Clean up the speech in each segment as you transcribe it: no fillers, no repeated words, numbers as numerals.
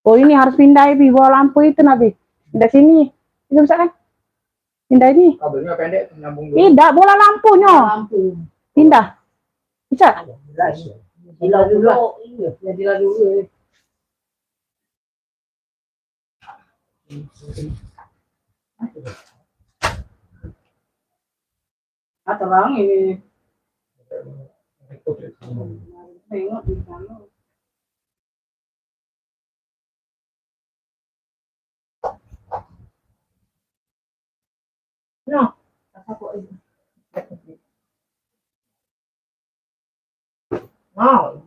Oh ini harus pindah Bi, bawa lampu itu Nabi. Pindah sini. Itu bisa kan? Pindah ini. Kabelnya pendek, nyambung dulu. Tidak, bola lampunya. Lampu. Pindah. Bisa? Gila dulu. Iya, gila dulu. Terang ini. Tengok di sana. No, apa itu? Wow.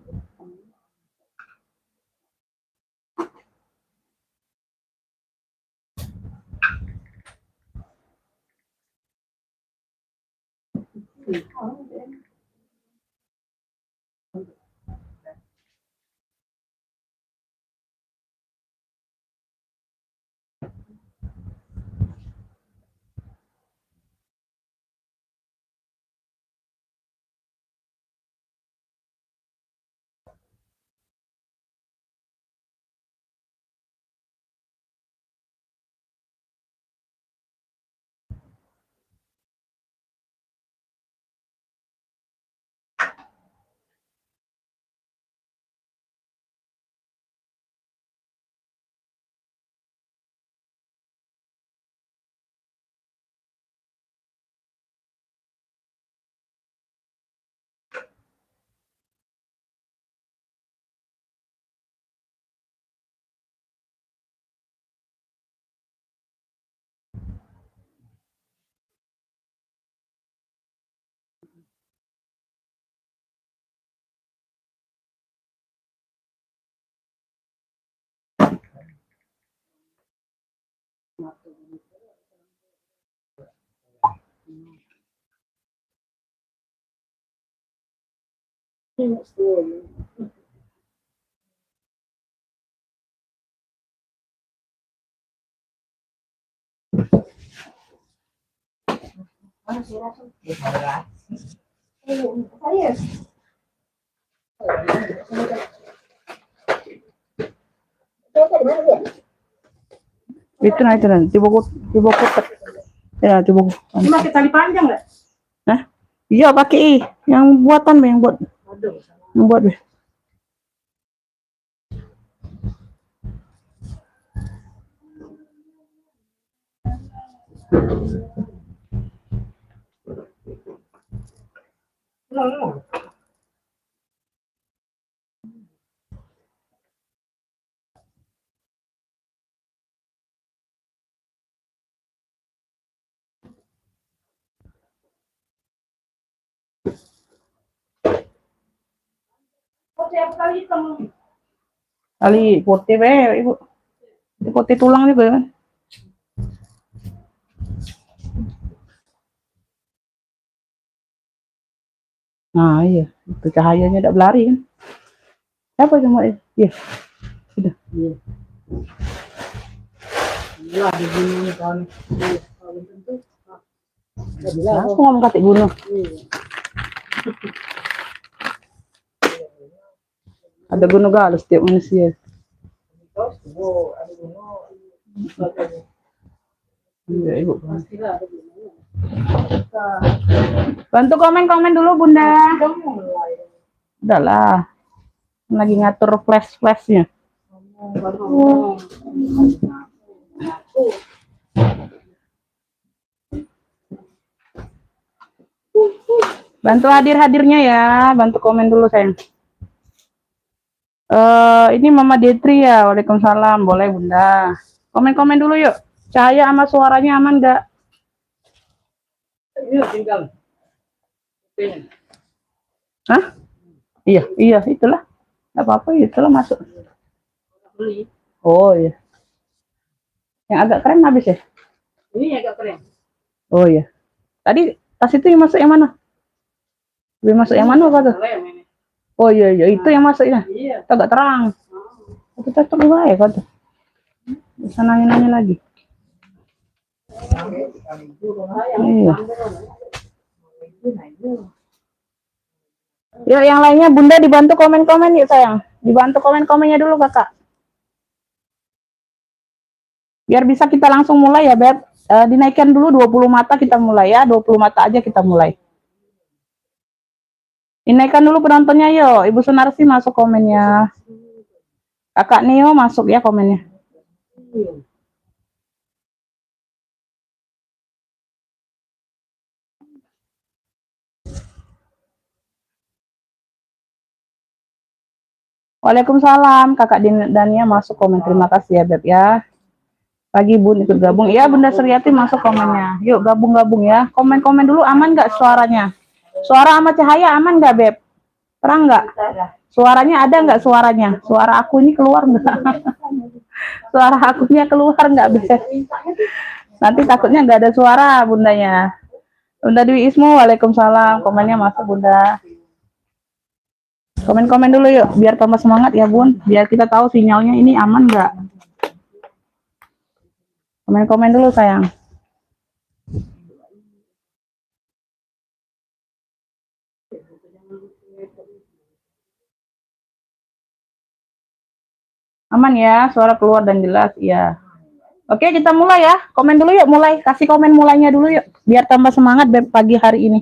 Itu nah itu nanti buku ya di buku. Ini pakai tali panjang nggak? Nah, iya pakai yang buatan yang buat yang buat deh. No. Tiap kali hitam. Kali putih Ibu. Putih tulang juga kan. Nah, iya. Itu cahayanya tidak berlari kan. Apa cuma iya. Sudah. Iya. Wah, begini kan. Kalau tentu. Aku ngomong kata bunuh. Ada gunung galus setiap manusia. Iya, Ibu. Bantu komen-komen dulu, Bunda. Udahlah. Lagi ngatur flash-flashnya. Bantu hadir-hadirnya ya. Bantu komen dulu, sayang. Ini Mama Detri ya. Waalaikumsalam. Boleh, Bunda. Komen-komen dulu yuk. Cahaya sama suaranya aman nggak? Iya, tinggal. Hah? Iya, itulah. Nggak apa-apa, itulah masuk. Oh iya. Yang agak keren habis ya? Ini agak keren. Oh iya. Tadi tas itu yang masuk yang mana? Lebih masuk yang mana apa tuh? Oh iya, itu yang masuknya. Iya. Itu agak terang. Itu cocok juga ya kan tuh. Bisa nanya-nanya lagi. Iya. Yuk yang lainnya Bunda dibantu komen-komen yuk sayang. Dibantu komen-komennya dulu Kakak. Biar bisa kita langsung mulai ya, Beb. Dinaikkan dulu 20 mata kita mulai ya. 20 mata aja kita mulai. Dinaikkan dulu penontonnya yuk. Ibu Sunarsi masuk komennya. Kakak Nio masuk ya komennya. Waalaikumsalam, Kakak Dania masuk komen. Terima kasih ya, Beb ya. Pagi Bun ikut gabung. Iya, Bunda Suryati masuk komennya. Yuk gabung-gabung ya. Komen-komen dulu, aman nggak suaranya? Suara sama cahaya aman nggak, Beb? Terang nggak? Suaranya ada nggak suaranya? Suara aku ini keluar nggak? Suara akunya keluar nggak, Beb? Nanti takutnya nggak ada suara bundanya. Bunda Dwi Ismu, waalaikumsalam. Komennya masuk, Bunda. Komen-komen dulu yuk, biar tambah semangat ya, Bun. Biar kita tahu sinyalnya ini aman nggak. Komen-komen dulu, sayang. Aman ya, suara keluar dan jelas, iya. Oke, kita mulai ya. Komen dulu yuk, mulai. Kasih komen mulainya dulu yuk, biar tambah semangat pagi hari ini.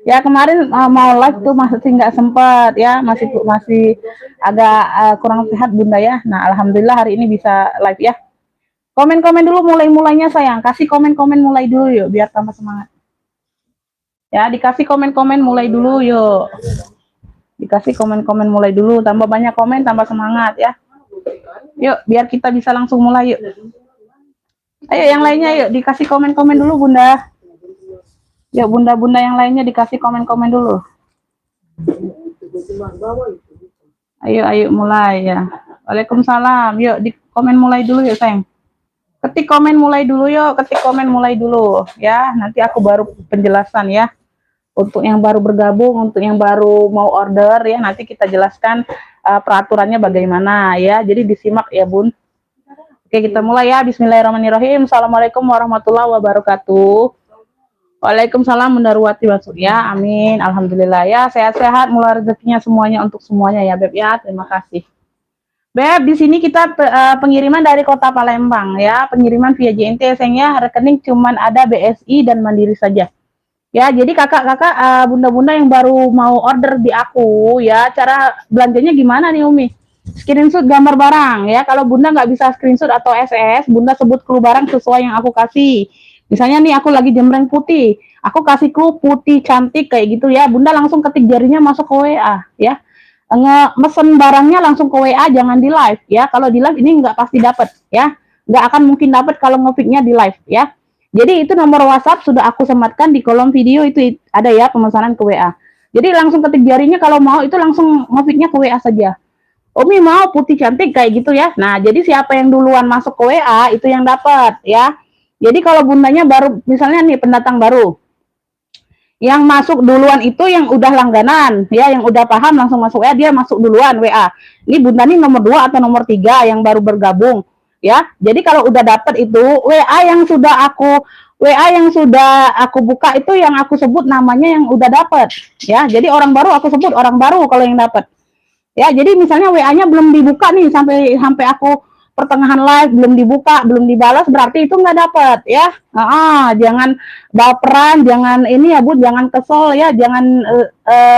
Ya kemarin mau live tuh masih nggak sempat ya, masih agak kurang sehat Bunda ya. Nah alhamdulillah hari ini bisa live ya. Komen-komen dulu mulainya sayang. Kasih komen-komen mulai dulu yuk, biar tambah semangat. Ya dikasih komen-komen mulai dulu yuk. Dikasih komen-komen mulai dulu, tambah banyak komen tambah semangat ya. Yuk biar kita bisa langsung mulai yuk. Ayo yang lainnya yuk dikasih komen-komen dulu Bunda. Yuk bunda-bunda yang lainnya dikasih komen-komen dulu. Ayo mulai ya. Waalaikumsalam. Yuk di komen mulai dulu yuk sayang. Ketik komen mulai dulu yuk. Ketik komen mulai dulu ya. Nanti aku baru penjelasan ya. Untuk yang baru bergabung, untuk yang baru mau order ya. Nanti kita jelaskan peraturannya bagaimana ya. Jadi disimak ya Bun. Oke kita mulai ya. Bismillahirrahmanirrahim. Assalamualaikum warahmatullahi wabarakatuh. Waalaikumsalam Bunda Ruwati masuk ya, amin, alhamdulillah ya, sehat-sehat, mulai rezekinya semuanya untuk semuanya ya Beb ya, terima kasih. Beb, di sini kita pengiriman dari Kota Palembang ya, pengiriman via JNT, sayangnya rekening cuman ada BSI dan Mandiri saja. Ya, jadi kakak-kakak, bunda-bunda yang baru mau order di aku ya, cara belanjanya gimana nih Umi? Screenshot gambar barang ya, kalau bunda nggak bisa screenshot atau SS, bunda sebut clue barang sesuai yang aku kasih. Misalnya nih aku lagi jembreng putih, aku kasih clue putih cantik kayak gitu ya. Bunda langsung ketik jarinya masuk ke WA ya. Mesen barangnya langsung ke WA, jangan di live ya. Kalau di live ini nggak pasti dapat ya. Nggak akan mungkin dapat kalau ngefiknya di live ya. Jadi itu nomor WhatsApp sudah aku sematkan di kolom video itu ada ya pemesanan ke WA. Jadi langsung ketik jarinya kalau mau itu langsung ngefiknya ke WA saja. Umi mau putih cantik kayak gitu ya. Nah, jadi siapa yang duluan masuk ke WA itu yang dapat ya. Jadi kalau bundanya baru, misalnya nih pendatang baru, yang masuk duluan itu yang udah langganan, ya, yang udah paham langsung masuk WA, dia masuk duluan WA. Ini bunda nih nomor 2 atau nomor 3 yang baru bergabung, ya. Jadi kalau udah dapet itu WA yang sudah aku buka itu yang aku sebut namanya yang udah dapet, ya. Jadi orang baru aku sebut orang baru kalau yang dapet. Ya, jadi misalnya WA-nya belum dibuka nih sampai aku pertengahan live belum dibuka, belum dibalas, berarti itu nggak dapat ya. Jangan baperan, jangan ini ya Bu, jangan kesel ya, jangan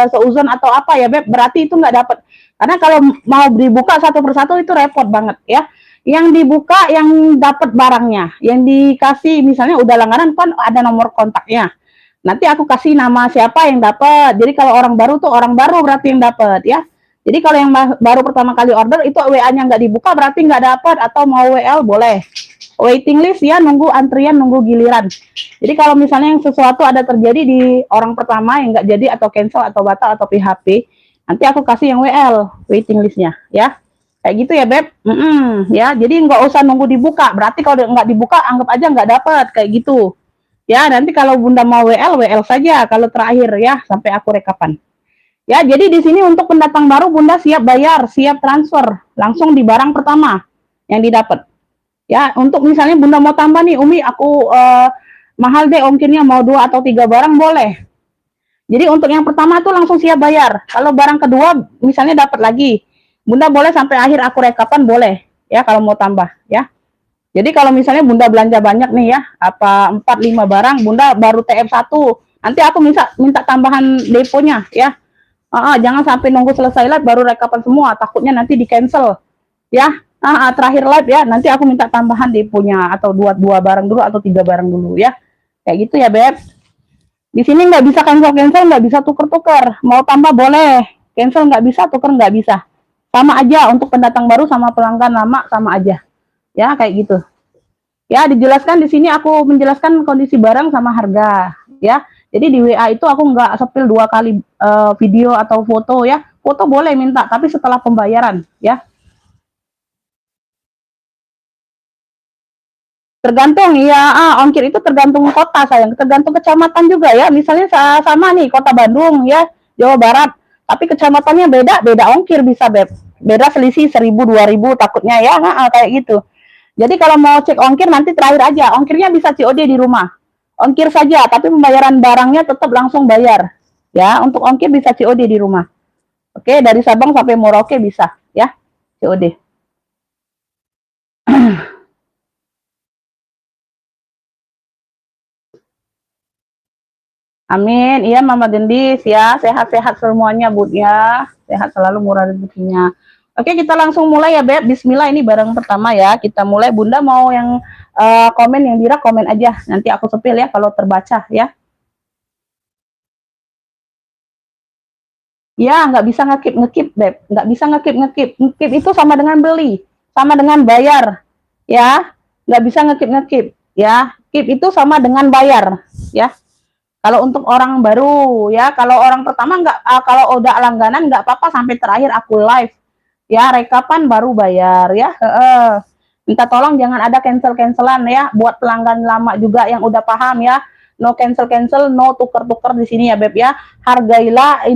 seuzon atau apa ya Beb, berarti itu nggak dapat. Karena kalau mau dibuka satu persatu itu repot banget ya. Yang dibuka yang dapat barangnya, yang dikasih misalnya udah langganan kan ada nomor kontaknya. Nanti aku kasih nama siapa yang dapat. Jadi kalau orang baru tuh orang baru berarti yang dapat ya. Jadi kalau yang baru pertama kali order itu WA-nya nggak dibuka berarti nggak dapat, atau mau WL boleh. Waiting list ya, nunggu antrian, nunggu giliran. Jadi kalau misalnya yang sesuatu ada terjadi di orang pertama yang nggak jadi atau cancel atau batal atau PHP, nanti aku kasih yang WL, waiting listnya ya. Kayak gitu ya Beb. Ya, jadi nggak usah nunggu dibuka. Berarti kalau nggak dibuka anggap aja nggak dapat kayak gitu. Ya, nanti kalau Bunda mau WL saja kalau terakhir ya, sampai aku rekapan. Ya, jadi di sini untuk pendatang baru Bunda siap bayar, siap transfer langsung di barang pertama yang didapat. Ya, untuk misalnya Bunda mau tambah nih, Umi aku mahal deh ongkirnya mau 2 atau 3 barang boleh. Jadi untuk yang pertama tuh langsung siap bayar. Kalau barang kedua misalnya dapat lagi, Bunda boleh sampai akhir aku rekapan boleh ya kalau mau tambah ya. Jadi kalau misalnya Bunda belanja banyak nih ya, apa 4-5 barang, Bunda baru TF1. Nanti aku minta tambahan deponya ya. Jangan sampai nunggu selesai live baru rekapan semua, takutnya nanti di cancel ya. Terakhir live ya, nanti aku minta tambahan deponya atau dua barang dulu atau 3 barang dulu ya. Kayak gitu ya, Beb. Di sini nggak bisa cancel, nggak bisa tuker-tuker. Mau tambah boleh, cancel nggak bisa, tuker nggak bisa. Sama aja untuk pendatang baru sama pelanggan lama sama aja. Ya, kayak gitu. Ya, dijelaskan di sini aku menjelaskan kondisi barang sama harga, ya. Jadi di WA itu aku nggak sepil 2 kali video atau foto ya. Foto boleh minta, tapi setelah pembayaran, ya. Tergantung ya, ongkir itu tergantung kota sayang, tergantung kecamatan juga ya. Misalnya sama nih kota Bandung ya, Jawa Barat, tapi kecamatannya beda ongkir bisa Beb. Beda selisih 1.000 2.000 takutnya ya, kayak gitu. Jadi kalau mau cek ongkir nanti terakhir aja, ongkirnya bisa COD di rumah. Ongkir saja, tapi pembayaran barangnya tetap langsung bayar. Ya, untuk ongkir bisa COD di rumah. Oke, dari Sabang sampai Merauke bisa ya, COD. Amin. Iya Mama Gendis ya. Sehat-sehat semuanya Bud ya. Sehat selalu, murah rezekinya. Oke, kita langsung mulai ya Beb. Bismillah, ini barang pertama ya. Kita mulai. Bunda mau yang komen yang direct komen aja. Nanti aku sepil ya kalau terbaca ya. Ya, nggak bisa ngekip Beb. Nggak bisa ngekip. Ngekip itu sama dengan beli. Sama dengan bayar. Ya, nggak bisa ngekip. Ya, keep itu sama dengan bayar. Ya. Kalau untuk orang baru ya, kalau orang pertama nggak, kalau udah langganan nggak apa-apa sampai terakhir aku live. Ya, rekapan baru bayar ya. Minta tolong jangan ada cancel-cancelan ya, buat pelanggan lama juga yang udah paham ya. No cancel-cancel, no tuker-tuker di sini ya Beb ya. Hargailah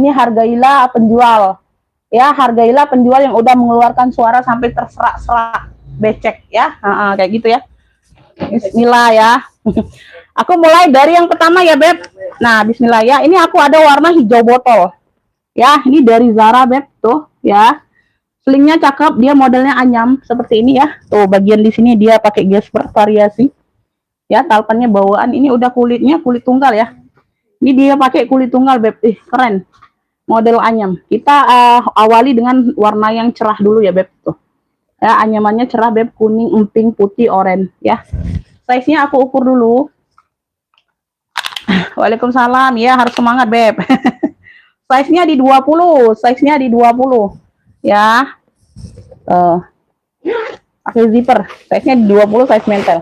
penjual. Ya, hargailah penjual yang udah mengeluarkan suara sampai terserak-serak becek ya. Kayak gitu ya. Bismillah ya. Aku mulai dari yang pertama ya Beb. Nah, bismillah ya. Ini aku ada warna hijau botol. Ya, ini dari Zara Beb tuh ya. Slingnya cakep, dia modelnya anyam seperti ini ya. Tuh bagian di sini dia pakai gesper variasi. Ya, talpannya bawaan. Ini udah kulitnya kulit tunggal ya. Ini dia pakai kulit tunggal Beb. Keren. Model anyam. Kita awali dengan warna yang cerah dulu ya Beb tuh. Ya, anyamannya cerah Beb, kuning, emping, putih, oranye ya. Size-nya aku ukur dulu. Waalaikumsalam. Ya, harus semangat, Beb. Size-nya di 20. Size-nya di 20. Ya. Pakai zipper. Size-nya di 20, size mental.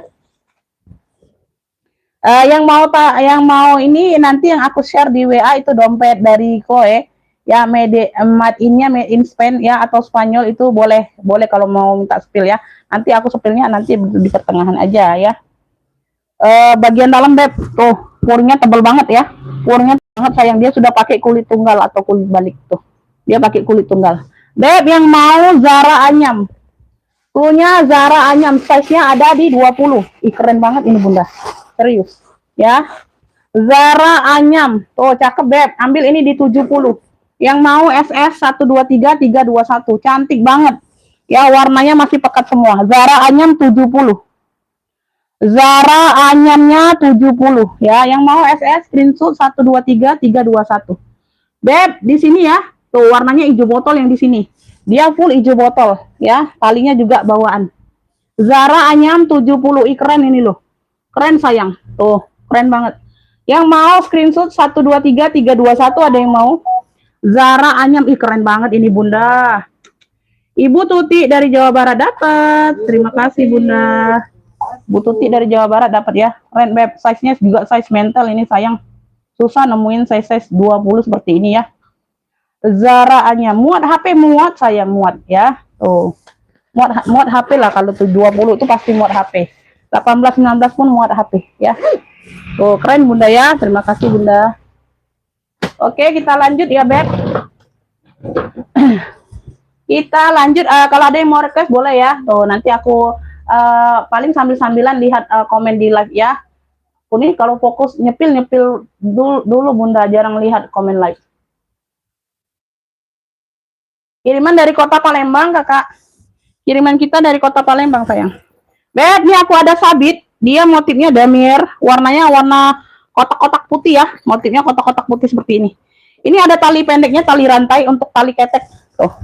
Yang mau ini nanti yang aku share di WA itu dompet dari Chloe. Ya, made in-nya made in Spain ya, atau Spanyol itu boleh kalau mau minta spill ya. Nanti aku spillnya nanti di pertengahan aja ya. Bagian dalam Beb tuh purnya tebal banget ya, purnya banget sayang, dia sudah pakai kulit tunggal atau kulit balik tuh, dia pakai kulit tunggal Beb. Yang mau Zara anyam, punya Zara anyam, size nya ada di 20. Keren banget ini Bunda, serius ya. Zara anyam tuh cakep Beb, ambil ini di 70. Yang mau SS 123 321, cantik banget ya, warnanya masih pekat semua. Zara anyam 70. Zara anyamnya 70 ya. Yang mau SS screenshot 123 321. Beb, di sini ya. Tuh warnanya hijau botol yang di sini. Dia full hijau botol ya. Talinya juga bawaan. Zara anyam 70. Keren ini loh. Keren sayang. Tuh, keren banget. Yang mau screenshot 123 321, ada yang mau? Zara anyam, keren banget ini Bunda. Ibu Tuti dari Jawa Barat dapat. Terima kasih Bunda. Bu Tuti dari Jawa Barat dapat ya. Keren Beb. Size-nya juga size mental ini sayang. Susah nemuin size 20 seperti ini ya. Zara-nya muat HP, muat sayang, muat ya. Tuh. Muat HP lah, kalau tuh 20 itu pasti muat HP. 18 19 pun muat HP ya. Tuh keren Bunda ya. Terima kasih Bunda. Oke, kita lanjut ya Beb. Kita lanjut, kalau ada yang mau request boleh ya. Tuh nanti aku paling sambil-sambilan lihat komen di live ya. Ini kalau fokus nyepil dulu Bunda, jarang lihat komen live. Kiriman dari kota Palembang Kakak. Kiriman kita dari kota Palembang sayang. Beb, ini aku ada sabit. Dia motifnya damir, warnanya warna kotak-kotak putih ya. Motifnya kotak-kotak putih seperti ini. Ini ada tali pendeknya, tali rantai untuk tali ketek. Tuh.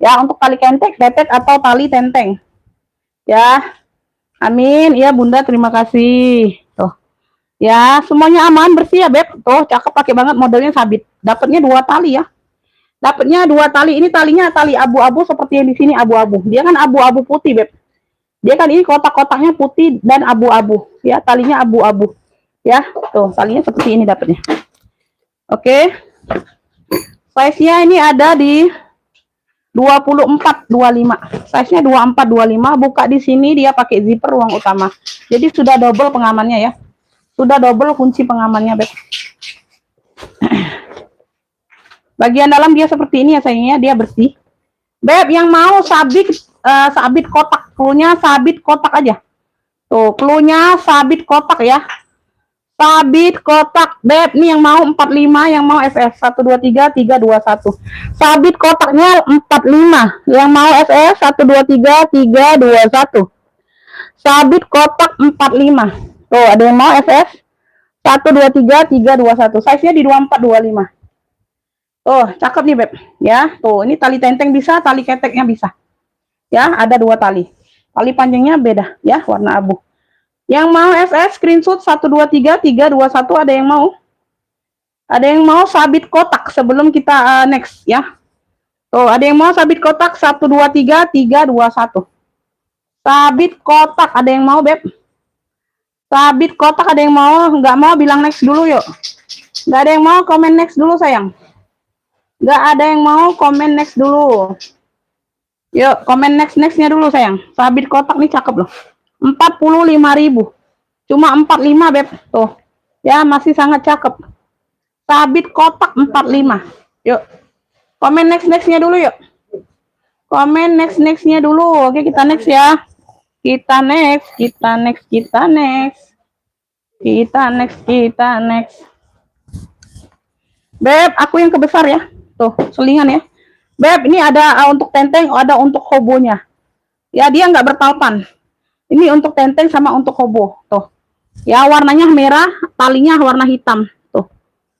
Ya, untuk tali ketek atau tali tenteng. Ya. Amin. Iya, Bunda, terima kasih. Tuh. Ya, semuanya aman, bersih ya, Beb. Tuh, cakep, pakai banget, modelnya sabit. Dapatnya 2 tali ya. Dapatnya 2 tali. Ini talinya tali abu-abu seperti yang di sini abu-abu. Dia kan abu-abu putih, Beb. Dia kan ini kotak-kotaknya putih dan abu-abu. Ya, talinya abu-abu. Ya, tuh, talinya seperti ini dapatnya. Oke. Size-nya ini ada di 24-25. Size-nya 24-25. Buka di sini dia pakai zipper ruang utama. Jadi sudah double pengamannya ya. Sudah double kunci pengamannya, Beb. Bagian dalam dia seperti ini ya sayangnya, dia bersih. Beb, yang mau sabit sabit kotak, cluenya sabit kotak aja. Tuh, cluenya sabit kotak ya. Sabit kotak, Beb. Nih yang mau 45, yang mau FS 123 321. Sabit kotaknya 45, yang mau FS 123 321. Sabit kotak 45. Tuh, ada yang mau FS 123 321. Size-nya di 24-25. Tuh, cakep nih, Beb. Ya, tuh, ini tali tenteng bisa, tali keteknya bisa. Ya, ada 2 tali. Tali panjangnya beda, ya, warna abu. Yang mau FS screenshot 123 321, ada yang mau? Ada yang mau sabit kotak sebelum kita next ya. Tuh, ada yang mau sabit kotak 123 321. Sabit kotak ada yang mau, Beb? Sabit kotak ada yang mau? Nggak mau bilang next dulu yuk. Nggak ada yang mau komen next dulu sayang. Nggak ada yang mau komen next dulu. Yuk, komen next-nextnya dulu sayang. Sabit kotak nih cakep loh. 45.000. Cuma 45, Beb. Tuh. Ya, masih sangat cakep. Sabit kotak 45. Yuk. Komen next-nextnya dulu yuk. Komen next-nextnya dulu. Oke, kita next ya. Kita next. Beb, aku yang kebesar ya. Tuh, selingan ya. Beb, ini ada untuk tenteng, ada untuk hobonya. Ya, dia nggak berpalpan. Ini untuk tenteng sama untuk hobo. Tuh. Ya, warnanya merah, talinya warna hitam. Tuh.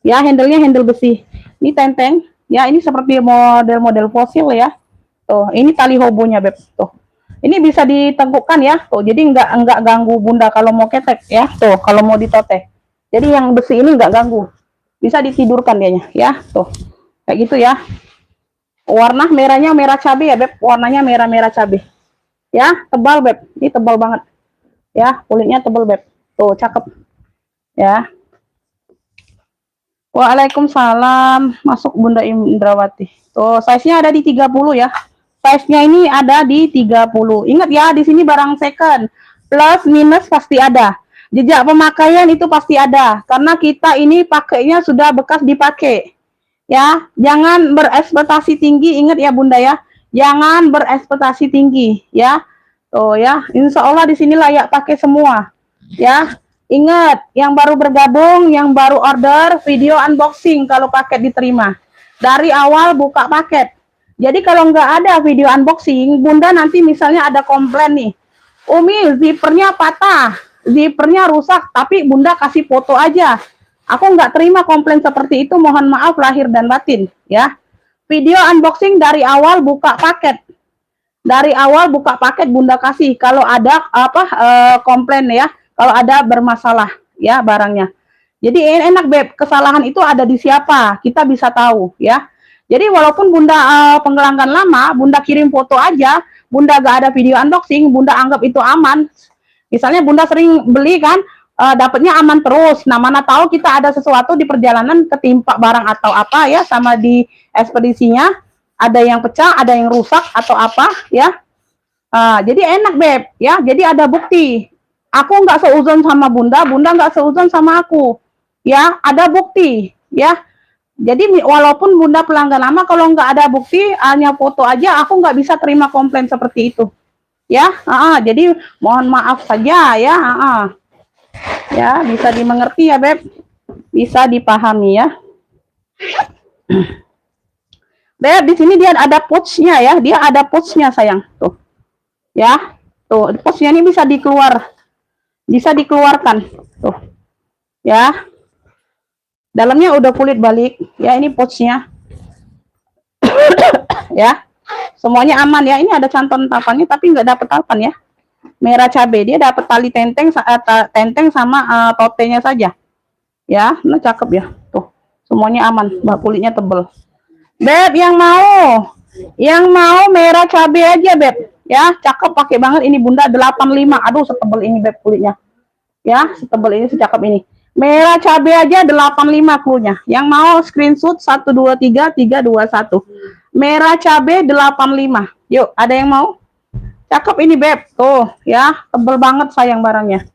Ya, handle-nya handle besi. Ini tenteng. Ya, ini seperti model-model fosil ya. Tuh, ini tali hobonya, Beb. Tuh. Ini bisa ditengkukkan ya. Tuh, jadi nggak ganggu Bunda kalau mau ketek ya. Tuh, kalau mau ditoteh. Jadi yang besi ini nggak ganggu. Bisa ditidurkan dianya ya. Tuh. Kayak gitu ya. Warna merahnya merah cabai ya, Beb. Warnanya merah-merah cabai. Ya, tebal, Beb. Ini tebal banget. Ya, kulitnya tebal, Beb. Tuh, cakep. Ya. Waalaikumsalam. Masuk Bunda Indrawati. Tuh, size-nya ada di 30 ya. Size-nya ini ada di 30. Ingat ya, di sini barang second. Plus minus pasti ada. Jejak pemakaian itu pasti ada. Karena kita ini pakainya sudah bekas dipakai. Ya, jangan berekspektasi tinggi, ingat ya Bunda ya. Jangan berekspektasi tinggi ya. Tuh ya, insya Allah di sini layak pakai semua. Ya, ingat yang baru bergabung, yang baru order video unboxing kalau paket diterima. Dari awal buka paket. Jadi kalau nggak ada video unboxing, Bunda nanti misalnya ada komplain nih. Umi, zippernya patah, zippernya rusak, tapi Bunda kasih foto aja. Aku nggak terima komplain seperti itu, mohon maaf lahir dan batin ya. Video unboxing dari awal buka paket. Dari awal buka paket Bunda kasih kalau ada komplain ya, kalau ada bermasalah ya barangnya. Jadi enak, Beb, kesalahan itu ada di siapa, kita bisa tahu ya. Jadi walaupun Bunda pelanggan lama, Bunda kirim foto aja, Bunda gak ada video unboxing, Bunda anggap itu aman. Misalnya Bunda sering beli kan, dapatnya aman terus. Nah, mana tahu kita ada sesuatu di perjalanan ketimpa barang atau apa ya, sama di ekspedisinya ada yang pecah, ada yang rusak atau apa ya. Jadi enak, Beb ya. Jadi ada bukti. Aku nggak seuzon sama Bunda, Bunda nggak seuzon sama aku. Ya, ada bukti ya. Jadi walaupun Bunda pelanggan lama, kalau nggak ada bukti, hanya foto aja, aku nggak bisa terima komplain seperti itu. Ya, jadi mohon maaf saja ya. Ya, bisa dimengerti ya, Beb. Bisa dipahami ya. Beb, di sini dia ada pouch-nya ya. Dia ada pouch-nya sayang. Tuh. Ya. Tuh, pouchnya ini bisa dikeluarkan. Tuh, ya. Dalamnya udah kulit balik. Ya, ini pouchnya. Ya, semuanya aman ya. Ini ada canton talpannya, tapi nggak dapet talpan ya. Merah cabai, dia dapat tali tenteng sama totenya saja. Ya, nah cakep ya. Tuh, semuanya aman. Kulitnya tebel. Beb, yang mau merah cabai aja, Beb. Ya, cakep, pakai banget ini Bunda 85. Aduh, setebel ini Beb kulitnya. Ya, setebel ini, secakep ini. Merah cabai aja 85 kulitnya. Yang mau screenshot 123 321. Merah cabai 85. Yuk, ada yang mau? Cakep ini Beb. Tuh, ya, tebel banget sayang barangnya.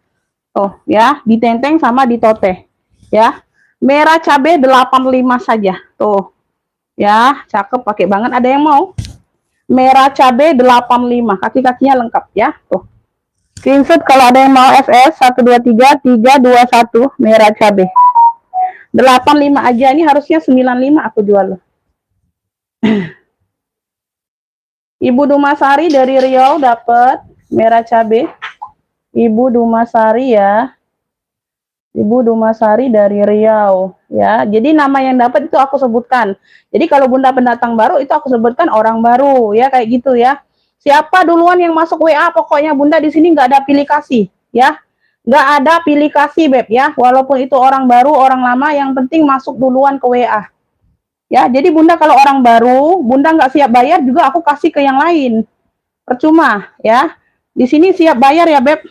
Tuh, ya, ditenteng sama ditote. Ya. Merah cabai 85 saja. Tuh. Ya, cakep, pakai banget. Ada yang mau? Merah cabai 85, kaki-kakinya lengkap ya. Tuh. Screenshot kalau ada yang mau SS 123 321 merah cabai. 85 aja, ini harusnya 95 aku jual. Ibu Dumasari dari Riau dapat merah cabai. Ibu Dumasari ya. Ibu Dumasari dari Riau ya. Jadi nama yang dapat itu aku sebutkan. Jadi kalau Bunda pendatang baru itu aku sebutkan orang baru ya, kayak gitu ya. Siapa duluan yang masuk WA, pokoknya Bunda di sini nggak ada pilih kasih ya. Nggak ada pilih kasih Beb ya. Walaupun itu orang baru, orang lama, yang penting masuk duluan ke WA. Ya, jadi Bunda kalau orang baru, Bunda nggak siap bayar juga aku kasih ke yang lain. Percuma ya. Di sini siap bayar ya Beb.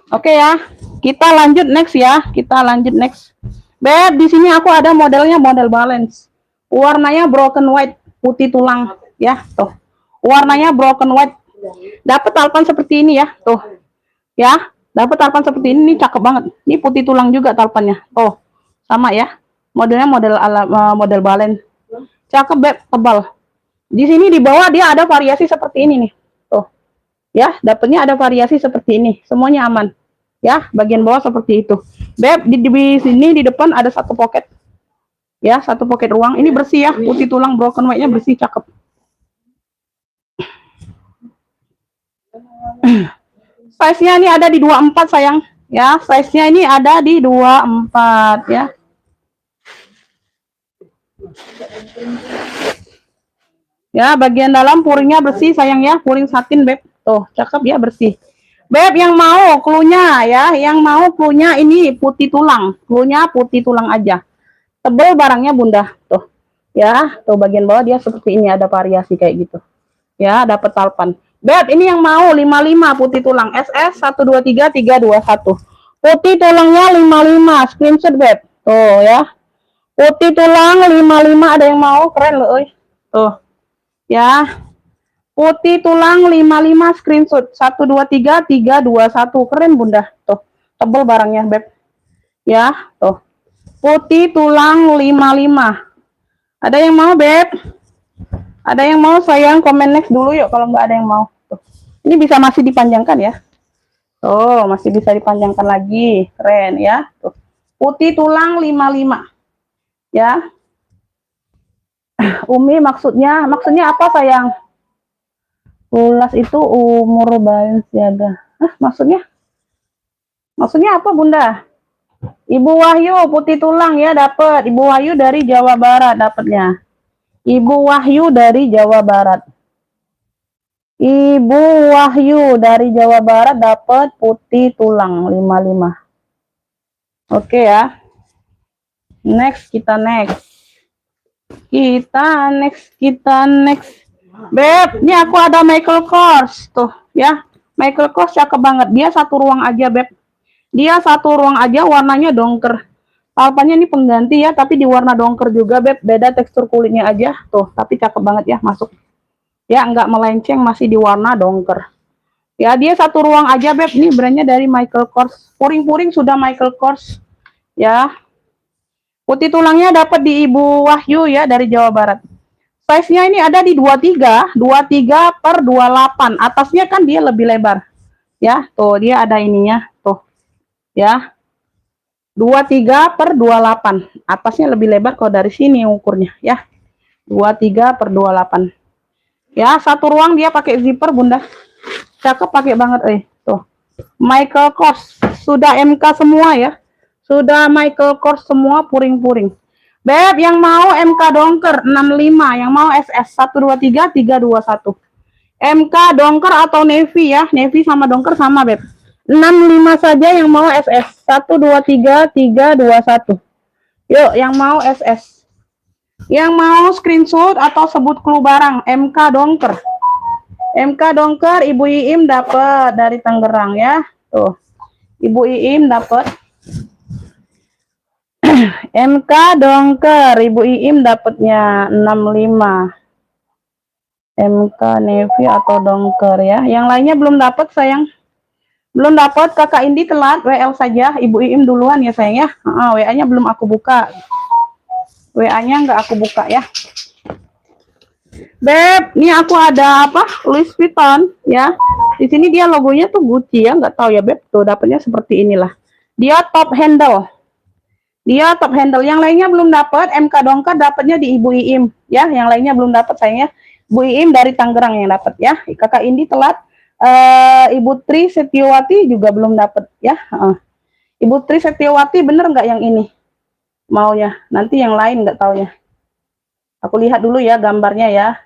Oke ya, kita lanjut next ya. Kita lanjut next. Beb, di sini aku ada modelnya model balance. Warnanya broken white, putih tulang ya, tuh. Warnanya broken white. Dapat talpan seperti ini ya, tuh. Ya, dapat talpan seperti ini, cakep banget. Ini putih tulang juga talpannya. Tuh. Sama ya. Modelnya model balance. Cakep Beb, tebal. Di sini di bawah dia ada variasi seperti ini nih. Tuh. Ya, dapatnya ada variasi seperti ini. Semuanya aman. Ya, bagian bawah seperti itu. Beb, di sini di depan ada satu pocket. Ya, satu pocket ruang. Ini bersih ya, putih tulang broken white-nya bersih, cakep. Size-nya ini ada di 24 sayang. Ya, size-nya ini ada di 24 ya. Ya, bagian dalam puringnya bersih sayang ya, puring satin Beb. Tuh, cakep ya, bersih. Beb, yang mau cluenya ya, yang mau cluenya ini putih tulang. Cluenya putih tulang aja. Tebel barangnya Bunda. Tuh. Ya, tuh bagian bawah dia seperti ini, ada variasi kayak gitu. Ya, dapat talpan. Beb, ini yang mau 55 putih tulang. SS 123 321. Putih tulangnya 55, screenshot Beb. Tuh ya. Putih tulang 55, ada yang mau? Keren loh, euy. Tuh. Ya. Putih tulang 55, screenshot 123 321. Keren Bunda. Tuh. Tebel barangnya Beb. Ya, tuh. Putih tulang 55. Ada yang mau Beb? Ada yang mau sayang? Komen next dulu yuk kalau nggak ada yang mau. Tuh. Ini bisa masih dipanjangkan ya. Tuh, masih bisa dipanjangkan lagi. Keren ya. Tuh. Putih tulang 55. Ya. Umi maksudnya apa sayang? Ulas itu umur Balenciaga. Hah, maksudnya? Maksudnya apa Bunda? Ibu Wahyu putih tulang ya dapat. Ibu Wahyu dari Jawa Barat dapatnya. Ibu Wahyu dari Jawa Barat. Ibu Wahyu dari Jawa Barat dapat putih tulang 55. Oke ya. Next, kita next. Kita next. Beb, ini aku ada Michael Kors tuh ya. Michael Kors cakep banget. Dia satu ruang aja, Beb. Dia satu ruang aja, warnanya dongker. Talpannya ini pengganti ya, tapi di warna dongker juga, Beb. Beda tekstur kulitnya aja tuh, tapi cakep banget ya, masuk. Ya, nggak melenceng, masih di warna dongker. Ya, dia satu ruang aja, Beb. Ini brandnya dari Michael Kors. Puring-puring sudah Michael Kors. Ya. Putih tulangnya dapat di Ibu Wahyu ya, dari Jawa Barat. Size-nya ini ada di 23 per 28. Atasnya kan dia lebih lebar. Ya, tuh dia ada ininya, tuh. Ya. 23 per 28. Atasnya lebih lebar kalau dari sini ukurnya, ya. 23 per 28. Ya, satu ruang dia pakai zipper, Bunda. Cakep pakai banget tuh. Michael Kors sudah MK semua ya. Sudah Michael Kors semua puring-puring. Beb yang mau MK dongker 65, yang mau SS 123 321. MK dongker atau navy ya. Navy sama dongker sama, Beb. 65 saja yang mau SS 123 321. Yuk, yang mau SS. Yang mau screenshot atau sebut clue barang MK dongker. MK dongker Ibu Iim dapat dari Tangerang ya. Tuh. Ibu Iim dapat. MK dongker Ibu Iim dapatnya 65. MK navy atau dongker ya. Yang lainnya belum dapat sayang. Belum dapat, Kakak Indi telat, WL saja. Ibu Iim duluan ya sayang ya. WA-nya belum aku buka. WA-nya nggak aku buka ya. Beb, ini aku ada apa? Louis Vuitton ya. Di sini dia logonya tuh Gucci ya, nggak tahu ya Beb. Tuh dapatnya seperti inilah. Dia top handle. Dia top handle. Yang lainnya belum dapat. MK dongker dapatnya di Ibu Iim ya. Yang lainnya belum dapat sayangnya. Bu Iim dari Tangerang yang dapat ya. Kakak Indi telat. Ibu Tri Setiawati juga belum dapat ya. Ibu Tri Setiawati bener nggak yang ini maunya? Nanti yang lain nggak taunya. Aku lihat dulu ya gambarnya ya.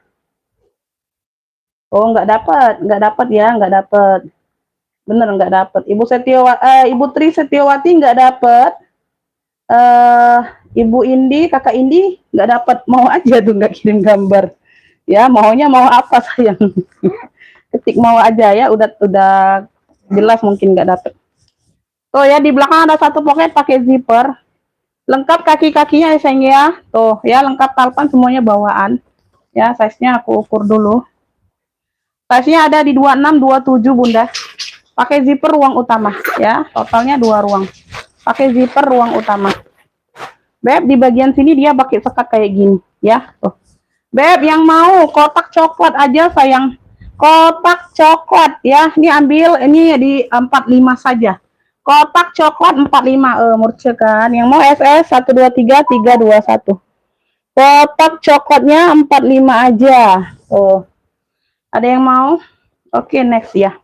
Oh nggak dapat ya, nggak dapat. Bener nggak dapat. Ibu Tri Setiawati nggak dapat. Ibu Indi, Kakak Indi nggak dapat. Mau aja tuh nggak kirim gambar. Ya maunya mau apa sayang. Ketik mau aja ya, udah jelas mungkin nggak dapet. Tuh ya di belakang ada satu pocket pakai zipper, lengkap kaki-kakinya ya sayang ya. Tuh ya lengkap talpan semuanya bawaan. Ya size-nya aku ukur dulu. Size-nya ada di 26 27 Bunda. Pakai zipper ruang utama ya, totalnya 2 ruang. Pakai zipper ruang utama. Beb di bagian sini dia pakai sekat kayak gini ya. Tuh. Beb yang mau kotak coklat aja sayang. Kotak coklat ya. Ini ambil ini di 45 saja. Kotak coklat 45 murce kan. Yang mau SS 123 321. Kotak coklatnya 45 aja. Oh. Ada yang mau? Oke, next ya.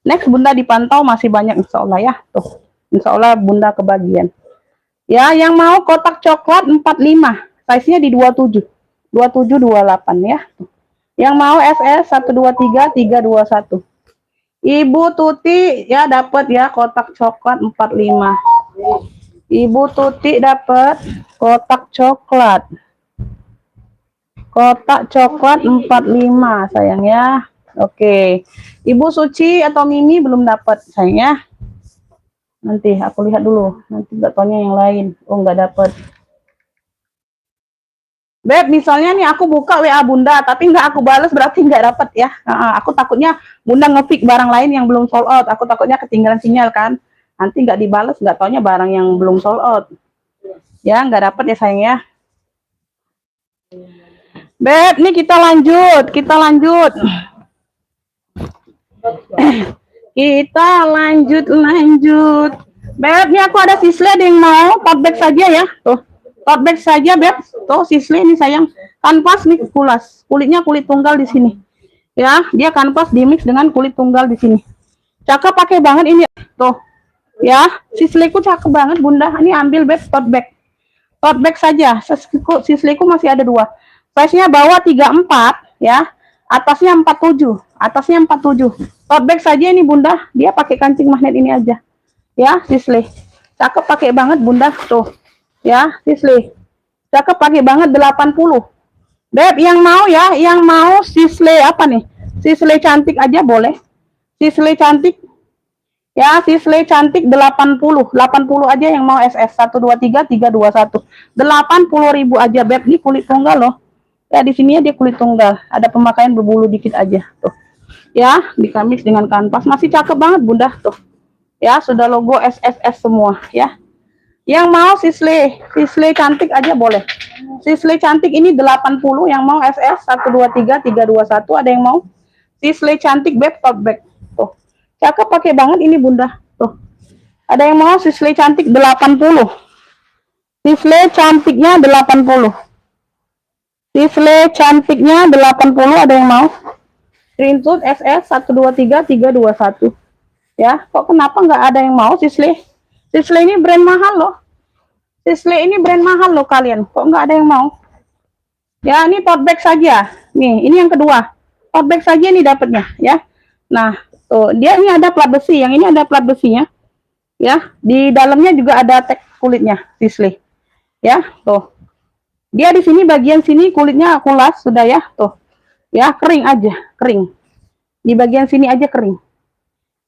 Next Bunda dipantau masih banyak insya Allah ya. Tuh. Insya Allah Bunda kebagian. Ya, yang mau kotak coklat 45. Size-nya di 27. 27 28 ya. Yang mau SS 123 321. Ibu Tuti ya dapat ya kotak coklat 45. Ibu Tuti dapat kotak coklat. Kotak coklat 45 sayang ya. Oke. Ibu Suci atau Mimi belum dapat sayang ya. Nanti aku lihat dulu. Nanti nggak tanya yang lain. Oh nggak dapat. Beb, misalnya nih aku buka WA Bunda, tapi nggak aku balas berarti nggak dapat ya. Aku takutnya Bunda ngepick barang lain yang belum sold out. Aku takutnya ketinggalan sinyal kan. Nanti nggak dibalas, nggak taunya barang yang belum sold out. Ya, nggak dapat ya sayang ya. Beb, nih kita lanjut. Kita lanjut. Beb, nih aku ada sisle ada yang mau tote bag saja ya. Tuh. Tote bag saja Beb. Tuh sisle ini sayang. Kanvas nih pulas. Kulitnya kulit tunggal di sini. Ya, dia kanvas di mix dengan kulit tunggal di sini. Cakep pakai banget ini. Tuh. Ya, sisleku cakep banget Bunda. Ini ambil Beb tote bag. Tote bag saja. Sisleku masih ada 2. Size-nya bawah 34 ya. Atasnya 47. Atasnya 47. Tote bag saja ini Bunda. Dia pakai kancing magnet ini aja. Ya, sisle. Cakep pakai banget Bunda. Tuh. Ya, sisle. Cakep pakai banget 80. Beb, yang mau ya, yang mau sisle apa nih? Sisle cantik aja boleh. Sisle cantik. Ya, sisle cantik 80. 80 aja yang mau SS 123 321. 80.000 aja Beb. Ini kulit tunggal loh. Ya, di sini ya dia kulit tunggal. Ada pemakaian berbulu dikit aja tuh. Ya, dikamis dengan kanvas masih cakep banget Bunda tuh. Ya, sudah logo SSS semua ya. Yang mau sisle cantik aja boleh. Sisle cantik ini 80, yang mau SS 123 321, ada yang mau? Sisle cantik Beb tote bag. Tuh. Cakep pakai banget ini Bunda. Tuh. Ada yang mau sisle cantik 80. Sisle cantiknya 80. Sisle cantiknya 80, ada yang mau? Screenshot SS 123321. Ya, kok kenapa nggak ada yang mau Sisley? Sisley ini brand mahal loh. Sisley ini brand mahal loh kalian. Kok nggak ada yang mau? Ya, ini tote bag saja. Nih, ini yang kedua. Tote bag saja nih dapatnya, ya. Nah, tuh, dia ini ada plat besi. Yang ini ada plat besinya. Ya, di dalamnya juga ada tag kulitnya, Sisley. Ya, tuh. Dia di sini bagian sini kulitnya aku las sudah ya, tuh. Ya, kering aja, kering. Di bagian sini aja kering.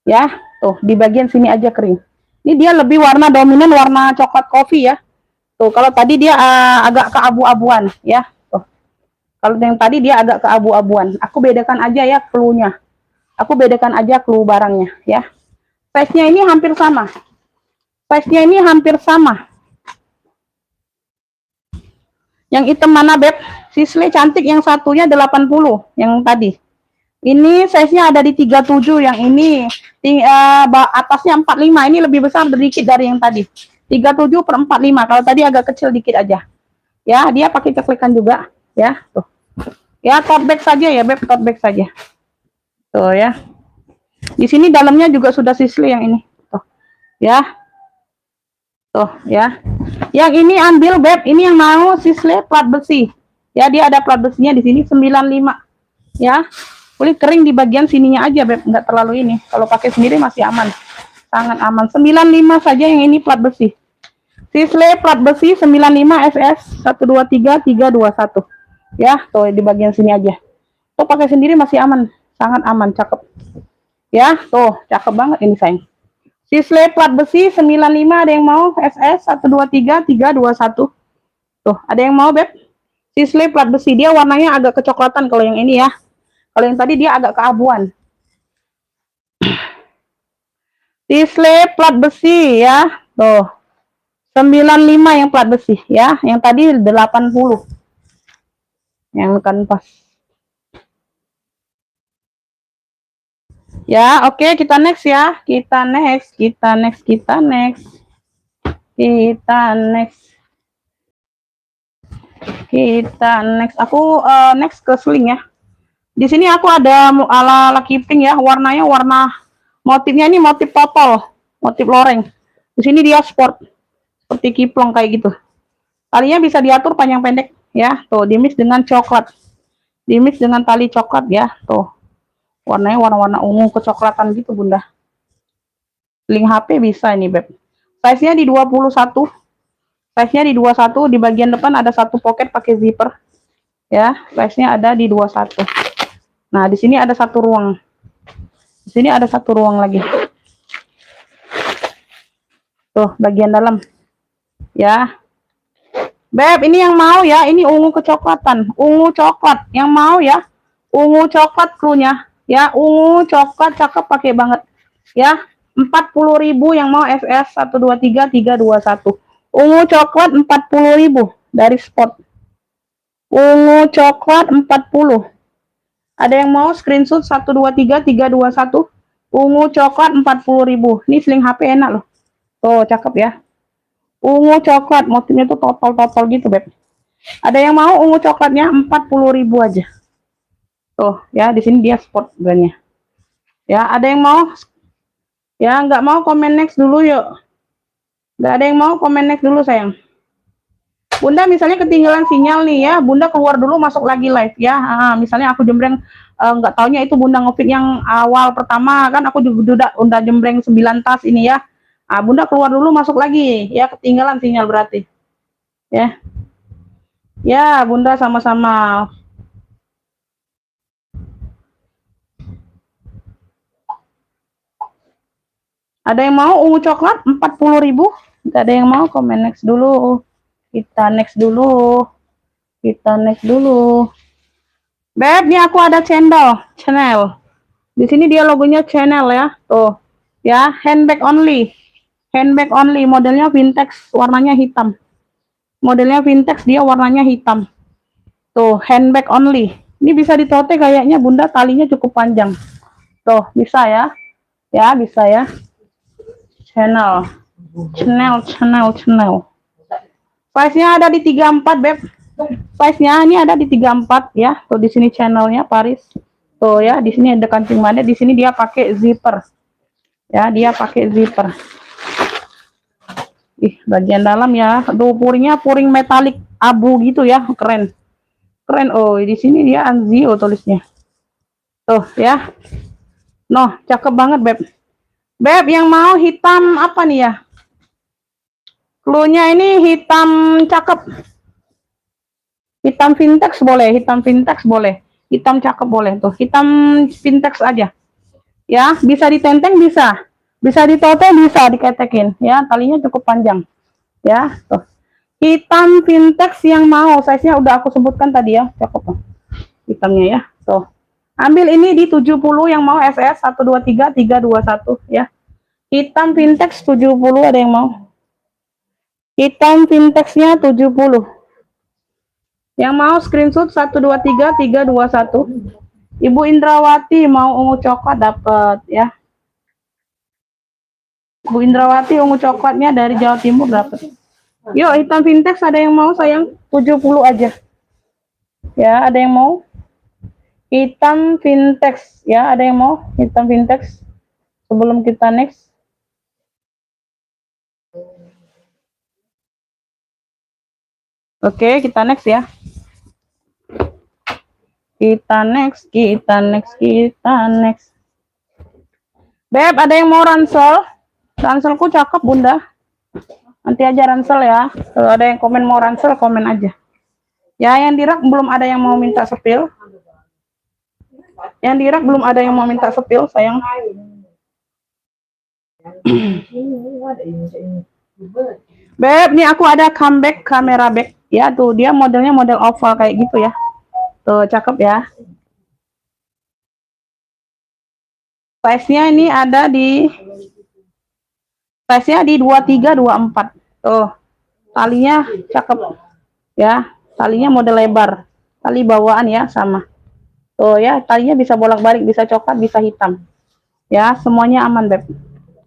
Ya, tuh, di bagian sini aja kering. Ini dia lebih warna dominan warna coklat kopi ya. Tuh, kalau tadi dia agak keabu-abuan ya. Kalau yang tadi dia agak keabu-abuan. Aku bedakan aja ya clue-nya. Aku bedakan aja clue barangnya ya. Size-nya ini hampir sama. Size-nya ini hampir sama. Yang hitam mana, Beb? Sisley cantik yang satunya 80 yang tadi. Ini size-nya ada di 37, yang ini atasnya 45. Ini lebih besar sedikit dari yang tadi. 37/45. Kalau tadi agak kecil dikit aja. Ya, dia pakai ceklekan juga ya. Tuh. Ya, tote bag saja ya, Beb, tote bag saja. Tuh ya. Di sini dalamnya juga sudah Sisley yang ini. Tuh. Ya. Tuh ya. Yang ini ambil, Beb, ini yang mau Sisley plat besi. Ya, dia ada plat besinya di sini 95. Ya. Kulit kering di bagian sininya aja, Beb, nggak terlalu ini. Kalau pakai sendiri masih aman. Sangat aman. 95 saja yang ini plat besi. Sisley plat besi 95 SS 123321. Ya, tuh di bagian sini aja. Tuh pakai sendiri masih aman, sangat aman, cakep. Ya, tuh cakep banget ini sayang. Sisley plat besi 95, ada yang mau? SS 123321. Tuh, ada yang mau, Beb? Sisley plat besi, dia warnanya agak kecoklatan kalau yang ini ya. Kalau yang tadi dia agak keabuan. Sisley plat besi ya. Tuh. 95 yang plat besi ya. Yang tadi 80. Yang kanvas. Ya, oke, kita next ya. Kita next. Aku next ke sling ya. Di sini aku ada ala keeping ya, warnanya warna motifnya ini motif totol, motif loreng. Di sini dia sport seperti kiplong kayak gitu. Talinya bisa diatur panjang pendek ya. Tuh, dimix dengan coklat. Dimix dengan tali coklat ya. Tuh. Warnanya warna-warna ungu kecoklatan gitu, Bunda. Link HP bisa ini, Beb. Size-nya di 21. Size-nya di 21, di bagian depan ada satu pocket pakai zipper. Ya, size-nya ada di 21. Nah, di sini ada satu ruang. Di sini ada satu ruang lagi. Tuh, bagian dalam. Ya. Beb, ini yang mau ya. Ini ungu kecoklatan. Ungu coklat. Yang mau ya. Ungu coklat clue-nya. Ya, ungu coklat cakep pakai banget. Ya, 40.000 yang mau FS 123321. Ungu coklat 40.000 dari spot. Ungu coklat 40. Ada yang mau screenshot 123321. Ungu coklat 40.000. Ini sling HP enak loh. Tuh, cakep ya. Ungu coklat, motifnya tuh totol-totol gitu, Beb. Ada yang mau ungu coklatnya 40.000 aja. Tuh, ya, di sini dia spot brandnya. Ya, ada yang mau? Ya, nggak mau komen next dulu yuk. Nggak ada yang mau komen next dulu, sayang. Bunda misalnya ketinggalan sinyal nih ya, Bunda keluar dulu masuk lagi live ya. Misalnya aku jembreng nggak taunya itu Bunda ngefit yang awal pertama kan, aku juga udah jembreng 9 tas ini ya. Bunda keluar dulu masuk lagi ya, ketinggalan sinyal berarti. Ya. Ya, Bunda sama-sama. Ada yang mau ungu coklat 40.000? Nggak ada yang mau, komen next dulu. Kita next dulu. Beb, nih aku ada channel. Di sini dia logonya channel ya. Tuh. Ya, handbag only. Modelnya vintage, warnanya hitam. Dia warnanya hitam. Tuh, handbag only. Ini bisa ditote kayaknya, Bunda, talinya cukup panjang. Tuh, bisa ya. Ya, bisa ya. Channel. Size-nya ada di 34, Beb. Size-nya ini ada di 34 ya. Tuh di sini channelnya Paris. Tuh ya, di sini ada kancing magnet, di sini dia pakai zipper. Ya, dia pakai zipper. Ih, bagian dalam ya, tuh puringnya puring metalik abu gitu ya, keren. Keren. Oh, di sini dia Anzio tulisnya. Tuh ya. Noh, cakep banget, Beb. Beb, yang mau hitam apa nih ya? Cluenya ini hitam cakep. Hitam vintage boleh, hitam vintage boleh. Hitam cakep boleh tuh. Hitam vintage aja. Ya, bisa ditenteng bisa. Bisa ditote bisa diketekin ya, talinya cukup panjang. Ya, tuh. Hitam vintage yang mau, size-nya udah aku sebutkan tadi ya, cakep tuh. Hitamnya ya. Tuh. Ambil ini di 70 yang mau SS 123 321 ya. Hitam vintage 70 ada yang mau. Hitam vintage-nya 70. Yang mau screenshot 123 321. Ibu Indrawati mau ungu coklat dapat ya. Bu Indrawati ungu coklatnya dari Jawa Timur dapat. Yuk, hitam vintage ada yang mau sayang? 70 aja. Ya, ada yang mau? Hitam vintage ya, ada yang mau? Hitam vintage. Sebelum kita next. Oke, kita next ya. Kita next. Beb, ada yang mau ransel? Ranselku cakep, Bunda. Nanti aja ransel ya. Kalau ada yang komen mau ransel, komen aja. Ya, yang di rak belum ada yang mau minta sepil. Yang di rak belum ada yang mau minta sepil, sayang. Beb, nih aku ada comeback kamera back. Ya, tuh dia modelnya model oval kayak gitu ya. Tuh, cakep ya. Size-nya ini ada di size-nya di 23 24. Tuh. Talinya cakep. Ya, talinya model lebar. Tali bawaan ya sama. Tuh ya, talinya bisa bolak-balik, bisa coklat, bisa hitam. Ya, semuanya aman, Beb.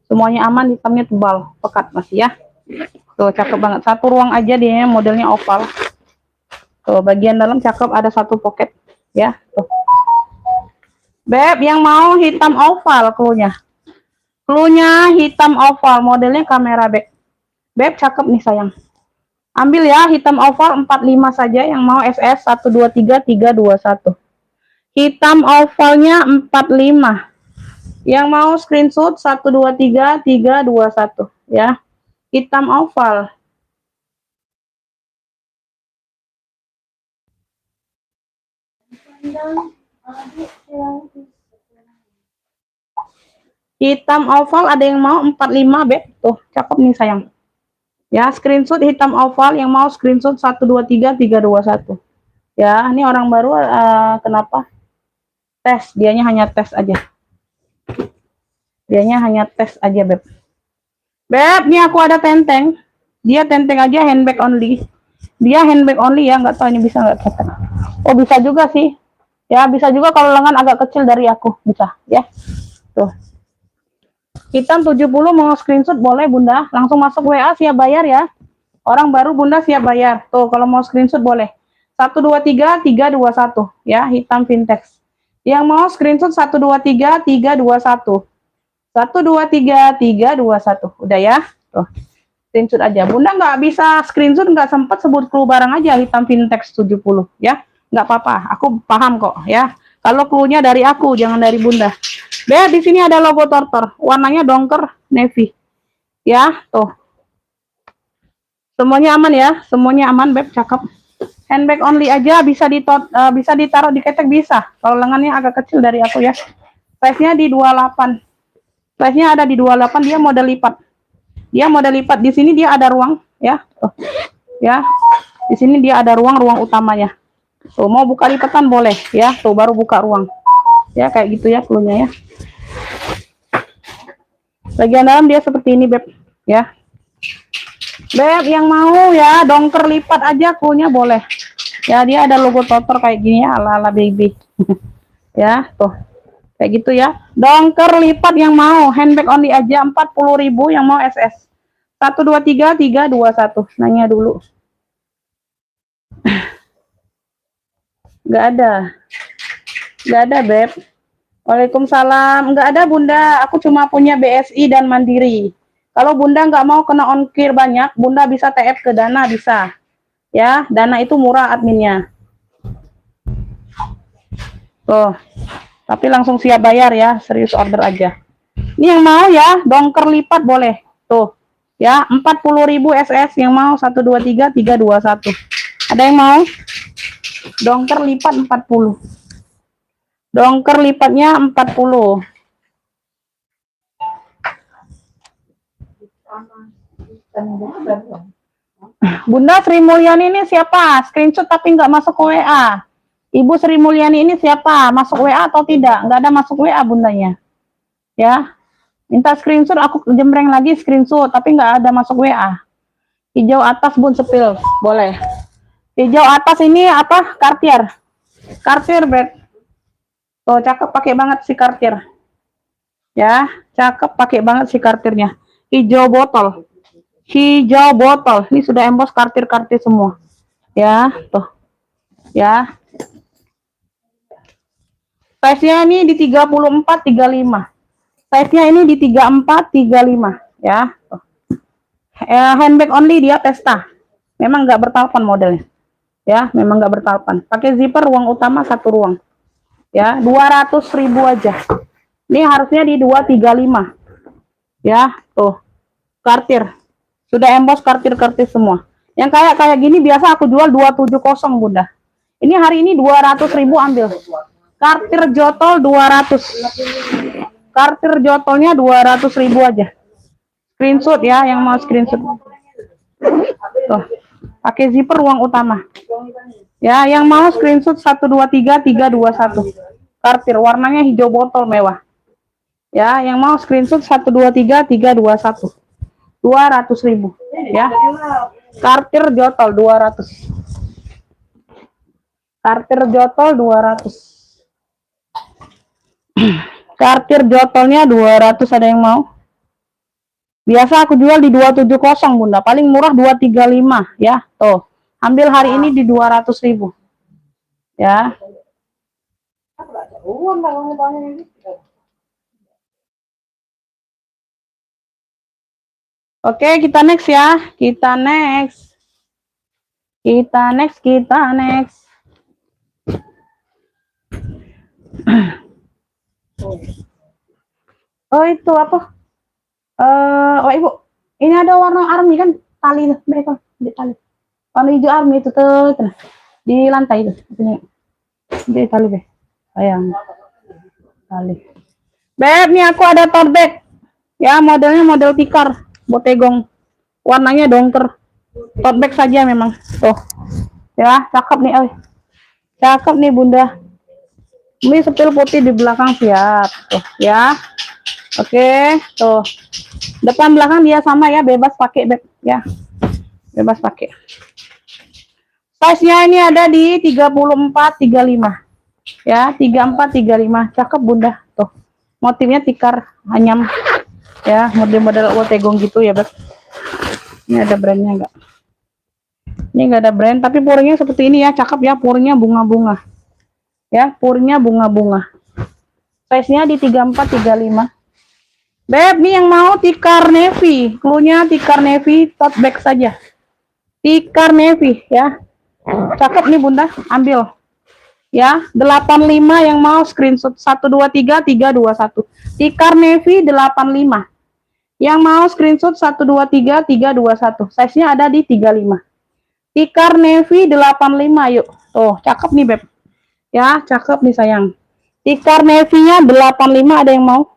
Semuanya aman, hitamnya tebal, pekat masih ya. Tuh, cakep banget. Satu ruang aja dia modelnya oval. Tuh, bagian dalam cakep, ada satu pocket ya. Tuh. Beb, yang mau hitam oval cluenya. Cluenya hitam oval, modelnya kamera back. Beb, cakep nih sayang. Ambil ya, hitam oval 45 saja yang mau SS 123 321. Hitam ovalnya 45. Yang mau screenshot 123 321 ya. Hitam oval. Hitam oval ada yang mau 45, Beb. Tuh, cakep nih sayang. Ya, screenshot hitam oval yang mau screenshot 123 321. Ya, ini orang baru kenapa? Tes, dianya hanya tes aja. Dianya hanya tes aja, Beb. Beb, nih aku ada tenteng. Dia tenteng aja handbag only. Dia handbag only ya, nggak tahu ini bisa nggak ketek. Oh, bisa juga sih. Ya, bisa juga kalau lengan agak kecil dari aku, bisa ya. Tuh. Hitam 70 mau screenshot boleh, Bunda. Langsung masuk WA siap bayar ya. Orang baru Bunda siap bayar. Tuh, kalau mau screenshot boleh. 123 321 ya, hitam vintage. Yang mau screenshot 123 321. 123 321. Udah ya. Tuh. Screenshot aja. Bunda nggak bisa screenshot, nggak sempat sebut clue barang aja hitam vintage 70 ya. Nggak apa-apa. Aku paham kok ya. Kalau clue-nya dari aku, jangan dari Bunda. Beb, di sini ada logo Tortor. Warnanya dongker navy. Ya, tuh. Semuanya aman ya. Semuanya aman, Beb, cakep. Handbag only aja bisa bisa ditaruh di ketek bisa. Kalau lengannya agak kecil dari aku ya. Size-nya di 28. Size-nya ada di 28, dia model lipat. Dia model lipat. Di sini dia ada ruang ya. Tuh. Ya. Di sini dia ada ruang utamanya. Tuh, mau buka lipatan boleh ya. Tuh, baru buka ruang. Ya, kayak gitu ya cluenya ya. Bagian dalam dia seperti ini, Beb. Ya. Beb, yang mau ya dongker lipat aja cluenya boleh. Ya, dia ada logo Tortor kayak gini ya, ala-ala baby. Ya, tuh. Kayak gitu ya. Dongker lipat yang mau, handbag only aja 40.000 yang mau SS. 123 321. Nanya dulu. Nggak ada. Nggak ada, Beb. Waalaikumsalam. Nggak ada, Bunda. Aku cuma punya BSI dan Mandiri. Kalau Bunda nggak mau kena ongkir banyak, Bunda bisa TF ke Dana, bisa. Ya, Dana itu murah adminnya. Tuh. Tapi langsung siap bayar ya, serius order aja. Ini yang mau ya, dongker lipat boleh. Tuh. Ya, 40.000 SS yang mau 123 321. Ada yang mau? Dongker lipat 40. Dongker lipatnya 40. Bunda Sri Mulyani ini siapa? Screenshot tapi nggak masuk ke WA. Ibu Sri Mulyani ini siapa? Masuk WA atau tidak? Nggak ada masuk WA bundanya. Ya, minta screenshot, aku jembreng lagi screenshot, tapi nggak ada masuk WA. Hijau atas bun sepil, boleh. Hijau atas ini apa? Cartier. Cartier, Beb. Tuh, cakep pakai banget si Cartier. Ya, cakep pakai banget si Cartiernya. Hijau botol. Hijau botol. Ini sudah emboss Cartier-Cartier semua. Ya, tuh. Ya. Size-nya ini di 34 35. Size-nya ini di 34 35, ya. Tuh. Handbag only dia Testa. Memang nggak bertalpan modelnya. Ya, memang nggak bertalpan. Pakai zipper ruang utama satu ruang. Ya, 200.000 aja. Ini harusnya di 235. Ya, tuh. Cartier. Sudah emboss Cartier-Cartier semua. Yang kayak gini biasa aku jual 270, Bunda. Ini hari ini 200.000 ambil. Cartier jotol 200. Cartier jotolnya 200.000 aja. Screenshot ya, yang mau screenshot. Tuh. Pakai zipper ruang utama. Ya, yang mau screenshot 123 321. Cartier warnanya hijau botol mewah. Ya, yang mau screenshot 123 321. 200.000 ya. Cartier jotol 200. Cartier jotol 200. Cartier jotolnya 200, ada yang mau? Biasa aku jual di 270, Bunda. Paling murah 235 ya. Tuh. Ambil hari ini di 200.000. Ya. Oke, kita next ya. Kita next. Oh, itu apa? Oh Ibu, ini ada warna army kan, tali mereka di tali. Warna hijau army itu tuh di lantai itu. Di tali deh. Sayang. Tali. Beb, nih aku ada tote bag. Ya, modelnya model tikar, botegong. Warnanya dongker. Tote bag saja memang. Tuh. Ya, cakep nih, cakep nih Bunda. Ini sepil putih di belakang siap. Tuh, ya. Oke, tuh. Depan belakang dia sama ya, bebas pakai, Beb. Ya. Bebas pakai. Size-nya ini ada di 34 35. Ya, 34 35. Cakep Bunda. Tuh. Motifnya tikar anyam. Ya, model-model wotegong gitu ya, Beb. Ini ada brandnya enggak? Ini enggak ada brand, tapi puringnya seperti ini ya, cakep ya, puringnya bunga-bunga. Ya, puringnya bunga-bunga. Size-nya di 34 35. Beb, nih yang mau tikar navy, cluenya tikar navy, tote bag saja. Tikar navy ya. Cakep nih Bunda, ambil. Ya, 85 yang mau screenshot 123 321. Tikar navy 85. Yang mau screenshot 123 321. Size-nya ada di 35. Tikar navy 85 yuk. Tuh, cakep nih Beb. Ya, cakep nih sayang. Tikar navy-nya 85, ada yang mau?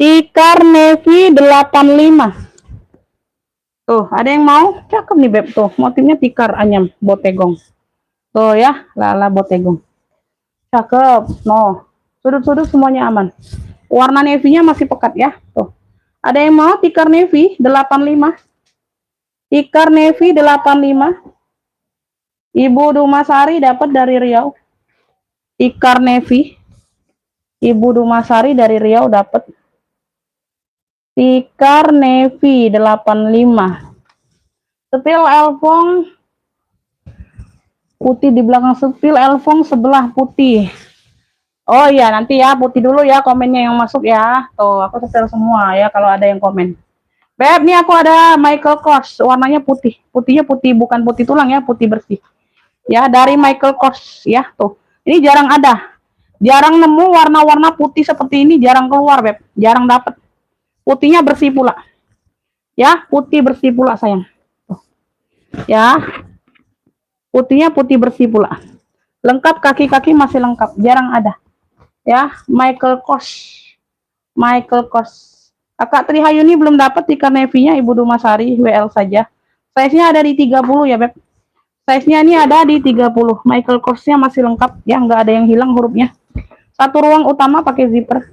Tikar navy 85. Tuh, ada yang mau? Cakep nih Beb, tuh. Motifnya tikar anyam, botegong. Tuh ya, lala botegong. Cakep. No. Sudut-sudut semuanya aman. Warna navy-nya masih pekat ya. Tuh. Ada yang mau tikar navy 85? Tikar navy 85. Ibu Dumasari dapat dari Riau. Tikar navy. Ibu Dumasari dari Riau dapat. Tikar navy 85. Sepil elfong Putih di belakang sepil, Elfong sebelah putih. Oh iya, nanti ya putih dulu ya komennya yang masuk ya. Tuh, aku setel semua ya kalau ada yang komen. Beb, nih aku ada Michael Kors, warnanya putih. Putihnya putih, bukan putih tulang ya, putih bersih. Ya, dari Michael Kors ya, tuh. Ini jarang ada. Jarang nemu warna-warna putih seperti ini, jarang keluar, Beb. Jarang dapet. Putihnya bersih pula. Ya, putih bersih pula, sayang. Tuh. Ya. Putihnya putih bersih pula. Lengkap, kaki-kaki masih lengkap, jarang ada. Ya, Michael Kors. Michael Kors. Kakak Trihayuni belum dapat ikan Navy-nya, Ibu Dumasari, WL saja. Size-nya ada di 30 ya, Beb. Size-nya ini ada di 30. Michael Kors-nya masih lengkap, ya, nggak ada yang hilang hurufnya. Satu ruang utama pakai zipper.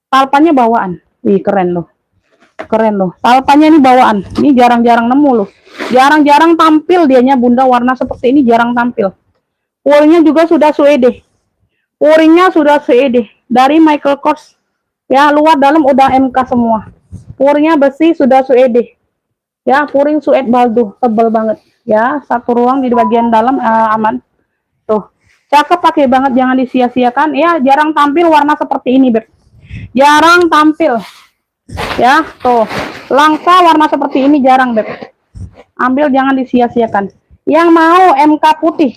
Talpannya bawaan. Wih, keren loh. Keren loh. Talpannya ini bawaan. Ini jarang-jarang nemu loh. Jarang-jarang tampil dianya Bunda warna seperti ini, jarang tampil. Woolnya juga sudah suede. Puringnya sudah suede dari Michael Kors. Ya, luar dalam udah MK semua. Puringnya bersih sudah suede. Ya, puring suede baldo, tebal banget. Ya, satu ruang di bagian dalam aman. Tuh. Cakep, pakai banget, jangan disia-siakan. Ya, jarang tampil warna seperti ini, Beb. Jarang tampil. Ya, tuh. Langka warna seperti ini jarang, Beb. Ambil, jangan disia-siakan. Yang mau MK putih.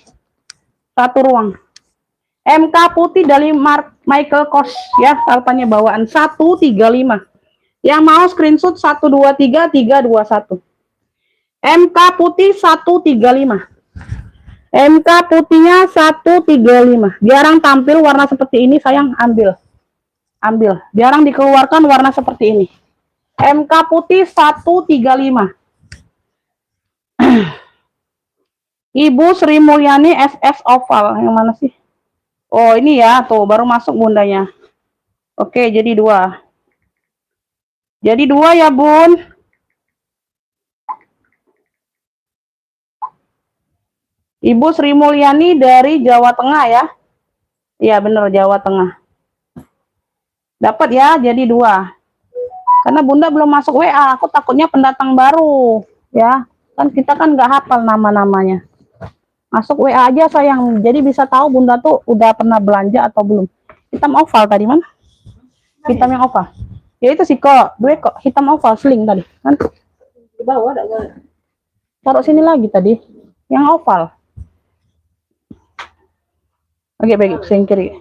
Satu ruang. MK putih dari Michael Kors ya, talpannya bawaan 135. Yang mau screenshot 123 321. MK putih 135. MK putihnya 135. Jarang tampil warna seperti ini, sayang, ambil. Ambil. Jarang dikeluarkan warna seperti ini. MK putih 135. Ibu Sri Mulyani SS Oval. Yang mana sih? Oh, ini ya, tuh baru masuk bundanya. Oke, jadi 2. Jadi 2 ya, Bun. Ibu Sri Mulyani dari Jawa Tengah ya. Iya, bener, Jawa Tengah. Dapat ya, jadi 2. Karena Bunda belum masuk WA, aku takutnya pendatang baru. Ya, kan kita kan nggak hafal nama-namanya. Masuk WA aja, sayang. Jadi bisa tahu Bunda tuh udah pernah belanja atau belum. Hitam oval tadi mana? Hitam yang oval. Ya itu sih kok, kok hitam oval sling tadi kan. Di bawah ada. Taruh sini lagi tadi. Yang oval. Oke, baik, sing kiri.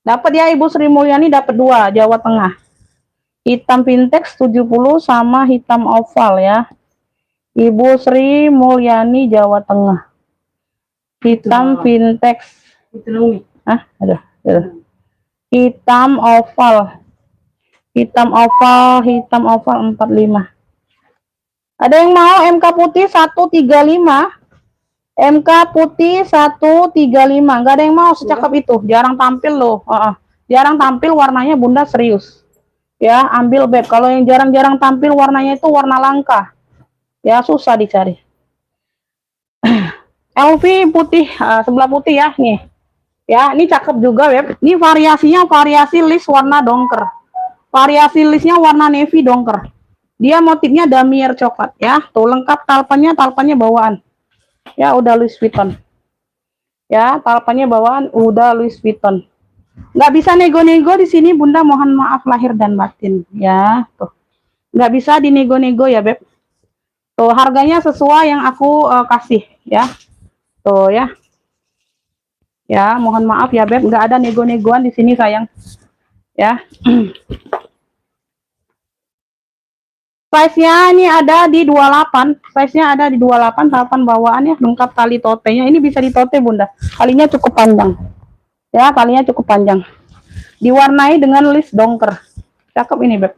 Dapat ya Ibu Sri Mulyani, dapat 2, Jawa Tengah. Hitam Vintex 70 sama hitam oval ya. Ibu Sri Mulyani Jawa Tengah. Hitam Vintex. Ah, ada. Hitam oval. Hitam oval 45. Ada yang mau MK putih 135? MK putih 135. Enggak ada yang mau secakep itu. Jarang tampil loh. Jarang tampil warnanya, Bunda, serius. Ya, ambil, Beb. Kalau yang jarang-jarang tampil warnanya itu warna langka. Ya, susah dicari. LV putih, sebelah putih ya, nih. Ya, ini cakep juga, Beb. Ini variasinya variasi list warna dongker. Variasi listnya warna navy dongker. Dia motifnya damier coklat ya. Tuh lengkap talpannya bawaan. Ya, udah Louis Vuitton. Ya, talpannya bawaan udah Louis Vuitton. Nggak bisa nego-nego di sini, Bunda, mohon maaf lahir dan batin ya. Tuh. Nggak bisa dinego-nego ya, Beb. Tuh, harganya sesuai yang aku kasih ya. Tuh ya. Ya, mohon maaf ya, Beb, nggak ada nego-negoan di sini, sayang. Ya. Size-nya ini ada di 28. Size-nya ada di 28, talpan bawaannya lengkap tali totenya. Ini bisa ditote, Bunda. Talinya cukup panjang. Ya, talinya cukup panjang. Diwarnai dengan list dongker. Cakep ini, Beb.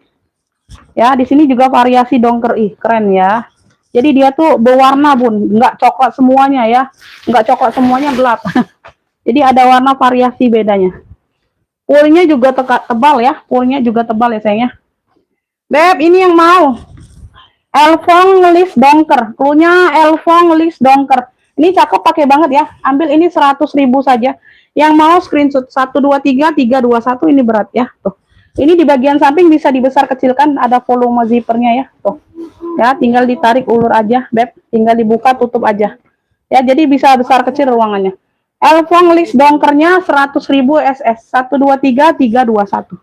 Ya, di sini juga variasi dongker. Ih, keren ya. Jadi dia tuh berwarna, Bun. Nggak coklat semuanya ya. Nggak coklat semuanya, gelap. Jadi ada warna variasi bedanya. Woolnya juga tebal ya. Woolnya juga tebal ya, sayangnya. Beb, ini yang mau Elfong list dongker, cluenya Elfong list dongker. Ini cakep, pakai banget ya. Ambil ini 100.000 saja. Yang mau screenshot 123 321 ini berat ya. Tuh. Ini di bagian samping bisa dibesar kecilkan, ada volume zippernya ya. Tuh. Ya, tinggal ditarik ulur aja, Beb. Tinggal dibuka tutup aja. Ya, jadi bisa besar kecil ruangannya. Elfong list dongkernya 100.000 SS 123 321.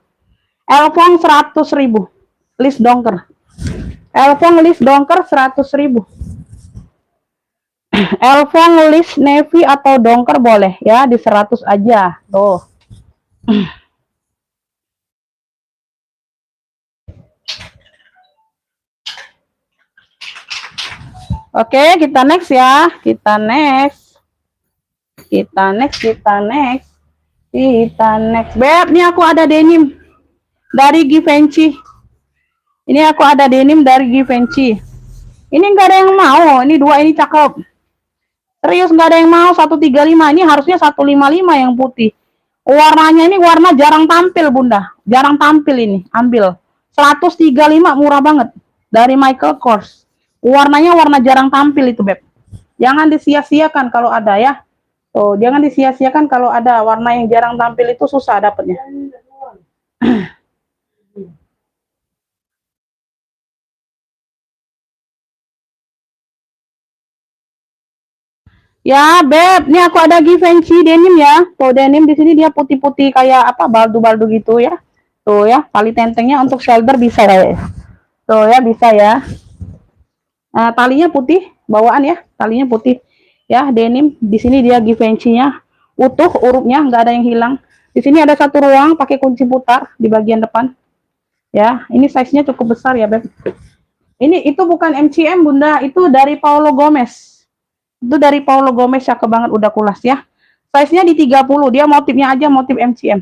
Elfong 100.000 list dongker. Elfong list dongker 100.000. Elfong list navy atau dongker boleh ya di 100 aja. Tuh. Oke, kita next ya. Kita next. Beb, nih aku ada denim dari Givenchy. Ini aku ada denim dari Givenchy. Ini nggak ada yang mau. Ini dua ini cakep. Serius nggak ada yang mau 135. Ini harusnya 155 yang putih. Warnanya ini warna jarang tampil, Bunda. Jarang tampil ini. Ambil. 135 murah banget. Dari Michael Kors. Warnanya warna jarang tampil itu, Beb. Jangan disia-siakan kalau ada ya. Tuh, jangan disia-siakan kalau ada warna yang jarang tampil itu susah dapatnya. Ya, Beb, ini aku ada Givenchy denim ya. Tuh, denim di sini dia putih-putih kayak apa, baldu-baldu gitu ya. Tuh ya, tali tentengnya untuk shoulder bisa ya. Tuh ya, bisa ya. Nah, talinya putih, bawaan ya, talinya putih. Ya, denim. Di sini dia Givenchy-nya utuh, urupnya nggak ada yang hilang. Di sini ada satu ruang pakai kunci putar di bagian depan. Ya, ini size-nya cukup besar ya, Beb. Ini itu bukan MCM, Bunda, itu dari Paulo Gomez. Itu dari Paulo Gomez, cakep banget, udah kulas ya. Size-nya di 30, dia motifnya aja motif MCM.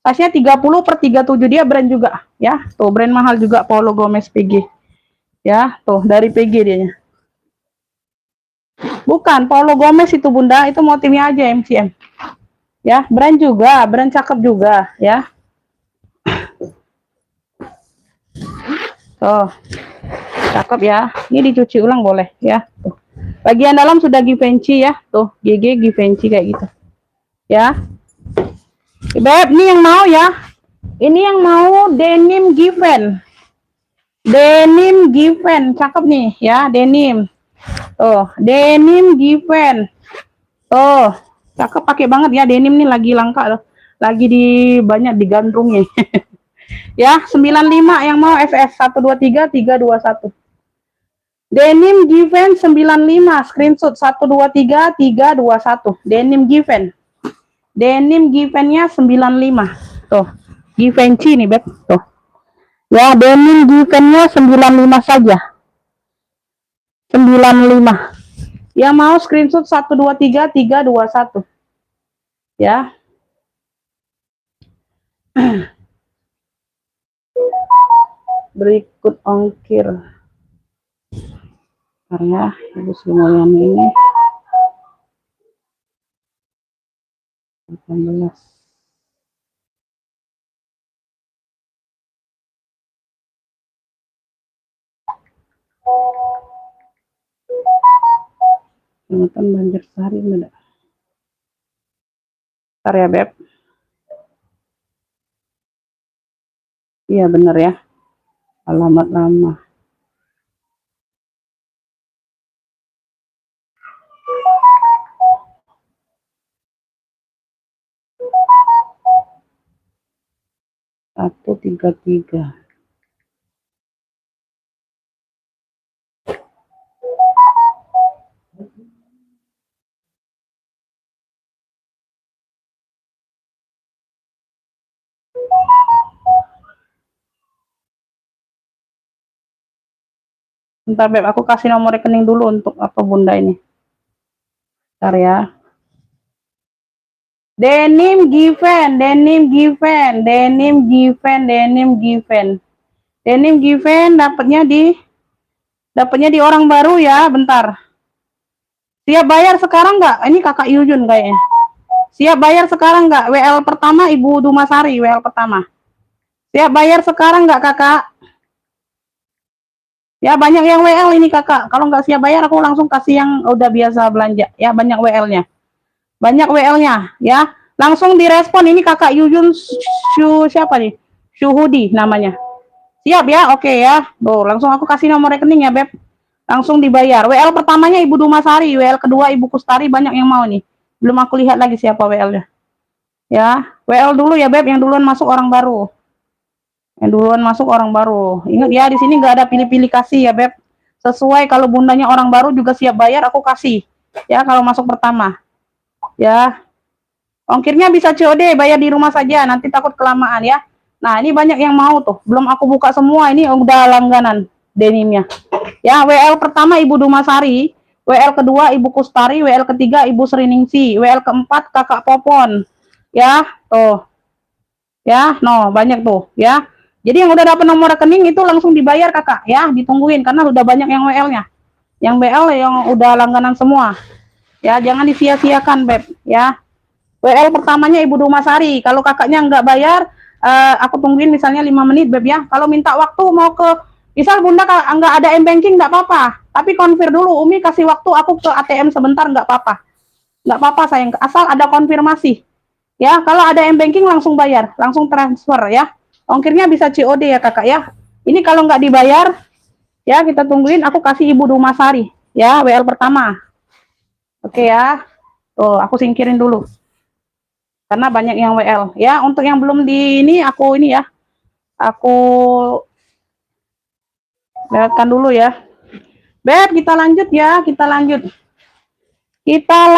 Size-nya 30/37, dia brand juga ya. Tuh, brand mahal juga Paulo Gomez PG. Ya, tuh dari PG dianya. Bukan, Paulo Gomez itu Bunda, itu motifnya aja MCM. Ya, brand juga, brand cakep juga ya. Tuh. Cakep ya. Ini dicuci ulang boleh ya. Tuh. Bagian dalam sudah Givenchy ya. Tuh, GG Givenchy kayak gitu. Ya. Beb, ini yang mau ya. Ini yang mau denim Given. Denim Given, cakep nih ya, denim. Tuh, denim Given. Tuh, cakep, pakai banget ya, denim nih lagi langka loh. Lagi di banyak digandrungnya. Ya, 95 yang mau FS 123 321. Denim Given 95, screenshot 123 321. Denim Given. Denim Given-nya 95. Tuh, Givenchy nih, Beb. Tuh. Ya, denim Given-nya 95 saja. 95. Yang mau screenshot 123 321. Ya. Berikut ongkir. Karya Ibu Sri Mulyani ini 18. Kecamatan Banjarsari ada. Bentar ya, Beb. Iya bener ya. Alamat lama. Satu tiga tiga. Bentar, Beb, aku kasih nomor rekening dulu untuk apa Bunda ini. Bentar ya. Denim Given, Denim Given, Denim Given, Denim Given. Denim Given dapatnya di orang baru ya, bentar. Siap bayar sekarang nggak? Ini Kakak Yujun kayaknya. Siap bayar sekarang nggak? WL pertama Ibu Dumasari, WL pertama. Siap bayar sekarang nggak, Kakak? Ya, banyak yang WL ini, Kakak. Kalau nggak siap bayar, aku langsung kasih yang udah biasa belanja. Ya, banyak WL-nya. Banyak WL-nya, ya. Langsung direspon, ini Kakak Yujun siapa nih? Syuhudi namanya. Siap ya? Oke ya. Tuh, langsung aku kasih nomor rekening ya, Beb. Langsung dibayar. WL pertamanya Ibu Dumasari, WL kedua Ibu Kustari, banyak yang mau nih. Belum aku lihat lagi siapa WL-nya. Ya, WL dulu ya Beb, yang duluan masuk orang baru. Yang duluan masuk orang baru. Ingat ya, di sini nggak ada pilih-pilih kasih ya Beb. Sesuai, kalau bundanya orang baru juga siap bayar, aku kasih. Ya, kalau masuk pertama. Ya, ongkirnya bisa COD, bayar di rumah saja, nanti takut kelamaan ya. Nah, ini banyak yang mau tuh. Belum aku buka semua, ini udah langganan denimnya. Ya, WL pertama Ibu Dumasari, WL kedua Ibu Kustari, WL ketiga Ibu Sriningsi, WL keempat Kakak Popon. Ya, tuh. Ya, no, banyak tuh, ya. Jadi yang udah dapat nomor rekening itu langsung dibayar Kakak, ya, ditungguin karena udah banyak yang WL-nya. Yang BL yang udah langganan semua. Ya, jangan disia-siakan, Beb, ya. WL pertamanya Ibu Dumasari. Kalau kakaknya nggak bayar, aku tungguin misalnya 5 menit, Beb ya. Kalau minta waktu mau ke, misal Bunda nggak ada m-banking, nggak apa-apa. Tapi konfir dulu, Umi kasih waktu aku ke ATM sebentar, nggak apa-apa. Nggak apa-apa sayang, asal ada konfirmasi. Ya, kalau ada m-banking langsung bayar, langsung transfer ya. Ongkirnya bisa COD ya kakak ya. Ini kalau nggak dibayar, ya kita tungguin, aku kasih Ibu Dumasari. Ya, WL pertama. Oke ya. Tuh, aku singkirin dulu. Karena banyak yang WL. Ya, untuk yang belum di ini, aku ini ya. Aku lewatkan dulu ya. Beb, kita lanjut ya, kita lanjut. Kita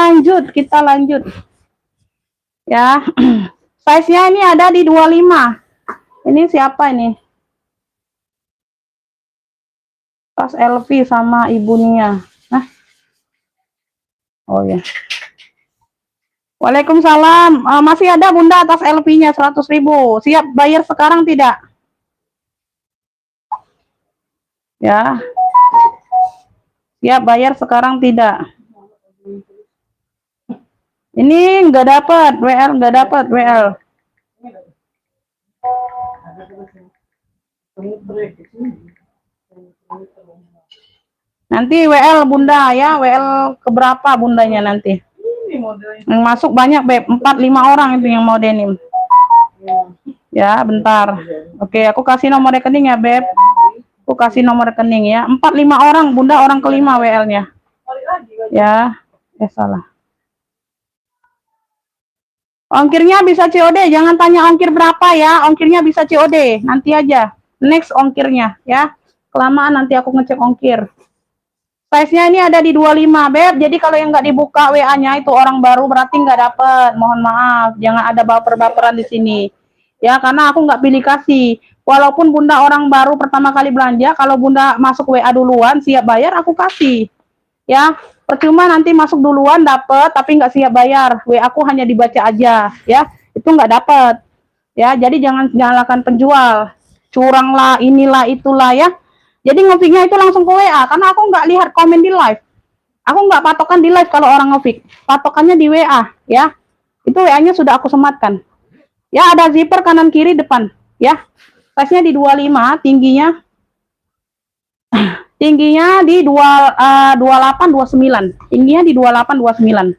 lanjut. Ya. Size-nya ini ada di 25. Ini siapa ini? Tas LV sama Ibu Nia. Nah. Oh ya. Waalaikumsalam. Masih ada Bunda tas LV-nya 100.000. Siap bayar sekarang tidak? Ya. Siap bayar sekarang tidak? Ini nggak dapat WL, nggak dapat WL. Nanti WL Bunda ya, WL keberapa Bundanya nanti? Yang masuk banyak Beb, 4-5 orang itu yang mau denim. Ya, bentar. Oke, aku kasih nomor rekening ya Beb. Aku kasih nomor rekening ya. 4-5 orang, Bunda orang kelima WL-nya. Ya, salah. Ongkirnya bisa COD, jangan tanya ongkir berapa ya. Ongkirnya bisa COD, nanti aja. Next ongkirnya ya. Kelamaan nanti aku ngecek ongkir. Size-nya ini ada di 25, Beb. Jadi kalau yang nggak dibuka WA-nya itu orang baru berarti nggak dapet. Mohon maaf, jangan ada baper-baperan di sini. Ya, karena aku nggak pilih kasih. Walaupun Bunda orang baru pertama kali belanja, kalau Bunda masuk WA duluan, siap bayar, aku kasih. Ya, percuma nanti masuk duluan dapet, tapi nggak siap bayar. WA aku hanya dibaca aja, ya. Itu nggak dapet. Ya, jadi jangan nyalakan penjual. Curang lah, inilah, itulah ya. Jadi ngefiknya itu langsung ke WA, karena aku nggak lihat komen di live. Aku nggak patokan di live kalau orang ngefik. Patokannya di WA, ya. Itu WA-nya sudah aku sematkan. Ya, ada zipper kanan kiri depan, ya. Size-nya di 25, tingginya di 28-29. Tingginya di 28-29.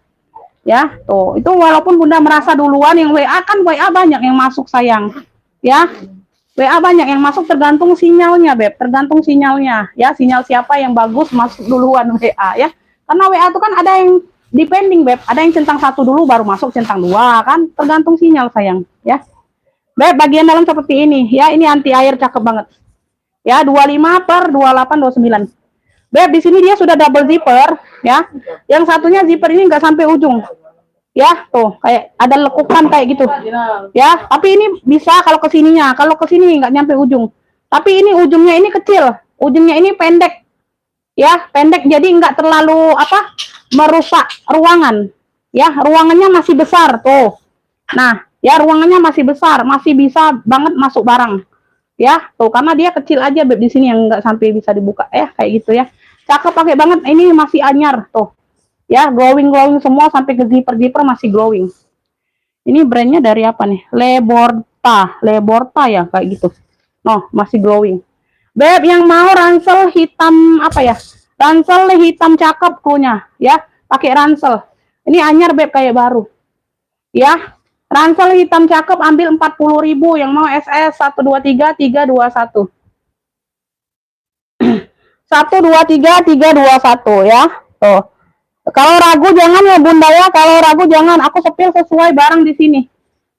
Ya, tuh. Itu walaupun Bunda merasa duluan, yang WA kan WA banyak yang masuk sayang. Ya. WA banyak yang masuk tergantung sinyalnya, Beb. Tergantung sinyalnya. Ya, sinyal siapa yang bagus masuk duluan WA ya. Karena WA itu kan ada yang depending, Beb. Ada yang centang 1 dulu baru masuk centang 2 kan. Tergantung sinyal sayang, ya. Beb, bagian dalam seperti ini. Ya, ini anti air cakep banget. Ya, 25/28-29. Beb, di sini dia sudah double zipper, ya. Yang satunya zipper ini nggak sampai ujung. Ya, tuh kayak ada lekukan kayak gitu. Ya, tapi ini bisa kalau ke sininya. Kalau ke sini nggak nyampe ujung. Tapi ini ujungnya ini kecil. Ujungnya ini pendek. Ya, pendek jadi nggak terlalu merusak ruangan. Ya, ruangannya masih besar tuh. Nah, ya ruangannya masih besar, masih bisa banget masuk barang. Ya, tuh karena dia kecil aja Beb di sini yang nggak sampai bisa dibuka ya, kayak gitu ya. Cakep pakai banget. Ini masih anyar tuh. Ya, glowing semua sampai ke zipper masih glowing. Ini brandnya dari apa nih? Leborta ya kayak gitu. No, masih glowing. Beb yang mau ransel hitam apa ya? Ransel hitam cakep punya ya, pakai ransel. Ini anyar Beb kayak baru. Ya, ransel hitam cakep ambil 40.000 yang mau SS 123 321. 123 321 ya. Tuh. Kalau ragu jangan ya Bunda ya. Kalau ragu jangan. Aku sepil sesuai barang di sini.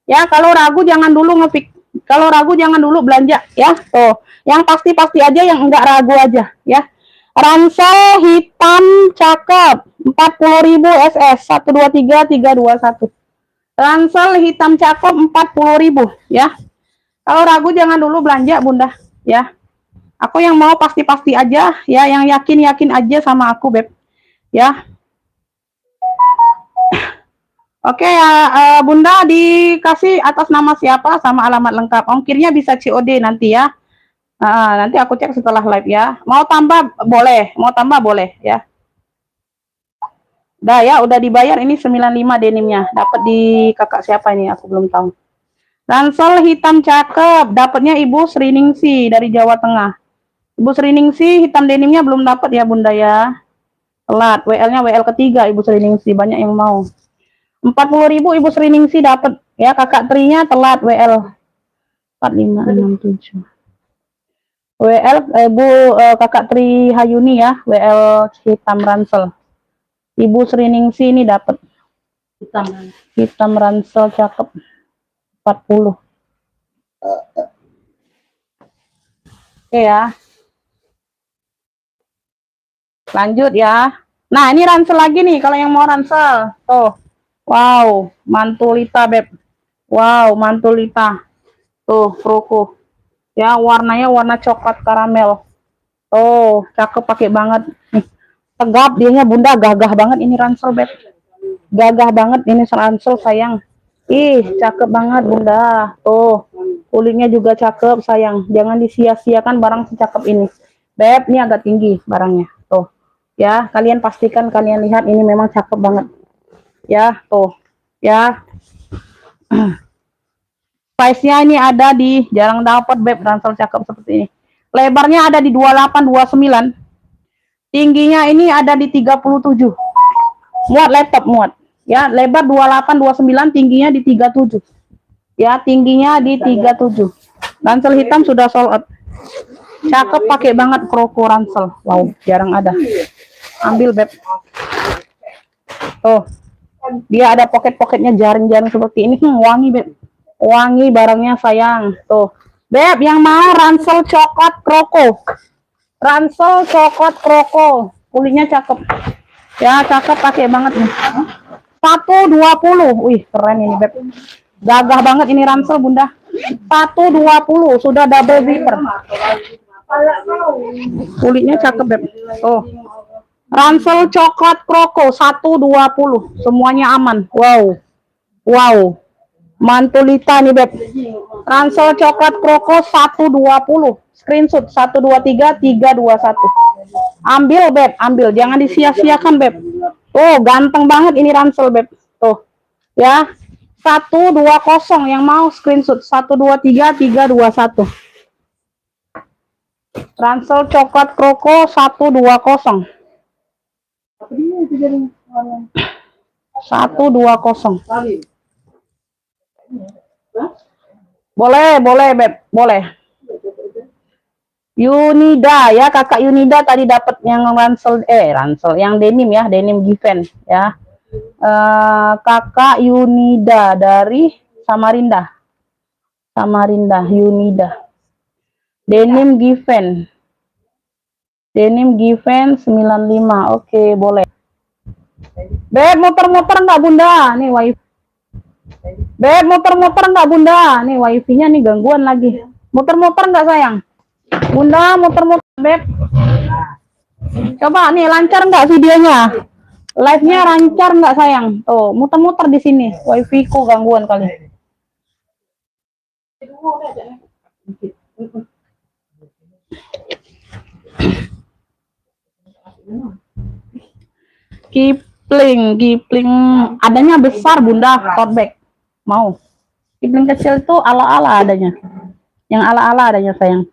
Ya, kalau ragu jangan dulu ngepik. Kalau ragu jangan dulu belanja ya. Tuh. Yang pasti-pasti aja, yang enggak ragu aja ya. Ransel hitam cakep 40.000 SS 123 321. Ransel hitam cakep 40.000 ya. Kalau ragu jangan dulu belanja Bunda ya. Aku yang mau pasti-pasti aja ya, yang yakin-yakin aja sama aku Beb ya. Oke ya, Bunda dikasih atas nama siapa sama alamat lengkap. Ongkirnya bisa COD nanti ya. Nanti aku cek setelah live ya. Mau tambah boleh, mau tambah boleh ya. Udah ya, udah dibayar ini 95 denimnya. Dapat di kakak siapa ini? Aku belum tahu. Ransel hitam cakep, dapatnya Ibu Sriningsi dari Jawa Tengah. Ibu Sriningsi hitam denimnya belum dapat ya Bunda ya. Telat, WL-nya WL ketiga Ibu Sriningsi, banyak yang mau. 40.000 Ibu Sriningsi dapat ya, kakak Trinya telat WL 4567. WL kakak Tri Hayuni ya, WL hitam ransel. Ibu Sriningsi ini dapat hitam ransel cakep 40. Oke ya. Lanjut ya. Nah, ini ransel lagi nih kalau yang mau ransel. Tuh. Wow, mantulita Beb. Wow, mantulita. Tuh, Proko. Ya, warnanya warna coklat karamel. Oh, cakep pakai banget. Nih, tegap dianya Bunda, gagah banget ini ransel Beb. Gagah banget ini ransel sayang. Ih, cakep banget Bunda. Tuh, kulitnya juga cakep sayang. Jangan disia-siakan barang secakep ini. Beb, ini agak tinggi barangnya. Tuh. Ya, kalian pastikan kalian lihat ini memang cakep banget. Ya, tuh. Ya. Size-nya ini ada di, jarang dapat Beb ransel cakep seperti ini. Lebarnya ada di 28 29. Tingginya ini ada di 37. Muat laptop muat. Ya, lebar 28 29, tingginya di 37. Ya, tingginya di 37. Ransel hitam sudah sold out. Cakep pakai banget Proko ransel. Wow, jarang ada. Ambil Beb. Tuh. Dia ada pocket-pocketnya jaring-jaring seperti ini. Wangi Beb. Wangi barangnya sayang. Tuh. Beb, yang mau ransel coklat Proko. Ransel coklat Proko. Kulitnya cakep. Ya, cakep pakai banget nih. 120. Wih, keren ini Beb. Gagah banget ini ransel Bunda. 120 sudah double zipper. Kulitnya cakep Beb. Oh. Ransel coklat Proko 120. Semuanya aman. Wow. Wow. Mantulita nih Beb. Ransel coklat Proko 120. Screenshot 123 321. Ambil Beb, ambil. Jangan disia-siakan Beb. Oh, ganteng banget ini ransel Beb. Tuh. Ya. 120 yang mau screenshot 123 321. Ransel coklat Proko 120. 120. Boleh, boleh Beb, boleh. Yunida ya, kakak Yunida tadi dapat yang ransel yang denim ya, denim given ya. Kakak Yunida dari Samarinda. Samarinda Yunida. Denim given. Denim given 95. Oke, boleh. Beb, muter-muter enggak Bunda? Nih wifi. Beb, muter-muter enggak Bunda? Nih wifi-nya nih gangguan lagi. Muter-muter enggak sayang? Bunda, muter-muter Beb. Coba nih lancar enggak videonya? Live-nya lancar enggak sayang? Tuh, muter-muter di sini. Wifi ku gangguan kali. Kipling adanya besar Bunda, tote bag. Mau. Kipling kecil tuh ala-ala adanya. Yang ala-ala adanya sayang.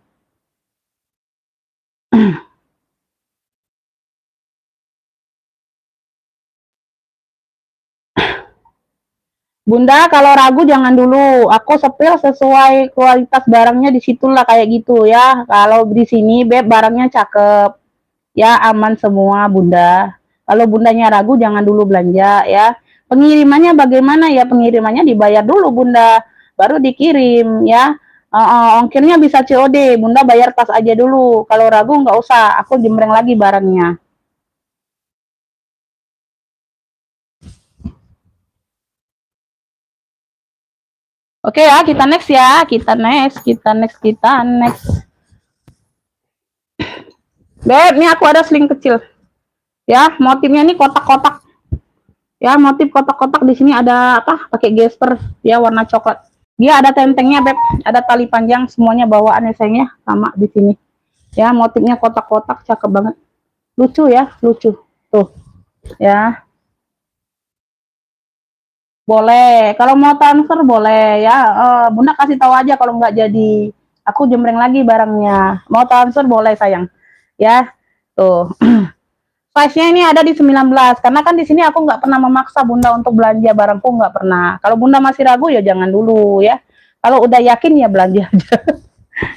Bunda, kalau ragu jangan dulu. Aku sepil sesuai kualitas barangnya, disitulah kayak gitu ya. Kalau di sini Beb barangnya cakep. Ya, aman semua Bunda. Kalau Bundanya ragu jangan dulu belanja ya. Pengirimannya bagaimana ya? Pengirimannya dibayar dulu Bunda, baru dikirim ya. Ongkirnya bisa COD, Bunda bayar pas aja dulu. Kalau ragu nggak usah, aku jembreng lagi barangnya. Oke ya, kita next ya, kita next. Beb, ini aku ada sling kecil. Ya, motifnya ini kotak-kotak. Ya, motif kotak-kotak di sini ada apa? Pakai gesper ya warna coklat. Dia ada tentengnya, Beb. Ada tali panjang, semuanya bawaan ya sayangnya sama di sini. Ya, motifnya kotak-kotak, cakep banget. Lucu ya, lucu. Tuh. Ya. Boleh. Kalau mau transfer boleh ya. Bunda kasih tahu aja kalau nggak jadi. Aku jembreng lagi barangnya. Mau transfer boleh sayang. Ya. Tuh. Size-nya ini ada di 19, karena kan di sini aku nggak pernah memaksa Bunda untuk belanja barangku, nggak pernah. Kalau Bunda masih ragu ya jangan dulu ya. Kalau udah yakin ya belanja aja.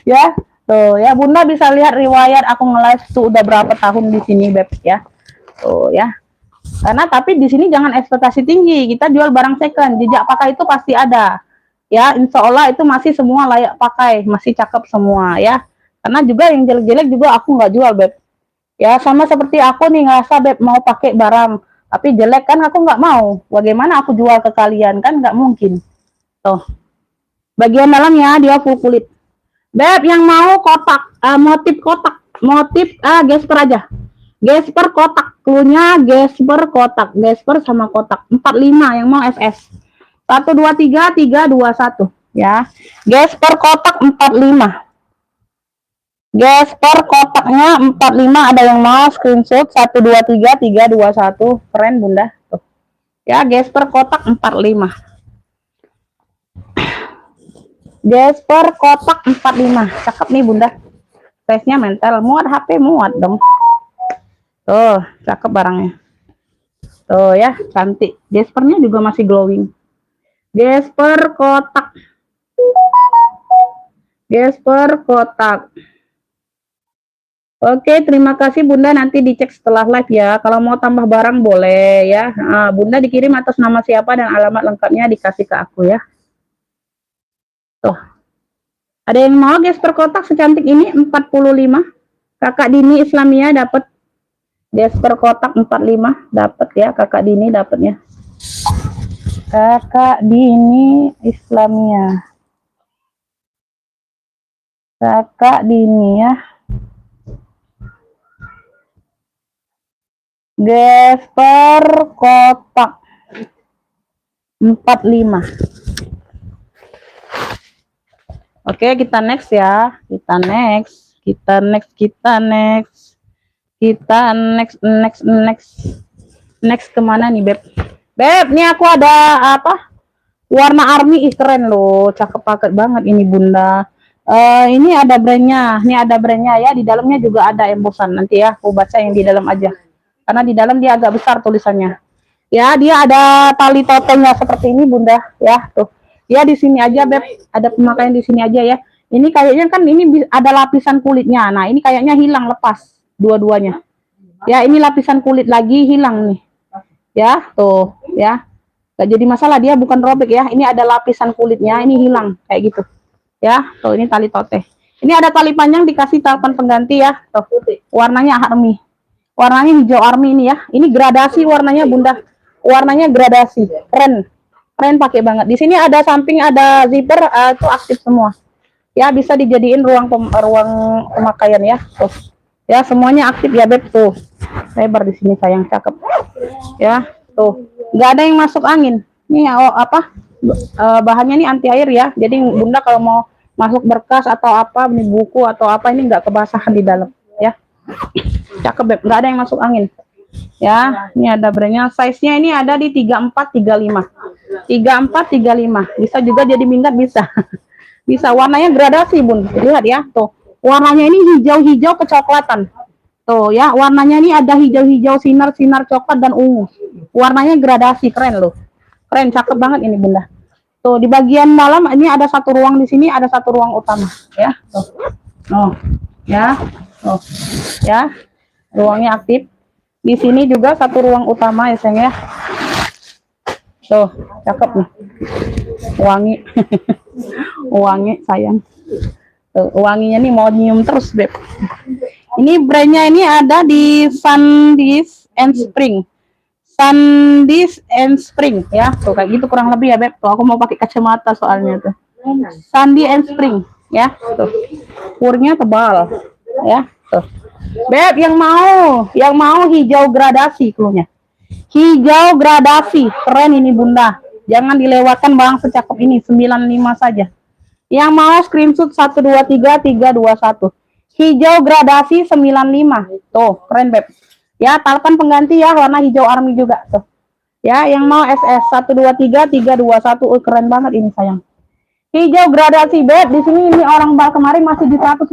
Ya, tuh ya Bunda bisa lihat riwayat aku nge-live tuh udah berapa tahun di sini Beb ya. Tuh ya. Karena tapi di sini jangan ekspektasi tinggi. Kita jual barang second, jejak pakai itu pasti ada. Ya, insya Allah itu masih semua layak pakai, masih cakep semua ya. Karena juga yang jelek-jelek juga aku nggak jual Beb. Ya sama seperti aku nih ngerasa Beb mau pakai barang tapi jelek kan aku nggak mau. Bagaimana aku jual ke kalian kan nggak mungkin. Tuh. Bagian dalamnya dia full kulit. Beb yang mau kotak, motif gesper aja. Gesper kotak, klunya gesper kotak, gesper sama kotak. 45 yang mau SS. 1 2 3 3 2 1 ya. Gesper kotak 45. Gesper kotaknya 45, ada yang mau screenshot 1 2 3 3 2 1. Keren Bunda. Tuh. Ya, gesper kotak 45. Gesper kotak 45. Cakep nih Bunda. Size-nya mental, muat HP muat dong. Tuh, cakep barangnya. Tuh ya, cantik. Gespernya juga masih glowing. Gesper kotak. Gesper kotak. Oke, terima kasih Bunda. Nanti dicek setelah live ya. Kalau mau tambah barang boleh ya. Bunda dikirim atas nama siapa dan alamat lengkapnya dikasih ke aku ya. Tuh. Ada yang mau gesper kotak secantik ini 45. Kakak Dini Islamia dapat gesper kotak 45, dapat ya Kakak Dini dapatnya. Kakak Dini Islamia. Kakak Dini ya. Gesper kotak 45. Oke, kita next ya. Kita next kemana nih Beb? Beb, ini aku ada apa? Warna army, keren loh, cakep paket banget ini Bunda. Ini ada brandnya, ya. Di dalamnya juga ada embosan. Nanti ya, aku baca yang di dalam aja. Karena di dalam dia agak besar tulisannya. Ya, dia ada tali totengnya seperti ini Bunda, ya tuh. Ya di sini aja Beb, ada pemakaian di sini aja ya. Ini kayaknya kan ini ada lapisan kulitnya. Nah, ini kayaknya hilang lepas dua-duanya. Ya, ini lapisan kulit lagi hilang nih. Ya, tuh, ya. Gak jadi masalah, dia bukan robek ya. Ini ada lapisan kulitnya, ini hilang kayak gitu. Ya, tuh ini tali toteh. Ini ada tali panjang dikasih talipan pengganti ya. Tuh, warnanya army. Warnanya hijau army ini ya. Ini gradasi warnanya Bunda. Warnanya gradasi. Keren. Keren pakai banget. Di sini ada samping ada zipper itu aktif semua. Ya, bisa dijadiin ruang pemakaian ya. Tuh. Ya, semuanya aktif ya Beb tuh. Lebar di sini sayang, cakep. Ya, tuh. Nggak ada yang masuk angin. Ini apa? Bahannya ini anti air ya. Jadi Bunda kalau mau masuk berkas atau apa, ini buku atau apa ini nggak kebasahan di dalam ya. Cakep Beb, nggak ada yang masuk angin. Ya, ini ada brandnya. Size-nya ini ada di 34 35. 34 35. Bisa juga jadi minggat bisa. Bisa, warnanya gradasi Bun. Lihat ya, tuh. Warnanya ini hijau-hijau kecoklatan. Tuh ya, warnanya ini ada hijau-hijau sinar-sinar coklat dan ungu. Warnanya gradasi, keren loh. Keren, cakep banget ini Bunda. Tuh, di bagian dalam ini ada satu ruang di sini, ada satu ruang utama, ya. Tuh. Oh, ya. Oh, ya. ruangnya aktif. Di sini juga satu ruang utama ya sayang ya. Tuh, cakep nih. Wangi. Wangi sayang. Tuh, wanginya nih mau nyium terus, Beb. Ini brandnya ini ada di Sandisk and Spring. Sandisk and Spring ya. Tuh kayak gitu kurang lebih ya, Beb. Tuh aku mau pakai kacamata soalnya tuh. Sandisk and Spring ya. Tuh. Purnya tebal ya. Tuh. Beb yang mau hijau gradasi klunya. Hijau gradasi, keren ini Bunda. Jangan dilewatkan bang secakep ini, 95 saja. Yang mau screenshot 123321. Hijau gradasi 95. Tuh, keren Beb. Ya, talkan pengganti ya warna hijau army juga tuh. Ya, yang mau SS 123321. Keren banget ini sayang. Hijau gradasi Beb. Di sini ini orang bal kemarin masih di 150.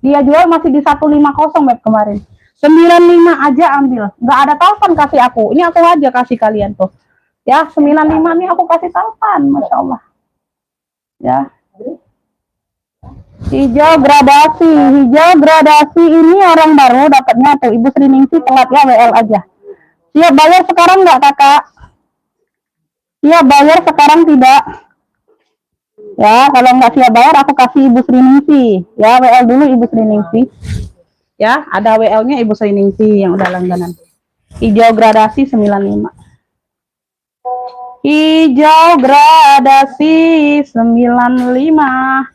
Dia jual masih di 150 Beb kemarin. 95 aja ambil. Nggak ada talpan kasih aku. Ini aku aja kasih kalian tuh. Ya, 95 nih aku kasih talpan. Masya Allah. Ya. Hijau gradasi ini orang baru dapatnya tuh. Ibu Sri Ningsi telat ya, WL aja. Siap bayar sekarang nggak kakak? Siap bayar sekarang tidak? Ya, kalau nggak siap bayar aku kasih Ibu Sri Ningsi. Ya, WL dulu Ibu Sri Ningsi. Ya, ada WL-nya Ibu Sri Ningsi yang udah langganan. Hijau gradasi 95. Hijau gradasi 95.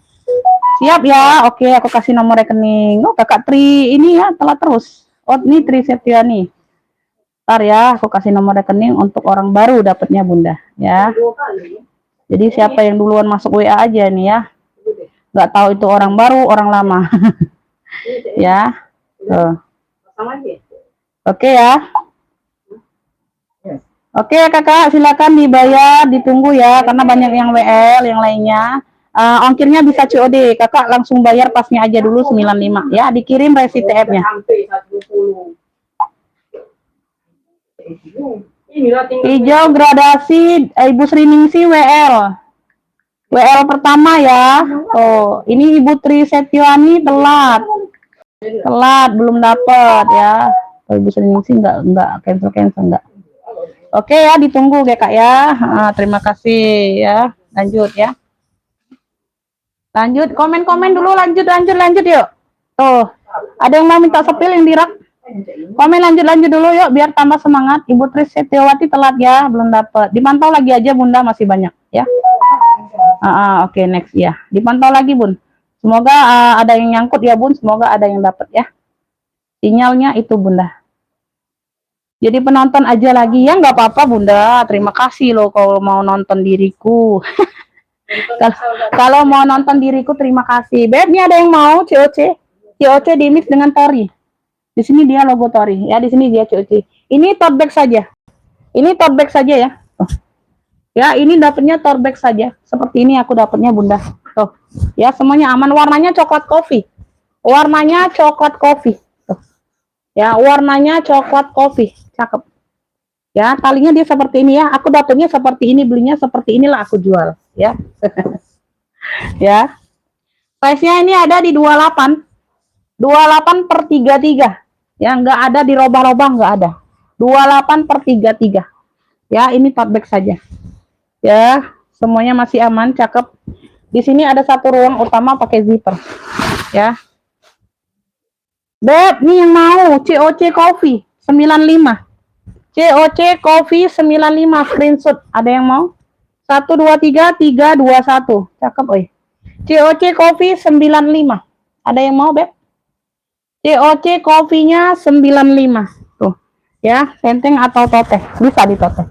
Siap ya. Oke, aku kasih nomor rekening. Oh, Kakak Tri ini ya telat terus. Oh, ini Tri Septiani. Ntar ya, aku kasih nomor rekening untuk orang baru dapatnya Bunda, ya. Jadi siapa yang duluan masuk WA aja nih ya. Nggak tahu itu orang baru, orang lama. Ya. Oke ya. Oke kakak, silakan dibayar, ditunggu ya, karena banyak yang WL, yang lainnya. Ongkirnya bisa COD, kakak langsung bayar pasnya aja dulu 95 ya, dikirim resi TF-nya. Hijau gradasi Ibu Sri Ningsi WL. WL pertama ya. Oh, ini Ibu Tri Setiani telat. Telat belum dapat ya. Oh, Ibu Sri Ningsi enggak cancel enggak. Oke ya, ditunggu ya Kak ya. Terima kasih ya. Lanjut ya. Lanjut, komen-komen dulu, lanjut yuk. Tuh, ada yang mau minta sepil yang dirak? Komen lanjut dulu yuk, biar tambah semangat. Ibu Tri Setiawati telat ya, belum dapat. Dipantau lagi aja Bunda, masih banyak ya. Oke, next ya. Dipantau lagi Bun. Semoga ada yang nyangkut ya Bun, semoga ada yang dapat ya. Sinyalnya itu Bunda. Jadi penonton aja lagi ya, nggak apa-apa Bunda. Terima kasih loh kalau mau nonton diriku. Kalau mau nonton diriku terima kasih. Beb, ini ada yang mau COC di mix dengan Tori. Di sini dia logo Tori ya, di sini dia COC. Ini tote bag saja. Ini tote bag saja ya. Ya, ini dapatnya tote bag saja. Seperti ini aku dapatnya Bunda. Tuh. Ya, semuanya aman. Warnanya coklat kopi. Warnanya coklat kopi. Tuh. Ya, warnanya coklat kopi. Cakep. Ya, talinya dia seperti ini ya. Aku dapatnya seperti ini, belinya seperti inilah aku jual, ya. Ya. Size-nya ini ada di 28. 28/33. Ya, nggak ada di robah-robah, nggak ada. 28/33. Ya, ini tote bag saja. Ya, semuanya masih aman, cakep. Di sini ada satu ruang utama pakai zipper. Ya. Beb, nih yang mau COC Coffee 95. COC Coffee 95 screenshot. Ada yang mau? 123321. Cakep, oi. COC Coffee 95. Ada yang mau, Beb? COC Coffee-nya 95. Tuh. Ya, senteng atau toteh. Bisa ditoteh.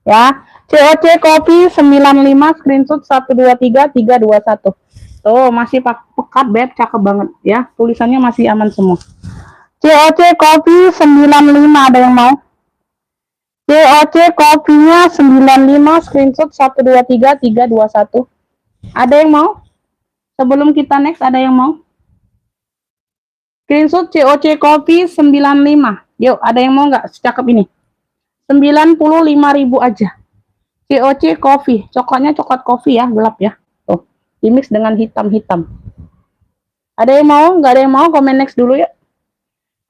Ya. COC Coffee 95 screenshot 123321. Tuh, masih pekat, Beb, cakep banget ya. Tulisannya masih aman semua. COC Coffee 95, ada yang mau? COC kopinya 95 screenshot 123321. Ada yang mau? Sebelum kita next, ada yang mau? Screenshot COC kopi 95. Yuk, ada yang mau nggak secakep ini? 95.000 aja. COC kopi, coklatnya coklat kopi ya, gelap ya. Tuh, dimix dengan hitam-hitam. Ada yang mau? Nggak ada yang mau? Komen next dulu ya.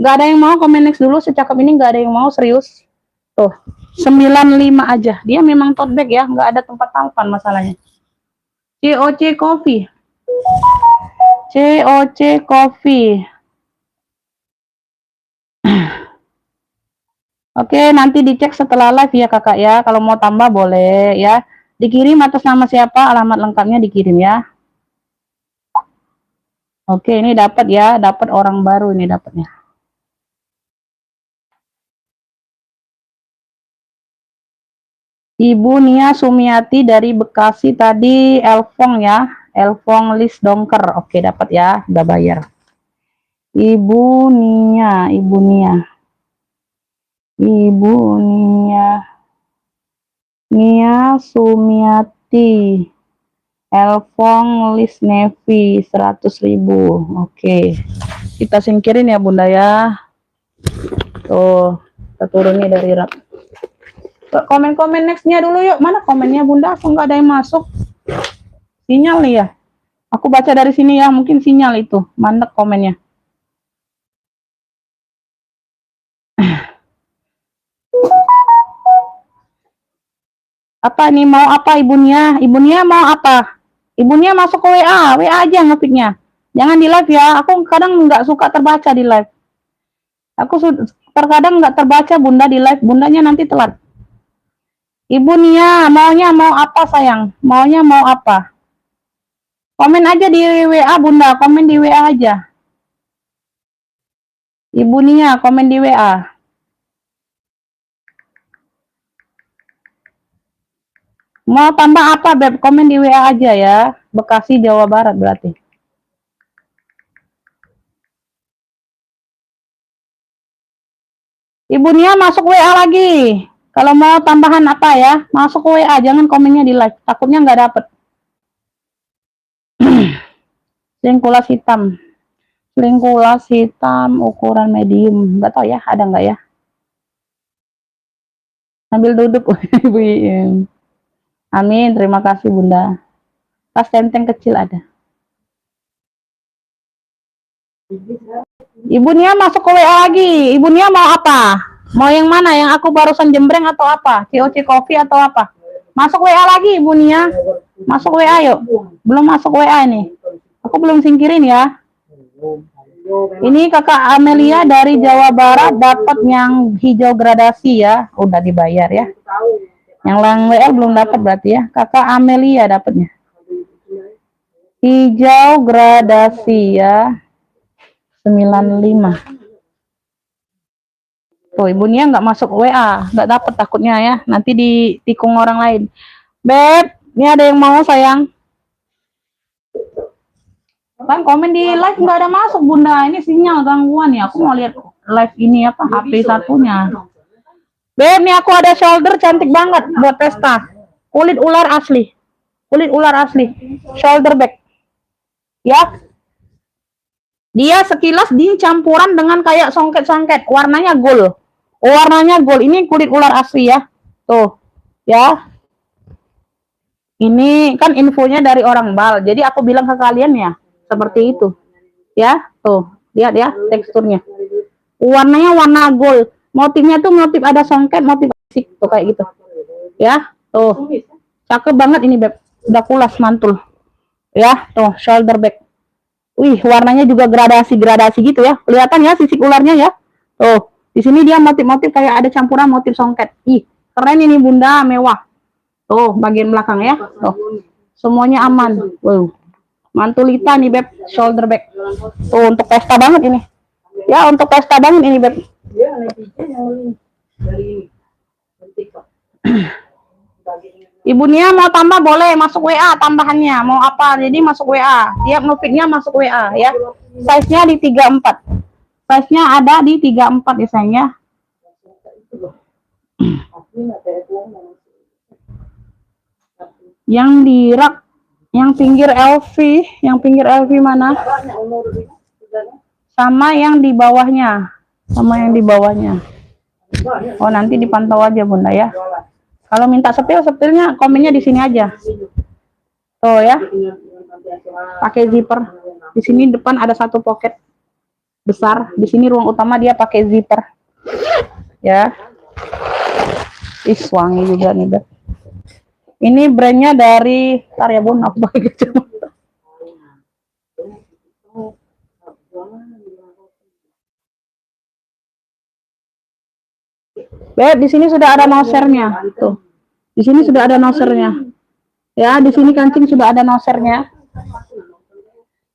Nggak ada yang mau komen next dulu, secakep ini nggak ada yang mau, serius. Tuh, 95 aja. Dia memang tote bag ya, nggak ada tempat tampan masalahnya. COC Coffee. COC Coffee. Oke, nanti dicek setelah live ya kakak ya. Kalau mau tambah boleh ya. Dikirim atas nama siapa, alamat lengkapnya dikirim ya. Oke, ini dapat ya, dapat orang baru ini dapatnya. Ibu Nia Sumiati dari Bekasi tadi, Elfong ya. Elfong list dongker. Oke, dapat ya, udah bayar. Ibu Nia, Ibu Nia. Ibu Nia. Nia Sumiati. Elfong list Navy 100.000. Oke. Kita singkirin ya Bunda ya. Tuh, kita turunnya dari rak. Komen-komen nextnya dulu yuk. Mana komennya Bunda? Aku nggak ada yang masuk. Sinyal nih ya. Aku baca dari sini ya. Mungkin sinyal itu. Mandek komennya. Apa nih? Mau apa ibunya? Ibunya mau apa? Ibunya masuk ke WA. WA aja ngetiknya. Jangan di live ya. Aku kadang nggak suka terbaca di live. Aku terkadang nggak terbaca Bunda di live. Bundanya nanti telat. Ibu Nia, maunya mau apa sayang? Maunya mau apa? Komen aja di WA Bunda, komen di WA aja. Ibu Nia, komen di WA. Mau tambah apa Beb? Komen di WA aja ya. Bekasi, Jawa Barat berarti. Ibu Nia masuk WA lagi. Kalau mau tambahan apa ya, masuk ke WA, jangan komennya di live. Takutnya nggak dapet. Lingkulas hitam. Lingkulas hitam ukuran medium. Nggak tahu ya, ada nggak ya? Sambil duduk. Ibu. Amin, terima kasih Bunda. Tas tenteng kecil ada. Ibu Nia masuk ke WA lagi. Ibu Nia mau apa? Mau yang mana? Yang aku barusan jembreng atau apa? COC Coffee atau apa? Masuk WA lagi Ibu Nia. Masuk WA yuk. Belum masuk WA ini. Aku belum singkirin ya. Ini kakak Amelia dari Jawa Barat dapat yang hijau gradasi ya. Udah dibayar ya. Yang lang WL belum dapat berarti ya. Kakak Amelia dapatnya. Hijau gradasi ya. 95. Tuh, ibunya nggak masuk WA, nggak dapet takutnya ya. Nanti ditikung orang lain. Beb, ini ada yang mau sayang? Kan komen di live nggak ada masuk Bunda. Ini sinyal gangguan ya. Aku mau lihat live ini apa HP satunya. Beb, nih aku ada shoulder cantik banget buat pesta. Kulit ular asli. Kulit ular asli. Shoulder bag. Ya. Dia sekilas di campuran dengan kayak songket-songket. Warnanya gold. Warnanya gold. Ini kulit ular asli ya. Tuh. Ya. Ini kan infonya dari orang Bal. Jadi aku bilang ke kalian ya. Seperti itu. Ya. Tuh. Lihat ya teksturnya. Warnanya warna gold. Motifnya tuh motif ada songket. Motif asik. Tuh kayak gitu. Ya. Tuh. Cakep banget ini Beb. Udah kulas mantul. Ya. Tuh. Shoulder bag. Wih, warnanya juga gradasi-gradasi gitu ya. Kelihatan ya sisik ularnya ya. Tuh, di sini dia motif-motif kayak ada campuran motif songket. Ih, keren ini Bunda, mewah. Tuh, bagian belakang ya. Tuh, semuanya aman. Wow, mantulita nih Beb, shoulder bag. Tuh, untuk pesta banget ini. Ya, untuk pesta banget ini Beb. Ibu Nia mau tambah boleh masuk WA tambahannya mau apa jadi masuk WA tiap notifnya masuk WA ya size nya di 34 size nya ada di 34 ya sayangnya yang di rak yang pinggir LV mana sama yang di bawahnya oh nanti dipantau aja Bunda ya. Kalau minta sepilnya komennya di sini aja. Tuh ya. Pakai zipper. Di sini depan ada satu pocket. besar. Di sini ruang utama dia pakai zipper. Ya. Ih, wangi juga nih, Beb. Ini brandnya dari, ntar ya Bun, aku pakai kacamata. Beb, di sini sudah ada nosernya. Tuh. Di sini sudah ada nosernya. Ya, di sini kancing sudah ada nosernya.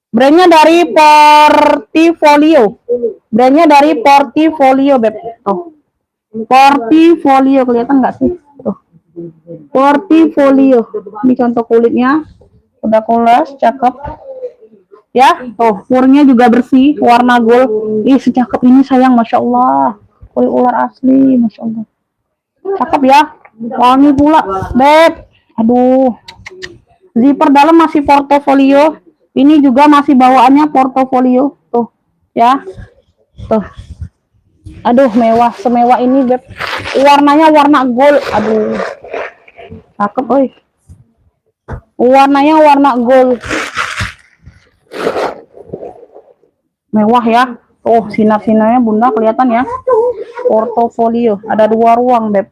Brandnya dari Portfolio. Brandnya dari Portfolio, Beb. Tuh. Portfolio, kelihatan nggak sih? Tuh. Portfolio. Ini contoh kulitnya. Udah kulas, cakep. Ya, tuh. Furnya juga bersih, warna gold. Ih, secakep ini sayang, Masya Allah. Kulit ular asli, Masya Allah. Cakep ya. Wangi pula, Beb. Aduh. Zipper dalam masih Portfolio. Ini juga masih bawaannya Portfolio. Tuh, ya. Tuh. Aduh, mewah. Semewah ini, Beb. Warnanya warna gold. Aduh. Cakep, oi. Warnanya warna gold. Mewah ya. Oh, sinar-sinarnya Bunda kelihatan ya. Portfolio. Ada 2 ruang, Beb.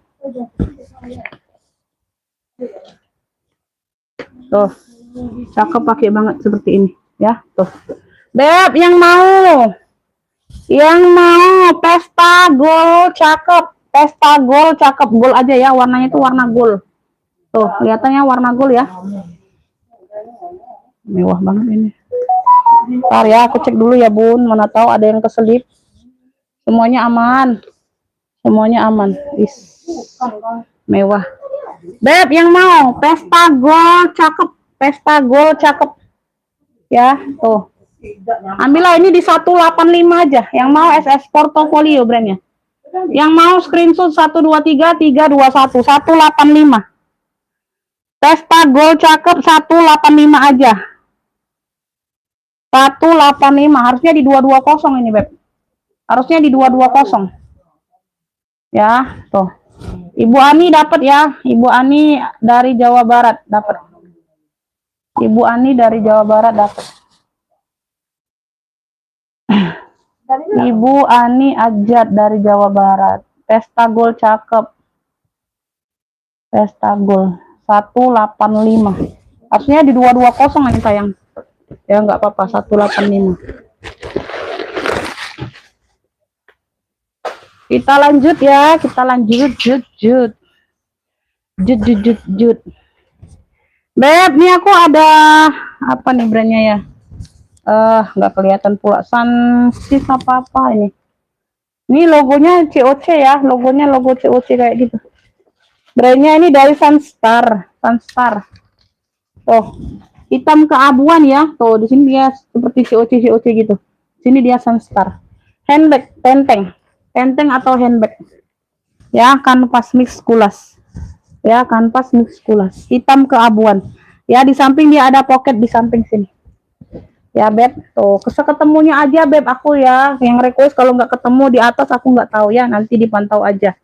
Tuh. Cakep pakai banget seperti ini, ya. Tuh. Beb, yang mau pesta gold cakep. Pesta gold cakep, gold aja ya. Warnanya itu warna gold. Tuh, kelihatannya warna gold ya. Mewah banget ini. Ntar ya, aku cek dulu ya Bun, mana tahu ada yang keselip. Semuanya aman. Semuanya aman. Is. Mewah. Beb, yang mau pesta gold cakep. Pesta gold cakep. Ya, tuh. Ambillah ini di 185 aja. Yang mau SS Portfolio brandnya. Yang mau screenshot 123 321 185. Pesta gold cakep 185 aja. 185. Harusnya di 220 ini, Beb. Harusnya di 220. Ya, tuh. Ibu Ani dapat ya. Ibu Ani dari Jawa Barat dapat. Ibu Ani dari Jawa Barat dapat. Ibu Ani Ajat dari Jawa Barat. Pesta gold cakep. Pesta gold 185. Harusnya di 220 ini sayang. Ya nggak apa-apa 185. Kita lanjut ya, kita lanjut. Jut. Beb, nih aku ada apa nih brandnya ya? Nggak kelihatan pula. Sunsis apa ini? Ini logonya COC ya, logonya logo COC kayak gitu. Brandnya ini dari Sunstar. Oh, hitam keabuan ya. Tuh, di sini dia seperti COC gitu. Sini dia Sunstar. Handbag, tenteng atau handbag. Ya, kanvas mix kulas. Ya, kanvas mix kulas. Hitam keabuan. Ya, di samping dia ada pocket di samping sini. Ya, Beb. Tuh, ketemunya aja, Beb, aku ya. Yang request kalau nggak ketemu di atas aku nggak tahu ya. Nanti dipantau aja.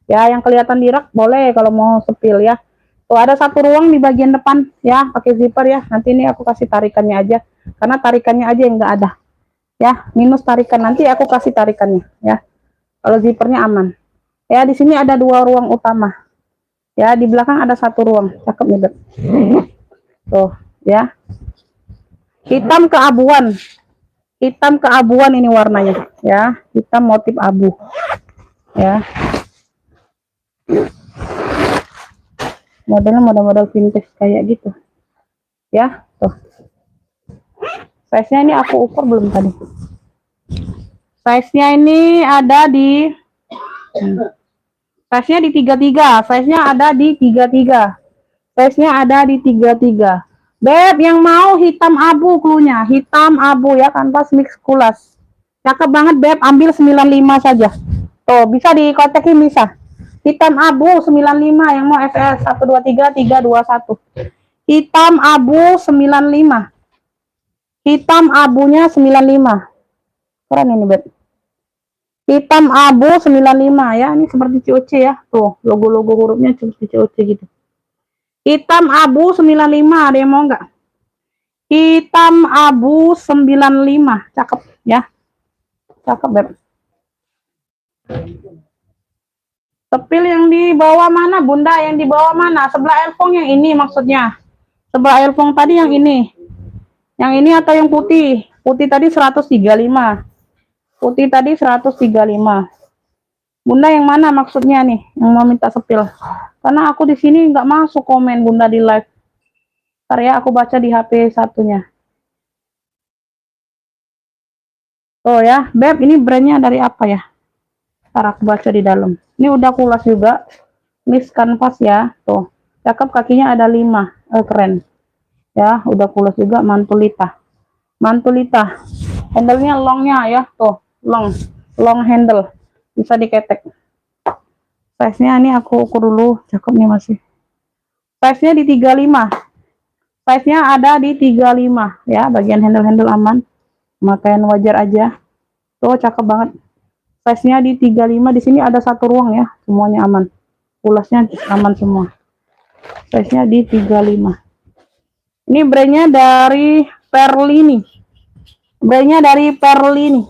Ya, yang kelihatan di rak boleh kalau mau sepil ya. Tuh, ada 1 ruang di bagian depan ya, pakai zipper ya. Nanti ini aku kasih tarikannya aja. Karena tarikannya aja yang nggak ada. Ya, minus tarikan. Nanti aku kasih tarikannya ya. Kalau zippernya aman. Ya, di sini ada 2 ruang utama. Ya, di belakang ada 1 ruang. Cakep nih, Beb. Tuh, ya. Hitam keabuan. Hitam keabuan ini warnanya, ya. Hitam motif abu. Ya. Modelnya model-model vintage kayak gitu. Ya, tuh. Size-nya ini aku ukur belum tadi. Size-nya ini ada di size-nya di 33, size-nya ada di 33. Size-nya ada di 33. Beb, yang mau hitam abu cluenya, hitam abu ya, kanvas mix kulas. Cakep banget, Beb, ambil 95 saja. Tuh, bisa dikotekin bisa. Hitam abu 95 yang mau SS 123 321. Hitam abu 95. Hitam abunya 95. Keren ini, Beb. Hitam abu 95 ya. Ini seperti COC ya. Tuh, logo-logo hurufnya seperti COC gitu. Hitam abu 95. Ada yang mau nggak? Hitam abu 95. Cakep ya. Cakep, Beb. Sepil yang di bawah mana, Bunda? Yang di bawah mana? Sebelah elfong yang ini maksudnya. Sebelah elfong tadi yang ini. Yang ini atau yang putih? Putih tadi 135. Putih tadi 135. Bunda yang mana maksudnya nih? Yang mau minta sepil. Karena aku di sini nggak masuk komen Bunda di live. Ntar ya aku baca di HP satunya. Oh ya, Beb, ini brandnya dari apa ya? Ntar aku baca di dalam. Ini udah kulas juga. Miss Canvas ya. Tuh. Cakep, kakinya ada 5. Keren. Ya, udah kulas juga. Mantulita. Mantulita. Handle-nya longnya ya. Tuh, long. Long handle. Bisa diketek. Size-nya ini aku ukur dulu. Cakep nih masih. Size-nya di 35. Size-nya ada di 35 ya, bagian handle-handle aman. Pakaian wajar aja. Tuh cakep banget. Size-nya di 35, di sini ada satu ruang ya, semuanya aman. Kulasnya aman semua. Size-nya di 35. Ini brandnya dari Perlini. Brandnya dari Perlini.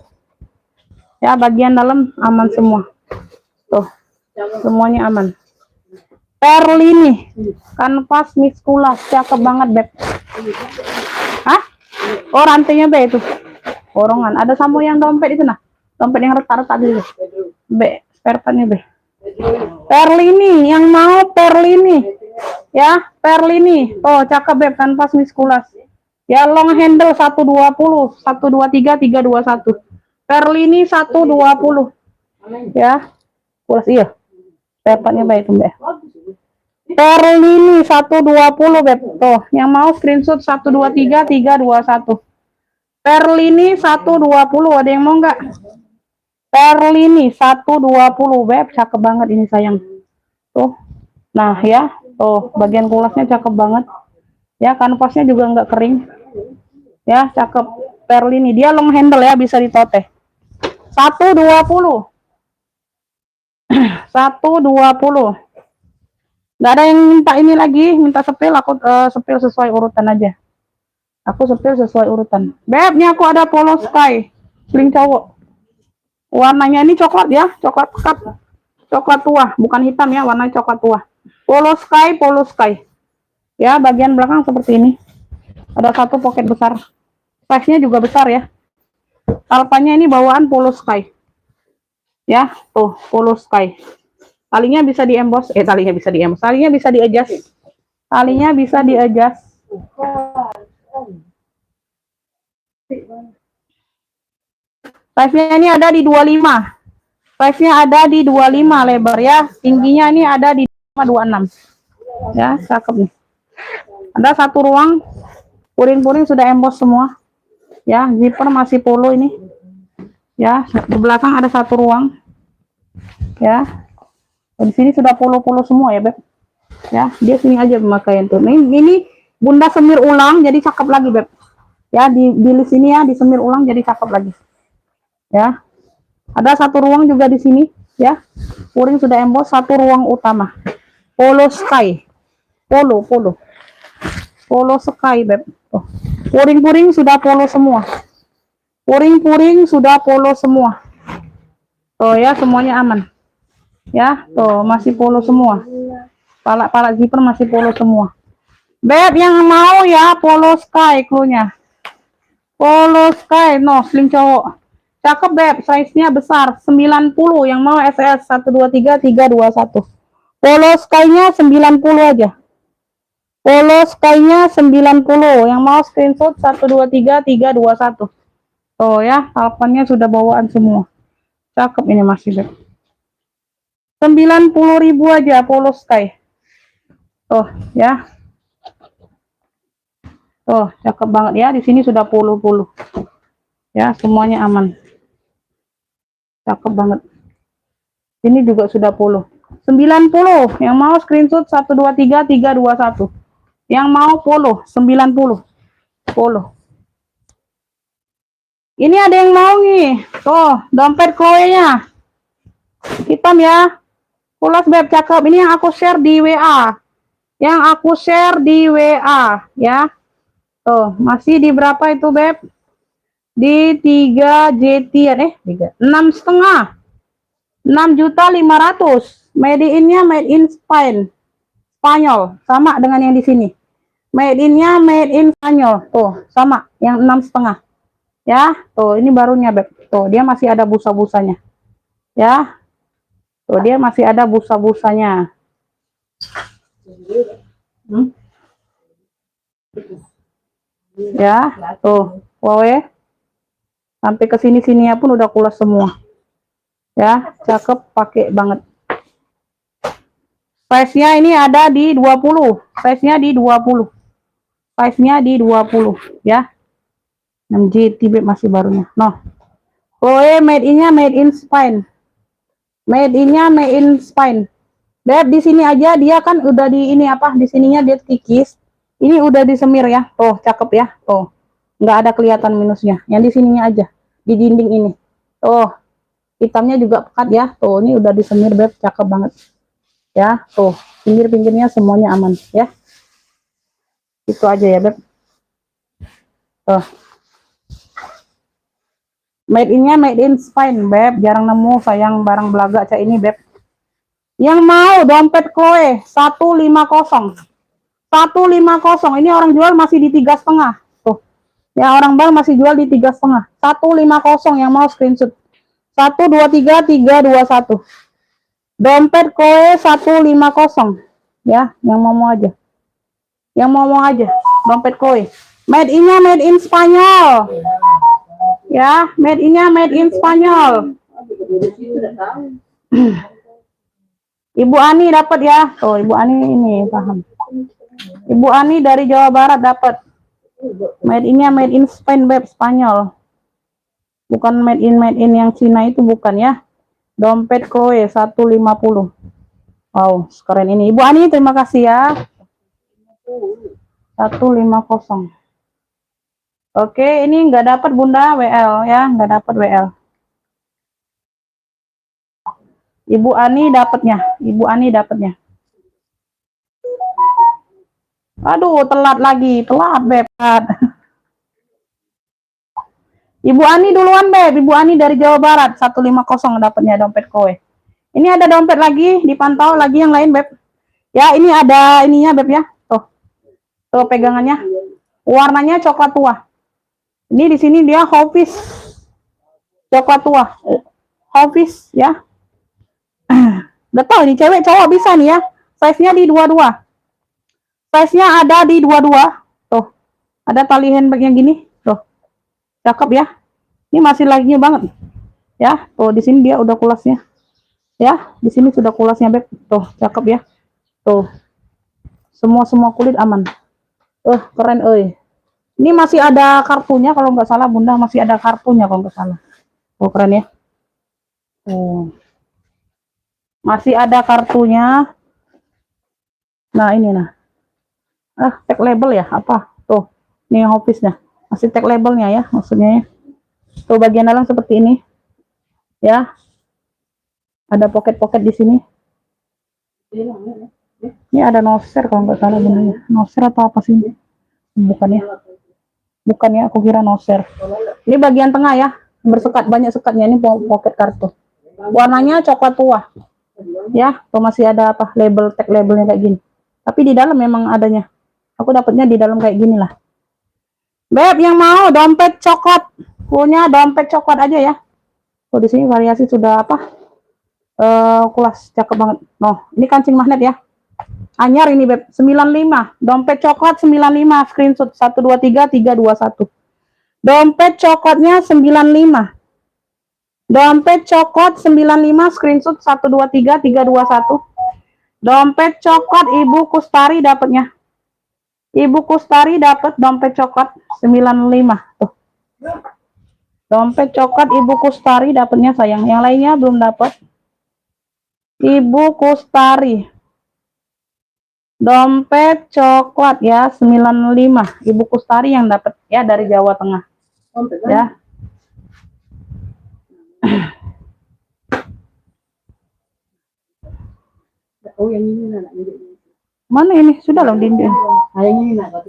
Ya, bagian dalam aman semua. Tuh, semuanya aman. Perlini. Kanvas Miskulas, cakep banget, Beb. Hah? Oh, rantainya Be itu. Borongan. Ada sampo yang dompet itu nah. Dompet yang retak-retak gitu. Be, spare partnya Be. Perlini, yang mau Perlini. Ya, Perlini. Oh, cakep Beb, kanvas Miskulas. Ya, long handle 120, 123, 321. Perlini 120. Ya. Kulas iya. Spare partnya Be itu Be. Perlini 120 Beb. Tuh, yang mau screenshot 123 321. Perlini 120, ada yang mau nggak? Perlini 120 Beb, cakep banget ini sayang. Tuh. Nah, ya. Tuh, bagian kulasnya cakep banget. Ya, kanvasnya juga nggak kering. Ya, cakep. Perlini, dia long handle ya, bisa ditoteh. 120. 120. Nggak ada yang minta ini lagi, minta sepil, aku sepil sesuai urutan aja. Aku sepil sesuai urutan. Beb, ini aku ada polo sky, sling cowok. Warnanya ini coklat ya, coklat pekat, coklat tua, bukan hitam ya, warna coklat tua. Polo sky, polo sky. Ya, bagian belakang seperti ini. Ada satu pocket besar. Size-nya juga besar ya. Talpanya ini bawaan polo sky. Ya, tuh, polo sky. Talinya bisa di-emboss, talinya bisa di-emboss, talinya bisa di-adjust. Talinya bisa di-adjust. Size-nya ini ada di 25. Size-nya ada di 25 lebar ya. Tingginya ini ada di 26. Ya, cakep nih. Ada satu ruang. Puring-puring sudah emboss semua. Ya, zipper masih polo ini. Ya, di belakang ada satu ruang. Ya. Di sini sudah polo-polo semua ya, Beb. Ya, dia sini aja pemakaian tuh. Ini Bunda semir ulang jadi cakep lagi, Beb. Ya, di list ini ya, disemir ulang jadi cakep lagi. Ya. Ada satu ruang juga di sini, ya. Puring sudah emboss, satu ruang utama. Polo sky. Polo. Polo sky, Beb. Tuh. Puring-puring sudah polo semua. Puring-puring sudah polo semua. Tuh ya, semuanya aman. Ya, tuh masih polo semua. Pala zipper masih polo semua. Beb, yang mau ya polo sky cluenya. Polo sky, no, sling cowok. Cakep Beb, size-nya besar, 90. Yang mau SS 123 321. Polo sky-nya 90 aja. Polo sky-nya 90. Yang mau screenshot 123 321. Tuh ya, talpannya sudah bawaan semua. Cakep ini masih Beb. 90.000 aja polo sky. Tuh ya. Tuh, cakep banget ya. Di sini sudah polo-polo. Ya, semuanya aman. Cakep banget. Ini juga sudah polo. 90. Yang mau screenshot 123 321. Yang mau polo 90. Polo. Ini ada yang mau nih. Tuh, dompet Chloe-nya. Hitam ya. Pulas Beb, cakep. Ini yang aku share di WA. Yang aku share di WA ya. Tuh, masih di berapa itu Beb? di 3 JT ya deh, 6,5, 6.500.000. Made in-nya made in Spain, Spanyol, sama dengan yang di sini. Made in-nya made in Spanyol, tuh sama, yang 6,5. Ya, tuh ini barunya beb. Tuh dia masih ada busa-busanya. Ya, tuh dia masih ada busa-busanya. Ya, tuh, wow ya. Sampai ke sini-sininya pun udah kulas semua. Ya, cakep, pakai banget. Size-nya ini ada di 20. Size-nya di 20. Size-nya di 20 ya. 6J Tibet masih barunya. Noh. Chloe made in-nya made in Spain. Made in-nya made in Spain. Beb, di sini aja dia kan udah di ini apa? Di sininya dia kikis. Ini udah disemir ya. Tuh, cakep ya. Tuh. Nggak ada kelihatan minusnya. Yang di sininya aja. Di dinding ini. Tuh. Hitamnya juga pekat ya. Tuh, ini udah disemir, Beb. Cakep banget. Ya, tuh. Pinggir-pinggirnya semuanya aman ya. Itu aja ya, Beb. Tuh. Made in-nya made in Spain, Beb. Jarang nemu sayang barang belaga kayak ini, Beb. Yang mau dompet Chloe 150. 150. Ini orang jual masih di 3,5. Tuh. Ya orang bang masih jual di 3,5. 150 yang mau screenshot. 123 321. Dompet Chloe 150. Ya, yang mau aja. Yang mau aja. Dompet Chloe. Made in-nya made in Spanyol. Ya, made in-nya made in Spanyol. Ibu Ani dapat ya. Tuh, Ibu Ani ini paham. Ibu Ani dari Jawa Barat dapat. Made in-nya made in Spain, Beb, Spanyol. Bukan made in yang Cina itu bukan ya. Dompet Chloe 150. Wow, keren ini. Ibu Ani terima kasih ya. 150. Oke, ini nggak dapat Bunda WL ya, nggak dapat WL. Ibu Ani dapatnya. Ibu Ani dapatnya. Aduh, telat lagi. Telat, Beb. Ibu Ani duluan, Beb. Ibu Ani dari Jawa Barat. 150 dapatnya dompet Chloe. Ini ada dompet lagi. Dipantau lagi yang lain, Beb. Ya, ini ada ininya, Beb ya. Tuh. Tuh pegangannya. Warnanya coklat tua. Ini di sini dia Hafiz. Coklat tua. Hafiz ya. Gak tau ini cewek cowok bisa nih ya. Size-nya di 22. Size-nya ada di 22. Tuh. Ada tali handbag yang gini. Tuh. Cakep ya. Ini masih laginya banget. Ya, tuh di sini dia udah kulasnya. Ya, di sini sudah kulasnya, Beb. Tuh, cakep ya. Tuh. Semua kulit aman. Keren euy. Ini masih ada kartunya kalau nggak salah, Bunda, masih ada kartunya kalau nggak salah. Oh, keren ya. Masih ada kartunya. Nah, ini nah. Tag label ya, apa? Tuh. Ini Hafiz-nya. Masih tag labelnya ya, maksudnya ya. Tuh bagian dalam seperti ini. Ya. Ada pocket-pocket di sini. Ini ada noser kalau nggak salah benernya. Noser atau apa sih? Bukan ya. Bukan ya, aku kira noser. Ini bagian tengah ya. Bersekat, banyak sekatnya. Ini pocket kartu. Warnanya coklat tua. Ya, tuh masih ada apa? Label, tag labelnya kayak gini. Tapi di dalam memang adanya. Aku dapatnya di dalam kayak gini lah. Beb, yang mau dompet coklat. Punya dompet coklat aja ya. Tuh di sini variasi sudah apa? Kulas, cakep banget. Noh, ini kancing magnet ya. Anyar ini, Beb. 95. Dompet coklat 95. Screenshot 123 321. Dompet coklatnya 95. Dompet coklat 95. Screenshot 123 321. Dompet coklat Ibu Kustari dapatnya. Ibu Kustari dapat dompet coklat 95. Tuh. Dompet coklat Ibu Kustari dapatnya sayang. Yang lainnya belum dapat. Ibu Kustari. Dompet coklat ya 95. Ibu Kustari yang dapat ya dari Jawa Tengah. Ya. Oh, yang ini nak. Mana ini? Sudah loh dinding. Yang ini nak.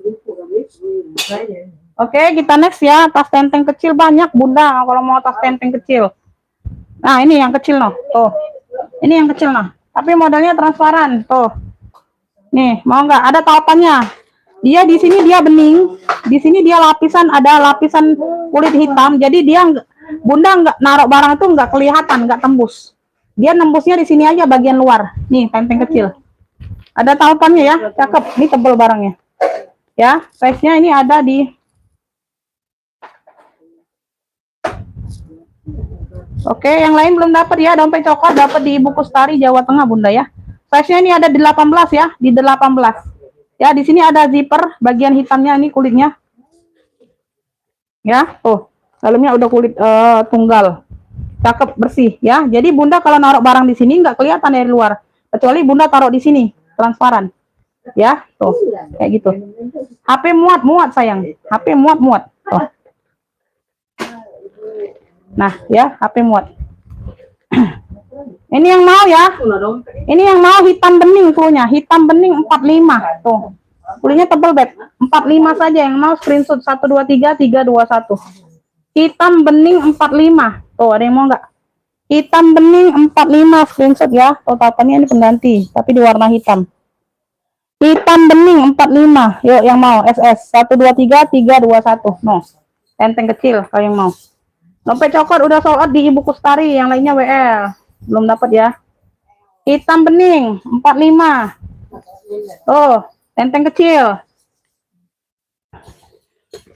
Oke, kita next ya. Tas tenteng kecil banyak, Bunda. Kalau mau tas tenteng kecil. Nah, ini yang kecil noh. Tuh. Ini yang kecil noh. Tapi modelnya transparan. Tuh. Nih, mau nggak? Ada tautannya. Dia di sini dia bening. Di sini dia lapisan, ada lapisan kulit hitam. Jadi dia Bunda nggak naruh barang itu nggak kelihatan, nggak tembus. Dia nembusnya di sini aja bagian luar. Nih, tenteng kecil. Ada tautannya ya. Cakep. Ini tebel barangnya. Ya, size-nya ini ada di Oke, yang lain belum dapat ya. Dompet coklat dapat di Ibu Kustari Jawa Tengah, Bunda ya. Size-nya ini ada di 18 ya, di 18. Ya, di sini ada zipper bagian hitamnya ini kulitnya. Ya, tuh. Dalamnya udah kulit tunggal. Cakep, bersih ya. Jadi Bunda kalau naruh barang di sini nggak kelihatan dari luar. Kecuali Bunda taruh di sini, transparan. Ya, tuh. Kayak gitu. HP muat sayang. HP muat. Tuh. Nah, ya, HP muat. Ini yang mau ya. Ini yang mau hitam bening kulitnya. Hitam bening 45. Tuh. Kulitnya tebal, Beb. 45 saja yang mau screenshot 123 321. Hitam bening 45. Tuh, ada yang mau nggak? Hitam bening 45 screenshot ya. Totalnya ini pengganti, tapi di warna hitam. Hitam bening 45. Yuk yang mau SS 123 321. No. Tenteng kecil kalau yang mau. Dompet coklat udah sold out di Ibu Kustari, yang lainnya WL. Belum dapat ya. Hitam bening 45. Oh, tenteng kecil.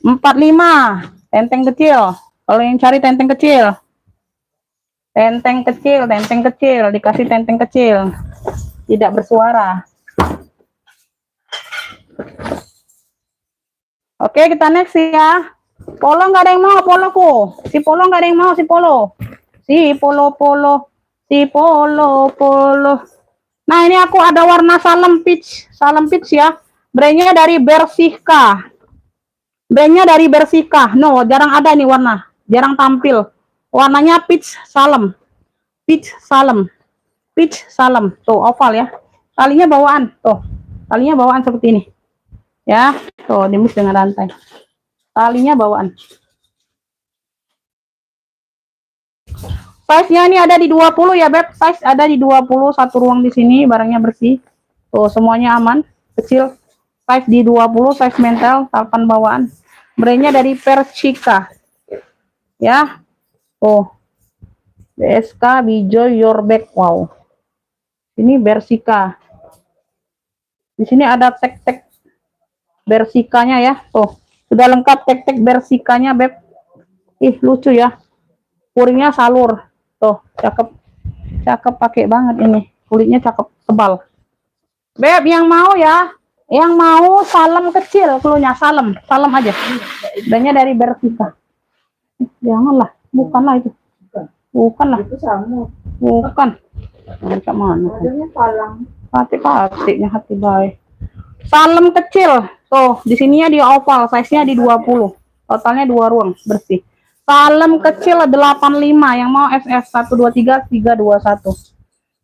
45. Tenteng kecil. Kalau yang cari tenteng kecil. Tenteng kecil, dikasih tenteng kecil. Tidak bersuara. Oke, kita next ya. Polo nggak ada yang mau, poloku. Si polo nggak ada yang mau, si polo. Si polo. Nah, ini aku ada warna salem peach ya. Brandnya dari Bersihka. No, jarang ada nih warna. Jarang tampil. Warnanya peach salem. Tuh, oval ya. Talinya bawaan. Tuh. Talinya bawaan seperti ini. Ya. Tuh, dimis dengan rantai. Talinya bawaan. Size-nya ini ada di 20 ya, Beb. Size ada di 20, satu ruang di sini, barangnya bersih. Tuh, semuanya aman, kecil. Size di 20, size mental, talpan bawaan. Brandnya dari Persika. Ya. Tuh. BSK Bijoy Your Bag. Wow. Ini Bersika. Di sini ada tag-tag Bersikanya ya. Tuh. Sudah lengkap tag-tag Bersikanya, Beb. Ih, lucu ya. Kuringnya salur. Tuh, cakep pakai banget ini. Kulitnya cakep, tebal. Beb, yang mau ya, yang mau salem kecil, klunya salem aja. Dannya dari Bersika. Janganlah, bukanlah itu. Bukanlah. Itu sama. Bukan. Macam mana? Hati-hatinya hati baik. Salem kecil. Tuh, di sininya di oval, size-nya di 20. Totalnya 2 ruang, bersih. Salem kecil 85, yang mau SS 123 321.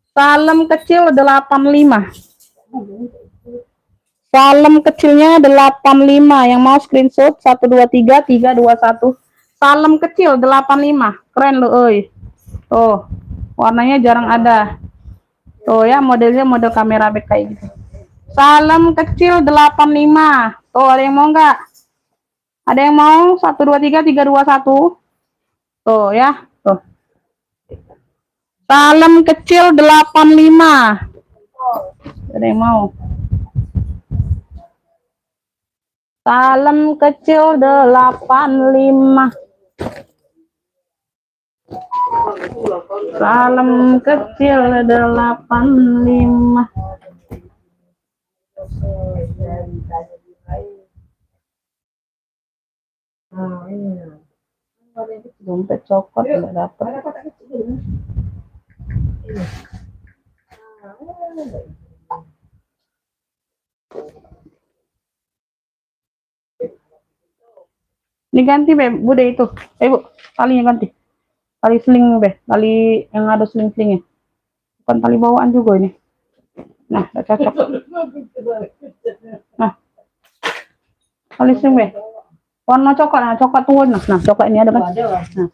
Salem kecil 85. Salem kecilnya 85, yang mau screenshot 123 321. Salem kecil 85. Keren loh, euy. Tuh, warnanya jarang ada. Tuh ya, modelnya model kamera back kayak gitu. Salem kecil 85. Tuh, ada yang mau nggak? Ada yang mau 123 321? Tuh ya, tuh. Salem kecil 85. Ada yang mau? Salem kecil 85. Salem kecil 85. Dompet coklat nggak dapat. Ini ganti, Beb. Bude itu. Bu, talinya ganti. Tali sling, Beb. Tali yang ada sling-slingnya. Bukan tali bawaan juga ini. Nah, udah cocok. Nah. Tali sling, Beb. Warna coklat, nah coklat tunggu, nah coklat ini ada kan? Ada lah. Nah.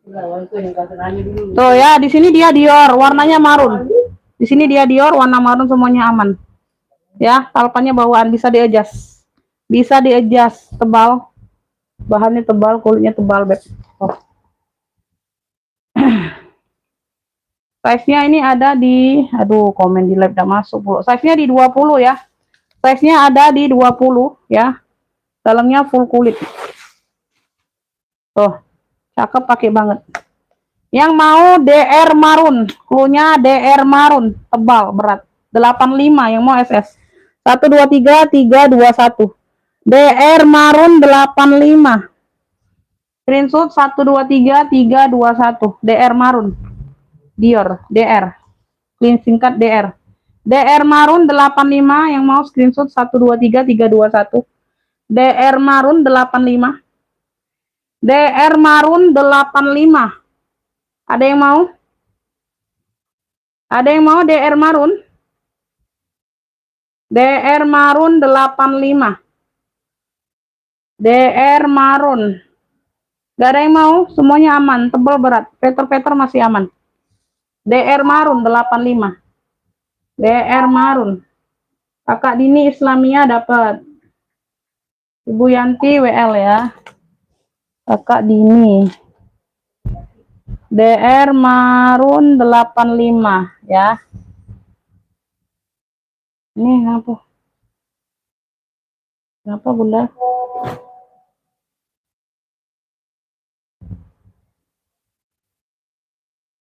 Ya, itu yang kata nanya dulu. Tuh ya, di sini dia Dior, warnanya marun. Di sini dia Dior, warna marun, semuanya aman. Ya, talpannya bawaan, bisa di-adjust. Bisa di-adjust, tebal. Bahannya tebal, kulitnya tebal, Beb. Oh. Size-nya ini ada di, aduh, komen di live udah masuk, Bu. Size-nya di 20 ya. Size-nya ada di 20 ya. Dalamnya full kulit. Tuh, cakep pakai banget. Yang mau DR marun, cluenya DR marun, tebal, berat. 85 yang mau SS. 123 321. DR marun 85. Screenshot 123 321. DR marun. Dior, DR. Clean singkat DR. DR marun 85 yang mau screenshot 123 321. DR marun 85. DR marun 85. Ada yang mau? Ada yang mau DR marun? DR marun 85. DR marun. Gak ada yang mau? Semuanya aman, tebal berat. Peter masih aman. DR marun 85. DR marun. Kakak Dini Islamia dapat. Ibu Yanti WL ya. Kakak Dini. DR marun 85 ya. Ini kenapa? Kenapa Bunda?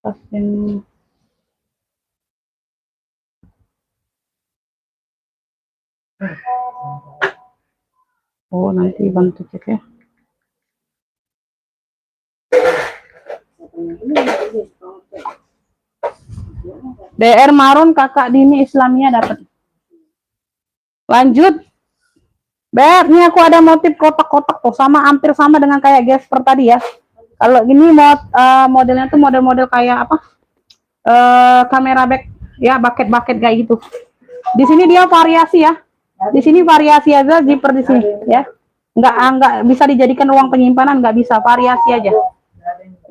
Pasien. Oh, nanti bantu cek ya. DR marun Kakak Dini Islamia dapat. Lanjut. Beb, ini aku ada motif kotak-kotak tuh, sama hampir sama dengan kayak Gesper tadi ya. Kalau ini modelnya tuh model-model kayak apa? Kamera back ya, bucket-bucket kayak gitu. Di sini dia variasi ya. Di sini variasi aja zipper di sini ya. Enggak bisa dijadikan ruang penyimpanan, enggak bisa, variasi aja.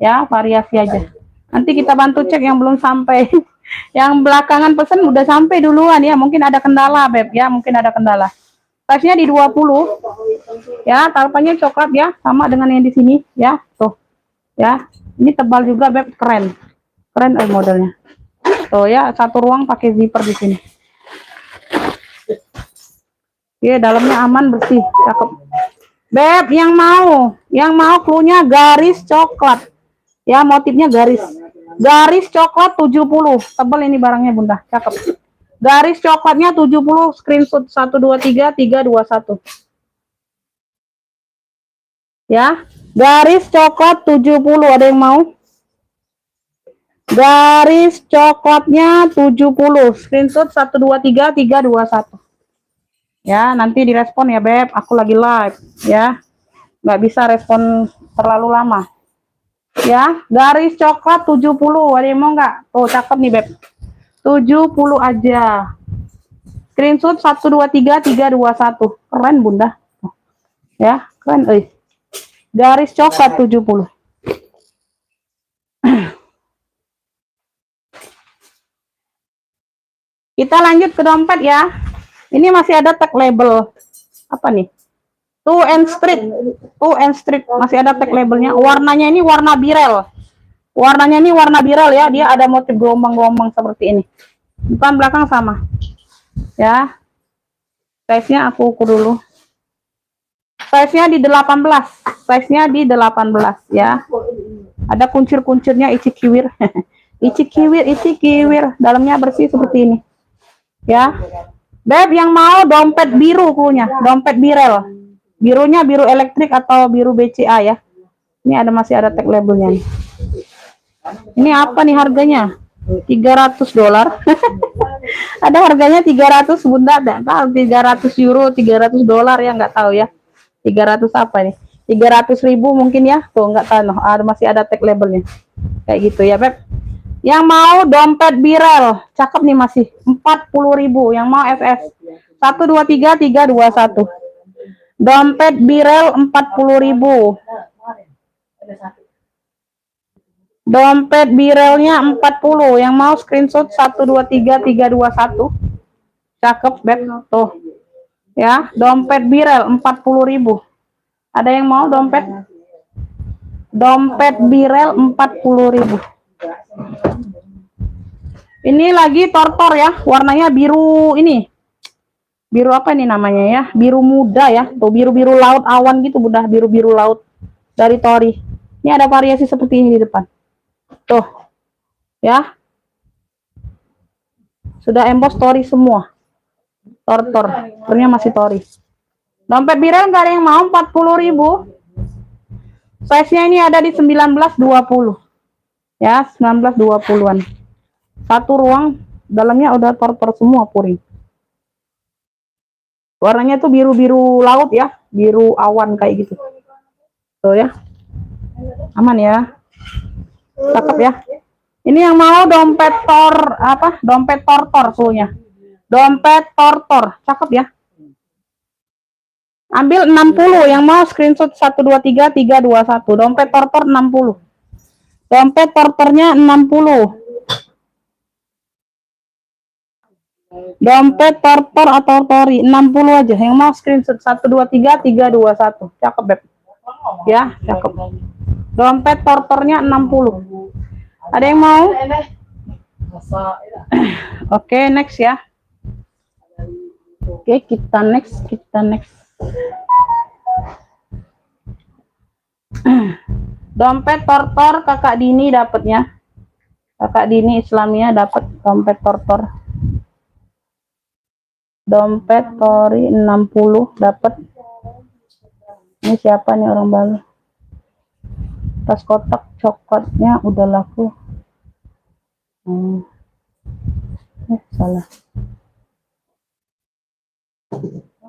Ya, variasi aja. Nanti kita bantu cek yang belum sampai. Yang belakangan pesan udah sampai duluan ya, mungkin ada kendala Beb ya, mungkin ada kendala. Size-nya di 20. Ya, talpannya coklat ya, sama dengan yang di sini ya. Tuh. Ya. Ini tebal juga Beb, keren. Keren modelnya. Tuh ya, satu ruang pakai zipper di sini. Ya, dalamnya aman, bersih, cakep. Beb, yang mau cluenya garis coklat. Ya, motifnya garis. Garis coklat 70. Tebal ini barangnya Bunda, cakep. Garis coklatnya 70, screenshot 123 321. Ya, garis coklat 70, ada yang mau? Garis coklatnya 70, screenshot 123 321. Ya, nanti direspon ya Beb, aku lagi live ya. Nggak bisa respon terlalu lama. Ya, garis coklat 70, ada yang mau nggak? Tuh, cakep nih Beb. 70 aja. Screenshot 123 321. Keren Bunda. Ya, keren garis coklat 70. Kita lanjut ke dompet ya. Ini masih ada tag label. Apa nih? 2 and Street masih ada tag labelnya. Warnanya ini warna birel. Warnanya ini warna birel ya. Dia ada motif gelombang-gelombang seperti ini. Depan belakang sama. Ya. Size-nya aku ukur dulu. Size-nya di 18. Size-nya di 18 ya. Ada kuncir-kuncirnya isi kiwir. isi kiwir. Dalamnya bersih seperti ini. Ya. Beb, yang mau dompet biru punya, dompet birel. Birunya biru elektrik atau biru BCA ya. Ini masih ada tag labelnya nih. Ini apa nih harganya? $300. Ada harganya 300 Bunda, enggak tahu, 300 euro, $300 ya, nggak tahu ya. 300 apa nih? 300.000 mungkin ya. Tuh nggak tahu, masih ada tag labelnya. Kayak gitu ya, Beb. Yang mau dompet birel, cakep nih, masih 40.000. Yang mau FS 123 321. Dompet Birel 40.000. Dompet Birelnya 40. Yang mau screenshot 123 321. Cakep, Beb. Tuh. Ya, dompet Birel 40.000. Ada yang mau dompet? Dompet Birel 40.000. Ini lagi tortor ya, warnanya biru ini. Biru apa ini namanya ya? Biru muda ya. Tuh biru-biru laut awan gitu, udah biru-biru laut dari Tori. Ini ada variasi seperti ini di depan. Tuh. Ya. Sudah emboss Tori semua. Tortor. Sebenarnya masih Tori. Dompet Birel nggak ada yang mau 40.000. Size-nya ini ada di 1920. Ya, 1920-an. Satu ruang, dalamnya udah tortor semua puring. Warnanya tuh biru-biru laut ya, biru awan kayak gitu. Tuh ya. Aman ya. Cakep ya. Ini yang mau dompet dompet tortor fullnya. Dompet tortor, cakep ya. Ambil 60, yang mau screenshot 123 321. Dompet tortor 60. Dompet tortornya 60. Dompet tortor atau Tori 60 aja. Yang mau screenshot 123 321. Cakep, Beb. Ya, cakep. Dompet tortornya 60. Ada yang mau? Oke, next ya. Oke, kita next. Dompet tortor Kakak Dini dapatnya. Kakak Dini Islamia dapat dompet tortor. Dompet Tori 60 dapat. Ini siapa nih orang Bali? Tas kotak coklatnya udah laku. Salah.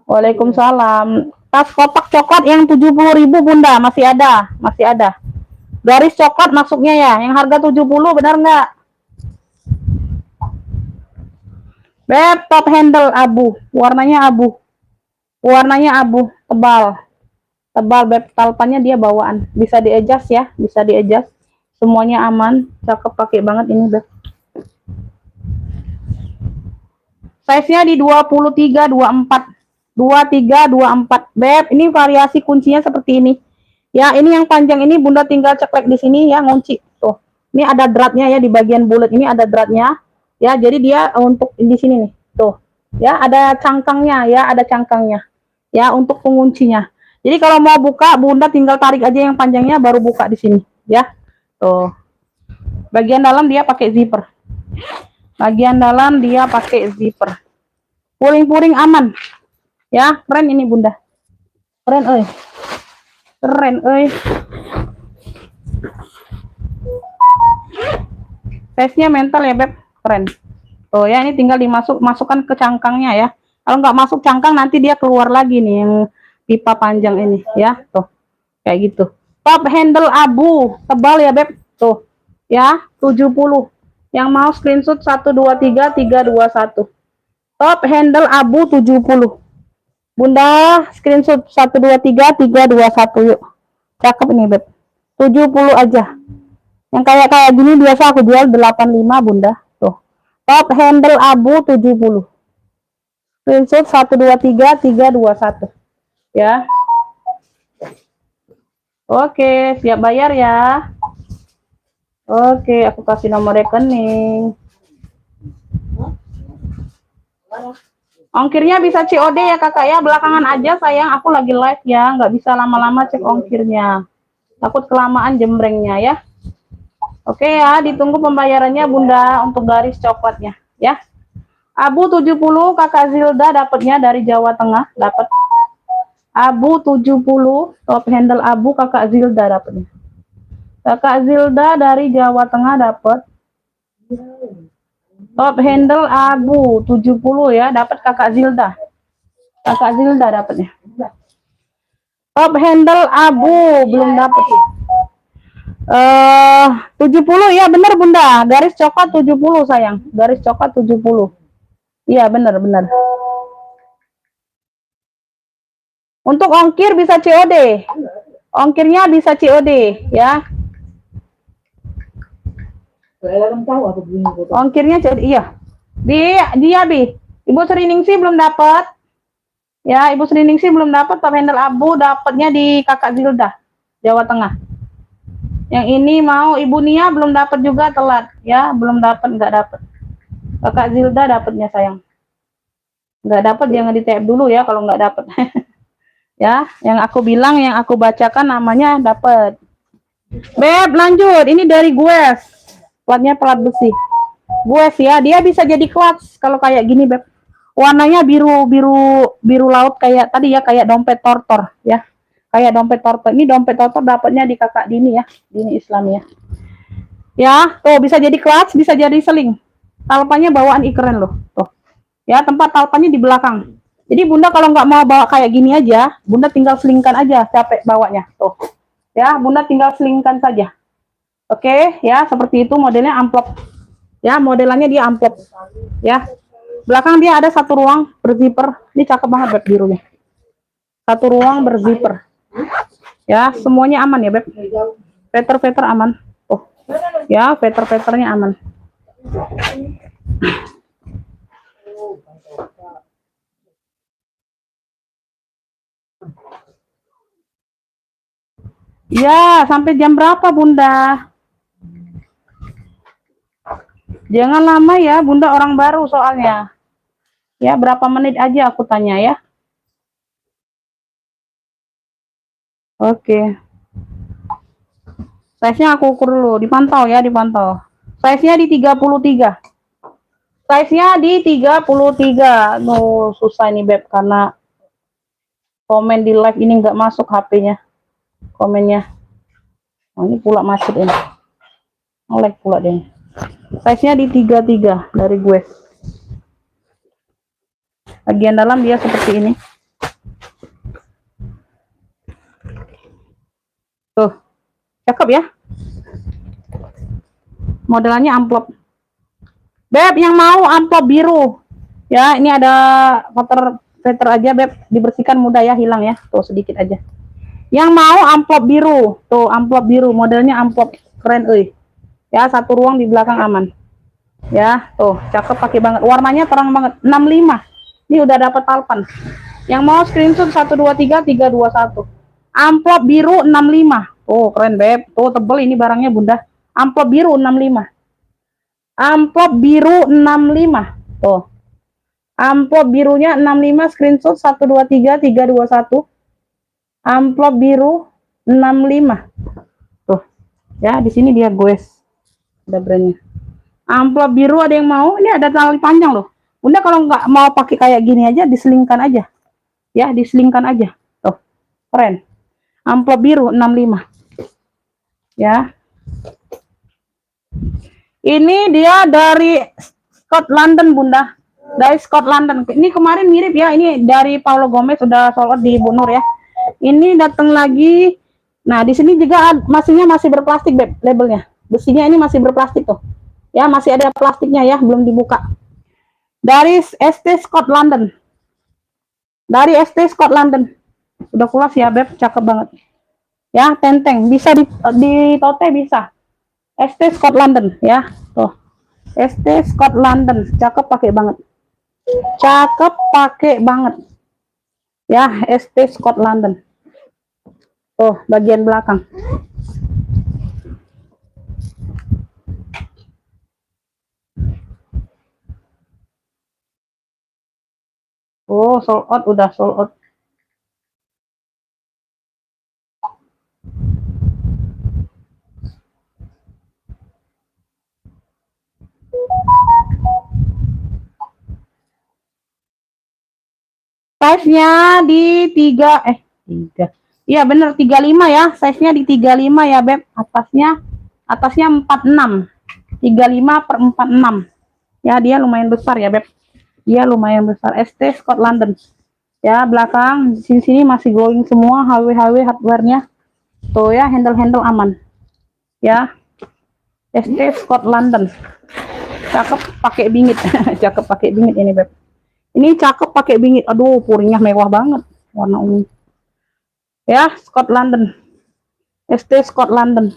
Waalaikumsalam. Tas kotak coklat yang 70.000 Bunda, masih ada. Garis coklat masuknya ya, yang harga 70, benar nggak? Beb, top handle abu, warnanya abu, tebal, Beb. Talpannya dia bawaan, bisa di-adjust ya, semuanya aman, cakep, pakai banget ini, Beb. Size-nya di 23 24, Beb. Ini variasi kuncinya seperti ini. Ya, ini yang panjang ini Bunda tinggal ceklek di sini ya, ngunci. Tuh. Ini ada dratnya ya, di bagian bulat ini ada dratnya. Ya, jadi dia untuk di sini nih. Tuh. Ya, ada cangkangnya ya, Ya, untuk penguncinya. Jadi kalau mau buka, Bunda tinggal tarik aja yang panjangnya baru buka di sini, ya. Tuh. Bagian dalam dia pakai zipper. Puring-puring aman. Ya, keren ini Bunda. Keren, Size-nya mental ya, Beb. Keren. Tuh ya, ini tinggal masukkan ke cangkangnya ya. Kalau nggak masuk cangkang nanti dia keluar lagi nih yang pipa panjang ini ya. Tuh. Kayak gitu. Top handle abu, tebal ya, Beb. Tuh. Ya, 70. Yang mau screenshot 123 321. Top handle abu 70. Bunda screenshot 123 321 yuk. Cakep ini, Beb. 70 aja. Yang kayak gini biasa aku jual 85, Bunda. Tuh. Top handle abu 70. Screenshot 123 321. Ya. Oke, siap bayar ya. Oke, aku kasih nomor rekening. Ongkirnya bisa COD ya kakak ya, belakangan aja sayang, aku lagi live ya, nggak bisa lama-lama cek ongkirnya, takut kelamaan jembrengnya ya. Oke ya, ditunggu pembayarannya Bunda untuk garis coklatnya ya. Abu 70 kakak Zilda dapatnya dari Jawa Tengah, dapat. Abu 70 top handle abu kakak Zilda dapatnya. Kakak Zilda dari Jawa Tengah dapat. Top handle abu 70 ya, dapat kakak Zilda. Kakak Zilda dapatnya. Top handle abu belum dapat. 70 ya, bener Bunda. Garis coklat 70 sayang. Garis coklat 70. Iya, bener. Untuk ongkir bisa COD. Ongkirnya bisa COD ya. Saya kan tahu apa bunyi foto. Ongkirnya COD iya. Dia Bi. Ibu Sri Ningsih belum dapat. Ya, Ibu Sri Ningsih belum dapat top handle abu, dapatnya di Kakak Zilda, Jawa Tengah. Yang ini mau Ibu Nia belum dapat juga, telat ya, belum dapat, nggak dapat. Kakak Zilda dapatnya sayang. Nggak dapat jangan di tap dulu ya kalau nggak dapat. Ya, yang aku bilang, yang aku bacakan namanya dapat. Beb, lanjut. Ini dari gue. Platnya plat besi. Gue ya, dia bisa jadi clutch kalau kayak gini, Beb. Warnanya biru laut kayak tadi ya, kayak dompet tortor ya. Kayak dompet tortor. Ini dompet tortor dapatnya di Kakak Dini ya, Dini Islam ya. Ya, tuh bisa jadi clutch, bisa jadi seling. Talpannya bawaan ikeren loh. Tuh. Ya, tempat talpannya di belakang. Jadi Bunda kalau nggak mau bawa kayak gini aja, Bunda tinggal selingkan aja, capek bawanya. Tuh. Ya, Bunda tinggal selingkan saja. Oke, ya, seperti itu modelnya amplop. Ya, modelannya dia amplop. Ya. Belakang dia ada satu ruang berzipper. Ini cakep banget Beb birunya. Satu ruang berzipper. Ya, semuanya aman ya, Beb. Veter aman. Oh. Ya, veternya aman. Ya, sampai jam berapa, Bunda? Jangan lama ya, Bunda orang baru soalnya. Ya, berapa menit aja aku tanya ya. Oke. Size-nya aku ukur dulu, dipantau ya, dipantau. Size-nya di 33. Size-nya di 33. No, susah ini Beb karena komen di live ini nggak masuk HP-nya. Komennya. Oh, ini pula macet ini. Oleh pula deh. Size-nya di 33 dari gue. Bagian dalam dia seperti ini. Tuh. Cakep ya. Modelannya amplop. Beb, yang mau amplop biru. Ya, ini ada filter aja, Beb. Dibersihkan mudah ya, hilang ya. Tuh, sedikit aja. Yang mau amplop biru. Tuh, amplop biru. Modelnya amplop. Keren, euy. Ya, satu ruang di belakang aman. Ya, tuh, cakep pakai banget. Warnanya terang banget. 65. Ini udah dapat talpan. Yang mau screenshot 123 321. Amplop biru 65. Oh, keren, Beb. Tuh, tebel ini barangnya, Bunda. Amplop biru 65. Amplop biru 65. Tuh. Amplop birunya 65, screenshot 123 321. Amplop biru 65. Tuh. Ya, di sini dia goes. Ada brandnya. Amplop biru ada yang mau? Ini ada tali panjang loh. Bunda kalau nggak mau pakai kayak gini aja, diselingkan aja. Ya, diselingkan aja. Tuh. Keren. Amplop biru 65. Ya. Ini dia dari Scott London, Bunda. Dari Scott London. Ini kemarin mirip ya. Ini dari Paulo Gomez sudah sold out di Bu Nur ya. Ini datang lagi. Nah, di sini juga masihnya masih berplastik, Beb, labelnya. Besinya ini masih berplastik tuh. Ya, masih ada plastiknya ya, belum dibuka. Dari ST Scott London. Dari ST Scott London. Udah kulas ya, Beb, cakep banget. Ya, tenteng, bisa di tote bisa. ST Scott London ya. Tuh. ST Scott London, cakep pakai banget. Cakep pakai banget. Ya, ST Scott London. Tuh, bagian belakang. Oh, sold out, udah sold out. Size-nya di 3 Iya bener 35 ya. Size-nya di 35 ya, Beb. Atasnya 46. 35/46. Ya, dia lumayan besar ya, Beb. Dia lumayan besar. ST Scott London. Ya, belakang sini masih glowing semua, HW hardware-nya. Tuh ya, handle aman. Ya. ST Scott London. Cakep pakai bingit. Cakep pakai bingit ini, Beb. Ini cakep pakai bingit. Aduh, puringnya mewah banget. Warna ungu. Ya, Scott London. ST Scott London.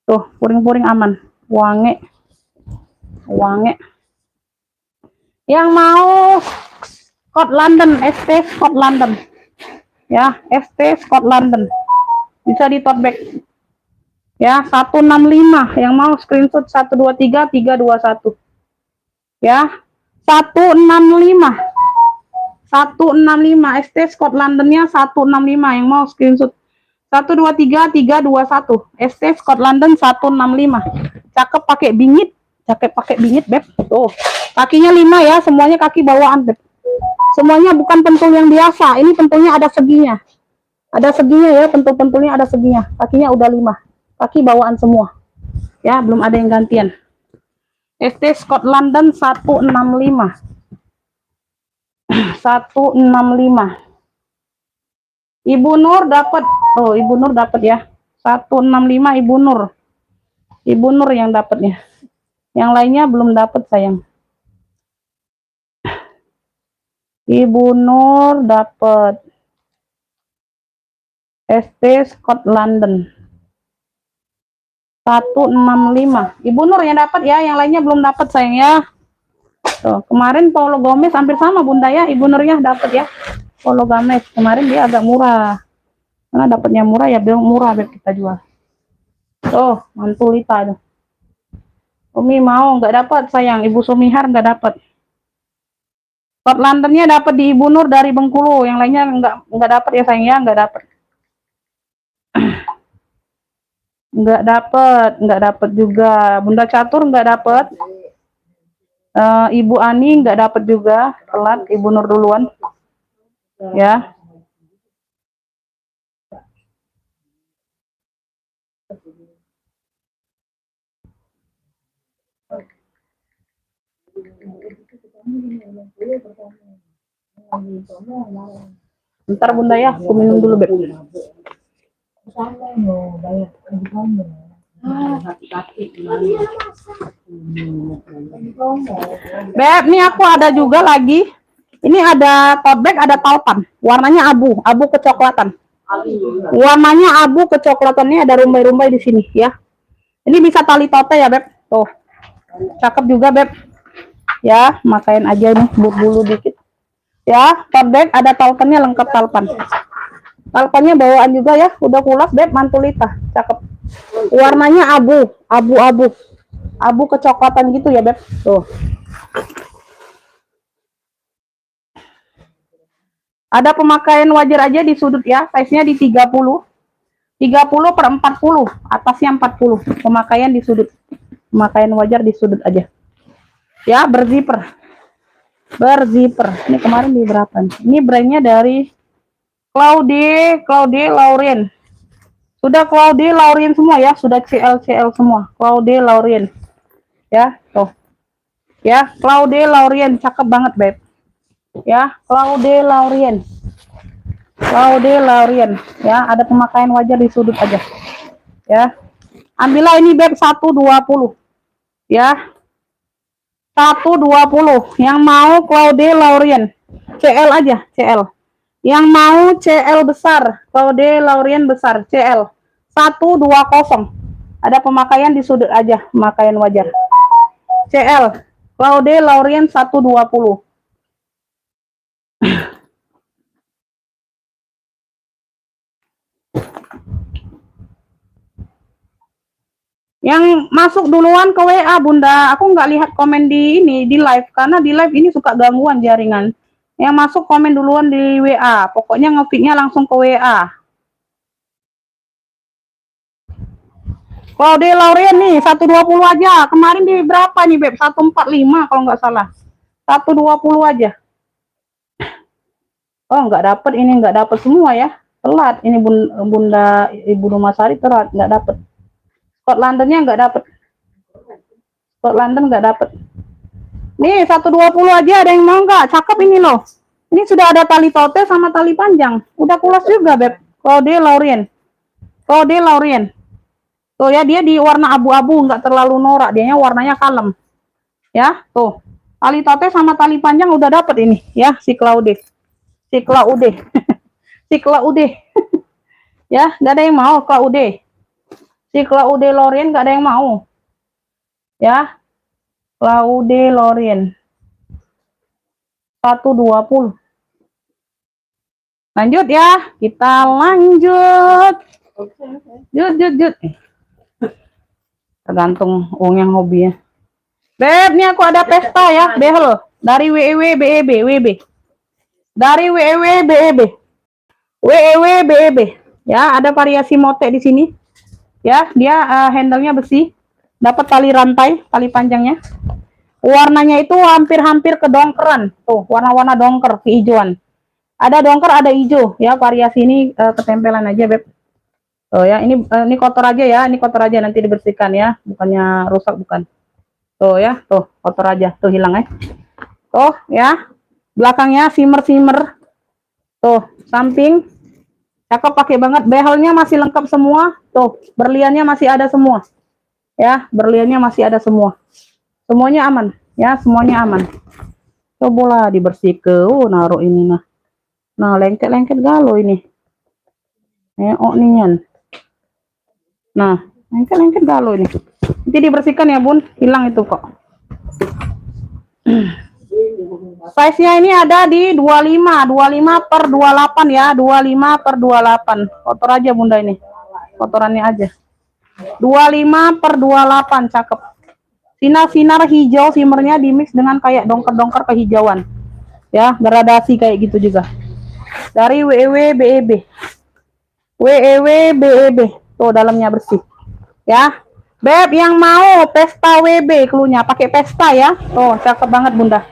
Tuh, puring-puring aman. Wangi. Wangi. Yang mau Scott London, ST Scott London. Ya, ST Scott London. Bisa di tote bag. Ya, 165 yang mau screenshot 123 321. Ya. 165. 165 ST Scott Londonnya 165 yang mau screenshot 123 321 ST Scott London 165. Cakep pakai bingit, beb. Tuh, kakinya 5 ya, semuanya kaki bawaan, beb. Semuanya bukan pentul yang biasa, ini pentulnya ada seginya. Ada seginya ya, pentul-pentulnya ada seginya. Kakinya udah 5. Kaki bawaan semua. Ya, belum ada yang gantian. ST Scott London 165. 165. Ibu Nur dapat. Oh, Ibu Nur dapat ya. 165 Ibu Nur. Ibu Nur yang dapatnya. Yang lainnya belum dapat, sayang. Ibu Nur dapat. ST Scott London. 165. Ibu Nur yang dapat ya, yang lainnya belum dapat, sayang ya. Tuh, kemarin Paulo Gomez hampir sama Bunda ya, Ibu Nurnya dapat ya. Paulo Gomez kemarin dia agak murah. Karena dapatnya murah ya, bilang murah biar kita jual. Tuh, mantulita tuh. Umi mau nggak dapat, sayang. Ibu Sumihar nggak dapat. Scott Londonnya dapat di Ibu Nur dari Bengkulu, yang lainnya nggak dapat ya, sayang ya, nggak dapat. Nggak dapat juga. Bunda Catur nggak dapat. Ibu Ani nggak dapat juga, telat. Ibu Nur duluan. Ya. Bentar Bunda ya, aku minum dulu, Beb. Beb, nih aku ada juga lagi. Ini ada tote bag, ada tautan. Warnanya abu kecoklatan. Warnanya abu kecoklatannya ada rumbai-rumbai di sini ya. Ini bisa tali tote ya, Beb. Tuh. Cakep juga, Beb. Ya, makain aja nih bulu dikit. Ya, tote bag ada tautannya lengkap talpan. Talpannya bawaan juga ya, udah kulas, Beb, mantulita. Cakep. Warnanya abu kecoklatan gitu ya, Beb. Tuh. Ada pemakaian wajar aja di sudut ya, size-nya di 30 per 40, atasnya 40. Pemakaian di sudut. Pemakaian wajar di sudut aja. Ya, berzipper. Ini kemarin di berapa nih? Ini brandnya dari Claude Laurien. Sudah Claude Laurien semua ya, sudah CL semua. Claude Laurien. Ya, tuh. Ya, Claude Laurien cakep banget, Beb. Ya, Claude Laurien ya, ada pemakaian wajar di sudut aja ya. Ambillah ini, Beb, 120 ya, 120 yang mau Claude Laurien CL aja, CL. Yang mau CL besar, Claude Laurien besar CL 120. Ada pemakaian di sudut aja, pemakaian wajar CL Claude Laurien 120. Yang masuk duluan ke WA, Bunda. Aku nggak lihat komen di ini, di live. Karena di live ini suka gangguan jaringan. Yang masuk komen duluan di WA. Pokoknya nge-feed-nya langsung ke WA. Claude Laurien nih, 120 aja. Kemarin di berapa nih, Beb? 145 kalau nggak salah. 120 aja. Oh, nggak dapet. Ini nggak dapet semua ya. Telat. Ini Bunda Ibu Rumah Sari telat. Nggak dapet. Scott Londonnya nggak dapet. Scott London nggak dapet. Nih 120 aja, ada yang mau nggak? Cakep ini loh. Ini sudah ada tali tote sama tali panjang. Udah kulas juga, Beb. Claude Laurien. Tuh ya, dia di warna abu-abu, nggak terlalu norak. Dianya warnanya kalem. Ya, tuh. Tali tote sama tali panjang udah dapet ini ya, si Claude. Si Claude. Ya, nggak ada yang mau Claude. Si Claude Lorien nggak ada yang mau. Ya, Claude Lorien. 120. Lanjut ya, kita lanjut. Jut. Tergantung uang yang hobi ya. Beb, nih aku ada pesta ya, behel. Dari WEW BEB, WB. Dari WEW BEB. WEW BEB. Ya, ada variasi mote di sini. Ya, dia handle-nya besi. Dapat tali rantai, tali panjangnya. Warnanya itu hampir-hampir kedongkeran. Tuh, warna-warna dongker, kehijauan. Ada dongker, ada hijau. Ya, variasi ini ketempelan aja, Beb. Oh ya, ini kotor aja ya. Ini kotor aja, nanti dibersihkan ya. Bukannya rusak, bukan. Tuh ya, tuh kotor aja. Tuh hilang ya. Tuh ya. Belakangnya shimmer. Tuh, samping. Cakep, pakai banget. Behelnya masih lengkap semua. Tuh, berliannya masih ada semua. Ya, berliannya masih ada semua. Semuanya aman. Ya, semuanya aman. Cobalah dibersihkan. Naruh ini nah. Nah, lengket-lengket galo ini. Oh, nian. Nah, lengket-lengket galo ini. Nanti dibersihkan ya, Bun. Hilang itu kok. Size-nya ini ada di 25 per 28 ya. 25 per 28. Kotor aja, Bunda ini. Kotorannya aja. 25 per 28. Cakep. Sinar-sinar hijau, shimmernya dimix dengan kayak dongker-dongker kehijauan. Ya, gradasi kayak gitu juga. Dari WEW BEB. WEW BEB. Tuh, dalamnya bersih. Ya. Beb, yang mau pesta WB klunya pakai pesta ya. Tuh, cakep banget Bunda.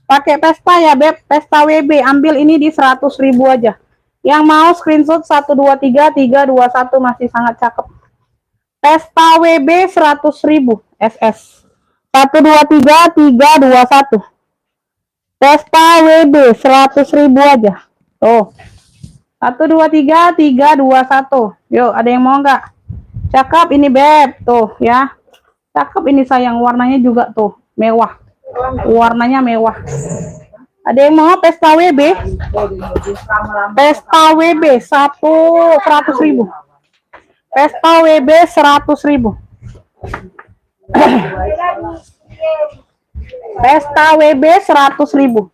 Pakai pesta ya, Beb. Pesta WB. Ambil ini di 100.000 aja. Yang mau screenshot 123 321 masih sangat cakep. Pesta WB 100.000 SS. 123 321. Pesta WB 100.000 aja. Tuh. 123 321. Yuk, ada yang mau nggak? Cakep ini, Beb. Tuh ya. Cakep ini sayang. Warnanya juga tuh mewah. Warnanya mewah. Ada yang mau pesta WB? Pesta WB 100.000. Pesta WB 100.000. Pesta WB 100.000.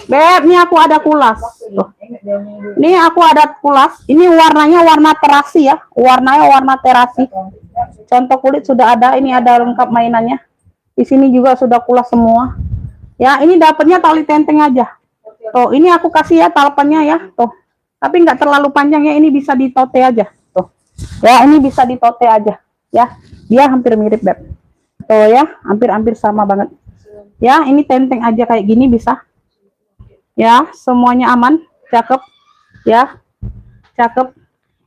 Beb, ini aku ada kulas. Tuh. Ini aku ada kulas. Ini warnanya warna terasi ya. Warnanya warna terasi. Contoh kulit sudah ada. Ini ada lengkap mainannya. Di sini juga sudah kulas semua. Ya, ini dapatnya tali tenteng aja. Tuh, ini aku kasih ya talpannya ya. Tuh. Tapi nggak terlalu panjang ya. Ini bisa ditote aja. Tuh. Ya, ini bisa ditote aja. Ya, dia hampir mirip, Beb. Tuh ya, hampir-hampir sama banget. Ya, ini tenteng aja kayak gini bisa. Ya, semuanya aman, cakep. Ya, cakep.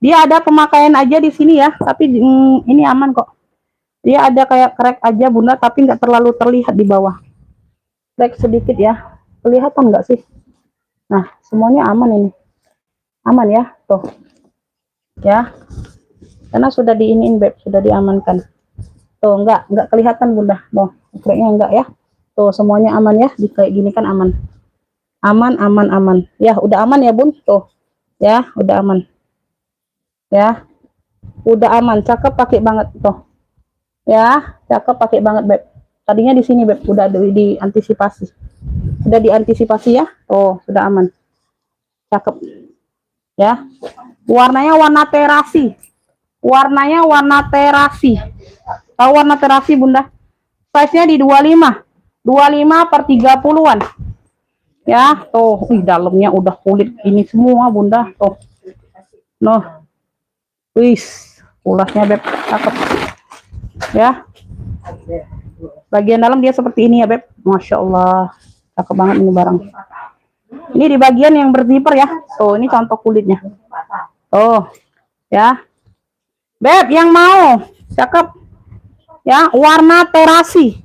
Dia ada pemakaian aja di sini ya, tapi ini aman kok. Dia ada kayak crack aja Bunda, tapi nggak terlalu terlihat di bawah. Crack sedikit ya, kelihatan nggak sih? Nah, semuanya aman ini, aman ya, tuh. Ya, karena sudah diinin Beb, sudah diamankan. Tuh, nggak kelihatan Bunda, tuh, cracknya enggak ya. Tuh, semuanya aman ya, di kayak gini kan aman. Aman. Ya, udah aman ya, Bun. Tuh. Ya, udah aman. Ya. Udah aman, cakep pakai banget tuh. Ya, cakep pakai banget, Beb. Tadinya di sini, Beb, udah diantisipasi. Udah diantisipasi ya. Tuh, sudah aman. Cakep. Ya. Warnanya warna terasi. Warnanya warna terasi. Tahu warna terasi, Bunda? Size-nya di 25. 25 per 30-an. Ya, tuh, dalamnya udah kulit ini semua Bunda, tuh. Noh. Wis, kulasnya Beb, cakep. Ya. Bagian dalam dia seperti ini ya, Beb. Masya Allah, cakep banget ini barang. Ini di bagian yang berzipper ya. Tuh, ini contoh kulitnya. Tuh, ya. Beb, yang mau, cakep. Ya, warna terasi.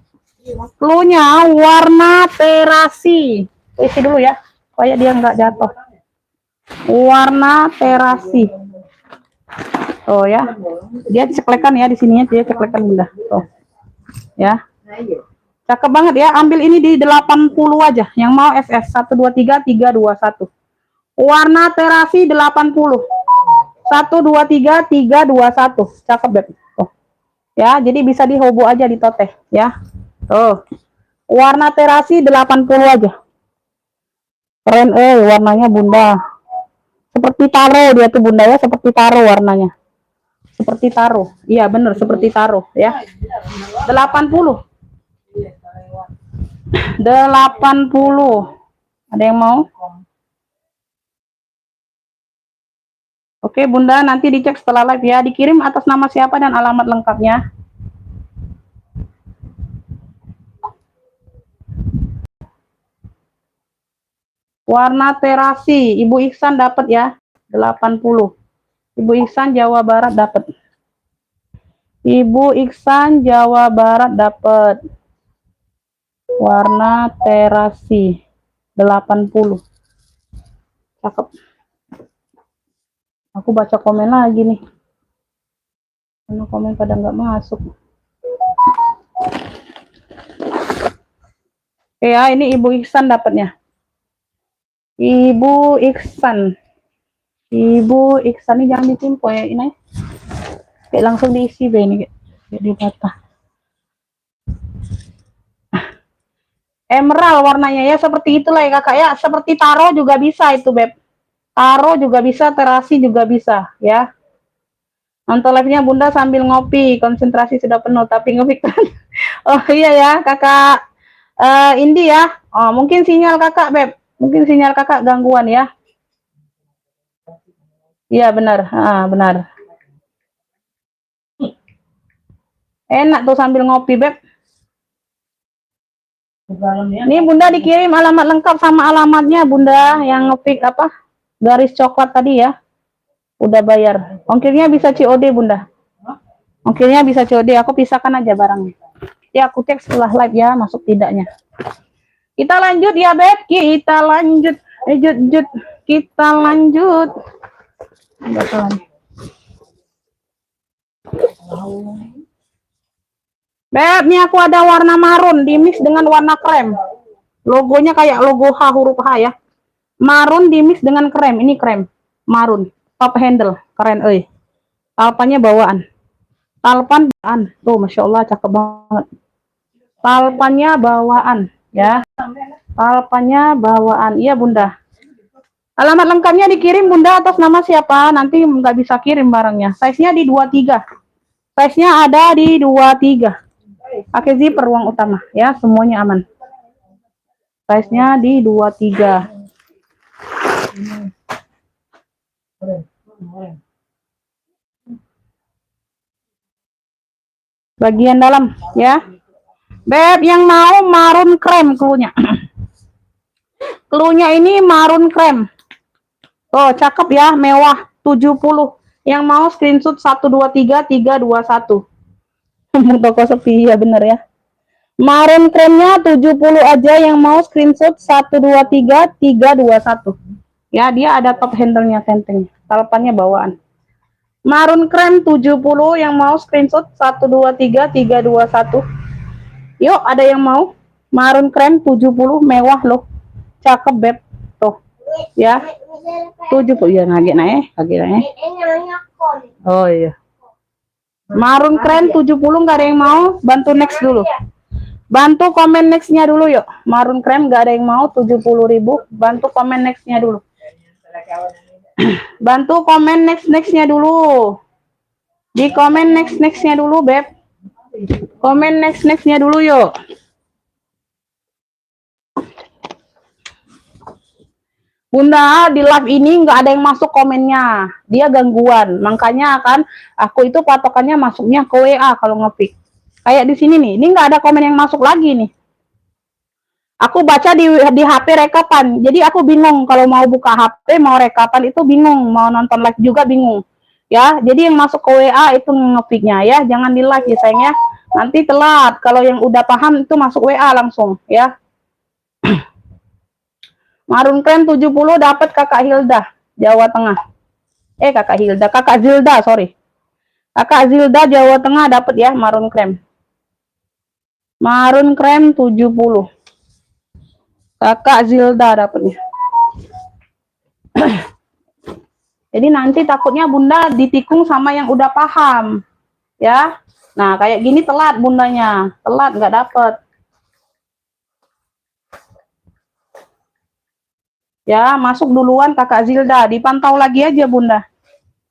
Cluenya warna terasi. Isi dulu ya, supaya dia nggak jatuh. Warna terasi. Oh ya, dia ceklekan ya di sininya, dia ceklekan Bunda. Tuh, ya, cakep banget ya. Ambil ini di 80 aja. Yang mau SS 123 321. Warna terasi 80. 1 2 3 3 2 1. Cakep, Beb. Tuh. Ya, jadi bisa dihobo aja di toteh, ya. Tuh. Warna terasi 80 aja. Keren warnanya Bunda. Seperti taro dia tuh Bunda ya, seperti taro warnanya. Seperti taro. Iya, bener seperti taro ya. 80. 80. Ada yang mau? Oke, Bunda, nanti dicek setelah live ya. Dikirim atas nama siapa dan alamat lengkapnya. Warna terasi, Ibu Ihsan dapat ya. 80. Ibu Ihsan Jawa Barat dapat. Ibu Ihsan Jawa Barat dapat. Warna terasi 80. Cakep. Aku baca komen lagi nih. Karena komen pada nggak masuk. Ya, ini Ibu Ihsan dapatnya. Ibu Ihsan. Ibu Ihsan ini jangan ditimpo ya ini. Kayak langsung diisi be ini kayak dipatah. Emerald warnanya ya seperti itulah ya Kakak ya. Seperti taro juga bisa itu, Beb. Taro juga bisa, terasi juga bisa ya. Nonton live-nya Bunda sambil ngopi, konsentrasi sudah penuh tapi ngopi. Oh iya ya, Kakak Indi ya. Oh, mungkin sinyal Kakak, Beb. Mungkin sinyal Kakak gangguan ya. Iya benar, benar. Enak tuh sambil ngopi, Beb. Ini Bunda dikirim alamat lengkap sama alamatnya Bunda yang ngepick apa? Garis coklat tadi ya. Udah bayar. Ongkirnya bisa COD Bunda. Ongkirnya bisa COD. Aku pisahkan aja barangnya. Ya aku cek setelah live ya masuk tidaknya. Kita lanjut ya, Beb. Kita lanjut. Kita lanjut. Beb, nih aku ada warna marun di mix dengan warna krem. Logonya kayak logo H, huruf H ya. Marun di mix dengan krem. Ini krem. Marun. Top handle. Keren, Talpannya bawaan. Talpan bawaan. Tuh, Masya Allah, cakep banget. Talpannya bawaan. Ya. Talpannya bawaan. Iya, Bunda. Alamat lengkapnya dikirim, Bunda, atas nama siapa? Nanti nggak bisa kirim barangnya. Size-nya di 23. Size-nya ada di 23. Pakai zipper ruang utama ya, semuanya aman. Size-nya di 23. Bagian dalam ya. Beb, yang mau marun krem cluenya. Cluenya ini marun krem. Oh, cakep ya, mewah 70. Yang mau screenshot 123 321. Toko sepi ya bener ya. Marun kremnya 70 aja yang mau screenshot 123 321. Ya, dia ada top handle-nya tenteng. Talpannya bawaan. Marun krem 70 yang mau screenshot 123 321. Yuk, ada yang mau? Marun krem 70 mewah loh. Cakep, Beb. Tuh. Ya. 70 ya kaget naik. Oh iya. Marun krem 70 nggak ada yang mau, bantu next dulu. Bantu komen nextnya dulu yuk. Marun krem nggak ada yang mau 70.000, bantu komen nextnya dulu. Bantu komen nextnya dulu. Di komen nextnya dulu, Beb. Komen nextnya dulu yuk. Bunda, di live ini nggak ada yang masuk komennya, dia gangguan. Makanya kan aku itu patokannya masuknya ke WA kalau ngepick. Kayak di sini nih, ini nggak ada komen yang masuk lagi nih. Aku baca di HP rekapan, jadi aku bingung kalau mau buka HP, mau rekapan itu bingung, mau nonton live juga bingung. Ya, jadi yang masuk ke WA itu ngepicknya ya, jangan di live ya sayangnya. Nanti telat. Kalau yang udah paham itu masuk WA langsung ya. Marun krem 70 dapat Kakak Hilda, Jawa Tengah. Kakak Hilda, Kakak Zilda, sorry. Kakak Zilda Jawa Tengah dapat ya marun krem. Marun krem 70. Kakak Zilda dapatnya. Jadi nanti takutnya bunda ditikung sama yang udah paham, ya. Nah kayak gini telat bundanya, telat nggak dapet. Ya masuk duluan kakak Zilda, dipantau lagi aja bunda,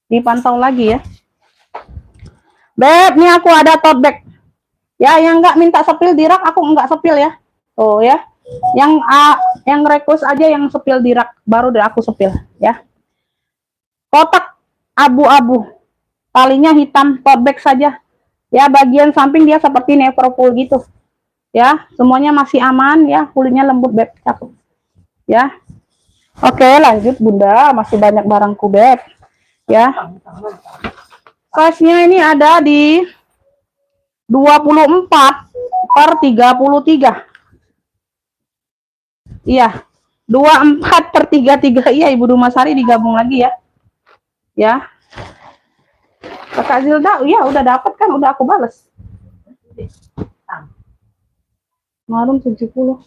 dipantau lagi ya. Beb, nih aku ada tote bag. Ya, yang nggak minta sepil di rak, aku nggak sepil ya. Oh ya, yang request aja yang sepil di rak, baru deh aku sepil ya. Kotak abu-abu, talinya hitam, tote bag saja. Ya, bagian samping dia seperti Neverfull gitu. Ya, semuanya masih aman ya, kulitnya lembut beb, cakep. Ya, oke lanjut bunda, masih banyak barangku beb. Ya, size-nya ini ada di 24/33. Iya, 24/33. Iya, Ibu Dumasari digabung lagi ya. Ya. Kakak Zilda, ya udah dapat kan, udah aku bales. Marun 70.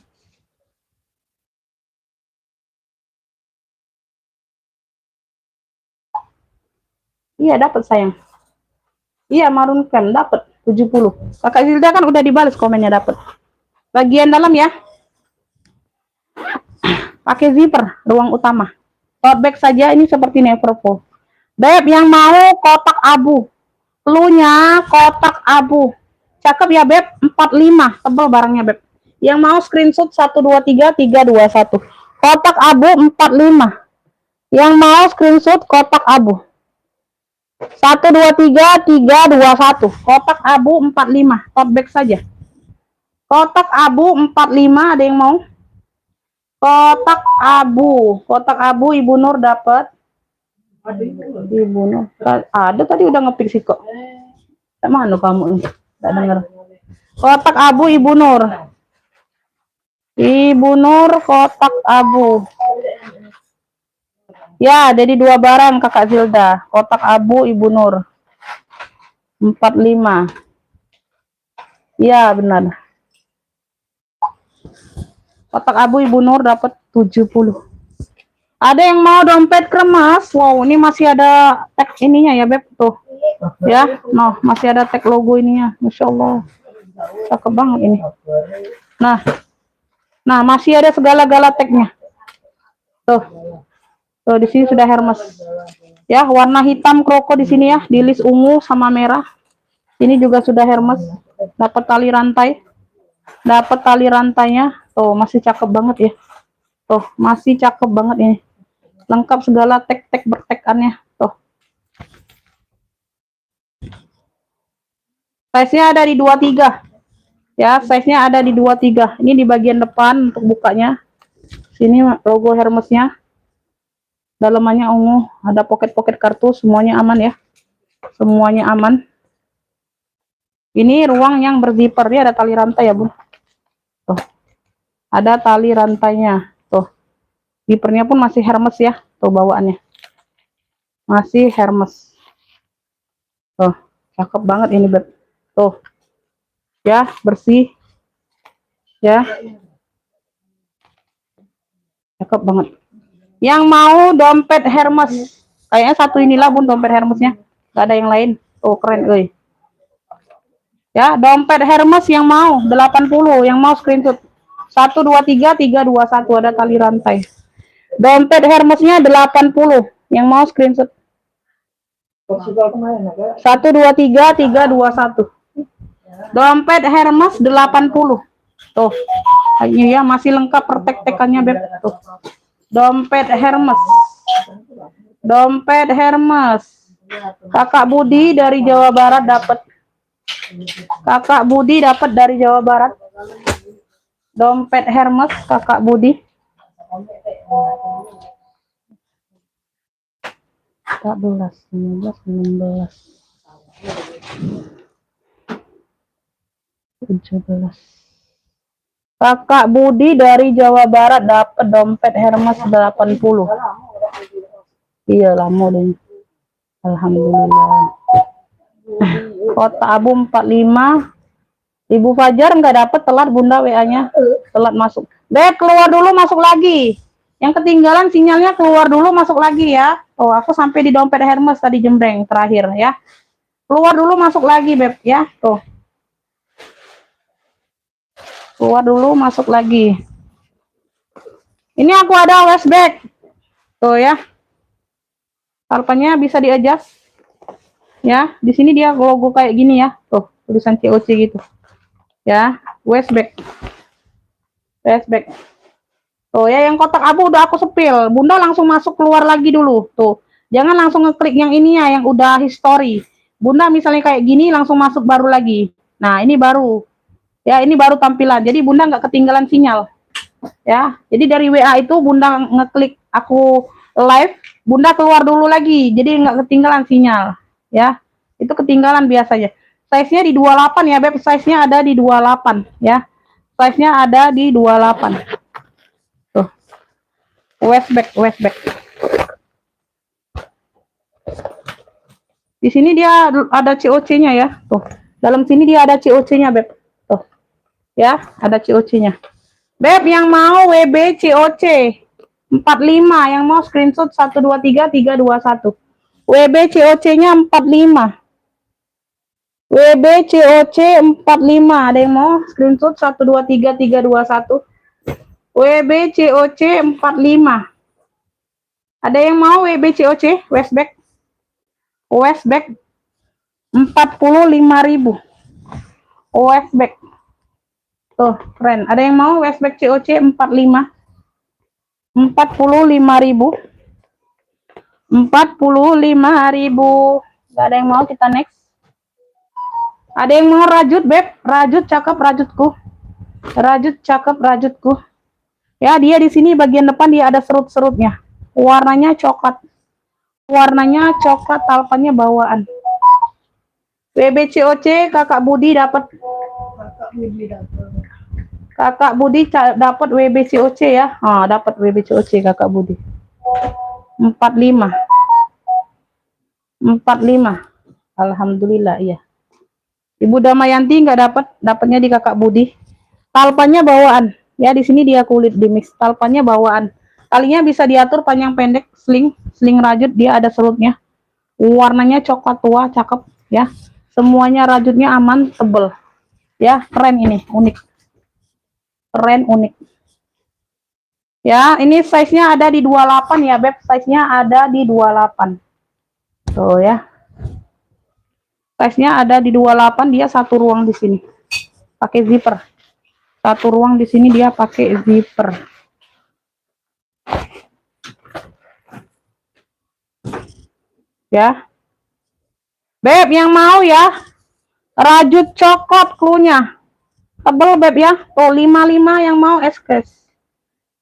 Iya, dapat sayang. Iya, marun kan dapat 70. Kakak Zilda kan udah dibales komennya dapat. Bagian dalam ya. Pakai zipper ruang utama. Tote bag saja ini seperti Neverfull. Beb, yang mau kotak abu. Cluenya kotak abu. Cakep ya beb, 45 tebal barangnya beb. Yang mau screenshot 123321. Kotak abu 45. Yang mau screenshot kotak abu 123321. Kotak abu 45. Tote bag saja. Kotak abu 45, ada yang mau? Kotak abu Ibu Nur dapat. Ibu Nur ada tadi udah ngepick sih kok. Mana kamu nih? Enggak dengar. Kotak abu Ibu Nur. Ibu Nur kotak abu. Ya, jadi 2 barang kakak Zilda. Kotak abu Ibu Nur 45. Ya, benar. Kotak abu Ibu Nur dapat 70. Ada yang mau dompet kremas? Wow, ini masih ada tag ininya ya, Beb. Tuh. Ya, noh, masih ada tag logo ininya. Masya Allah. Cakep banget ini. Nah, masih ada segala-gala tagnya. Tuh. Tuh, di sini sudah Hermes. Ya, warna hitam kroko di sini ya, di list ungu sama merah. Ini juga sudah Hermes. Dapat tali rantai. Dapat tali rantainya. Tuh, masih cakep banget ya. Tuh, masih cakep banget ini. Lengkap segala tag-tag bertekannya. Tuh. Size-nya ada di 23. Ya, size-nya ada di 23. Ini di bagian depan untuk bukanya. Sini logo Hermesnya. Dalamannya ungu, ada pocket-pocket kartu, semuanya aman ya. Semuanya aman. Ini ruang yang berzipper, dia ada tali rantai ya, Bun. Tuh. Ada tali rantainya. Tuh. Zippernya pun masih Hermes ya. Tuh bawaannya. Masih Hermes. Tuh, cakep banget ini, Beb. Tuh. Ya, bersih. Ya. Cakep banget. Yang mau dompet Hermes. Kayaknya satu inilah, Bun, dompet Hermesnya. Gak ada yang lain. Tuh, keren, euy. Ya, dompet Hermes yang mau 80, yang mau screenshot 123321, ada tali rantai. Dompet Hermesnya 80, yang mau screenshot 123321. Dompet Hermes 80. Tuh. Ini ya masih lengkap pertek-tekannya, Beb. Tuh. Dompet Hermes. Dompet Hermes. Kakak Budi dari Jawa Barat dapat. Kakak Budi dapat dari Jawa Barat. Dompet Hermes Kakak Budi. 14, 15, 16. 17. Kakak Budi dari Jawa Barat dapat dompet Hermes 80. Iya, lama deh. Alhamdulillah. Kotak abu 45. Ibu Fajar nggak dapat, telat Bunda WA-nya. Telat masuk. Beb, keluar dulu, masuk lagi. Yang ketinggalan sinyalnya keluar dulu, masuk lagi ya. Oh, aku sampai di dompet Hermes tadi jembreng terakhir ya. Keluar dulu, masuk lagi, Beb ya. Tuh. Keluar dulu, masuk lagi. Ini aku ada flashback. Tuh ya. Harapannya bisa di-adjust. Ya, di sini dia logo kayak gini ya. Tuh, tulisan COC gitu. Ya, flashback. Flashback. Tuh ya, yang kotak abu udah aku sepil. Bunda langsung masuk keluar lagi dulu. Tuh. Jangan langsung ngeklik yang ini ya, yang udah history. Bunda misalnya kayak gini langsung masuk baru lagi. Nah, ini baru. Ya, ini baru tampilan. Jadi Bunda nggak ketinggalan sinyal. Ya. Jadi dari WA itu Bunda ngeklik aku live, Bunda keluar dulu lagi. Jadi nggak ketinggalan sinyal. Ya. Itu ketinggalan biasanya. Size-nya di 28 ya, Beb. Size-nya ada di 28 ya. Size-nya ada di 28. Tuh. Westback. Di sini dia ada COC-nya ya. Tuh. Dalam sini dia ada COC-nya, Beb. Tuh. Ya, ada COC-nya. Beb, yang mau WB COC 45, yang mau screenshot 123321. WB COC-nya 45. WB COC 45. Ada yang mau screenshot 123321. WB COC 45. Ada yang mau WB COC Westback? Westback 45.000. Westback. Tuh, keren. Ada yang mau Westback COC 45? 45.000. 45.000. Gak ada yang mau, kita next. Ada yang mau rajut, Beb? Rajut cakep rajutku. Rajut cakep rajutku. Ya, dia di sini bagian depan dia ada serut-serutnya. Warnanya coklat. Warnanya coklat, talpannya bawaan. WBCOC Kakak Budi dapat. Kakak Budi dapat WBCOC ya. Ah, dapat WBCOC Kakak Budi. 45. 45. Alhamdulillah, iya. Ibu Damayanti nggak dapat, dapatnya di Kakak Budi. Talpannya bawaan. Ya, di sini dia kulit di mix. Talpannya bawaan. Talinya bisa diatur panjang pendek, sling rajut, dia ada serutnya. Warnanya coklat tua, cakep ya. Semuanya rajutnya aman, tebel. Ya, keren ini, unik. Keren, unik. Ya, ini size-nya ada di 28 ya, Beb. Size-nya ada di 28. Tuh ya. Size-nya ada di 28, dia satu ruang di sini. Pakai zipper. Satu ruang di sini dia pakai zipper. Ya. Beb, yang mau ya. Rajut coklat cluenya. Tebel, Beb ya. Tuh 55 yang mau SKS.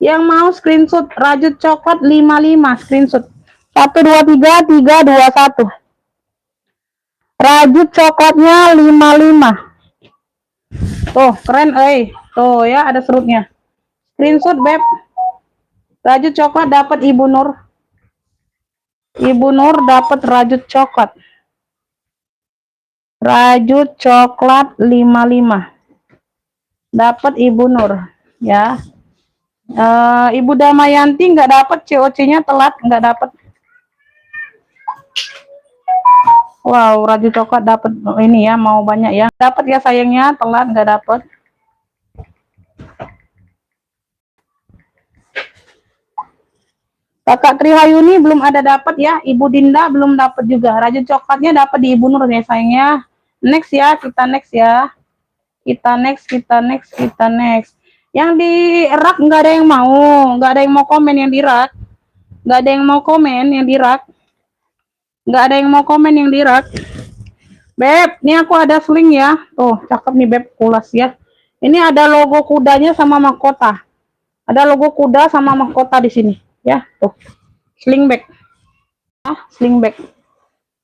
Yang mau screenshot rajut coklat 55 screenshot. 123321. Rajut coklatnya 55. Tuh, keren Tuh ya, ada serutnya. Screenshot, Beb. Rajut coklat dapat Ibu Nur. Ibu Nur dapat rajut coklat. Rajut coklat 55. Dapat Ibu Nur, ya. Ibu Damayanti nggak dapat, COC-nya telat, nggak dapat. Wow, rajut coklat dapat ini ya, mau banyak ya. Dapat ya sayangnya, telat nggak dapat. Kakak Trihayuni belum ada dapat ya. Ibu Dinda belum dapat juga. Rajut coklatnya dapat di Ibu Nur ya sayangnya. Next ya, kita next ya. Kita next. Yang di rak nggak ada yang mau. Nggak ada yang mau komen yang di rak. Nggak ada yang mau komen yang di rak. Nggak ada yang mau komen yang di rak. Beb, ini aku ada sling ya. Tuh, cakep nih Beb, kulas ya. Ini ada logo kudanya sama mahkota. Ada logo kuda sama mahkota di sini. Ya, tuh. Sling bag. Sling bag.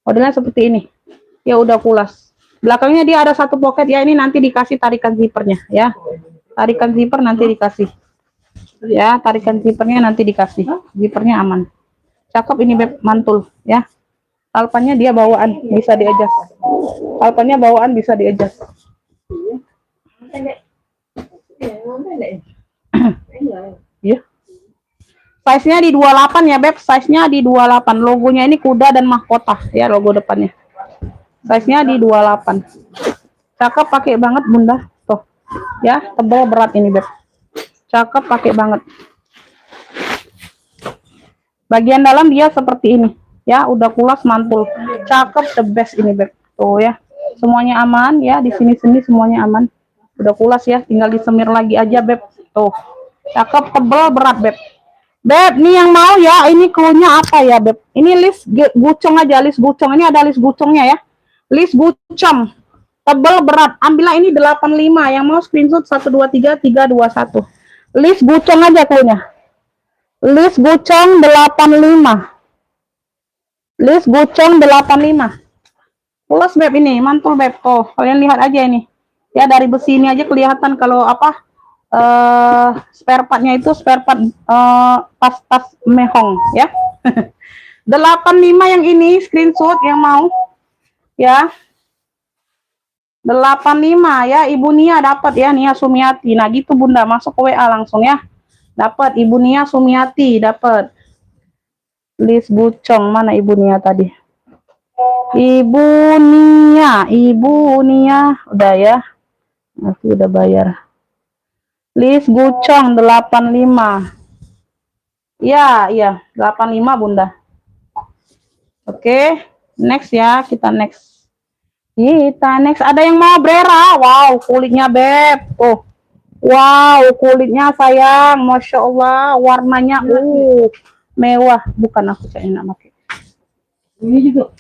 Modelnya seperti ini. Ya udah kulas. Belakangnya dia ada satu pocket ya, ini nanti dikasih tarikan zippernya ya. Tarikan zipper nanti dikasih. Ya, tarikan zippernya nanti dikasih. Zippernya aman. Cakep ini Beb, mantul ya. Talpannya dia bawaan, bisa di-adjust. Talpannya bawaan bisa di-adjust. Iya. Size-nya di 28 ya, Beb. Size-nya di 28. Logonya ini kuda dan mahkota ya, logo depannya. Size-nya di 28. Cakep, pakai banget, Bunda. Tuh. Ya, tebal berat ini, Beb. Cakep, pakai banget. Bagian dalam dia seperti ini. Ya, udah kulas mantul. Cakep, the best ini, Beb. Tuh ya. Semuanya aman ya, di sini-sini semuanya aman. Udah kulas ya, tinggal disemir lagi aja, Beb. Tuh. Cakep, tebal, berat, Beb. Beb, nih yang mau ya, ini clue-nya apa ya, Beb? Ini list gucong aja, list gucong. Ini ada list gucongnya ya. List gucong. Tebal, berat. Ambillah ini 85. Yang mau screenshot 123 321. List gucong aja clue-nya. List gucong 85. List gucong 85. Pulas, Beb, ini mantul, Beb. Tuh, kalian lihat aja ini ya, dari besi ini aja kelihatan kalau apa spare partnya itu spare part tas mehong ya. 85 yang ini screenshot yang mau ya. 85 ya, Ibu Nia dapat ya, Nia Sumiati. Nah gitu, Bunda, masuk ke WA langsung ya. Dapat Ibu Nia Sumiati, dapat. List gucong mana Ibu Nia tadi? Ibu Nia udah ya. Aku udah bayar. List gucong 85. Ya, iya, 85, Bunda. Oke, next ya, kita next. Kita next. Ada yang mau Brera? Wow, kulitnya, Beb. Oh. Wow, kulitnya sayang. Masya Allah, warnanya mewah. Bukan, aku saya enak pakai. Ini juga.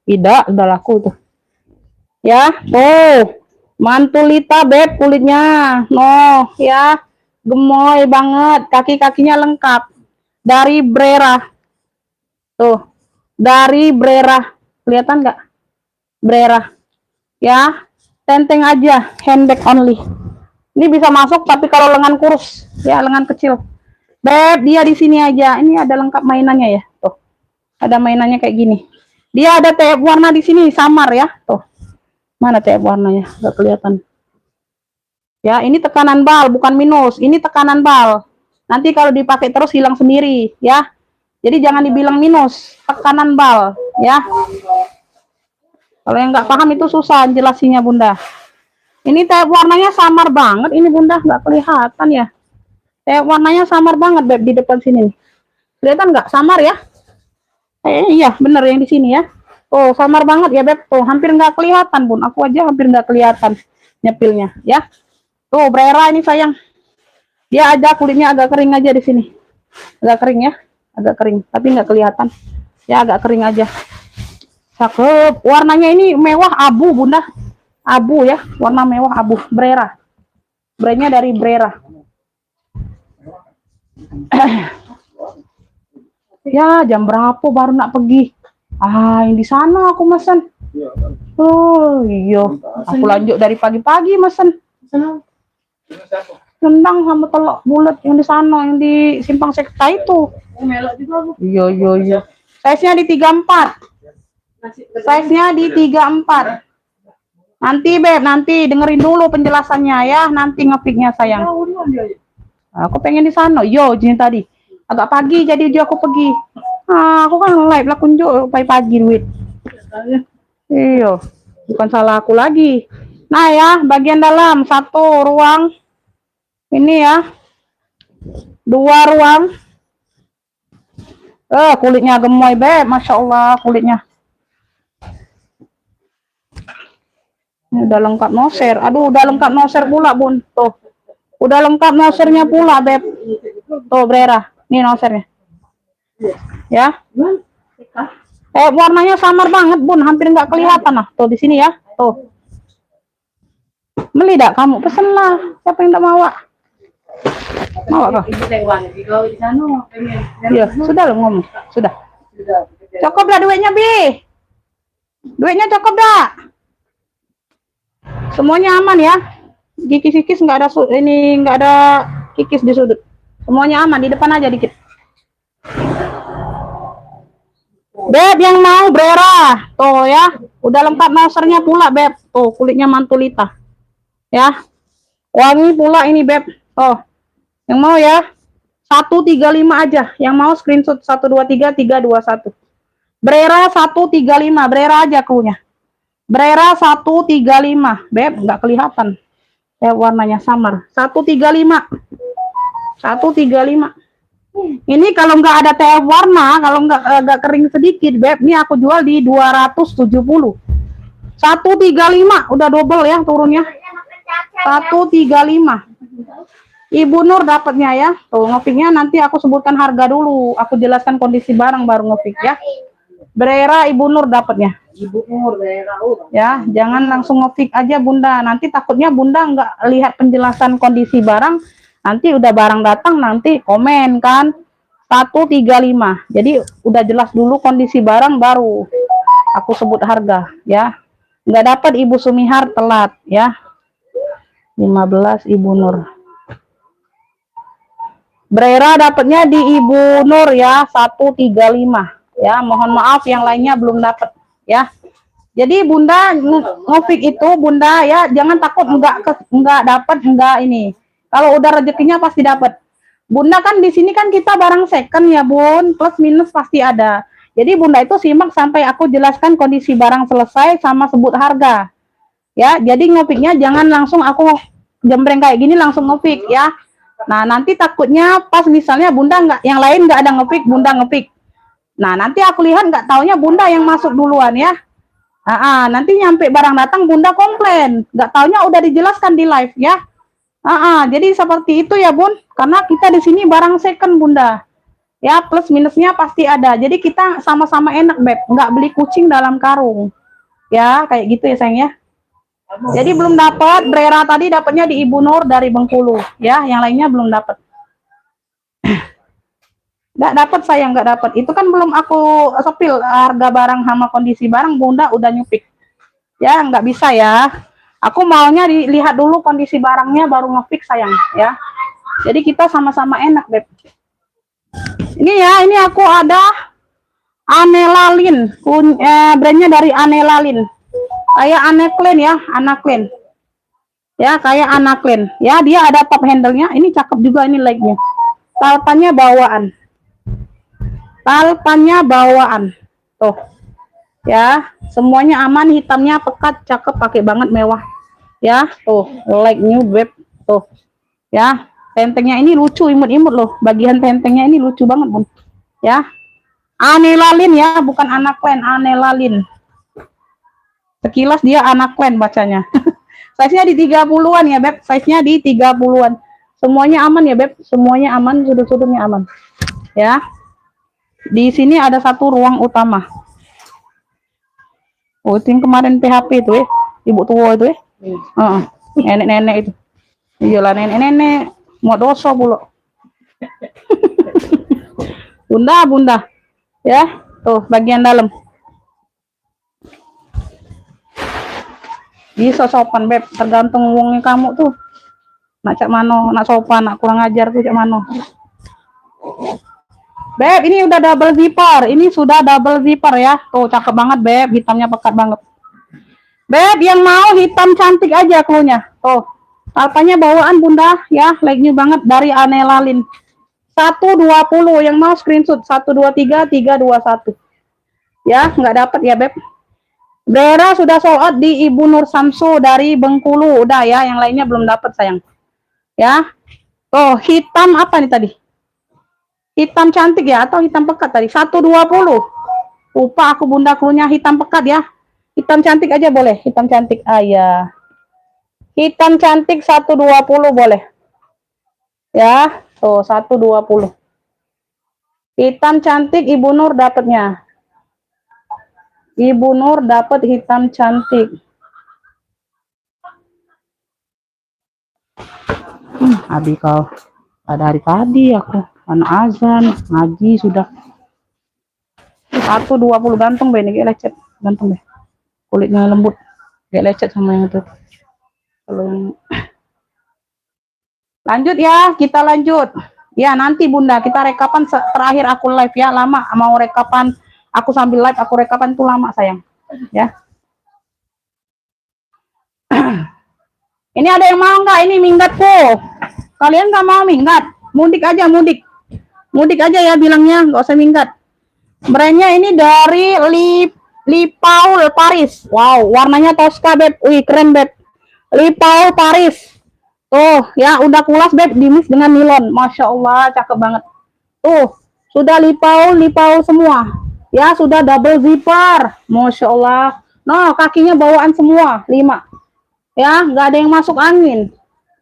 Tidak, udah laku tuh. Ya, tuh. Mantulita, Beb, kulitnya. No, ya. Gemoy banget. Kaki-kakinya lengkap. Dari Brera. Tuh. Dari Brera. Kelihatan nggak? Brera. Ya. Tenteng aja. Handbag only. Ini bisa masuk, tapi kalau lengan kurus. Ya, lengan kecil. Beb, dia di sini aja. Ini ada lengkap mainannya ya. Tuh. Ada mainannya kayak gini. Dia ada TF warna di sini, samar ya. Tuh. Mana TF warnanya? Gak kelihatan. Ya, ini tekanan bal, bukan minus. Ini tekanan bal. Nanti kalau dipakai terus hilang sendiri, ya. Jadi jangan dibilang minus, tekanan bal, ya. Kalau yang nggak paham itu susah jelasinya, Bunda. Ini TF warnanya samar banget, ini Bunda, nggak kelihatan ya. TF warnanya samar banget, Beb, di depan sini. Kelihatan nggak? Samar ya? Iya, bener yang di sini ya. Oh, samar banget ya, Beb. Tuh, hampir nggak kelihatan, Bun. Aku aja hampir nggak kelihatan nyepilnya, ya. Tuh, Brera ini sayang. Dia ada kulitnya agak kering aja di sini. Agak kering ya, agak kering. Tapi nggak kelihatan. Ya, agak kering aja. Cakep. Warnanya ini mewah abu, Bunda. Abu ya, warna mewah abu. Brera. Brandnya dari Brera. Ya, jam berapa baru nak pergi? Ah, yang di sana aku mesen. Oh, iya. Aku lanjut dari pagi-pagi mesen. Rendang sama telur bulat yang di sana, yang di Simpang Sekta itu. Iya, iya, iya. Size-nya di 34. Size-nya di 34. Nanti, Beb, nanti dengerin dulu penjelasannya ya. Nanti ngepicknya sayang. Aku pengen di sana. Yo, jin tadi. Agak pagi jadi dia aku pergi. Ah, aku kan live lah kunjuk pagi-pagi duit. Iya, bukan salah aku lagi. Nah ya, bagian dalam satu ruang. Ini ya. 2 ruang. Kulitnya gemoy, Beb. Masya Allah kulitnya. Ini udah lengkap noser. Aduh, udah lengkap noser pula, Bun. Tuh. Udah lengkap nosernya pula, Beb. Tuh, Brera. Ini nosernya. Ya. Warnanya samar banget, Bun. Hampir nggak kelihatan lah. Tuh, di sini ya. Tuh. Beli dak kamu? Pesenlah. Siapa yang tak mau? Mau kah? Iya, sudah lo ngomong. Sudah. Cukup dah duitnya, Bi. Duitnya cukup dah. Semuanya aman ya. Kikis-kikis nggak ada ini, nggak ada kikis di sudut. Semuanya aman, di depan aja dikit. Beb yang mau Brera. Tuh ya. Udah lengkap nosernya pula, Beb. Tuh, kulitnya mantulita. Ya. Wangi pula ini, Beb. Oh. Yang mau ya. 135 aja. Yang mau screenshot 123 321. Brera 135, Brera aja cluenya. Brera 135, Beb, nggak kelihatan. Warnanya samar. 135. 135. Ini kalau nggak ada TF warna, kalau nggak kering sedikit, Beb, ini aku jual di 270. 135, udah double ya turunnya. 135. Ibu Nur dapatnya ya. Tuh, ngopiknya nanti aku sebutkan harga dulu. Aku jelaskan kondisi barang baru ngopik ya. Brera Ibu Nur dapatnya. Ibu Nur daerah Ya, jangan langsung ngopik aja Bunda. Nanti takutnya Bunda nggak lihat penjelasan kondisi barang. Nanti udah barang datang nanti komen kan. 135. Jadi udah jelas dulu kondisi barang baru aku sebut harga ya. Nggak dapat Ibu Sumihar telat ya. 15 Ibu Nur. Brera dapatnya di Ibu Nur ya 135 ya. Mohon maaf yang lainnya belum dapat ya. Jadi Bunda ngopik itu Bunda ya, jangan takut enggak dapat enggak ini. Kalau udah rezekinya pasti dapat. Bunda kan di sini kan kita barang second ya Bun, plus minus pasti ada. Jadi Bunda itu simak sampai aku jelaskan kondisi barang selesai sama sebut harga. Ya, jadi ngopiknya jangan langsung aku jembreng kayak gini langsung ngopik ya. Nah, nanti takutnya pas misalnya Bunda nggak, yang lain nggak ada ngepik, Bunda ngepik. Nah, nanti aku lihat nggak taunya Bunda yang masuk duluan ya. Nanti nyampe barang datang Bunda komplain, nggak taunya udah dijelaskan di live ya. Jadi seperti itu ya Bun, karena kita di sini barang second Bunda. Ya, plus minusnya pasti ada. Jadi kita sama-sama enak, Beb. Nggak beli kucing dalam karung. Ya, kayak gitu ya sayang ya. Jadi belum dapat, Brera tadi dapatnya di Ibu Nur dari Bengkulu, ya, yang lainnya belum dapat. Nggak dapat sayang, nggak dapat. Itu kan belum aku sepil harga barang sama kondisi barang, Bunda udah nyupik. Ya, nggak bisa ya. Aku maunya dilihat dulu kondisi barangnya baru ngefix sayang, ya. Jadi kita sama-sama enak, Beb. Ini ya, ini aku ada Anelalin, brandnya dari Anelalin. Kayak Anaclean ya, Anaclean. Ya, kayak Anaclean. Ya, dia ada top handle-nya. Ini cakep juga ini leg-nya. Talpannya bawaan. Talpannya bawaan. Tuh. Ya, semuanya aman, hitamnya pekat, cakep, pakai banget mewah. Ya, tuh, leg new Beb. Tuh. Ya, tentengnya ini lucu, imut-imut loh. Bagian tentengnya ini lucu banget, Bun. Ya. Anelalin ya, bukan Anaclean, Anelalin. Sekilas dia Anaclean bacanya. Size-nya di 30-an ya, Beb. Size-nya di 30-an. Semuanya aman ya, Beb. Semuanya aman, sudut-sudutnya aman. Ya. Di sini ada satu ruang utama. Oh, itu yang kemarin PHP itu ya. Ibu tua itu ya. Nenek-nenek itu. Iyalah nenek-nenek. Mau dosa pula. Bunda. Ya. Tuh, bagian dalam. Bisa sopan Beb, tergantung uangnya kamu tuh. Nak cak mano, nak sopan, nak kurang ajar tuh cak mano. Beb, ini udah double zipper. Ini sudah double zipper ya. Tuh cakep banget Beb, hitamnya pekat banget. Beb, yang mau hitam cantik aja cluenya. Tuh. Talpanya bawaan Bunda ya, leg-nya banget dari Anelalin. 120 yang mau screenshot 123 321. Ya, nggak dapat ya Beb. Brera sudah sold out di Ibu Nur Samsu dari Bengkulu. Udah ya, yang lainnya belum dapat sayang. Ya. Tuh, hitam apa nih tadi? Hitam cantik ya atau hitam pekat tadi? 120. Lupa aku Bunda klunya hitam pekat ya. Hitam cantik aja boleh, hitam cantik. Ya. Hitam cantik 120 boleh. Ya, tuh 120. Hitam cantik Ibu Nur dapatnya. Ibu Nur dapat hitam cantik. Abi kau pada hari tadi aku anak azan ngaji sudah 120 gantung be nih lecet gantung be kulitnya lembut gak lecet sama yang itu. Kalau yang lanjut ya, kita lanjut ya. Nanti Bunda kita rekapan terakhir aku live ya, lama mau rekapan aku sambil live aku rekapan tuh lama sayang ya. Ini ada yang mau nggak ini minggatku? Kalian nggak mau minggat? Mudik aja mudik Mudik aja ya bilangnya, nggak usah minggat. Brandnya ini dari Li Paul Paris. Wow, warnanya Tosca, Beb. Wih, keren, Beb. Li Paul Paris. Tuh, ya udah kulas, Beb, dimix dengan nilon. Masya Allah, cakep banget. Tuh, sudah Li Paul semua. Ya, sudah double zipper. Masya Allah. No, kakinya bawaan semua, 5. Ya, nggak ada yang masuk angin.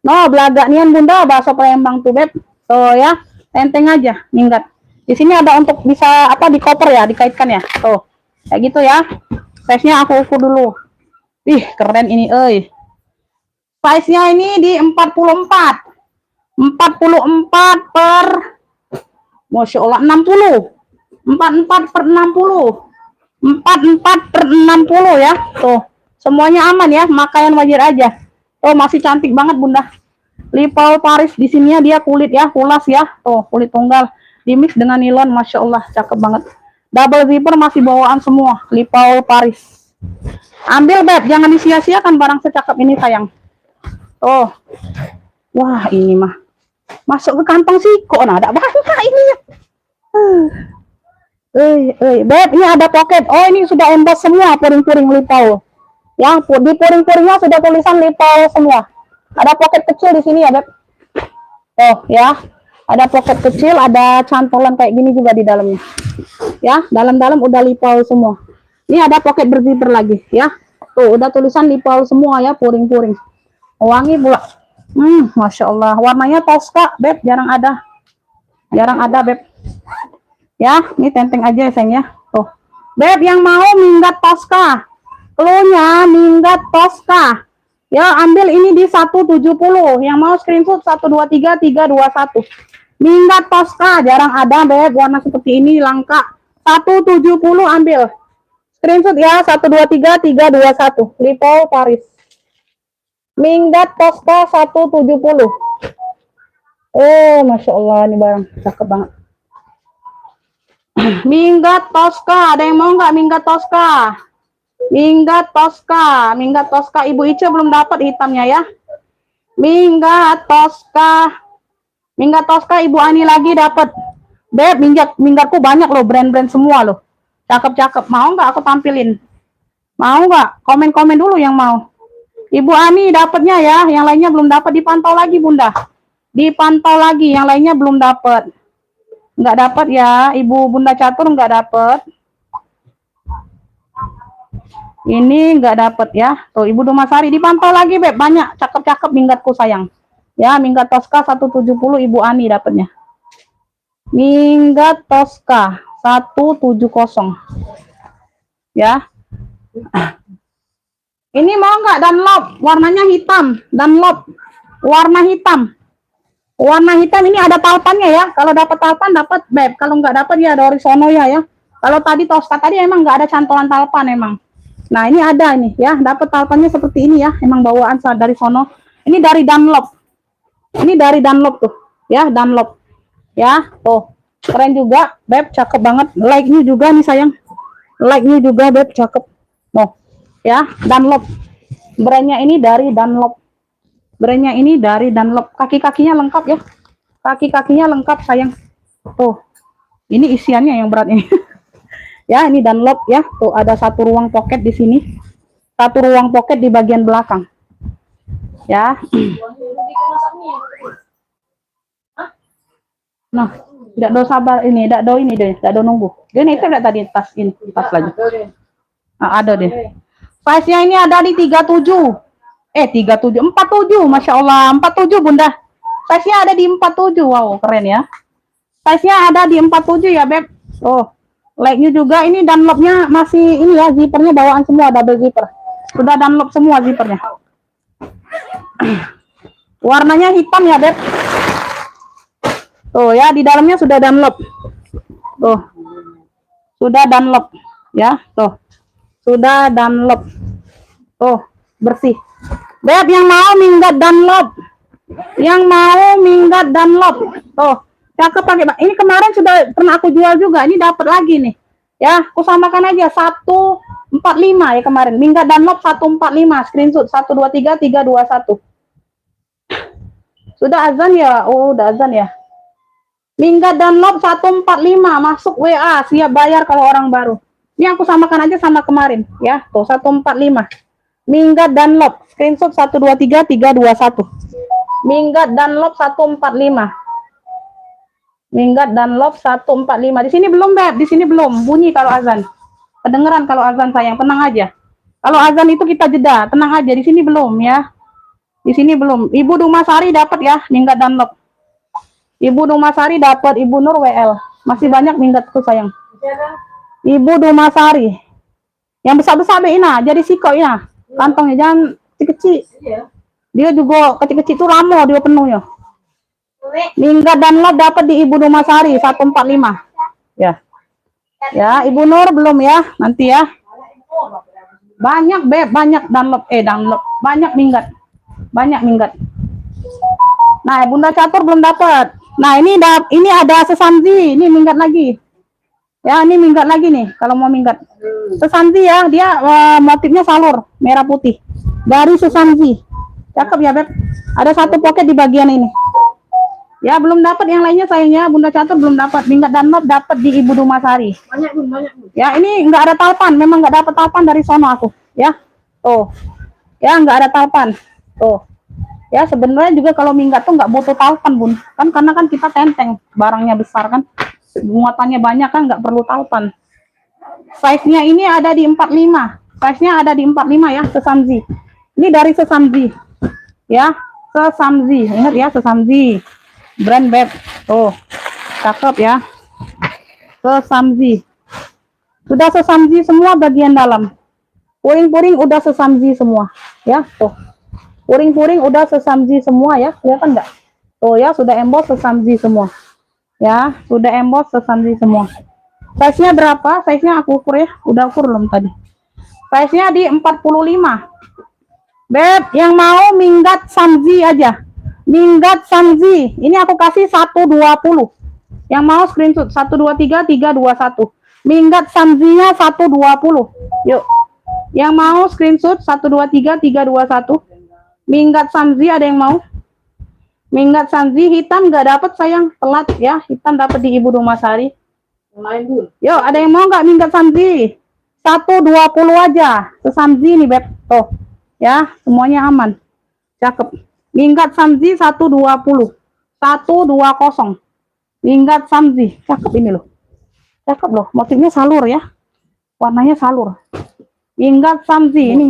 No, belaga nian Bunda, bahasa Palembang tuh, Beb. Tuh ya, enteng aja, minggat. Di sini ada untuk bisa apa di koper ya, dikaitkan ya. Tuh. Kayak gitu ya. Size-nya aku ukur dulu. Ih, keren ini, Size-nya ini di 44. 44 per Masya Allah 60. 44 per 60. 44 per 60 ya. Tuh. Semuanya aman ya, makaian wajar aja. Oh, masih cantik banget, Bunda. Li Paul Paris di sininya dia kulit ya, kulas ya. Tuh, kulit tunggal dimix dengan nilon, Masya Allah, cakep banget. Double zipper masih bawaan semua, Li Paul Paris. Ambil, Beb, jangan disia-siakan barang secakep ini, sayang. Oh, wah ini mah masuk ke kantong siko, nah ada banyak ininya. Beb, ini ada pocket. Oh, ini sudah emboss semua, puring-puring Li Paul. Yang di puring-puringnya sudah tulisan Li Paul semua. Ada pocket kecil di sini ya, Beb. Oh, ya. Ada pocket kecil, ada cantolan kayak gini juga di dalamnya. Ya, dalam-dalam udah Li Paul semua. Ini ada pocket berzipper lagi, ya. Tuh, udah tulisan Li Paul semua ya, puring-puring. Wangi pula. Masya Allah. Warnanya Tosca, Beb, jarang ada. Jarang ada, Beb. Ya, ini tenteng aja ya, sayang ya. Tuh. Beb, yang mau minggat Tosca. Cluenya minggat Tosca. Ya, ambil ini di 170. Yang mau screenshot 123 321. Minggat Tosca jarang ada, Beb. Warna seperti ini langka. 170 ambil. Screenshot ya 123 321. Li Paul Paris. Minggat Tosca 170. Oh, Masya Allah, ini barang cakep banget. Minggat Tosca, ada yang mau nggak minggat Tosca? Minggat Tosca, Minggat Tosca. Ibu Ica belum dapat hitamnya ya. Minggat Tosca, Minggat Tosca. Ibu Ani lagi dapat. Beb, minggatku banyak loh, brand-brand semua loh. Cakep-cakep. Mau nggak aku tampilin? Mau nggak? Komen-komen dulu yang mau. Ibu Ani dapatnya ya, yang lainnya belum dapat. Dipantau lagi, Bunda. Dipantau lagi, yang lainnya belum dapat. Nggak dapat ya, Ibu Bunda Catur nggak dapat. Ini nggak dapet ya. Tuh, Ibu Dumasari dipantau lagi, Beb. Banyak cakep-cakep minggatku, sayang. Ya, minggat Tosca 170 Ibu Ani dapatnya. Minggat Tosca 170. Ya. Ini mau nggak Dunlop? Warnanya hitam. Dunlop. Warna hitam. Warna hitam ini ada talpannya ya. Kalau dapat talpan dapat, Beb. Kalau nggak dapat ya dari sono ya. Kalau tadi Tosca tadi emang nggak ada cantolan talpan emang. Nah, ini ada ini ya, dapat talpannya seperti ini ya, emang bawaan dari sono. Ini dari Dunlop. Ini dari Dunlop tuh, ya, Dunlop. Ya, tuh. Keren juga, Beb, cakep banget. Like-nya juga nih, sayang. Like-nya juga, Beb, cakep. Noh, ya, Dunlop. Brandnya ini dari Dunlop. Brandnya ini dari Dunlop. Kaki-kakinya lengkap ya. Kaki-kakinya lengkap, sayang. Tuh. Ini isiannya yang berat ini. Ya, ini Dunlop ya. Tuh ada satu ruang pocket di sini. Satu ruang pocket di bagian belakang. Ya. Nah, tidak do sabar ini, tidak do ini deh, tidak do nunggu. Dia nih tidak tadi tas ini, tas lagi. Nah, ada deh. Size-nya ini ada di 37. 37, 47. Masya Allah, 47, Bunda. Size-nya ada di 47. Wow, keren ya. Size-nya ada di 47 ya, Beb. Oh. Like-nya juga ini Dunlop-nya masih ini ya, zippernya bawaan semua, double zipper. Sudah Dunlop semua zippernya. Warnanya hitam ya, Beb. Tuh ya, di dalamnya sudah Dunlop. Tuh. Sudah Dunlop ya, tuh. Sudah Dunlop. Tuh, bersih. Beb, yang mau minggat Dunlop. Yang mau minggat Dunlop. Tuh. Cakep pakai. Ini kemarin sudah pernah aku jual juga. Ini dapat lagi nih. Ya, aku samakan aja 145 ya kemarin. Minggat Dunlop 145, screenshot 123 321. Sudah azan ya? Oh, udah azan ya. Minggat Dunlop 145 masuk WA, siap bayar kalau orang baru. Ini aku samakan aja sama kemarin ya. Tuh 145. Minggat Dunlop, screenshot 123321. Minggat Dunlop 145. Minggat Dunlop 145. Di sini belum, Beb. Di sini belum. Bunyi kalau azan. Kedengeran kalau azan sayang, tenang aja. Kalau azan itu kita jeda, tenang aja. Di sini belum ya. Di sini belum. Ibu Dumasari dapat ya, Minggat Dunlop. Ibu Dumasari dapat, Ibu Nur WL. Masih banyak minggatku sayang. Ibu Dumasari. Yang besar-besar Be Ina, jadi siko Ina. Kantongnya jangan kecil-kecil. Dia juga kecil-kecil itu ramo dia penuhnya. Minggat Dunlop dapat di Ibu Dumasari 145. Ya. Ya, Ibu Nur belum ya, nanti ya. Banyak Beb, banyak Dunlop, Dunlop, banyak minggat. Banyak minggat. Nah, Bunda Catur belum dapat. Nah, ini ada sesamzi, ini minggat lagi. Ya, ini minggat lagi nih kalau mau minggat. Sesamzi ya, dia motifnya salur, merah putih. Dari sesamzi. Cakep ya, Beb. Ada satu pocket di bagian ini. Ya, belum dapat yang lainnya sayangnya. Bunda Catur belum dapat. Minggat Dunlop dapat di Ibu Dumasari. Banyak Bun, banyak Bun. Ya, ini enggak ada talpan. Memang enggak dapat talpan dari sono aku. Ya. Tuh. Ya, enggak ada talpan. Tuh. Ya, sebenarnya juga kalau minggat tuh enggak butuh talpan, Bun. Kan karena kan kita tenteng. Barangnya besar kan. Muatannya banyak kan enggak perlu talpan. Size-nya ini ada di 45. Size-nya ada di 45 ya, sesamzi. Ini dari sesamzi. Ya, sesamzi. Ingat ya, sesamzi. Brand Beb. Tuh. Cakep ya. Sesamzi. Sudah sesamzi semua bagian dalam. Puring-puring udah sesamzi semua. Ya, tuh. Puring-puring udah sesamzi semua ya. Kelihatan nggak? Tuh ya, sudah emboss sesamzi semua. Ya, sudah emboss sesamzi semua. Size-nya berapa? Size-nya aku ukur ya. Udah ukur belum tadi? Size-nya di 45. Beb, yang mau minggat samzi aja. Minggat samzi. Ini aku kasih 120. Yang mau screenshot 123321. Minggat samzinya 120. Yuk. Yang mau screenshot 123321. Minggat samzi ada yang mau? Minggat samzi hitam nggak dapat sayang, telat ya. Hitam dapat di Ibu Dumasari. Yang lain Bun. Yuk, ada yang mau nggak minggat samzi? 120 aja. Sesamzi nih, Beb. Tuh. Ya, semuanya aman. Cakep. Minggat samzi 120. 120. Minggat samzi. Cakep ini loh. Cakep loh. Motifnya salur ya. Warnanya salur. Minggat samzi ini.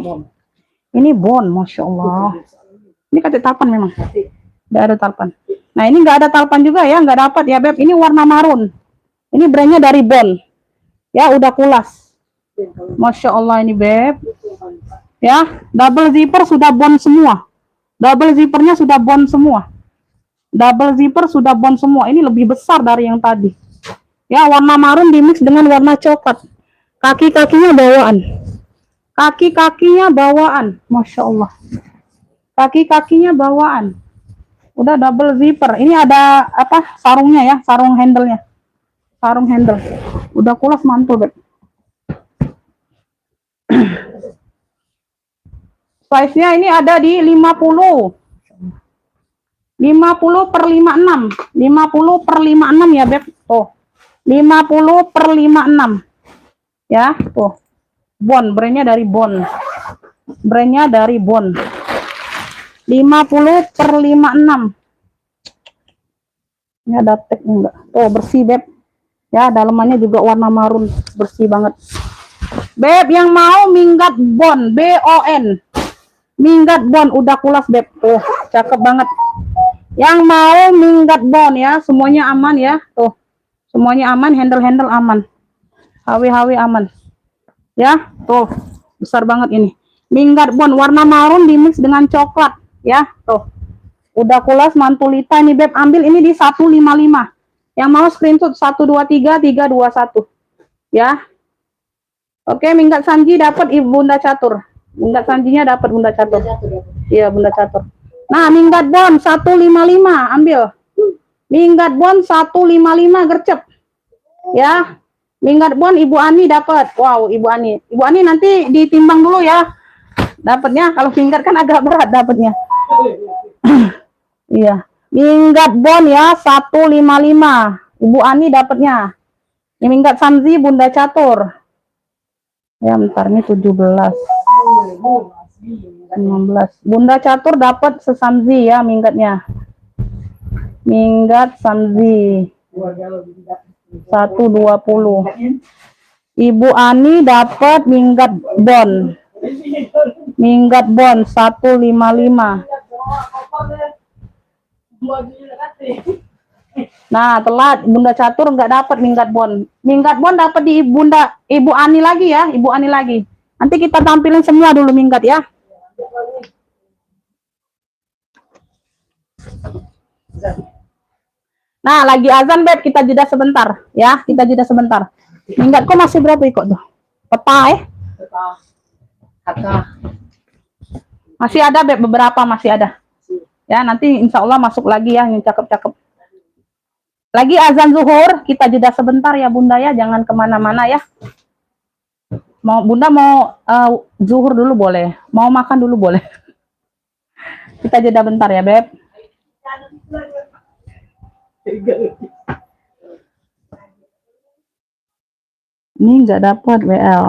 Ini bon, Masya Allah. Ini kata talpan memang. Nggak ada talpan. Nah, ini nggak ada talpan juga ya. Nggak dapat ya, Beb. Ini warna marun. Ini brandnya dari Bon. Ya, udah kulas. Masya Allah ini, Beb. Ya, double zipper sudah Bon semua. Double zippernya sudah Bon semua. Double zipper sudah Bon semua. Ini lebih besar dari yang tadi. Ya, warna marun dimix dengan warna coklat. Kaki-kakinya bawaan. Kaki-kakinya bawaan. Masya Allah. Kaki-kakinya bawaan. Udah double zipper. Ini ada apa? Sarungnya ya, sarung handle-nya. Sarung handle. Udah kulas mantul, Beb. Size-nya ini ada di 50. 50 per 56. 50 per 56 ya, Beb. Tuh. 50 per 56. Ya, tuh. Bon, brandnya dari Bon. Brandnya dari Bon. 50 per 56. Ini ada tag enggak? Tuh, bersih, Beb. Ya, dalamannya juga warna marun. Bersih banget. Beb, yang mau minggat Bon. B-O-N. Minggat Bon. Udah kulas, Beb. Tuh, cakep banget. Yang mau minggat Bon ya. Semuanya aman ya. Tuh. Semuanya aman. Handle-handle aman. HW-HW aman. Ya, tuh. Besar banget ini. Minggat Bon. Warna marun dimix dengan coklat. Ya, tuh. Udah kulas mantulita ini, Beb. Ambil ini di 155. Yang mau screenshot 123321. Ya. Oke, minggat Sanji dapat Ibu Bunda Catur. Minggat Sanjinya dapat Bunda Catur. Iya, Bunda Catur. Nah, minggat Bon 155, ambil. Minggat Bon 155 gercep. Ya. Minggat Bon Ibu Ani dapat. Wow, Ibu Ani. Ibu Ani nanti ditimbang dulu ya. Dapatnya kalau minggat kan agak berat dapatnya. Iya. Minggat Bon ya 155. Ibu Ani dapatnya. Ini Minggat Samzi Bunda Catur. Ya, bentar ini 17. 16. Bunda Catur dapat sesamzi ya minggatnya. Minggat Samzi 120. Ibu Ani dapat minggat Bon. Minggat Bon 155. Nah, telat. Bunda Catur nggak dapat minggat Bon. Minggat Bon dapat di Ibu Ani lagi ya, Ibu Ani lagi. Nanti kita tampilin semua dulu minggat ya. Nah, lagi azan, Beb. Kita jeda sebentar ya. Kita jeda sebentar. Minggat kok masih berapa ikut tuh? Peta Masih ada, Beb. Beberapa masih ada. Ya, nanti insya Allah masuk lagi ya yang cakep-cakep. Lagi azan zuhur, kita jeda sebentar ya Bunda ya, jangan kemana-mana ya. Bunda mau zuhur dulu boleh, mau makan dulu boleh. Kita jeda bentar ya Beb. Ini nggak dapat WL.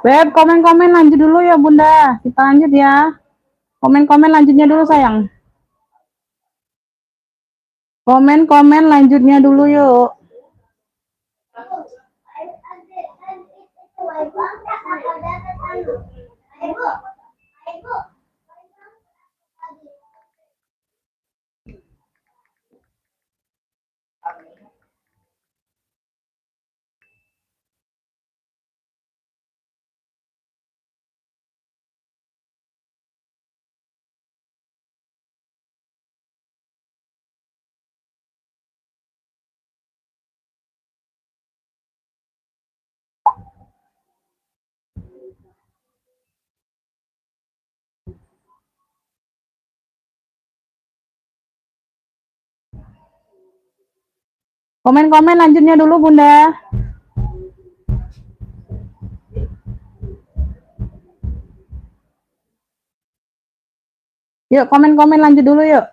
Beb, komen-komen lanjut dulu ya Bunda. Kita lanjut ya. Komen-komen lanjutnya dulu sayang. Komen-komen lanjutnya dulu yuk. Komen-komen lanjutnya dulu Bunda. Yuk komen-komen lanjut dulu yuk.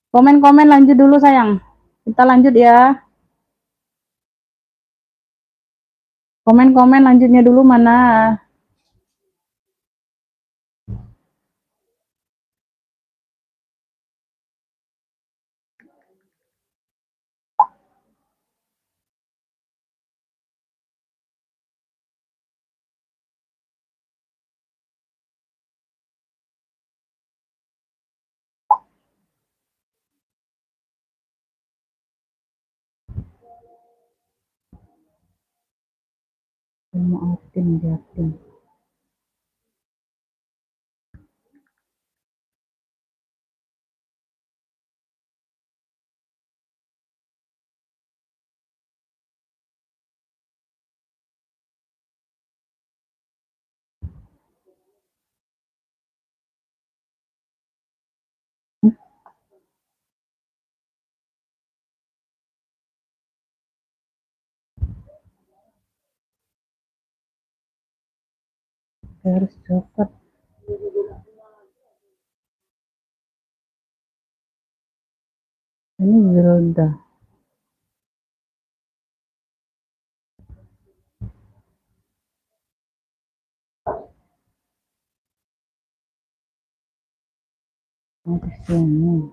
Komen-komen lanjut dulu sayang. Kita lanjut ya. Komen-komen lanjutnya dulu mana? Maafin Jatim. Harus cepat. Ini beroda. Ada sini.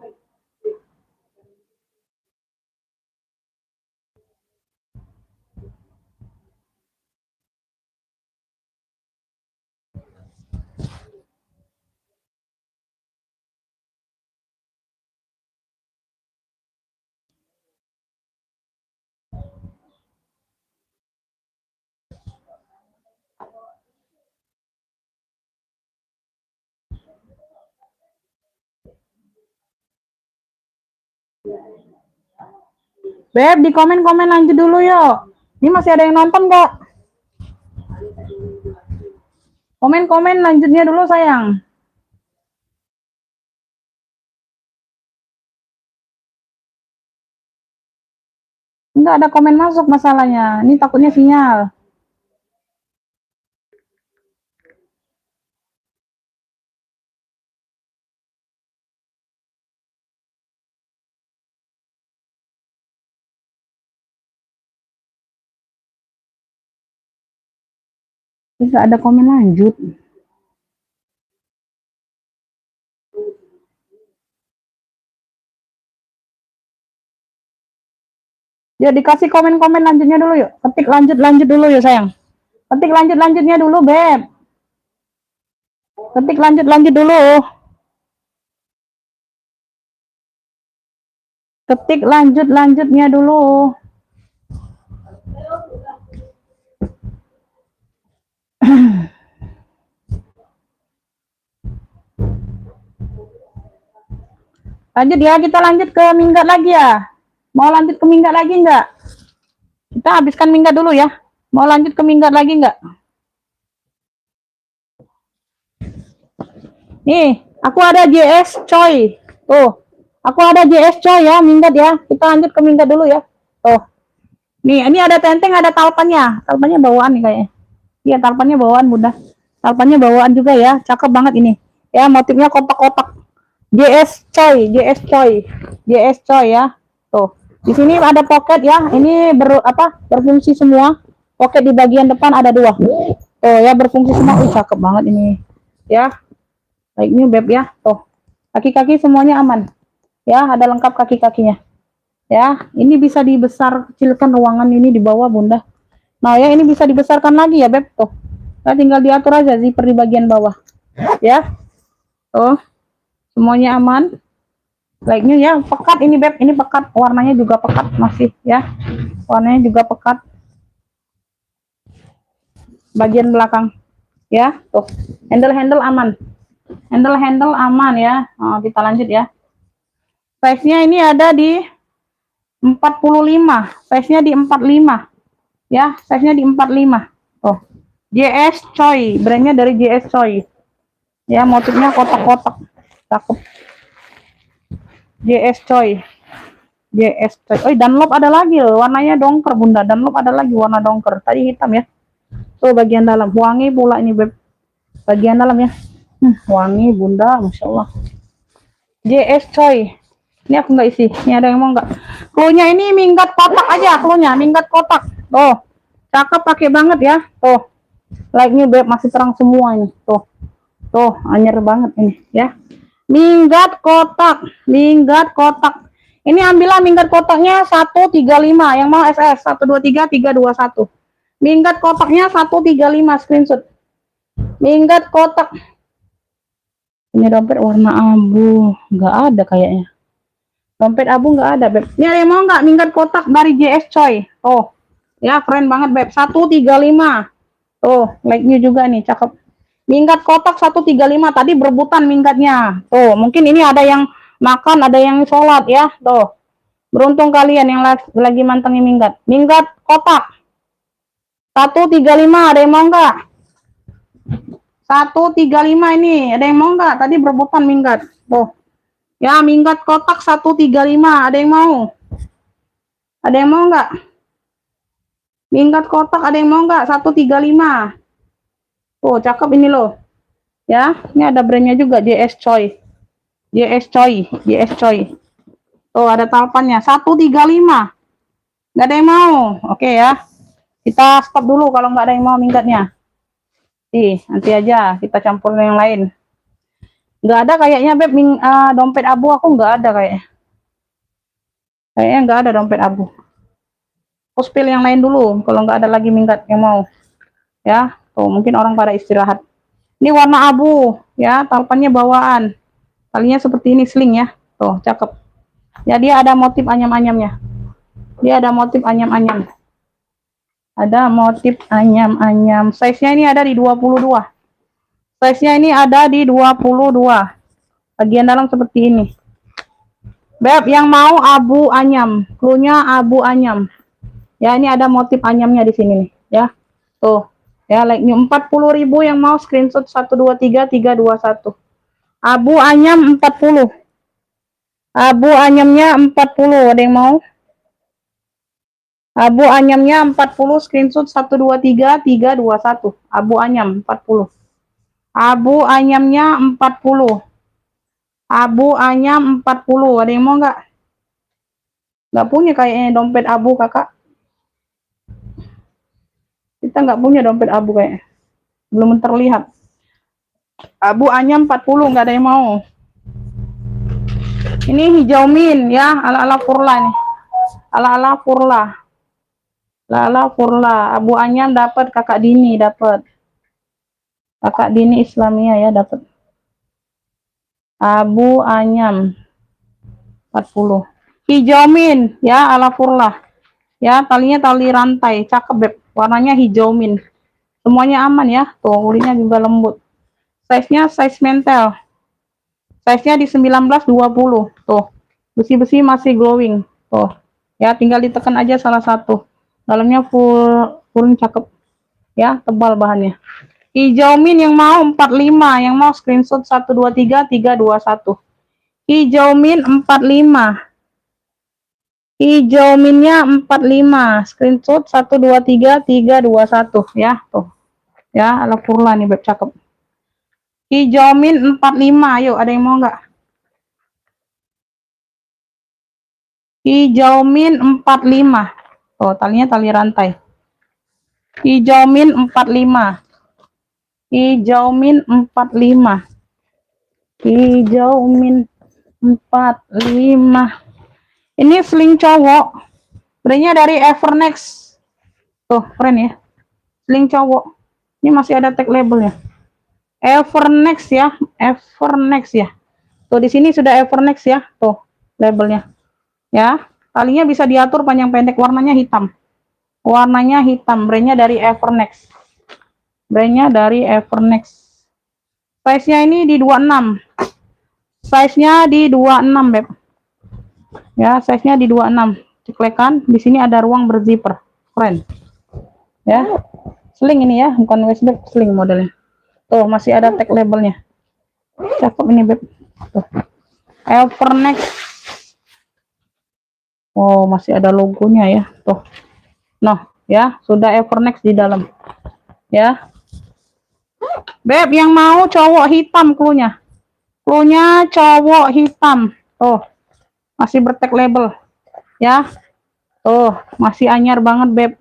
Beb, di komen-komen lanjut dulu yuk. Ini masih ada yang nonton nggak? Komen-komen lanjutnya dulu sayang. Enggak ada komen masuk masalahnya. Ini takutnya sinyal. Bisa ada komen lanjut. Ya dikasih komen-komen lanjutnya dulu yuk. Ketik lanjut dulu yuk sayang. Ketik lanjutnya dulu Beb. Ketik lanjut dulu. Ketik lanjutnya dulu. Lanjut ya, kita lanjut ke minggat lagi ya. Mau lanjut ke minggat lagi enggak? Kita habiskan minggat dulu ya. Mau lanjut ke minggat lagi enggak? Nih, aku ada JS coy. Tuh, aku ada JS coy ya, minggat ya. Kita lanjut ke minggat dulu ya. Tuh. Nih, ini ada tenteng, ada talpannya. Talpannya bawaan nih kayaknya. Iya, talpannya bawaan Bunda. Talpannya bawaan juga ya. Cakep banget ini. Ya, motifnya kotak-kotak. JS coy ya. Tuh. Di sini ada pocket ya. Ini berfungsi semua. Pocket di bagian depan ada 2. Tuh ya, berfungsi semua. Cakep banget ini. Ya, like new beb ya. Tuh. Kaki-kaki semuanya aman. Ya, ada lengkap kaki-kakinya. Ya, ini bisa dibesar kecilkan ruangan ini di bawah Bunda. Nah, ya ini bisa dibesarkan lagi ya, Beb. Tuh. Nah, tinggal diatur aja zipper di bagian bawah. Ya. Tuh. Semuanya aman. Like new ya, pekat ini Beb. Ini pekat, warnanya juga pekat masih ya. Warnanya juga pekat. Bagian belakang. Ya, tuh. Handle-handle aman. Handle-handle aman ya. Oh, kita lanjut ya. Size-nya ini ada di 45. Size-nya di 45. Ya, size-nya di 45. Oh. JS Choi, brandnya dari JS Choi. Ya, motifnya kotak-kotak. Cakep. JS Choi. JS Choi. Oh, Dunlop ada lagi loh, warnanya dongker Bunda. Dunlop ada lagi warna dongker. Tadi hitam ya. Tuh bagian dalam, wangi pula ini Beb. Bagian dalam ya. Wangi Bunda, Masya Allah. JS Choi. Ini aku nggak isi. Ini ada yang mau nggak? Cluenya ini minggat kotak aja, cluenya minggat kotak. Tuh, cakep pakai banget ya. Tuh, like nih Beb, masih terang semua ini. Tuh, anyer banget ini ya. Minggat kotak, minggat kotak. Ini ambillah minggat kotaknya 135. Yang mau SS 123 321. Minggat kotaknya 135 screenshot. Minggat kotak. Ini dompet warna abu, nggak ada kayaknya. Dompet abu nggak ada Beb. Ini ada yang mau nggak minggat kotak dari JS Choi? Oh, ya keren banget Beb. 135. Tuh, like new juga nih, cakep. Minggat kotak 135. Tadi berebutan minggatnya. Tuh, mungkin ini ada yang makan, ada yang sholat ya. Tuh, beruntung kalian yang lagi mantengin minggat. Minggat kotak 135. Ada yang mau nggak? 135 ini, ada yang mau nggak? Tadi berebutan minggat. Tuh. Ya, minggat kotak 135. Ada yang mau? Ada yang mau nggak? Minggat kotak ada yang mau nggak? 135. Tuh, cakep ini loh. Ya, ini ada brandnya juga, JS Choi. JS Choi, JS Choi. Tuh, ada talpannya 135. Nggak ada yang mau. Oke ya. Kita stop dulu kalau nggak ada yang mau minggatnya. Nanti aja kita campur yang lain. Nggak ada kayaknya Beb, dompet abu aku nggak ada kayaknya. Kayaknya nggak ada dompet abu. Aku spill yang lain dulu kalau nggak ada lagi minggat yang mau. Ya, tuh mungkin orang pada istirahat. Ini warna abu, ya, talpannya bawaan. Talinya seperti ini sling ya. Tuh, cakep. Ya, dia ada motif anyam-anyamnya. Dia ada motif anyam-anyam. Ada motif anyam-anyam. Size-nya ini ada di 22. Size-nya ini ada di 22. Bagian dalam seperti ini. Beb, yang mau abu anyam, cluenya abu anyam. Ya, ini ada motif anyamnya di sini nih, ya. Tuh. Ya, like new 40.000 yang mau screenshot 123 321. Abu anyam 40. Abu anyamnya 40, ada yang mau? Abu anyamnya 40 screenshot 123 321. Abu anyam 40. Abu anyamnya 40. Abu anyam 40. Ada yang mau nggak? Nggak punya kayaknya dompet abu kakak. Kita nggak punya dompet abu kayaknya. Belum terlihat. Abu anyam 40, nggak ada yang mau. Ini hijau min ya, ala-ala Furla nih. Ala-ala Furla. Ala-ala Furla. Abu anyam dapat, kakak Dini dapat. Kakak Dini Islamia ya dapat. Abu anyam 40. Hijau min ya, ala Furla. Ya, talinya tali rantai, cakep Beb. Warnanya hijau min. Semuanya aman ya. Tuh, kulitnya juga lembut. Size-nya size mentel. Size-nya di 19-20. Tuh. Besi-besi masih glowing. Tuh. Ya, tinggal ditekan aja salah satu. Dalamnya full cakep. Ya, tebal bahannya. Hijau min yang mau 45, yang mau screenshot 123 321. Hijau min 45. Hijau minnya 45, screenshot 123 321 ya, tuh. Ya, ala Furla nih Beb, cakep. Hijau min 45, ayo ada yang mau nggak? Hijau min 45. Tuh, talinya tali rantai. Hijau min 45. Hijau min 45. Hijau min 45. Ini sling cowok. Brandnya dari Evernex. Tuh, keren ya. Sling cowok. Ini masih ada tag labelnya. Evernex ya. Evernex ya. Tuh, di sini sudah Evernex ya. Tuh, labelnya. Ya. Talinya bisa diatur panjang pendek. Warnanya hitam. Warnanya hitam. Brandnya dari Evernex. Brandnya dari Evernex. Size-nya ini di 26. Size-nya di 26, Beb. Ya, size-nya di 26. Ceklekan, di sini ada ruang berzipper. Keren. Ya. Sling ini ya, bukan waistbag, sling modelnya. Tuh, masih ada tag labelnya. Cakep ini, Beb. Tuh. Evernex. Oh, masih ada logonya ya. Tuh. Nah, ya, sudah Evernex di dalam. Ya. Beb, yang mau cowok hitam cluenya. Cluenya cowok hitam. Tuh. Masih bertag label. Ya. Tuh, masih anyar banget, Beb.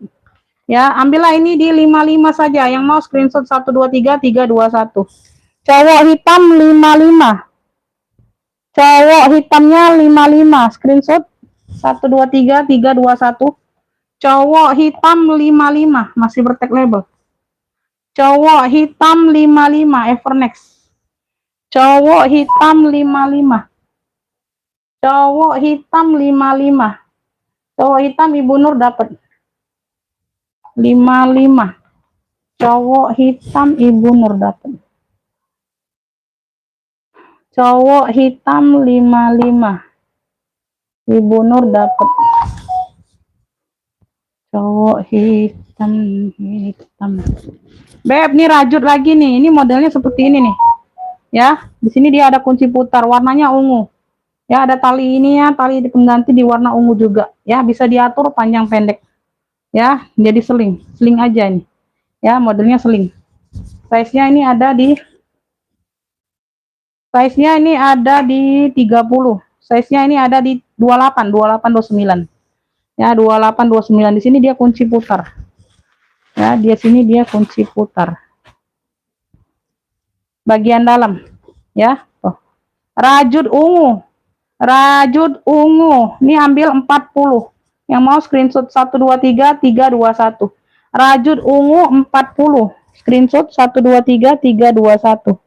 Ya, ambillah ini di 55 saja. Yang mau screenshot 123 321. Cowok hitam 55. Cowok hitamnya 55. Screenshot 123 321. Cowok hitam 55. Masih bertag label. Cowok hitam 55 Evernex. Cowok hitam 55. Cowok hitam 55. Cowok hitam Ibu Nur dapat 55. Cowok hitam Ibu Nur dapat. Cowok hitam 55. Ibu Nur dapat. Cowok hitam. Beb, nih rajut lagi nih. Ini modelnya seperti ini nih. Ya, di sini dia ada kunci putar, warnanya ungu. Ya, ada tali ini ya, tali pengganti di warna ungu juga. Ya, bisa diatur panjang pendek. Ya, jadi sling. Sling aja nih. Ya, modelnya sling. Size-nya ini ada di 30. Size-nya ini ada di 28, 29. Ya, 28, 29. Di sini dia kunci putar. Ya, di sini dia kunci putar. Bagian dalam. Ya, tuh. Rajut ungu. Rajut ungu. Ini ambil 40. Yang mau screenshot 123 321. Rajut ungu 40. Screenshot 123 321.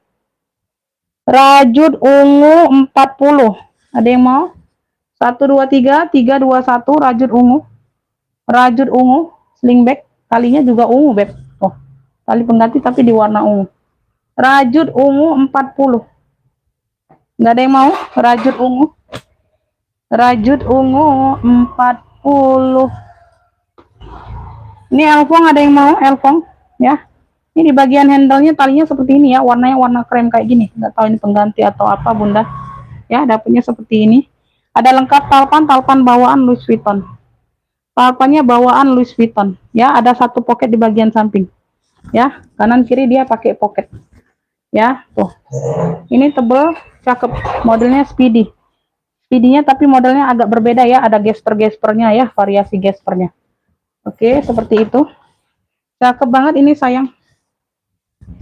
Rajut ungu 40. Ada yang mau? 123 321 rajut ungu. Rajut ungu, slingback, talinya juga ungu, Beb. Oh, tali pengganti tapi di warna ungu. Rajut ungu 40. Enggak ada yang mau? Rajut ungu. Rajut ungu 40. Ini elfong, ada yang mau elfong? Ya. Ini di bagian handle-nya talinya seperti ini ya, warnanya warna krem kayak gini. Enggak tahu ini pengganti atau apa, Bunda. Ya, dapetnya seperti ini. Ada lengkap talpan bawaan Louis Vuitton. Talpannya bawaan Louis Vuitton. Ya, ada satu pocket di bagian samping. Ya, kanan kiri dia pakai pocket. Ya, tuh. Ini tebel, cakep. Modelnya Speedy. Speedy-nya tapi modelnya agak berbeda ya, ada gesper-gespernya ya, variasi gespernya. Oke, seperti itu. Cakep banget ini sayang.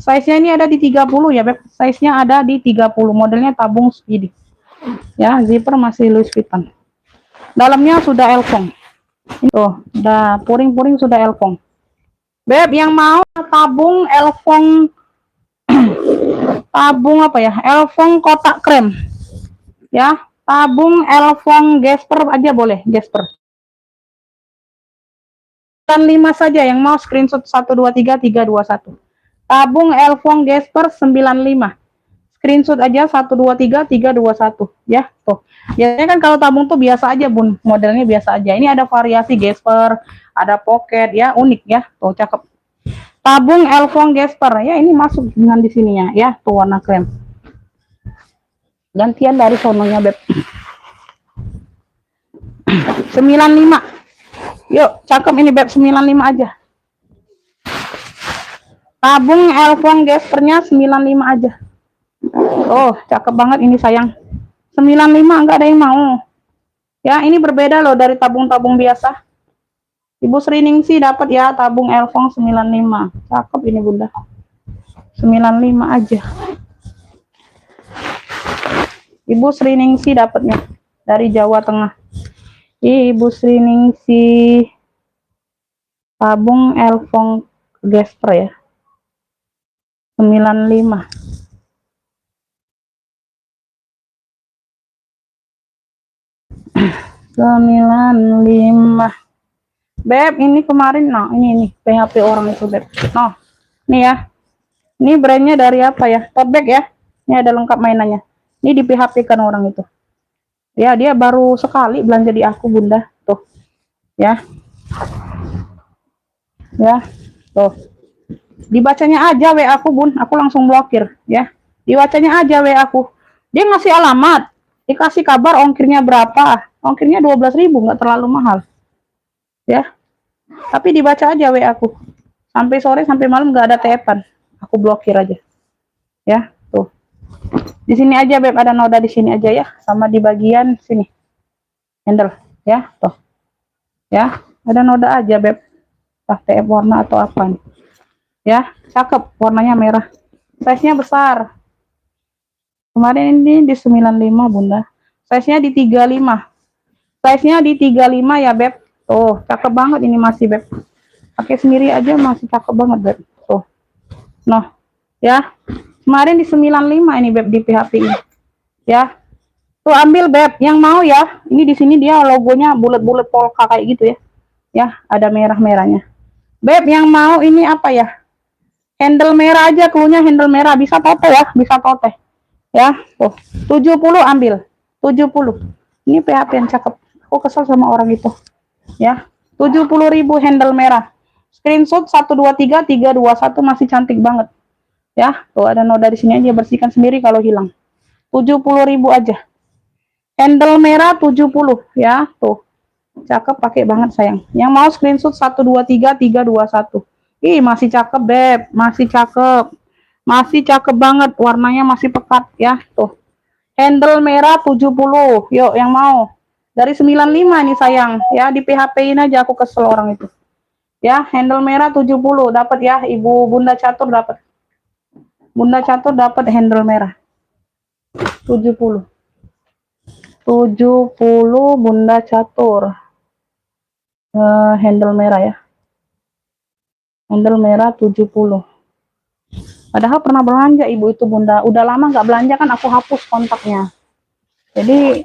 Size-nya ini ada di 30 ya, Beb. Size-nya ada di 30. Modelnya tabung Speedy. Ya, zipper masih Louis Vuitton. Dalamnya sudah elfong. Tuh, udah puring-puring sudah elfong. Beb, yang mau tabung elfong tabung apa ya? Elfong kotak krem. Ya, tabung elfong gesper aja boleh, gesper. Dan 5 saja yang mau screenshot 123 321. Tabung elfong gesper 95. Screenshot aja 123 321 ya. Tuh. Biasanya kan kalau tabung tuh biasa aja, Bun. Modelnya biasa aja. Ini ada variasi gesper, ada pocket ya, unik ya. Tuh cakep. Tabung elfong gesper ya, ini masuk dengan di sininya ya, tuh warna krem. Gantian dari sononya, Beb. 95. Yuk, cakep ini, Beb, 95 aja. Tabung elfong gespernya 95 aja. Oh, cakep banget ini sayang. 95 enggak ada yang mau. Ya, ini berbeda loh dari tabung-tabung biasa. Ibu Sri Ningsih dapat ya tabung elfong 95. Cakep ini, Bunda. 95 aja. Ibu Sriningsi dapatnya dari Jawa Tengah. Ibu Sriningsi tabung Elfong Gesper ya. 95. Beb, ini kemarin, nah ini PHP orang itu Beb. Nah, nih ya. Ini brandnya dari apa ya? Tote bag ya. Ini ada lengkap mainannya. Ini di PHP kan orang itu. Ya, dia baru sekali belanja di aku, Bunda. Tuh. Ya. Ya. Tuh. Dibacanya aja WA aku, Bun. Aku langsung blokir, ya. Dibacanya aja WA aku. Dia ngasih alamat, dikasih kabar ongkirnya berapa. Ongkirnya 12.000, nggak terlalu mahal. Ya. Tapi dibaca aja WA aku. Sampai sore sampai malam nggak ada tepan. Aku blokir aja. Ya, tuh. Di sini aja Beb, ada noda di sini aja ya, sama di bagian sini. Handle, ya, tuh. Ya, ada noda aja Beb. Entah TF warna atau apa nih. Ya, cakep, warnanya merah. Size-nya besar. Kemarin ini di 95 Bunda. Size-nya di 35. Size-nya di 35 ya Beb. Tuh, cakep banget ini masih Beb. Pakai sendiri aja masih cakep banget Beb. Tuh. Nah, ya. Kemarin di 95 ini Beb di PHP ini. Ya. Tuh ambil Beb, yang mau ya. Ini di sini dia logonya bulat-bulat polka kayak gitu ya. Ya, ada merah-merahnya. Beb, yang mau ini apa ya? Handle merah aja, cluenya handle merah, bisa tote ya, bisa tote. Ya, tuh. 70 ambil. 70. Ini PHP yang cakep. Aku kesel sama orang itu. Ya. 70.000 handle merah. Screenshot 123 321 masih cantik banget. Ya, tuh ada noda di sini aja, bersihkan sendiri kalau hilang. 70.000 aja. Handle merah 70 ya, tuh. Cakep, pakai banget sayang. Yang mau screenshot 123 321. Ih, masih cakep, Beb. Masih cakep. Masih cakep banget, warnanya masih pekat ya, tuh. Handle merah 70. Yuk, yang mau. Dari 95 nih sayang, ya di PHP-in aja, aku kesel orang itu. Ya, handle merah 70 dapat ya, Ibu Bunda Catur dapat. Bunda Catur dapat handle merah. 70. 70 Bunda Catur. Handle merah ya. Handle merah 70. Padahal pernah belanja Ibu itu Bunda. Udah lama nggak belanja kan, aku hapus kontaknya. Jadi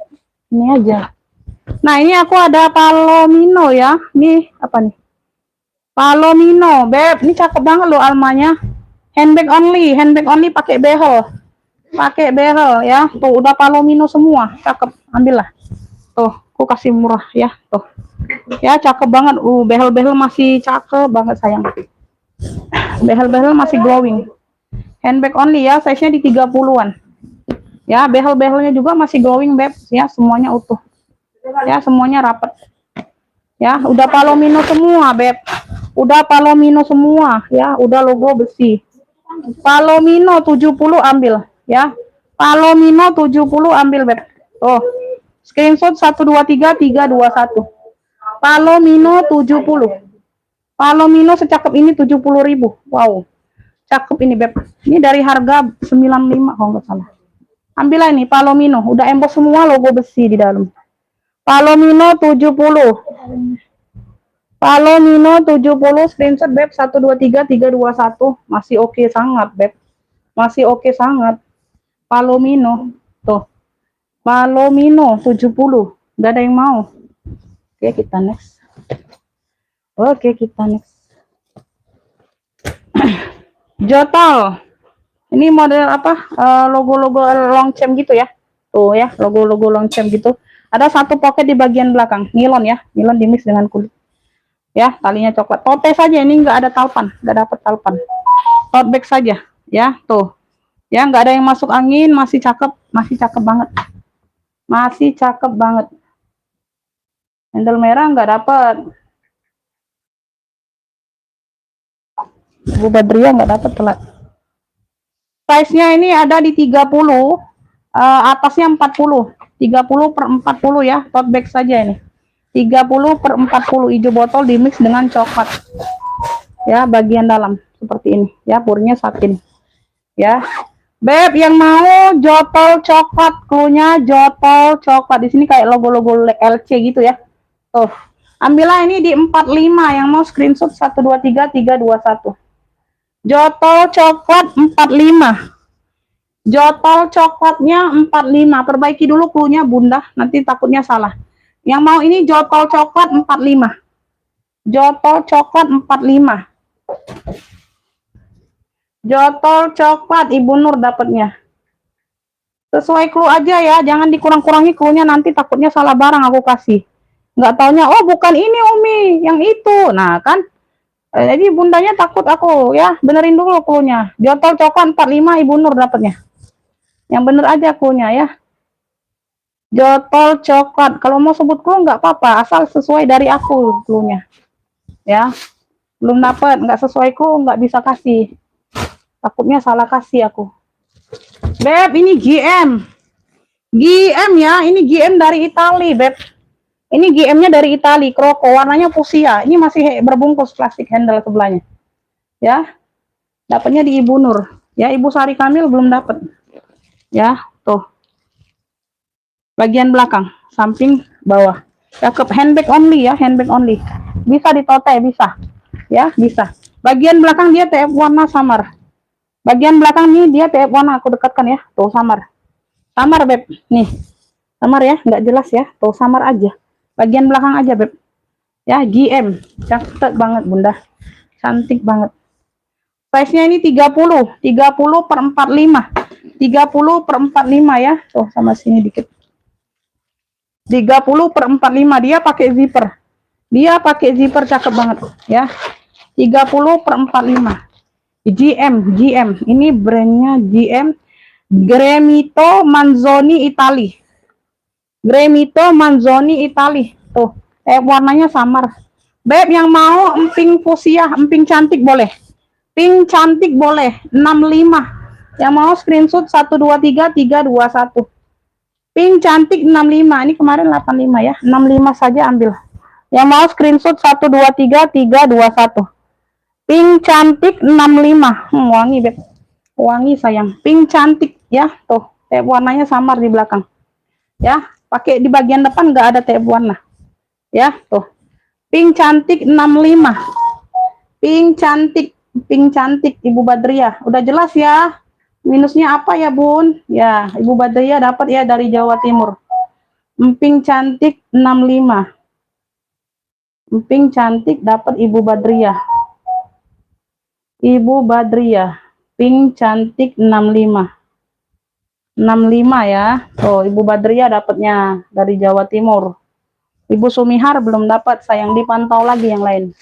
ini aja. Nah, ini aku ada Palomino ya. Nih, apa nih? Palomino, Beb. Ini cakep banget loh almanya. Handbag only pakai behel. Pakai behel ya. Tuh udah Palomino semua. Cakep, ambillah. Tuh, aku kasih murah ya. Tuh. Ya, cakep banget. Behel-behel masih cakep banget sayang. Behel-behel masih glowing. Handbag only ya, size-nya di 30-an. Ya, behel-behelnya juga masih glowing, Beb. Ya, semuanya utuh. Ya, semuanya rapat. Ya, udah Palomino semua, Beb. Udah Palomino semua, ya, udah logo besi. Palomino 70 ambil, ya. Palomino 70 ambil, Beb. Oh. Screenshot 123 321. Palomino 70. Palomino secakep ini 70.000. Wow. Cakep ini, Beb. Ini dari harga 95 kalau nggak salah. Ambillah ini Palomino, udah emboss semua logo besi di dalam. Palomino 70. Palomino 70 screenshot Beb 123 321. Masih oke sangat, Beb. Masih oke sangat. Palomino. Tuh. Palomino 70. Enggak ada yang mau. Oke, kita next. Oke, kita next. Jotol. Ini model apa? Logo-logo Longchamp gitu ya. Tuh ya, logo-logo Longchamp gitu. Ada satu pocket di bagian belakang. Nilon ya. Nilon dimix dengan kulit. Ya, talinya coklat. Tote saja, ini nggak ada talpan. Nggak dapat talpan. Tote bag saja. Ya, tuh. Ya, nggak ada yang masuk angin. Masih cakep. Masih cakep banget. Masih cakep banget. Handle merah nggak dapat. Bu Badria nggak dapat telat. Size-nya ini ada di 30, atasnya 40. 30 per 40 ya, tote bag saja ini. 30 per 40 hijau botol dimix dengan coklat. Ya, bagian dalam seperti ini. Ya, purnya satin. Ya. Beb, yang mau jotol coklat, cluenya jotol coklat. Di sini kayak logo-logo LC gitu ya. Tuh. Ambillah ini di 45 yang mau screenshot 123321. Jotol coklat 45. Jotol coklatnya 45. Perbaiki dulu cluenya Bunda, nanti takutnya salah. Yang mau ini jotol coklat 45. Jotol coklat 45. Jotol coklat Ibu Nur dapatnya. Sesuai clue aja ya, jangan dikurang-kurangi cluenya, nanti takutnya salah barang aku kasih. Nggak taunya, oh bukan ini Umi, yang itu. Nah kan, jadi bundanya takut aku ya, benerin dulu cluenya. Jotol coklat 45 Ibu Nur dapatnya. Yang bener aja cluenya ya. Jotol coklat, kalau mau sebut clue nggak apa-apa, asal sesuai dari aku cluenya. Ya, belum dapat, nggak sesuai clue nggak bisa kasih. Takutnya salah kasih aku. Beb, ini GM. GM ya, ini GM dari Itali, Beb. Ini GM-nya dari Itali, Croco, warnanya fuchsia. Ini masih berbungkus plastik handle sebelahnya. Ya. Dapatnya di Ibu Nur. Ya, Ibu Sari Kamil belum dapat. Ya, tuh. Bagian belakang, samping bawah. Cakep, handbag only ya, handbag only. Bisa ditote, bisa. Ya, bisa. Bagian belakang dia TF warna samar. Bagian belakang nih dia TF warna, aku dekatkan ya. Tuh samar. Samar, Beb. Nih. Samar ya, nggak jelas ya. Tuh samar aja. Bagian belakang aja, Beb. Ya, GM. Cakep banget, Bunda. Cantik banget. Size-nya ini 30. 30 per 45. 30 per 45 ya. Tuh, sama sini dikit. 30 per 45. Dia pakai zipper. Dia pakai zipper, cakep banget. Ya. 30 per 45. GM. Ini brandnya GM. Gremito Manzoni Itali. Gremito Manzoni Itali. Tuh, warnanya samar. Beb, yang mau emping fuchsia, emping cantik boleh. Pink cantik boleh. 65. Yang mau screenshot 123321. Pink cantik 65. Ini kemarin 85 ya. 65 saja ambil. Yang mau screenshot 123321. Pink cantik 65. Wangi, Beb. Wangi sayang. Pink cantik ya. Tuh, warnanya samar di belakang. Ya, pakai di bagian depan nggak ada TF warna. Ya, tuh. Pink cantik 65. Pink cantik Ibu Badriah. Udah jelas ya. Minusnya apa ya, Bun? Ya, Ibu Badriah dapat ya dari Jawa Timur. Pink cantik 65. Pink cantik dapat Ibu Badriah. Ibu Badriah. Pink cantik 65. 65 ya. Oh, Ibu Badriah dapatnya dari Jawa Timur. Ibu Sumihar belum dapat, sayang, dipantau lagi yang lain.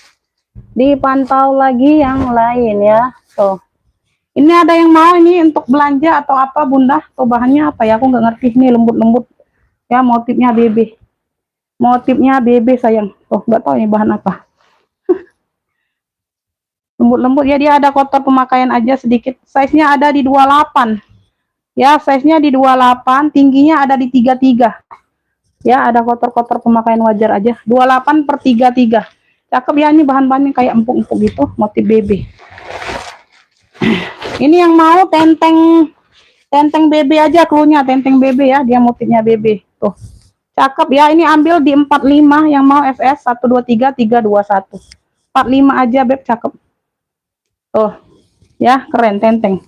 Dipantau lagi yang lain ya. Tuh. Ini ada yang mau ini untuk belanja atau apa, Bunda? Tuh bahannya apa ya? Aku nggak ngerti, ini lembut-lembut. Ya, motifnya BB. Motifnya BB sayang. Tuh, nggak tahu ini bahan apa. Lembut-lembut ya, dia ada kotor pemakaian aja sedikit. Size-nya ada di 28. Ya, size-nya di 28, tingginya ada di 33. Ya, ada kotor-kotor pemakaian wajar aja. 28 per 33. Cakep ya, ini bahan-bahannya kayak empuk-empuk gitu, motif BB. Ini yang mau tenteng BB aja cluenya, tenteng BB ya, dia motifnya BB. Tuh. Cakep ya, ini ambil di 45, yang mau FS 123321. 45 aja, Beb, cakep. Tuh. Ya, keren tenteng.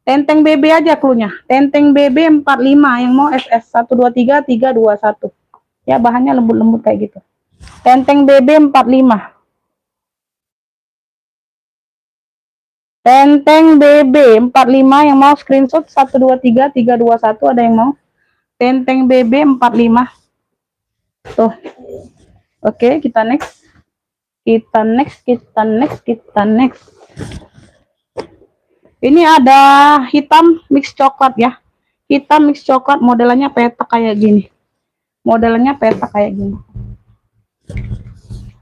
Tenteng BB aja cluenya. Tenteng BB 45, yang mau FS 123321. Ya, bahannya lembut-lembut kayak gitu. Tenteng BB 45. Tenteng BB 45, yang mau screenshot 123321, ada yang mau? Tenteng BB 45. Tuh. Oke, kita next. Kita next. Ini ada hitam mix coklat ya. Hitam mix coklat, modelannya petak kayak gini.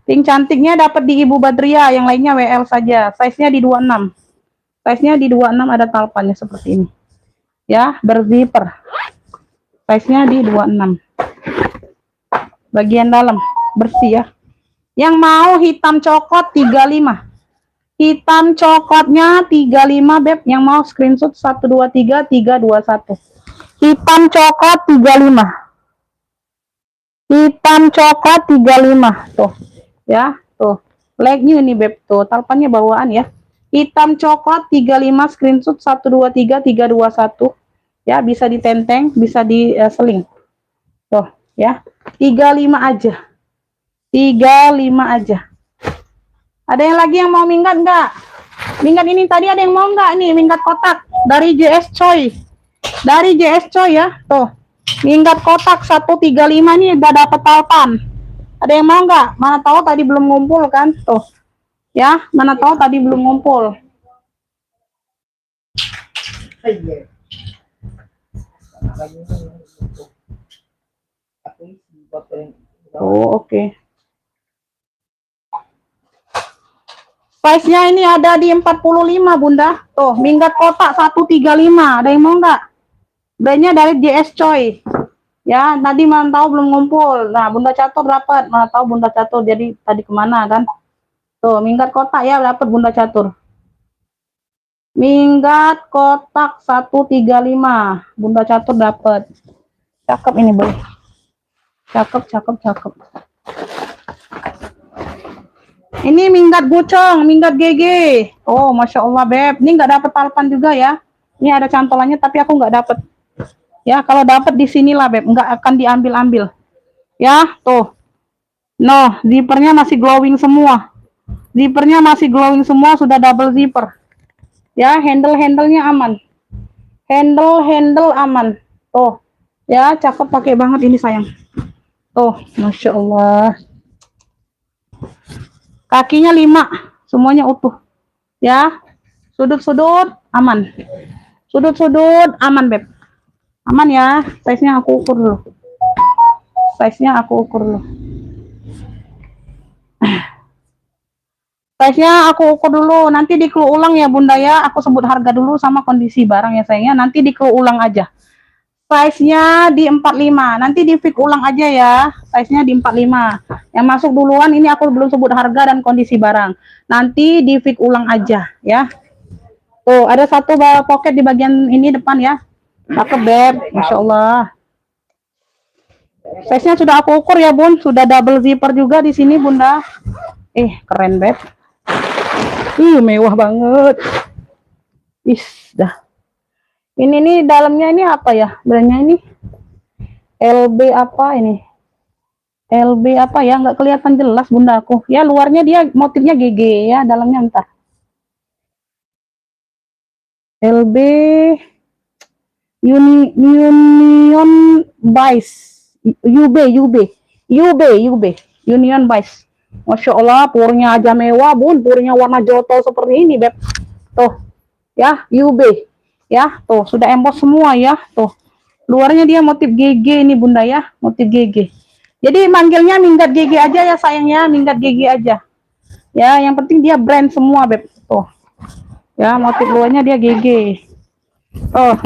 Pink cantiknya dapat di Ibu Badriah, yang lainnya WL saja. Size-nya di 26. Size-nya di 26, ada talpannya seperti ini. Ya, berzipper. Size-nya di 26. Bagian dalam bersih ya. Yang mau hitam coklat 35. Hitam coklatnya 35 beb, yang mau screenshot 123321. Hitam coklat 35. Hitam coklat 35 tuh. Ya, tuh. Legnya ini beb tuh, talpannya bawaan ya. Hitam coklat 35 screenshot 123321. Ya, bisa ditenteng, bisa diseling. Tuh, ya. 35 aja. 35 aja. Ada yang lagi yang mau minggat enggak? Minggat ini tadi ada yang mau enggak nih, minggat kotak dari JS Choi. Dari JS Choi ya, tuh. Minggat kotak 135 nih udah dapet talpan. Ada yang mau enggak? Mana tahu tadi belum ngumpul kan? Tuh. Ya, mana tahu tadi belum ngumpul. Oh, oke. Size-nya ini ada di 45 Bunda. Tuh, minggat kotak 135. Ada yang mau enggak? Brandnya dari JS Choi. Ya, tadi mana tahu belum ngumpul. Nah, Bunda Catur dapat. Mana tahu Bunda Catur jadi tadi kemana kan? Tuh, minggat kotak ya dapat Bunda Catur. Minggat kotak 135. Bunda Catur dapat. Cakep ini, Boy. Cakep, cakep, cakep. Ini minggat gucong, minggat GG. Oh, Masya Allah, Beb. Ini nggak dapet talpan juga ya. Ini ada cantolannya, tapi aku nggak dapet. Ya, kalau dapet di sinilah, Beb. Nggak akan diambil-ambil. Ya, tuh. No, zippernya masih glowing semua. Zippernya masih glowing semua, sudah double zipper. Ya, handle-handlenya aman. Handle aman. Tuh. Ya, cakep pakai banget ini sayang. Tuh, Masya Allah. Kakinya 5, semuanya utuh. Ya, sudut-sudut aman. Sudut-sudut aman, Beb. Aman ya, size-nya aku ukur dulu. Size-nya aku ukur dulu. Size-nya aku ukur dulu, nanti di clue ulang ya Bunda ya. Aku sebut harga dulu sama kondisi barang ya sayangnya. Nanti di clue ulang aja. Size-nya di 45. Nanti di fix ulang aja ya. Size-nya di 45. Yang masuk duluan ini aku belum sebut harga dan kondisi barang. Nanti di fix ulang aja ya. Tuh, ada satu pocket di bagian ini depan ya. Cakep, Beb. Masya Allah. Size-nya sudah aku ukur ya, Bun. Sudah double zipper juga di sini, Bunda. Keren, Beb. Mewah banget. Dah. Ini nih dalamnya ini apa ya? Brandnya ini LB apa ini? LB apa ya? Nggak kelihatan jelas Bunda aku. Ya luarnya dia motifnya GG ya, dalamnya entah. LB Union Bice. UB Union Bice. Masya Allah, purnya aja mewah, Bun. Purnya warna joto seperti ini, Beb. Tuh. Ya, UB. Ya, tuh sudah emboss semua ya, tuh. Luarnya dia motif GG ini Bunda ya, motif GG. Jadi manggilnya minggat GG aja ya sayangnya, minggat GG aja. Ya, yang penting dia brand semua, Beb. Tuh. Ya, motif luarnya dia GG. Oh.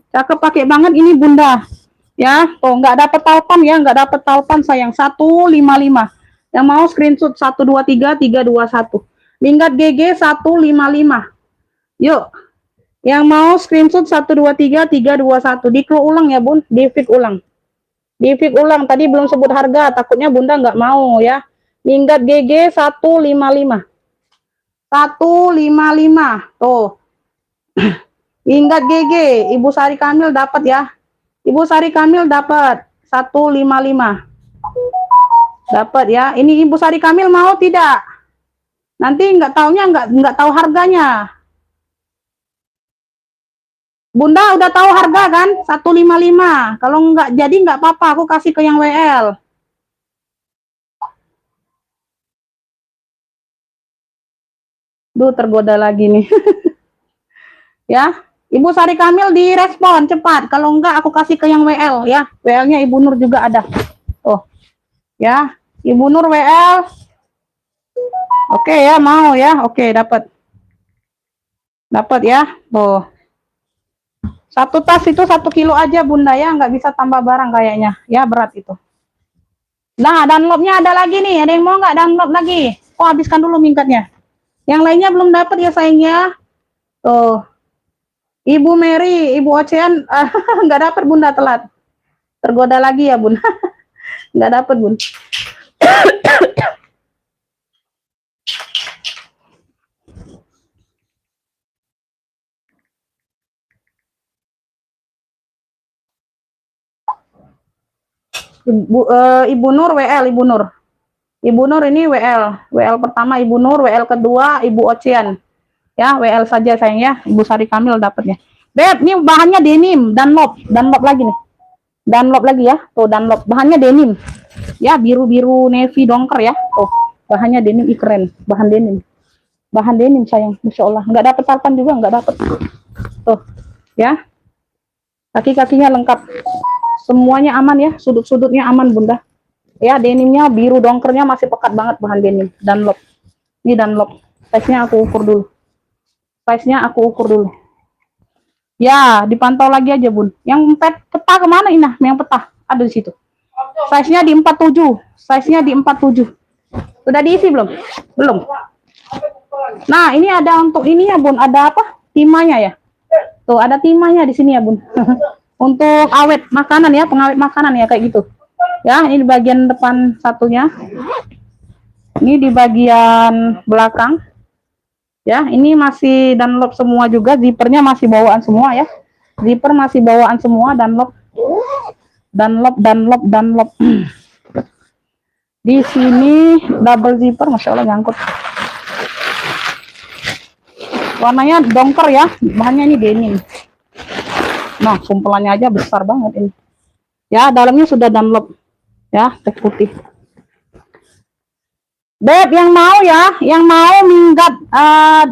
Cakep pakai banget ini Bunda. Ya, tuh nggak dapet talpan ya, nggak dapet talpan sayang. 155. Yang mau screenshot 123321. Minggat GG 155. Yuk. Yang mau screenshot 123321. Di clue ulang ya Bun, di fix ulang. Di fix ulang, tadi belum sebut harga, takutnya Bunda nggak mau ya. Minggat GG 155. 155. Tuh. Minggat GG, Ibu Sari Kamil dapat ya. Ibu Sari Kamil dapat 155. Dapat ya. Ini Ibu Sari Kamil mau tidak? Nanti nggak taunya nggak tahu harganya. Bunda udah tahu harga kan? 155. Kalau nggak jadi nggak apa-apa, aku kasih ke yang WL. Duh, tergoda lagi nih. Ya, Ibu Sari Kamil direspon cepat. Kalau enggak aku kasih ke yang WL ya. WL-nya Ibu Nur juga ada. Tuh. Ya, Ibu Nur WL. Oke ya, mau ya. Oke, dapat. Dapat ya. Tuh. Satu tas itu 1 kilo aja Bunda ya, nggak bisa tambah barang kayaknya. Ya berat itu. Nah, downloadnya ada lagi nih. Ada yang mau nggak download lagi? Oh, habiskan dulu minggatnya. Yang lainnya belum dapat ya sayangnya. Tuh. Ibu Mary, Ibu Ocean, nggak dapat Bunda, telat. Tergoda lagi ya Bun. Nggak dapat Bun. Ibu Nur WL, Ibu Nur. Ibu Nur ini WL. WL pertama Ibu Nur, WL kedua Ibu Ocean. Ya, WL saja sayang ya. Ibu Sari Kamil dapatnya. Beb, ini bahannya denim, Dunlop lagi nih. Dunlop lagi ya. Tuh Dunlop, bahannya denim. Ya, biru-biru navy dongker ya. Tuh, bahannya denim, keren. Bahan denim. Bahan denim sayang, Masya Allah. Nggak dapat sarpan juga, nggak dapat. Tuh, ya. Kaki-kakinya lengkap. Semuanya aman ya, sudut-sudutnya aman Bunda. Ya, denimnya biru dongkernya masih pekat banget bahan denim. Dunlop. Ini Dunlop. Size-nya aku ukur dulu. Size-nya aku ukur dulu. Ya, dipantau lagi aja Bun. Yang peta kemana Ina? Yang peta ada di situ. Size-nya di 47. Size-nya di 47. Sudah diisi belum? Belum. Nah, ini ada untuk ini ya Bun. Ada apa? Timahnya ya. Tuh, ada timahnya di sini ya Bun. Untuk awet makanan ya, pengawet makanan ya kayak gitu. Ya, ini di bagian depan satunya. Ini di bagian belakang. Ya, ini masih Dunlop semua juga, zippernya masih bawaan semua ya. Zipper masih bawaan semua, Dunlop. Di sini double zipper, Masya Allah nyangkut. Warnanya dongker ya, bahannya ini denim. Nah, sumpelannya aja besar banget ini. Ya, dalamnya sudah Dunlop. Ya, teks putih. Beb, yang mau ya, yang mau minggat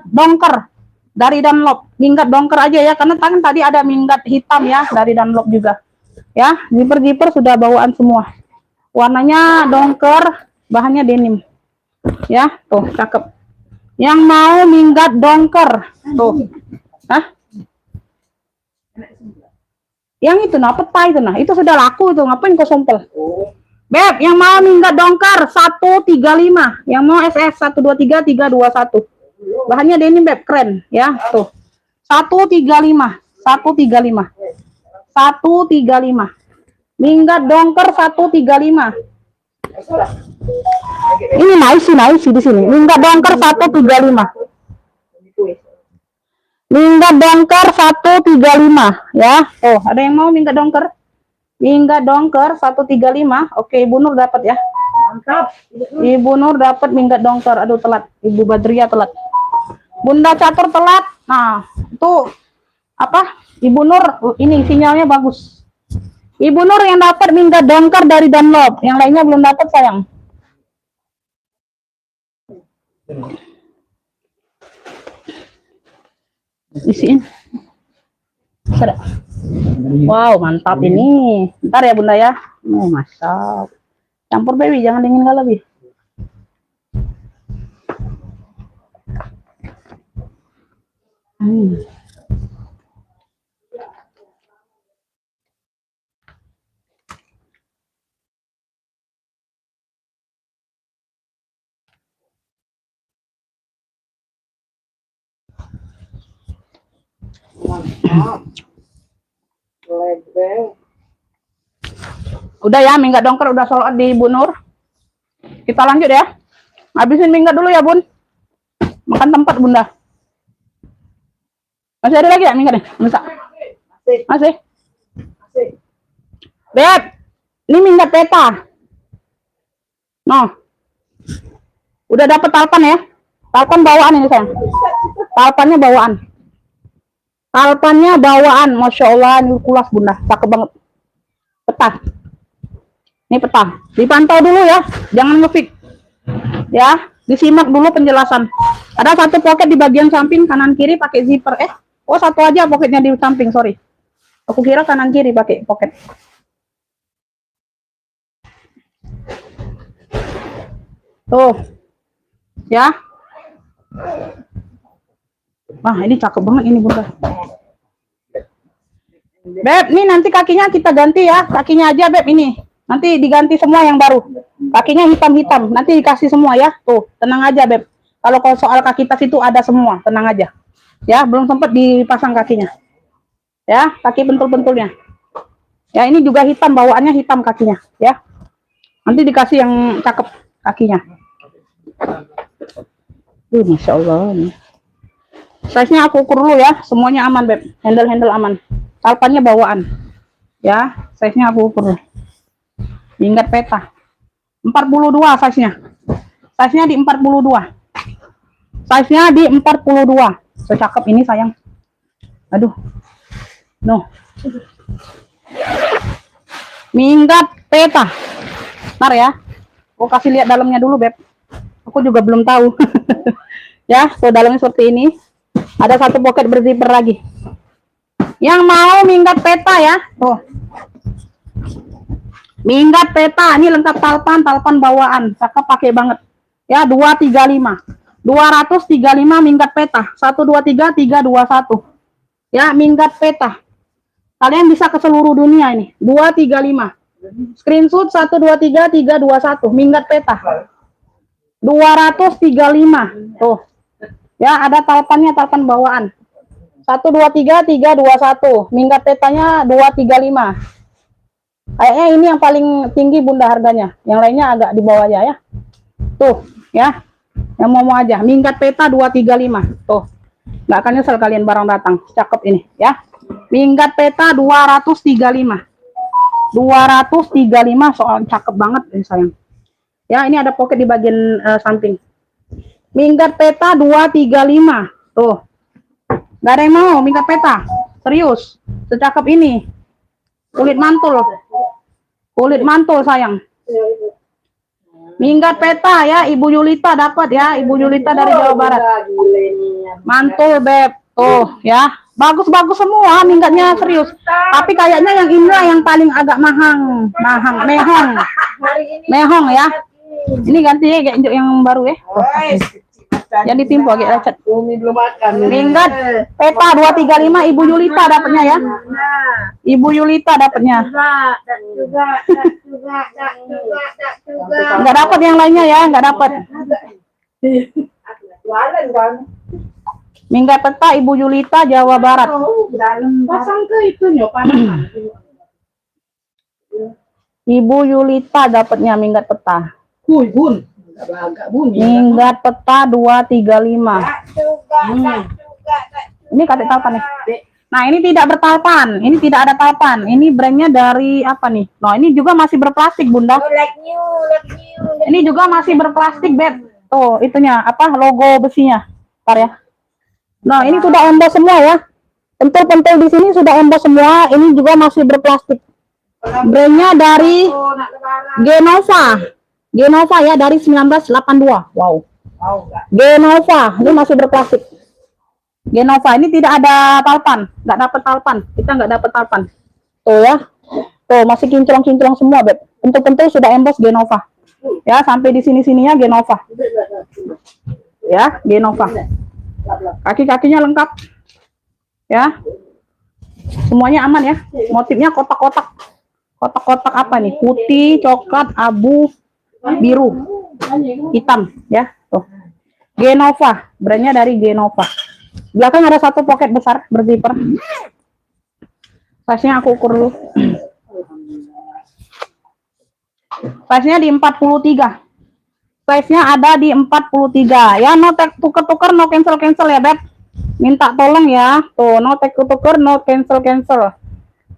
dongker dari Dunlop. Minggat dongker aja ya, karena kan tadi ada minggat hitam ya, dari Dunlop juga. Ya, zipper-zipper sudah bawaan semua. Warnanya dongker, bahannya denim. Ya, tuh, cakep. Yang mau minggat dongker. Tuh. Hah? Yang itu nah, peta itu nah, itu sudah laku itu, ngapain kau sompel? Beb, yang mau minggat dongker 135, yang mau SS 123 321. Bahannya denim Beb, keren ya, tuh. 135. Minggat dongker 135. Ini naik di sini. Minggat dongker 135. Minggat dongker 135 ya. Oh, ada yang mau minggat dongker? Minggat dongker 135. Oke, Ibu Nur dapat ya. Mantap. Ibu Nur dapat minggat dongker. Aduh, telat. Ibu Badria telat. Bunda Catur telat. Nah, itu apa? Ibu Nur ini sinyalnya bagus. Ibu Nur yang dapat minggat dongker dari Dunlop. Yang lainnya belum dapat sayang. Isiin. Wow, mantap ini. Bentar ya Bunda ya. Masak. Campur baby, jangan dingin kali lebih. Udah ya, minggat dongker udah sold out di Bu Nur. Kita lanjut ya. Habisin minggat dulu ya Bun. Makan tempat Bunda. Masih ada lagi ya minggat nih? Masih. Beb, ini minggat peta. Noh. Udah dapet talpan ya? Talpan bawaan ini sayang. Talpannya bawaan. Talpannya bawaan, Masya Allah, ini kulas Bunda, cakep banget. Peta. Ini peta. Dipantau dulu ya, jangan ngefix. Ya, disimak dulu penjelasan. Ada satu pocket di bagian samping kanan kiri pakai zipper. Oh satu aja pocketnya di samping, sorry. Aku kira kanan kiri pakai pocket. Tuh, ya. Wah ini cakep banget ini Bunda. Beb, nih nanti kakinya kita ganti ya, kakinya aja Beb ini. Nanti diganti semua yang baru. Kakinya hitam-hitam, nanti dikasih semua ya. Tuh, tenang aja Beb. Kalau soal kaki tas itu ada semua, tenang aja. Ya, belum sempat dipasang kakinya. Ya, kaki pentul-pentulnya. Ya, ini juga hitam, bawaannya hitam kakinya, ya. Nanti dikasih yang cakep kakinya. Masya Allah. Size-nya aku ukur dulu ya, semuanya aman, Beb. Handle aman. Talpannya bawaan. Ya, size-nya aku ukur dulu. Ingat peta. 42 size-nya. Size-nya di 42. Size-nya di 42. Secakep ini, sayang. Aduh. No. Minggat peta. Ntar ya. Aku kasih lihat dalamnya dulu, Beb. Aku juga belum tahu. Ya, so dalamnya seperti ini. Ada satu pocket berzipper lagi. Yang mau minggat peta ya. Tuh. Minggat peta. Ini lengkap talpan bawaan. Cakep, pakai banget. Ya, 235. 235 minggat peta. 123 321. Ya, minggat peta. Kalian bisa ke seluruh dunia ini. 235. Screenshot 123 321 minggat peta. 235. Tuh. Ya, ada talpannya, talpan bawaan. 123 321. Minggat petanya 235. Kayaknya ini yang paling tinggi Bunda harganya. Yang lainnya agak di bawah aja ya. Tuh, ya. Yang mau aja. Minggat peta 235. Tuh. Nggak akan nyesel kalian barang datang. Cakep ini, ya. Minggat peta 235. 235 soal cakep banget ini, sayang. Ya, ini ada pocket di bagian samping. Minggat peta 235. Tuh. Nggak ada yang mau minggat peta. Serius. Secakep ini. Kulit mantul. Kulit mantul, sayang. Minggat peta ya, Ibu Yulita dapat ya. Ibu Yulita dari Jawa Barat. Mantul, Beb. Tuh, ya. Bagus-bagus semua minggatnya, serius. Tapi kayaknya yang ini yang paling agak mehong ya. Ini ganti ya yang baru ya. Yang ditimpa agak lecet. Minggat peta 235 Ibu Yulita dapatnya ya. Ibu Yulita dapatnya. Enggak dapat yang lainnya ya, enggak dapat. Minggat peta Ibu Yulita Jawa Barat. Pasang ke itu nyopan. Ibu Yulita dapatnya minggat peta. Bun. Agak bunyi. Minggat peta 235. Ini katik talpan nih. Nah, ini tidak bertalpan. Ini tidak ada talpan. Ini brandnya dari apa nih? Nah, ini juga masih berplastik, Bunda. Ini juga masih berplastik, Beb. Tuh, itunya apa? Logo besinya. Ntar ya. Nah, ini sudah emboss semua ya. Pentul-pentul di sini sudah emboss semua. Ini juga masih berplastik. Brandnya dari Genova. Genova ya, dari 1982. Wow. Genova. Ini masih berplastik. Genova. Ini tidak ada talpan. Nggak dapat talpan. Kita nggak dapat talpan. Tuh ya. Tuh, masih kinclong-kinclong semua, Beb. Pentul-pentul sudah emboss Genova. Ya, sampai di sini-sininya Genova. Ya, Genova. Kaki-kakinya lengkap. Ya. Semuanya aman ya. Motifnya kotak-kotak. Kotak-kotak apa nih? Putih, coklat, abu, biru, hitam ya. Tuh. Genova, brandnya dari Genova. Belakang ada satu pocket besar berzipper. Size-nya aku ukur dulu. Size-nya di 43. Size-nya ada di 43. Ya, no tuker-tuker, no cancel-cancel ya, Beb. Minta tolong ya. Tuh, no tuker-tuker, no cancel-cancel.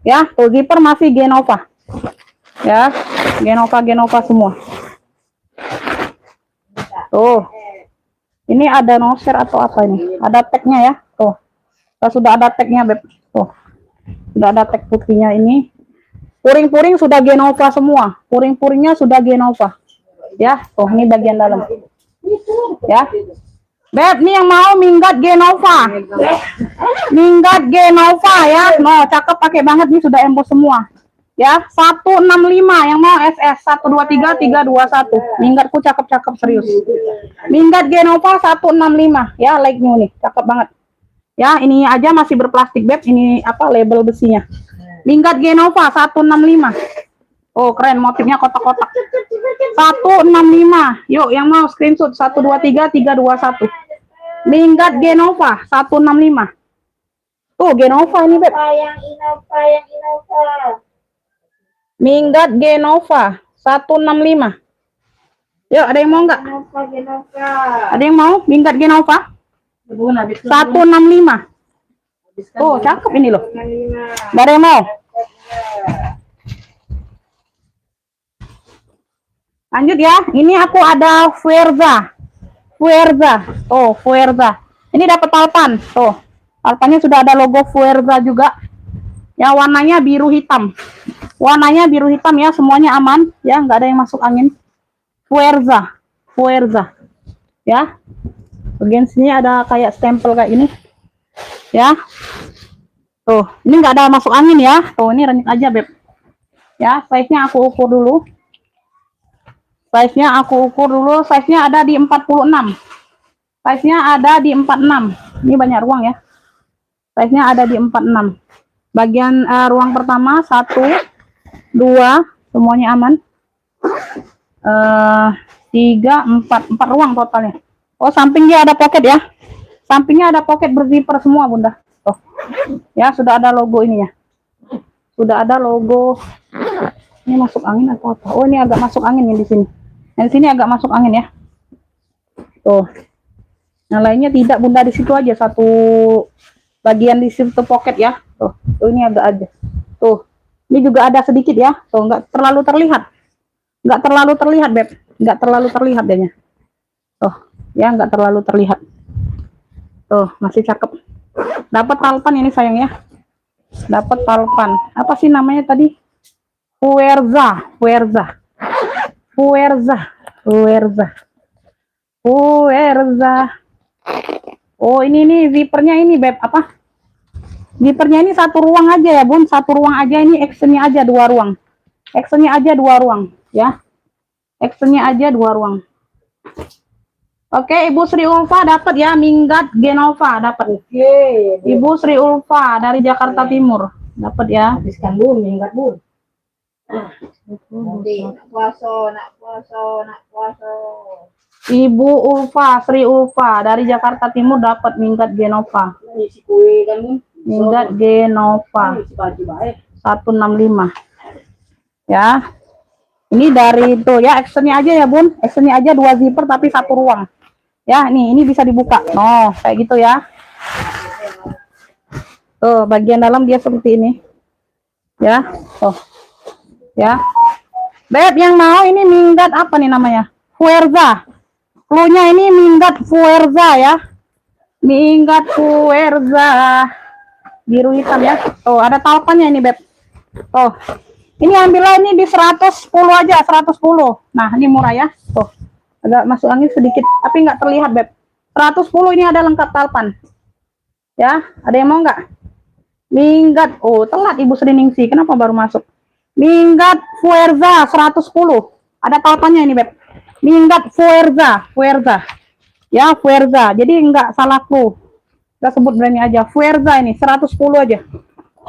Ya, tuh zipper masih Genova. Ya, Genova semua. Tuh. Ini ada noser atau apa ini? Ada tagnya ya. Tuh. Sudah ada tagnya, Beb. Tuh. Sudah ada tag putihnya ini. Puring-puring sudah Genova semua. Puring-puringnya sudah Genova. Ya, tuh ini bagian dalam. Ya. Beb, nih yang mau minggat Genova. Minggat Genova ya. No, cakep, pakai banget nih, sudah emboss semua. Ya, 165 yang mau SS 123 321. Minggatku cakep-cakep serius. Minggat Genova 165 ya, like new nih, cakep banget. Ya, ini aja masih berplastik, Beb. Ini apa label besinya. Minggat Genova 165. Oh, keren, motifnya kotak-kotak. 165. Yuk, yang mau screenshot 123 321. Minggat Genova 165. Tuh, Genova ini, Beb. Yang Innova. Minggat Genova 165. Yuk, ada yang mau nggak? Genova. Ada yang mau Minggat Genova? 165. Oh, cakep ini loh. Gak ada yang mau? Lanjut ya. Ini aku ada Fuerza. Oh, Fuerza. Ini dapat talpan. Tuh. Talpannya sudah ada logo Fuerza juga. Ya, warnanya biru hitam. Warnanya biru hitam ya, semuanya aman ya, nggak ada yang masuk angin. Fuerza. Ya. Bagian sini ada kayak stempel kayak ini. Ya. Tuh, ini nggak ada masuk angin ya. Tuh, ini renyek aja, Beb. Ya, size-nya aku ukur dulu. Size-nya ada di 46. Size-nya ada di 46. Ini banyak ruang ya. Size-nya ada di 46. Bagian ruang pertama 1 2 semuanya aman. 3 4 ruang totalnya. Oh, samping dia ada pocket ya. Sampingnya ada pocket berzipper semua, Bunda. Oh. Ya, sudah ada logo ini ya. Sudah ada logo. Ini masuk angin atau apa? Oh, ini agak masuk angin nih di sini. Yang di sini agak masuk angin ya. Tuh. Yang lainnya tidak, Bunda, di situ aja satu bagian di situ pocket ya. Tuh, ini agak aja. Tuh. Ini juga ada sedikit ya. Tuh, nggak terlalu terlihat. Beb. Nggak terlalu terlihat dehnya. Tuh, ya nggak terlalu terlihat. Tuh, masih cakep. Dapat talpan ini sayang ya. Dapat talpan. Apa sih namanya tadi? Fuerza. Oh, ini nih zippernya ini, Beb. Apa? Zippernya ini satu ruang aja ya, Bun. Satu ruang aja, ini actionnya aja 2 ruang. Actionnya aja 2 ruang, ya. Actionnya aja 2 ruang. Oke, Ibu Sri Ulfa dapat ya, Minggat Genova dapat. Ibu Sri Ulfa dari Jakarta Timur dapat ya. Habiskan Bun, Minggat Bun. Nak puasa. Ibu Ulfa, Sri Ulfa dari Jakarta Timur dapat Minggat Genova. Minggat Genova 165. Ya. Ini dari itu ya, actionnya aja ya, Bun. Actionnya aja 2 zipper tapi 1 ruang. Ya, ini bisa dibuka. Oh, kayak gitu ya. Tuh, bagian dalam dia seperti ini. Ya. Tuh. Ya. Beb, yang mau ini Minggat apa nih namanya? Fuerza. Cluenya ini Minggat Fuerza ya. Minggat Fuerza. Biru hitam ya. Tuh, ada talpannya ini, Beb. Tuh. Ini ambillah ini di 110 aja, 110. Nah, ini murah ya. Tuh. Agak masuk angin sedikit, tapi nggak terlihat, Beb. 110 ini ada lengkap talpan. Ya, ada yang mau nggak? Minggat. Oh, telat Ibu Sri Ningsi. Kenapa baru masuk? Minggat Fuerza 110. Ada talpannya ini, Beb. Minggat Fuerza. Ya, Fuerza. Jadi nggak salah clue. Kita sebut brandnya aja. Fuerza ini 110 aja.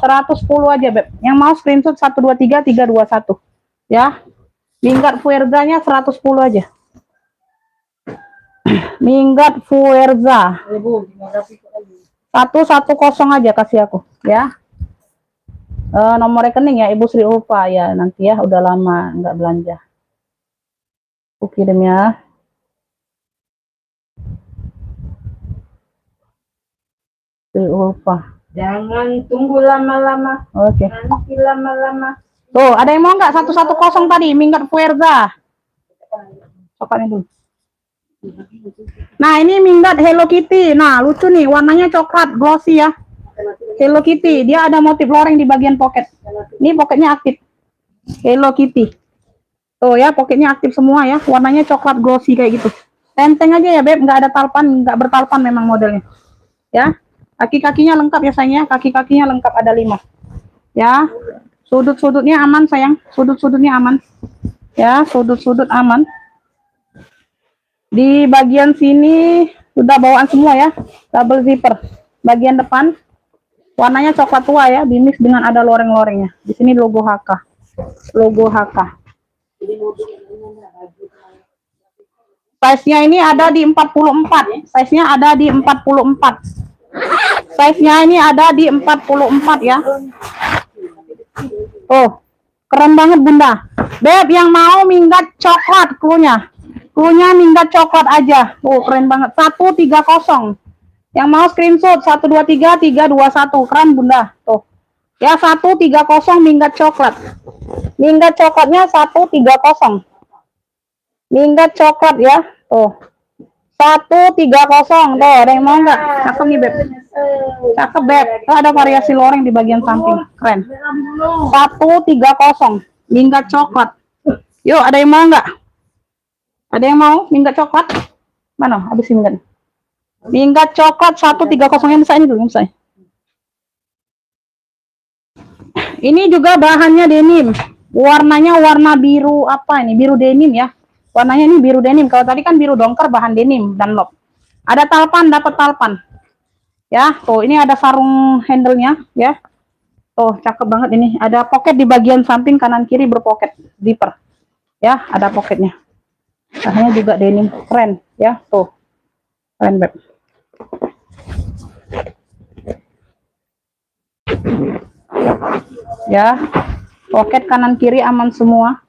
110 aja, Beb. Yang mau screenshot 123 321. Ya. Minggat Fuerzanya 110 aja. Minggat Fuerza 110 aja kasih aku ya. Nomor rekening ya Ibu Sri Ulfa ya, nanti ya, udah lama nggak belanja. Aku kirim ya. Sri Ulfa. Jangan tunggu lama-lama. Oke. Nanti lama-lama. Tuh, ada yang mau nggak 110 tadi Minggat Fuerza? Coba dulu. Nah, ini Minggat Hello Kitty. Nah, lucu nih, warnanya coklat glossy ya. Hello Kitty, dia ada motif loreng di bagian pocket. Ini pocketnya aktif. Hello Kitty. Tuh ya, pocketnya aktif semua ya. Warnanya coklat glossy kayak gitu. Tenteng aja ya, Beb. Nggak ada talpan, nggak bertalpan memang modelnya. Ya, kaki-kakinya lengkap ya sayangnya. Kaki-kakinya lengkap, ada 5. Ya, sudut-sudutnya aman sayang. Sudut-sudutnya aman. Ya, sudut-sudut aman. Di bagian sini sudah bawaan semua ya, double zipper. Bagian depan warnanya coklat tua ya, dimix dengan ada loreng-lorengnya. Di sini logo HK. Logo HK. Size-nya ini ada di 44. Size-nya ada di 44. Size-nya ini ada di 44 ya. Oh, keren banget Bunda. Beb, yang mau minggat coklat cluenya. Cluenya minggat coklat aja. Oh, keren banget. 130. Yang mau screenshot 123 321. Keren Bunda. Tuh. Ya 130 minggat coklat. Minggat coklatnya 130. Minggat coklat ya. Tuh. 130. Tuh, ada yang mau nggak? Cakep nih, Beb. Cakep, Beb. Tuh, ada variasi loreng di bagian samping. Keren. 130. Minggat coklat. Yuk, ada yang mau nggak? Ada yang mau minggat coklat? Mana? Habis minggat. Minggat coklat 130 yang besar ini dulu, yang besar. Ini juga bahannya denim. Warnanya warna biru apa ini? Biru denim ya. Warnanya ini biru denim. Kalau tadi kan biru dongker bahan denim dan lob. Ada talpan, dapat talpan. Ya, tuh ini ada sarung handle-nya ya. Tuh, cakep banget ini. Ada pocket di bagian samping kanan kiri berpocket zipper. Ya, ada pocketnya. Bahannya juga denim, keren ya. Tuh. Keren, Beb. Ya, pocket kanan kiri aman semua.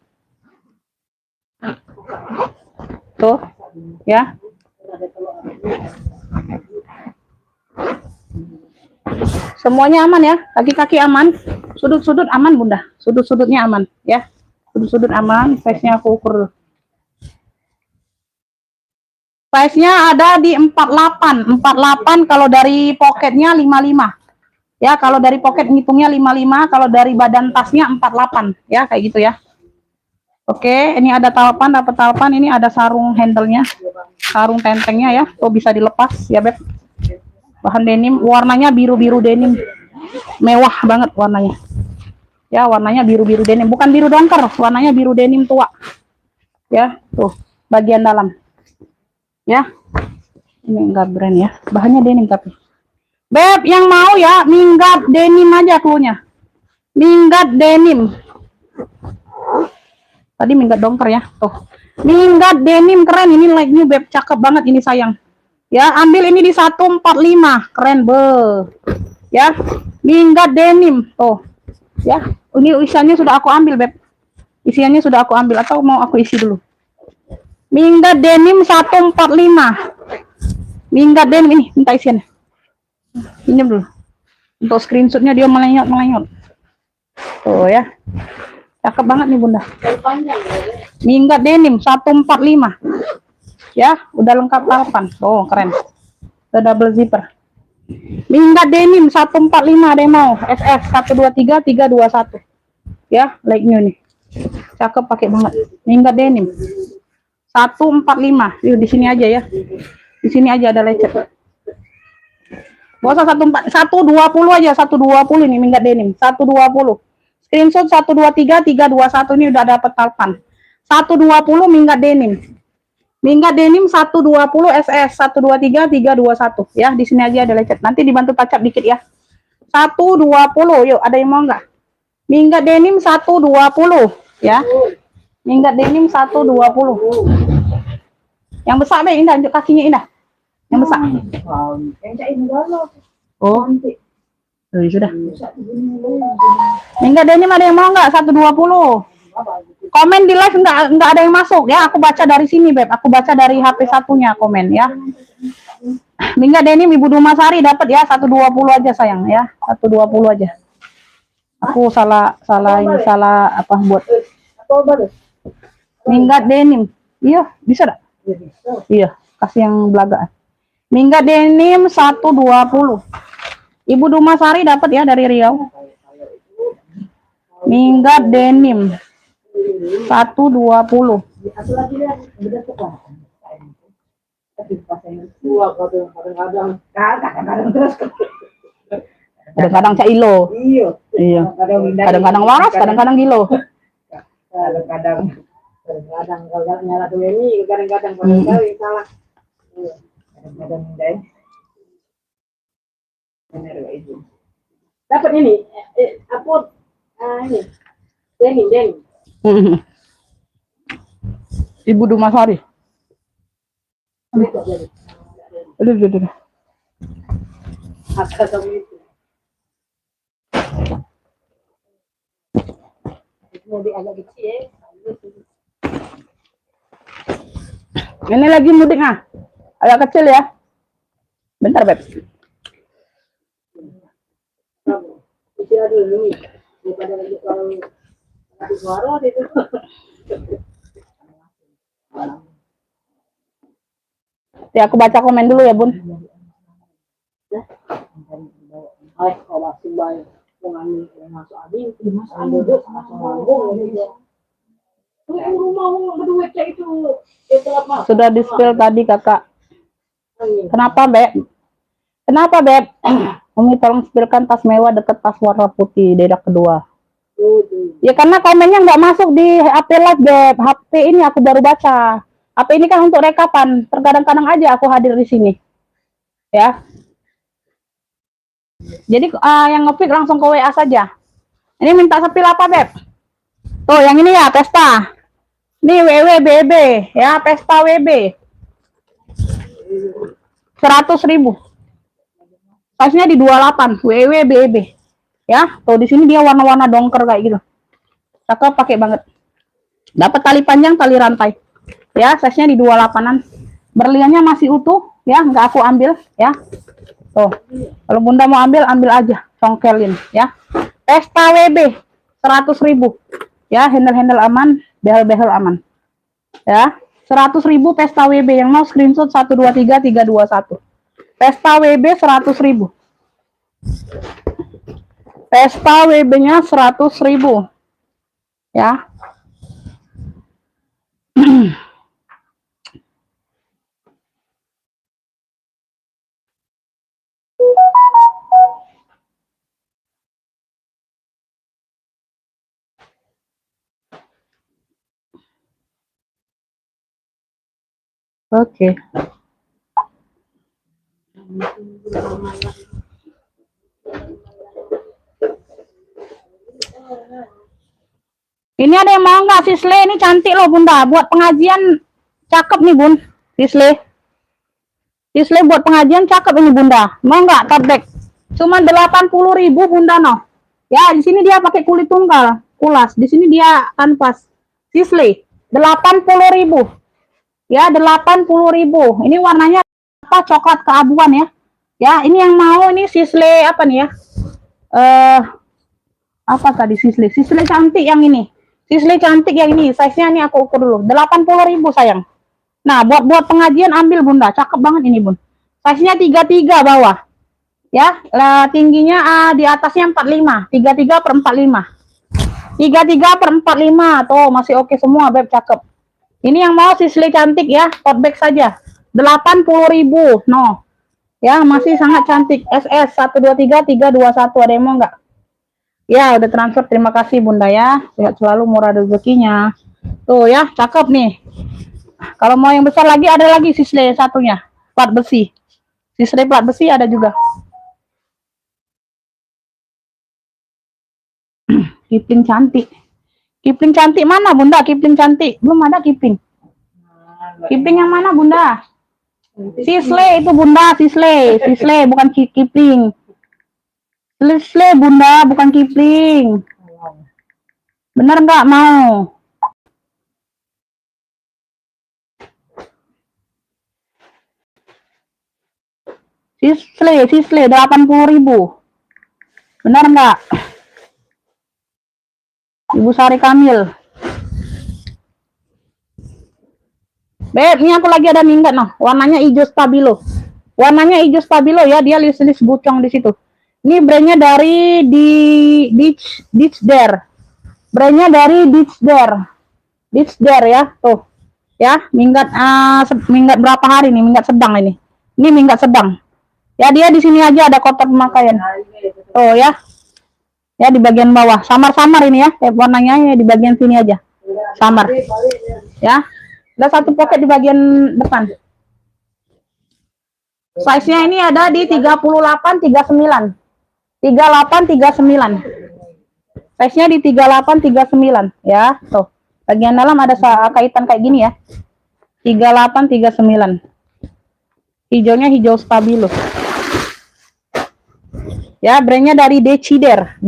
Tuh, ya. Semuanya aman ya, kaki-kaki aman, sudut-sudut aman Bunda, sudut-sudutnya aman ya, sudut-sudut aman. Size-nya aku ukur. Size-nya ada di 48, 48 kalau dari pocketnya 55. Ya, kalau dari pocket ngitungnya 55, kalau dari badan tasnya 48 ya, kayak gitu ya. Oke, ini ada talpan, dapat talpan, ini ada sarung handle-nya, sarung tentengnya ya, tuh bisa dilepas ya, Beb. Bahan denim, warnanya biru-biru denim. Mewah banget warnanya. Ya, warnanya biru-biru denim, bukan biru dongker, warnanya biru denim tua. Ya, tuh, bagian dalam. Ya. Ini enggak brand ya. Bahannya denim tapi. Beb, yang mau ya, minggat denim aja cluenya. Minggat denim. Tadi minggat dongker ya, tuh. Minggat denim keren, ini like new Beb, cakep banget ini sayang. Ya, ambil ini di 145, keren be. Ya, minggat denim, tuh. Ya, ini isiannya sudah aku ambil Beb. Isiannya sudah aku ambil atau mau aku isi dulu. Minggat denim 145. Minggat denim ini, minta isiannya. Pinjam dulu. Untuk screenshotnya dia melenyot-melenyot. Tuh ya. Cakep banget nih Bunda. Minggat denim 145. Ya, udah lengkap talpan. Oh, keren. Udah double zipper. Minggat denim 145 ada yang mau. SS 123 321. Ya, like new nih. Cakep pakai banget. Minggat denim 145. Yuk di sini aja ya. Di sini aja ada lecet. Gak usah 120 aja, 120 ini minggat denim, 120. Screenshot 123 321 ini udah dapat talpan. 120 minggat denim. Minggat denim 120 SS 123 321 ya, di sini aja ada lecet. Nanti dibantu tacap dikit ya. 120. Yuk, ada yang mau enggak? Minggat denim 120 ya. Minggat denim 120. Yang besar deh, indah, kakinya indah. Yang besar. Oh, sudah. Enggak denim ada yang mau enggak? 120. Komen di live enggak ada yang masuk ya. Aku baca dari sini, Beb. Aku baca dari HP satunya komen ya. Minggat denim Ibu Dumasari dapat ya 120 aja sayang ya. 120 aja. Aku salah apa buat. Minggat denim. Iya, bisa enggak? Iya, kasih yang belaga. Minggat denim 120. Ibu Dumasari dapat ya dari Riau. Minggat denim 120. Kadang-kadang Cailo. Iya. Kadang-kadang waras, kadang-kadang Gilo. Kadang-kadang kalau nyala tuh ini, kadang-kadang salah. Kadang-kadang dapat ini, upload ini Deng. Ibu Dumasari. Udah. Agak kamu itu. Mau agak kecil ya. Ini lagi mudik ah. Agak kecil ya. Bentar, Beb. Kecil dulu nih. Daripada lagi kalau suara itu. Ya, aku baca komen dulu ya, Bun. Ay, kalau masih banyak pengen masuk ading, masuk ading, rumah berdua itu Sudah di-spill tadi, Kakak. Kenapa, Beb? Kenapa, Beb? Umi tolong spillkan tas mewah dekat tas warna putih, dedak kedua. Ya karena komennya nggak masuk di HP live, Beb. HP ini aku baru baca. HP ini kan untuk rekapan. Terkadang-kadang aja aku hadir di sini. Ya. Jadi yang nge-feed langsung ke WA saja. Ini minta spill apa, Beb? Tuh, yang ini ya, Pesta. Ini WWBB, ya, Pesta WB. 100.000. Size-nya di 28, WWBB. Ya, tuh di sini dia warna-warna dongker kayak gitu. Cakep, pakai banget. Dapat tali panjang, tali rantai. Ya, size-nya di 28-an. Berliannya masih utuh, ya, nggak aku ambil, ya. Tuh, kalau Bunda mau ambil, ambil aja, congkelin, ya. Pesta WB, 100.000. Ya, handle-handle aman, behel-behel aman. Ya, 100.000 Pesta WB. Yang mau screenshot 123321. Pesta WB 100.000. Pesta WB-nya 100.000. Ya. Oke. Ini ada yang mau nggak Sisle? Ini cantik loh Bunda. Buat pengajian cakep nih Bun. Sisle. Sisle buat pengajian cakep ini Bunda. Mau nggak tote bag? Cuma 80.000 Bunda no. Ya di sini dia pakai kulit tunggal, kulas. Di sini dia kanvas. Sisle 80.000. Ya 80.000. Ini warnanya apa? Coklat keabuan ya. Ya ini yang mau ini Sisle apa nih ya? Apa tadi Sisle? Sisle cantik yang ini. Sisle cantik yang ini, size-nya ini aku ukur dulu. 80.000 sayang. Nah, buat pengajian ambil Bunda, cakep banget ini Bun. Size-nya 33 bawah. Ya, tingginya di atasnya 45, 33 per 45. 33 per 45, tuh masih oke semua Beb, cakep. Ini yang mau Sisle cantik ya, tote bag saja. 80.000, no. Ya, masih sangat cantik. SS 123321, ada yang mau nggak? Ya, udah transfer. Terima kasih Bunda ya. Sehat selalu, murah rezekinya. Tuh ya, cakep nih. Kalau mau yang besar lagi, ada lagi Sisle satunya. Plat besi. Sisle plat besi ada juga. Kipling cantik. Kipling cantik mana Bunda? Kipling cantik. Belum ada Kipling. Kipling yang mana Bunda? Sisle itu Bunda. Sisle. Sisle bukan Kipling. Sisle Bunda, bukan Kipling. Bener nggak mau? Sisle 80.000. Bener nggak? Ibu Sari Kamil. Beb, ini aku lagi ada minggat noh. Warnanya hijau stabilo. Warnanya hijau stabilo ya, dia list-list bucong di situ. Ini brandnya dari Ditch Dare. Brandnya dari Ditch Dare ya, tuh. Ya, minggat minggat berapa hari nih? Minggat sedang ini. Ini minggat sedang. Ya, dia di sini aja ada kotak pemakaian. Oh ya. Ya di bagian bawah. Samar-samar ini ya. Warnanya ya di bagian sini aja. Samar. Ya. Ada satu pocket di bagian depan. Size-nya ini ada di 38 39. 38 39. Size-nya di 3839 ya. Tuh. Bagian dalam ada kaitan kayak gini ya. 3839. Hijaunya hijau stabilo. Ya, brandnya dari Decider.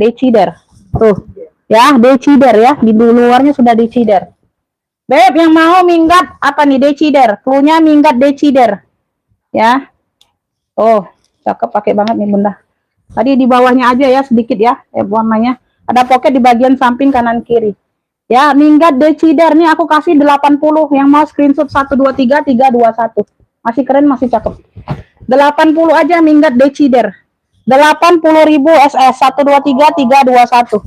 Tuh. Ya, Decider ya. Di luarnya sudah Decider. Beb, yang mau minggat apa nih Decider? Cluenya minggat Decider. Ya. Oh, cakep pakai banget nih Bunda. Tadi di bawahnya aja ya sedikit ya, warnanya. Ada pocket di bagian samping kanan kiri. Ya, minggat Decider nih aku kasih 80. Yang mau screenshot 123 321. Masih keren, masih cakep. 80 aja minggat Decider. 80.000 SS 123 321.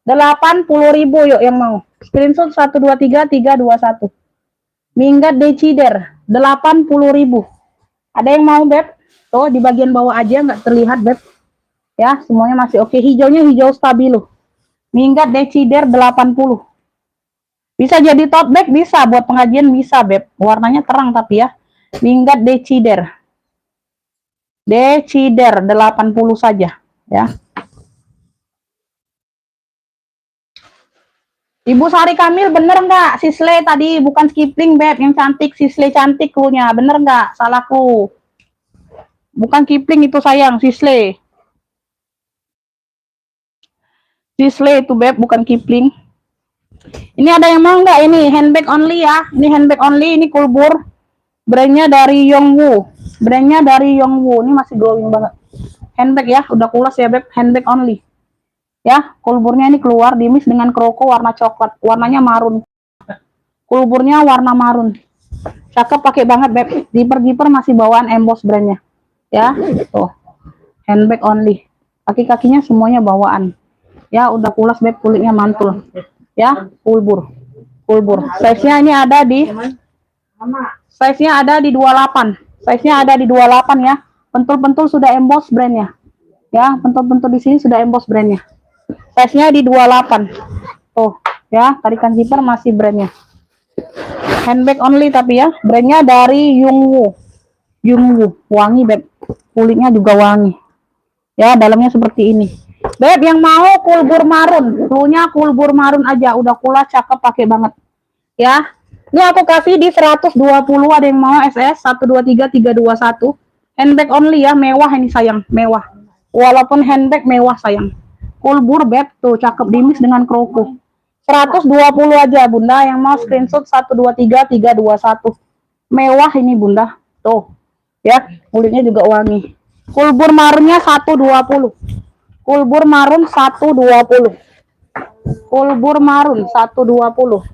80.000 yuk yang mau. Screenshot 123 321. Minggat Decider 80.000. Ada yang mau, Beb? Tuh di bagian bawah aja nggak terlihat, Beb. Ya, semuanya masih oke. Hijaunya hijau stabilo. Minggat Decider 80. Bisa jadi tote bag, bisa buat pengajian bisa, Beb. Warnanya terang tapi ya. Minggat Decider 80 saja, ya. Ibu Sari Kamil, bener nggak? Sisle tadi bukan Kipling, Beb. Yang cantik, Sisle cantik klunya. Bener nggak? Salahku. Bukan Kipling itu sayang, Sisle. Sisle itu, Beb, bukan Kipling. Ini ada yang mau nggak? Ini handbag only ya. Ini handbag only, ini Kulbur. Brandnya dari Yongwoo. Brandnya dari Yongwoo. Ini masih glowing banget. Handbag ya, udah kulas ya, Beb. Handbag only. Ya, kulburnya ini keluar di mix dengan kroko warna coklat, warnanya marun. Kulburnya warna marun. Cakep pakai banget, Beb. Zipper masih bawaan emboss brandnya. Ya, tuh. Handbag only. Kaki-kakinya semuanya bawaan. Ya, udah kulas, Beb, kulitnya mantul. Ya, kulbur. Size-nya ini ada di size-nya ada di 28. Size-nya ada di 28 ya. Pentul-pentul sudah emboss brandnya. Ya, pentul-pentul di sini sudah emboss brandnya. Size-nya di 28. Tuh, ya, tarikan zipper masih brandnya. Handbag only tapi ya, brandnya dari Yongwoo. Wangi, Beb. Kulitnya juga wangi. Ya, dalamnya seperti ini. Beb, yang mau kulbur marun, cluenya kulbur marun aja, udah kulas cakep pakai banget. Ya. Ini aku kasih di 120, ada yang mau SS 123 321. Handbag only ya, mewah ini sayang, mewah. Walaupun handbag mewah sayang. Kulbur, Beb, tuh cakep dimix dengan kroko. 120 aja Bunda, yang mau screenshot 123 321. Mewah ini Bunda. Tuh. Ya, kulitnya juga wangi. Kulbur marunnya 120. Kulbur marun 120. Kulbur marun 120.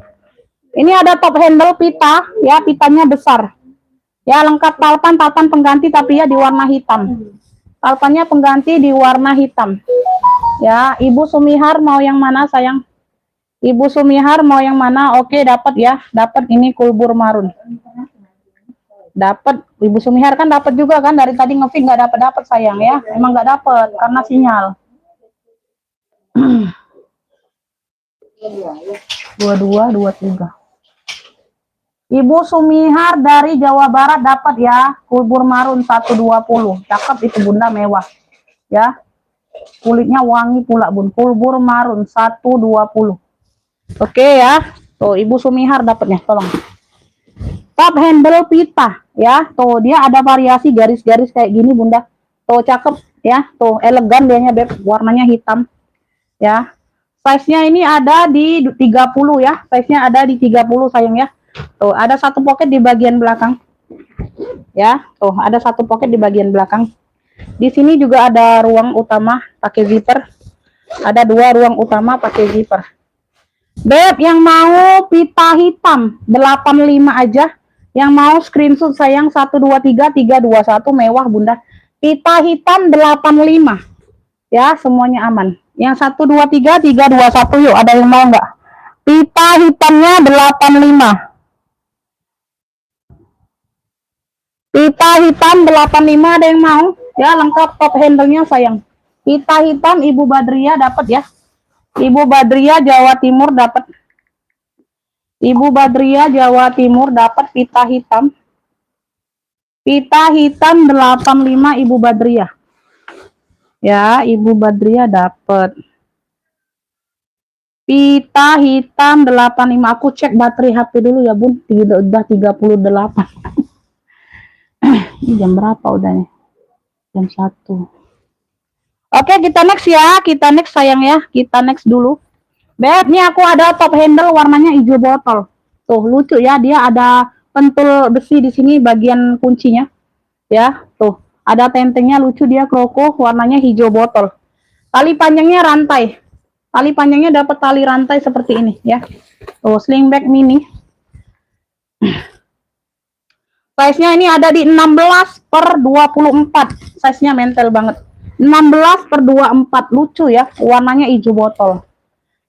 Ini ada top handle pita, ya, pitanya besar. Ya, lengkap talpan pengganti tapi ya di warna hitam. Talpannya pengganti di warna hitam. Ya, Ibu Sumihar mau yang mana sayang? Ibu Sumihar mau yang mana? Oke, dapat ya. Dapat ini kulbur marun. Dapat. Ibu Sumihar kan dapat juga kan, dari tadi nge-feed nggak dapat sayang ya. Emang nggak dapat karena sinyal. 22 23. Ibu Sumihar dari Jawa Barat dapat ya, kulbur marun 120. Cakep itu Bunda, mewah. Ya. Kulitnya wangi pula Bun. Kulbur marun 120. Oke ya. Tuh Ibu Sumihar dapatnya, tolong. Top handle pita ya. Tuh dia ada variasi garis-garis kayak gini Bunda. Tuh cakep ya. Tuh elegan dianya, Beb. Warnanya hitam. Ya. Size-nya ini ada di 30 ya. Size-nya ada di 30 sayang ya. Tuh ada satu pocket di bagian belakang. Ya, tuh ada satu pocket di bagian belakang. Di sini juga ada ruang utama pakai zipper. Ada dua ruang utama pakai zipper. Beb, yang mau pita hitam 85 aja. Yang mau screenshot sayang 123 321, mewah Bunda. Pita hitam 85. Ya, semuanya aman. Yang 123 321 yuk, ada yang mau nggak? Pita hitamnya 85. Pita hitam 85, ada yang mau? Ya, lengkap top handle-nya sayang. Pita hitam Ibu Badria dapat ya. Ibu Badria Jawa Timur dapat. Ibu Badria Jawa Timur dapat pita hitam. Pita hitam 85 Ibu Badria. Ya, Ibu Badria dapat. Pita hitam 85. Aku cek baterai HP dulu ya bun. Udah 38. Ini jam berapa udah nih? Jam 1. Oke, kita next ya. Kita next sayang ya. Kita next dulu. Beb, ini aku ada top handle warnanya hijau botol. Tuh, lucu ya. Dia ada pentul besi di sini bagian kuncinya. Ya, tuh. Ada tentengnya lucu, dia kroko, warnanya hijau botol. Tali panjangnya rantai. Tali panjangnya dapat tali rantai seperti ini ya. Tuh, sling bag mini. Size-nya ini ada di 16/24. Size-nya mentel banget. 16/24, lucu ya. Warnanya hijau botol.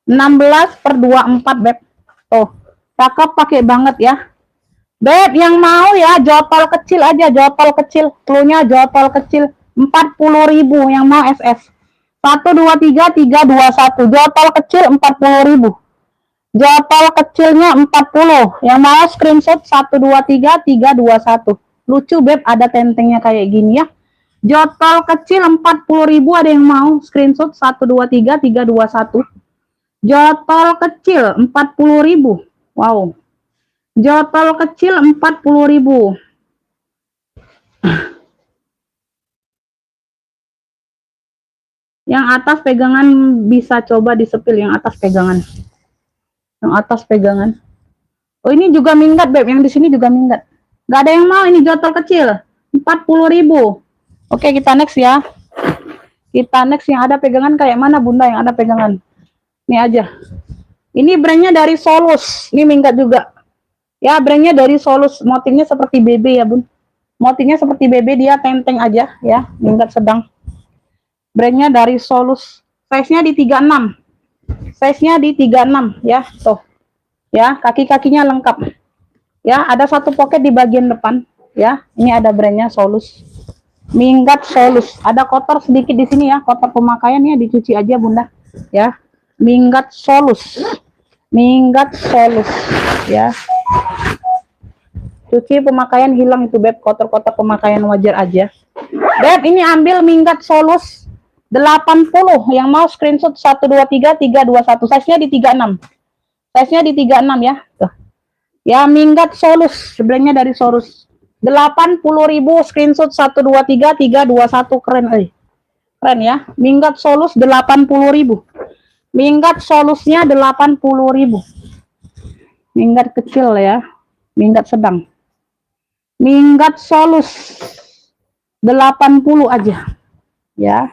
16/24 beb. Tuh, cakep, pakai banget ya. Beb, yang mau ya jotol kecil aja, jotol kecil. Cluenya jotol kecil 40.000 yang mau SS. 123321. Jotol kecil 40.000. Jotol kecilnya 40. Yang mau screenshot 123321. Lucu beb, ada tentengnya kayak gini ya. Jotol kecil 40.000, ada yang mau screenshot 123321. Jotol kecil 40.000. Wow. Jotol kecil 40.000. Yang atas pegangan bisa coba disepil, yang atas pegangan. Yang atas pegangan. Oh, ini juga minggat beb, yang di sini juga minggat. Gak ada yang mau ini jotol kecil 40.000. Oke, kita next ya. Kita next yang ada pegangan kayak mana bunda, yang ada pegangan. Ini aja. Ini brandnya dari Solus. Ini minggat juga. Ya, brandnya dari Solus. Motifnya seperti BB ya bun. Motifnya seperti BB, dia tenteng aja ya. Minggat sedang. Brandnya dari Solus. Size-nya di 36. Size-nya di 36 ya. Tuh. Ya, kaki-kakinya lengkap. Ya, ada satu pocket di bagian depan. Ya, ini ada brandnya Solus. Minggat Solus. Ada kotor sedikit di sini ya. Kotor pemakaian ya, dicuci aja bunda. Ya. Minggat Solus. Minggat Solus. Ya. Cuci pemakaian hilang itu beb, kotor-kotor pemakaian wajar aja. Beb, ini ambil minggat Solus 80, yang mau screenshot 123321. Size-nya di 36. Size-nya di 36 ya. Tuh. Ya, minggat Solus, sebenarnya dari Solus. 80.000 screenshot 123321, keren Keren ya. Minggat Solus 80.000. Minggat Solusnya 80.000. Minggat kecil ya. Minggat sedang. Minggat Solus 80 aja ya.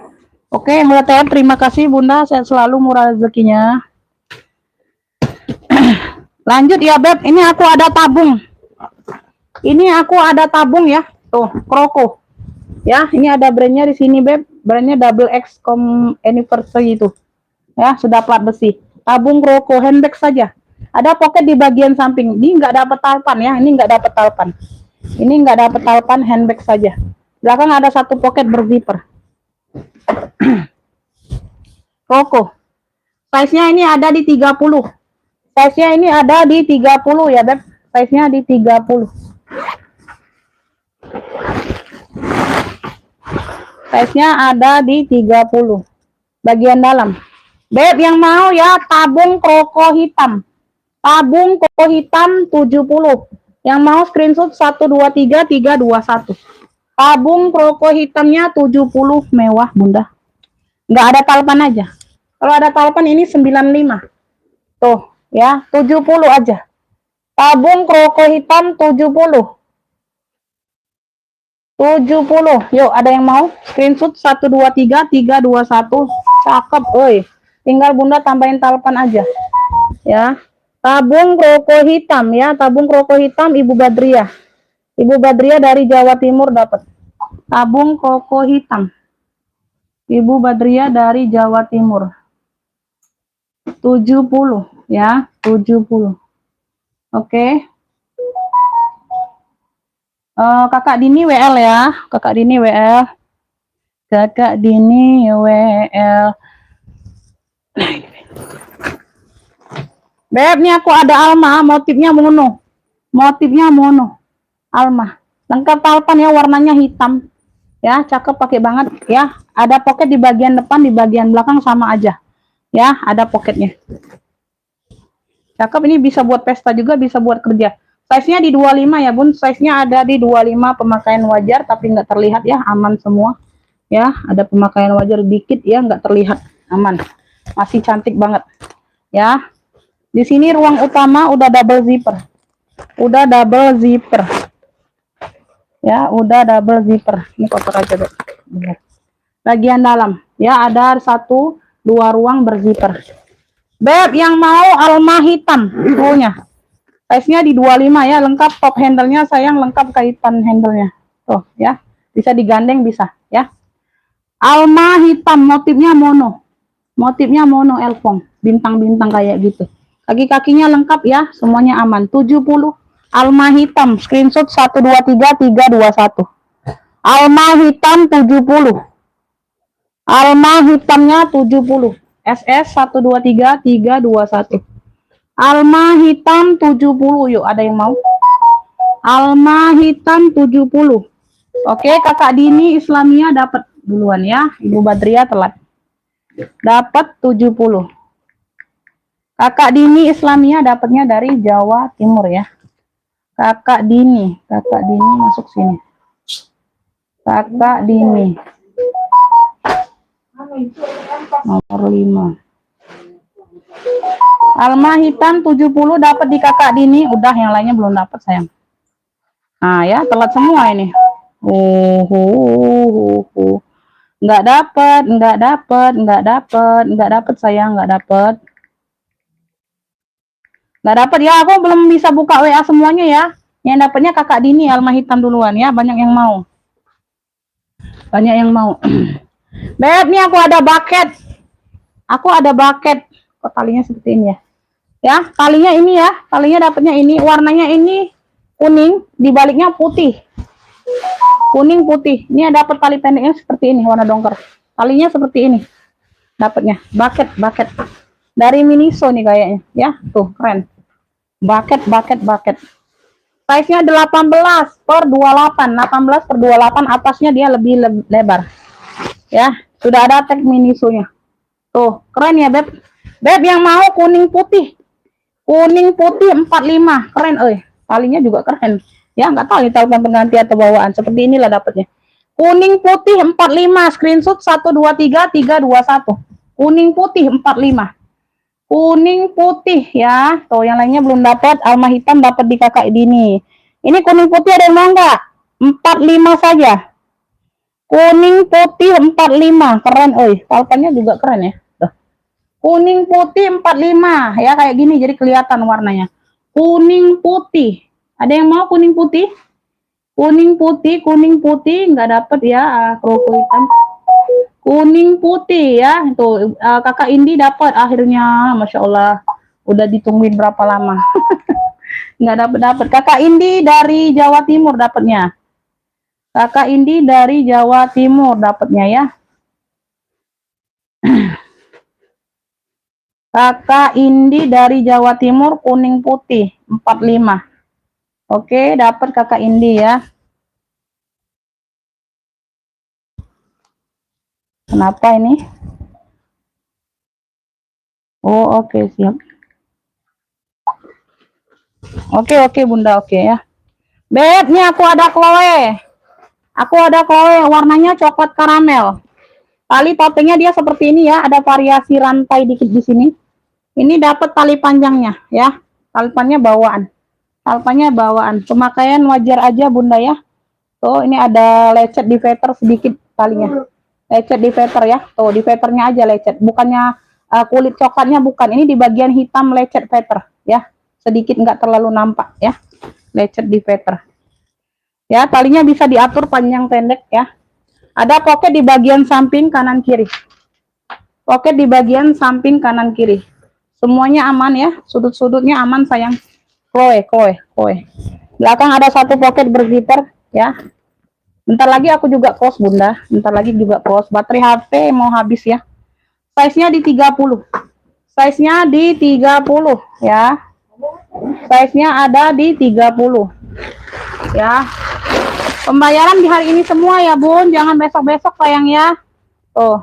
Oke, yang udah TM terima kasih bunda, sehat selalu, murah rezekinya. Lanjut ya beb, ini aku ada tabung. Ini aku ada tabung ya. Tuh, kroko. Ya, ini ada brandnya di sini beb. Brandnya Double X Anniversary itu. Ya, sudah plat besi. Tabung kroko handbag saja. Ada pocket di bagian samping. Ini nggak dapat talpan ya. Ini nggak dapat talpan. Ini nggak dapat talpan, handbag saja. Belakang ada satu pocket berzipper. Kroko. Size-nya ini ada di 30. Size-nya ini ada di 30 ya beb. Size-nya di 30. Size-nya ada di 30. Bagian dalam. Beb, yang mau ya tabung kroko hitam. Tabung kroko hitam 70. Yang mau screenshot 123321. Tabung kroko hitamnya 70, mewah bunda. Nggak ada talpan aja. Kalau ada talpan ini 95. Tuh ya, 70 aja. Tabung kroko hitam 70. 70. Yuk, ada yang mau? Screenshot 123321. Cakep, oi. Tinggal bunda tambahin talpan aja. Ya. Tabung kroko hitam ya, tabung kroko hitam Ibu Badriah. Ibu Badriah dari Jawa Timur dapat. Tabung kroko hitam. Ibu Badriah dari Jawa Timur. 70 ya, 70. Oke. Kakak Dini WL ya, Kakak Dini WL. Kakak Dini WL. Beb, nih aku ada Alma, motifnya mono. Motifnya mono. Alma. Lengkap talpan ya, warnanya hitam. Ya, cakep, pakai banget ya. Ada pocket di bagian depan, di bagian belakang sama aja. Ya, ada pocketnya. Cakep, ini bisa buat pesta juga, bisa buat kerja. Size-nya di 25 ya Bun, size-nya ada di 25, pemakaian wajar tapi nggak terlihat ya, aman semua. Ya, ada pemakaian wajar dikit ya, nggak terlihat, aman. Masih cantik banget. Ya. Di sini ruang utama udah double zipper. Udah double zipper. Ya, udah double zipper. Ini kotor aja, Beb. Bagian dalam, ya ada 1, 2 ruang berzipper. Beb, yang mau alma hitam punya. Size-nya di 25 ya, lengkap top handle-nya sayang, lengkap kaitan handle-nya. Tuh, ya. Bisa digandeng bisa, ya. Alma hitam, motifnya mono. Motifnya mono elfong, bintang-bintang kayak gitu. Kaki-kakinya lengkap ya, semuanya aman. 70 alma hitam, screenshot 123321. Alma hitam 70. Alma hitamnya 70. SS 123321. Alma hitam 70, yuk ada yang mau? Alma hitam 70. Oke, Kakak Dini Islamia dapat duluan ya. Ibu Badria telat. Dapat 70. Kakak Dini Islamia dapatnya dari Jawa Timur ya. Kakak Dini masuk sini. Kakak Dini. Nomor 5. Alma hitam 70 dapat di Kakak Dini, udah yang lainnya belum dapat sayang. Nah ya, telat semua ini. Nggak dapat sayang, nggak dapat ya, aku belum bisa buka WA semuanya ya. Yang dapatnya Kakak Dini alma hitam duluan ya, banyak yang mau. Beb, nih aku ada bucket. Kok talinya seperti ini ya? Ya, talinya ini ya, talinya dapatnya ini, warnanya ini kuning, dibaliknya putih. Kuning putih. Ini ada dapat tali pendeknya seperti ini, warna dongker. Talinya seperti ini. Dapatnya bucket. Dari Miniso nih kayaknya, ya. Tuh, keren. Bucket. Size-nya 18/28, 18/28, atasnya dia lebih lebar. Ya, sudah ada tag Miniso-nya. Tuh, keren ya, Beb. Beb yang mau kuning putih. Kuning putih 45, keren talinya juga keren ya, nggak tahu ini talian pengganti atau bawaan, seperti inilah dapatnya. Kuning putih 45, screenshot 123321. Kuning putih 45, kuning putih ya. Tuh yang lainnya belum dapat. Alma hitam dapat di Kakak Dini. Ini kuning putih ada yang mau nggak? 45 saja. Kuning putih 45, keren taliannya juga keren ya. Kuning putih 45 ya, kayak gini jadi kelihatan warnanya. Kuning putih. Ada yang mau kuning putih? Kuning putih nggak dapet ya, kroko hitam. Kuning putih ya. Tuh Kakak Indi dapat akhirnya, Masya Allah. Udah ditungguin berapa lama? Nggak dapet. Kakak Indi dari Jawa Timur dapatnya. Kakak Indi dari Jawa Timur dapatnya ya. Kakak Indi dari Jawa Timur kuning putih 45. Oke, dapat Kakak Indi ya. Kenapa ini? Oh, oke, siap. Oke, Bunda, oke ya. Beb, nih aku ada Chloe. Warnanya coklat karamel. Tali topengnya dia seperti ini ya, ada variasi rantai dikit di sini. Ini dapat tali panjangnya ya. Talipannya bawaan. Pemakaian wajar aja Bunda ya. Tuh ini ada lecet diveter sedikit talinya. Lecet diveter ya. Tuh diverternya aja lecet. Bukannya kulit coklatnya bukan. Ini di bagian hitam lecet veter ya. Sedikit nggak terlalu nampak ya. Lecet diveter. Ya, talinya bisa diatur panjang pendek ya. Ada pocket di bagian samping kanan kiri. Semuanya aman ya, sudut-sudutnya aman sayang. Chloe. Belakang ada satu pocket berzipper ya. Bentar lagi aku juga close Bunda. Baterai HP mau habis ya. Size-nya di 30. Ya. Size-nya ada di 30. Ya. Pembayaran di hari ini semua ya Bun, jangan besok-besok sayang ya. Tuh.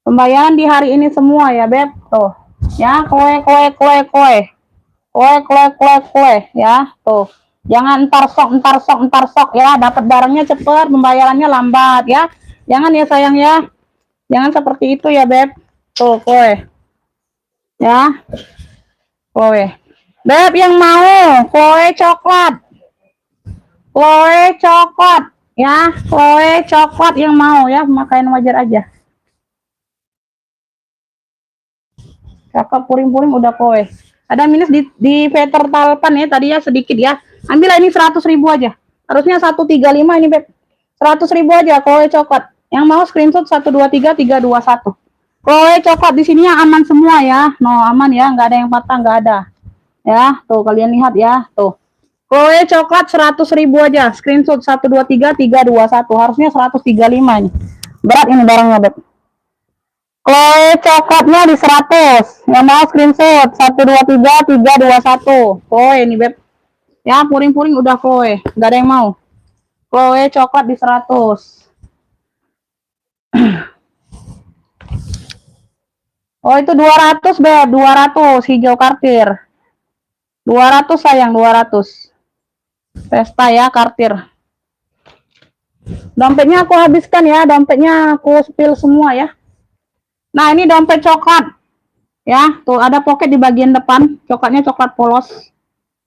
Pembayaran di hari ini semua ya Beb. Tuh. Ya, kue ya, tuh. Jangan entar sok ya, dapat barangnya cepet, pembayarannya lambat ya. Jangan ya sayang ya. Jangan seperti itu ya, Beb. Tuh, kue. Ya. Kue. Beb yang mau kue coklat. Kue coklat ya, kue coklat yang mau ya, makain wajar aja. Kakak puring-puring udah kue. Ada minus di Peter Talpan ya, tadi ya sedikit ya. Ambil ini 100.000 aja. Harusnya 135 ini, Beb. 100.000 aja kue coklat. Yang mau screenshot 123 321. Kue coklat di sini yang aman semua ya. No, aman ya, nggak ada yang patah, nggak ada. Ya, tuh kalian lihat ya, tuh. Kue coklat 100.000 aja. Screenshot 123 321. Harusnya 135 ini. Berat ini barangnya, Beb. Kue coklatnya di 100. Yang mau screenshot 123 321. Kue ini, Beb. Ya, puring-puring udah kue. Gak ada yang mau. Kue coklat di 100. Oh, itu 200, Beb. 200 hijau kartir. 200 sayang, 200. Pesta ya, kartir. Dompetnya aku habiskan ya. Dompetnya aku spill semua ya. Nah, ini dompet coklat. Ya, tuh ada pocket di bagian depan. Coklatnya coklat polos.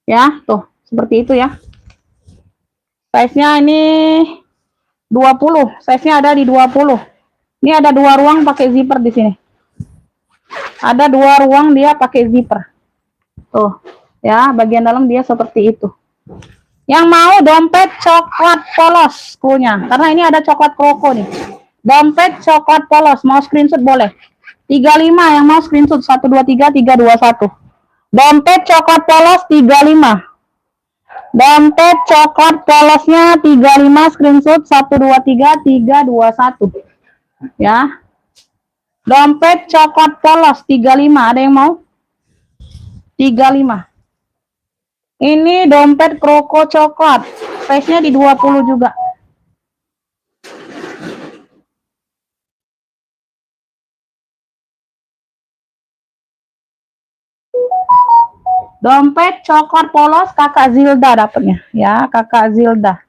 Ya, tuh. Seperti itu ya. Size-nya ini 20. Size-nya ada di 20. Ini ada 2 ruang pakai zipper di sini. Ada 2 ruang dia pakai zipper. Tuh. Ya, bagian dalam dia seperti itu. Yang mau dompet coklat polos punya. Karena ini ada coklat kroko nih. Dompet coklat polos, mau screenshot boleh. 35 yang mau screenshot 123 321. Dompet coklat polos 35. Dompet coklat polosnya 35 screenshot 123 321. Ya. Dompet coklat polos 35, ada yang mau? 35. Ini dompet kroko coklat. Size-nya di 20 juga. Dompet coklat polos Kakak Zilda dapatnya ya, Kakak Zilda.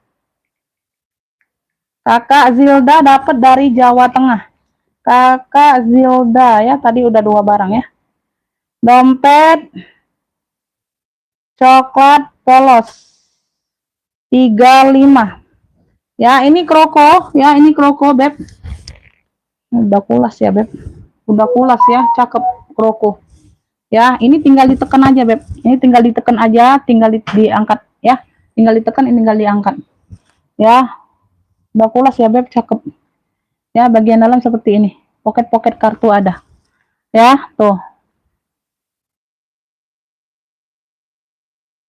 Kakak Zilda dapat dari Jawa Tengah. Kakak Zilda ya, tadi udah 2 barang ya. Dompet coklat polos 35. Ya, ini kroko ya, ini kroko, Beb. Udah kulas ya, Beb. Udah kulas ya, cakep kroko. Ya, ini tinggal ditekan aja, Beb. Ini tinggal ditekan aja, tinggal diangkat ya. Tinggal ditekan, ini tinggal diangkat. Ya. Udah kulas ya, Beb, cakep. Ya, bagian dalam seperti ini. Pocket-pocket kartu ada. Ya, tuh.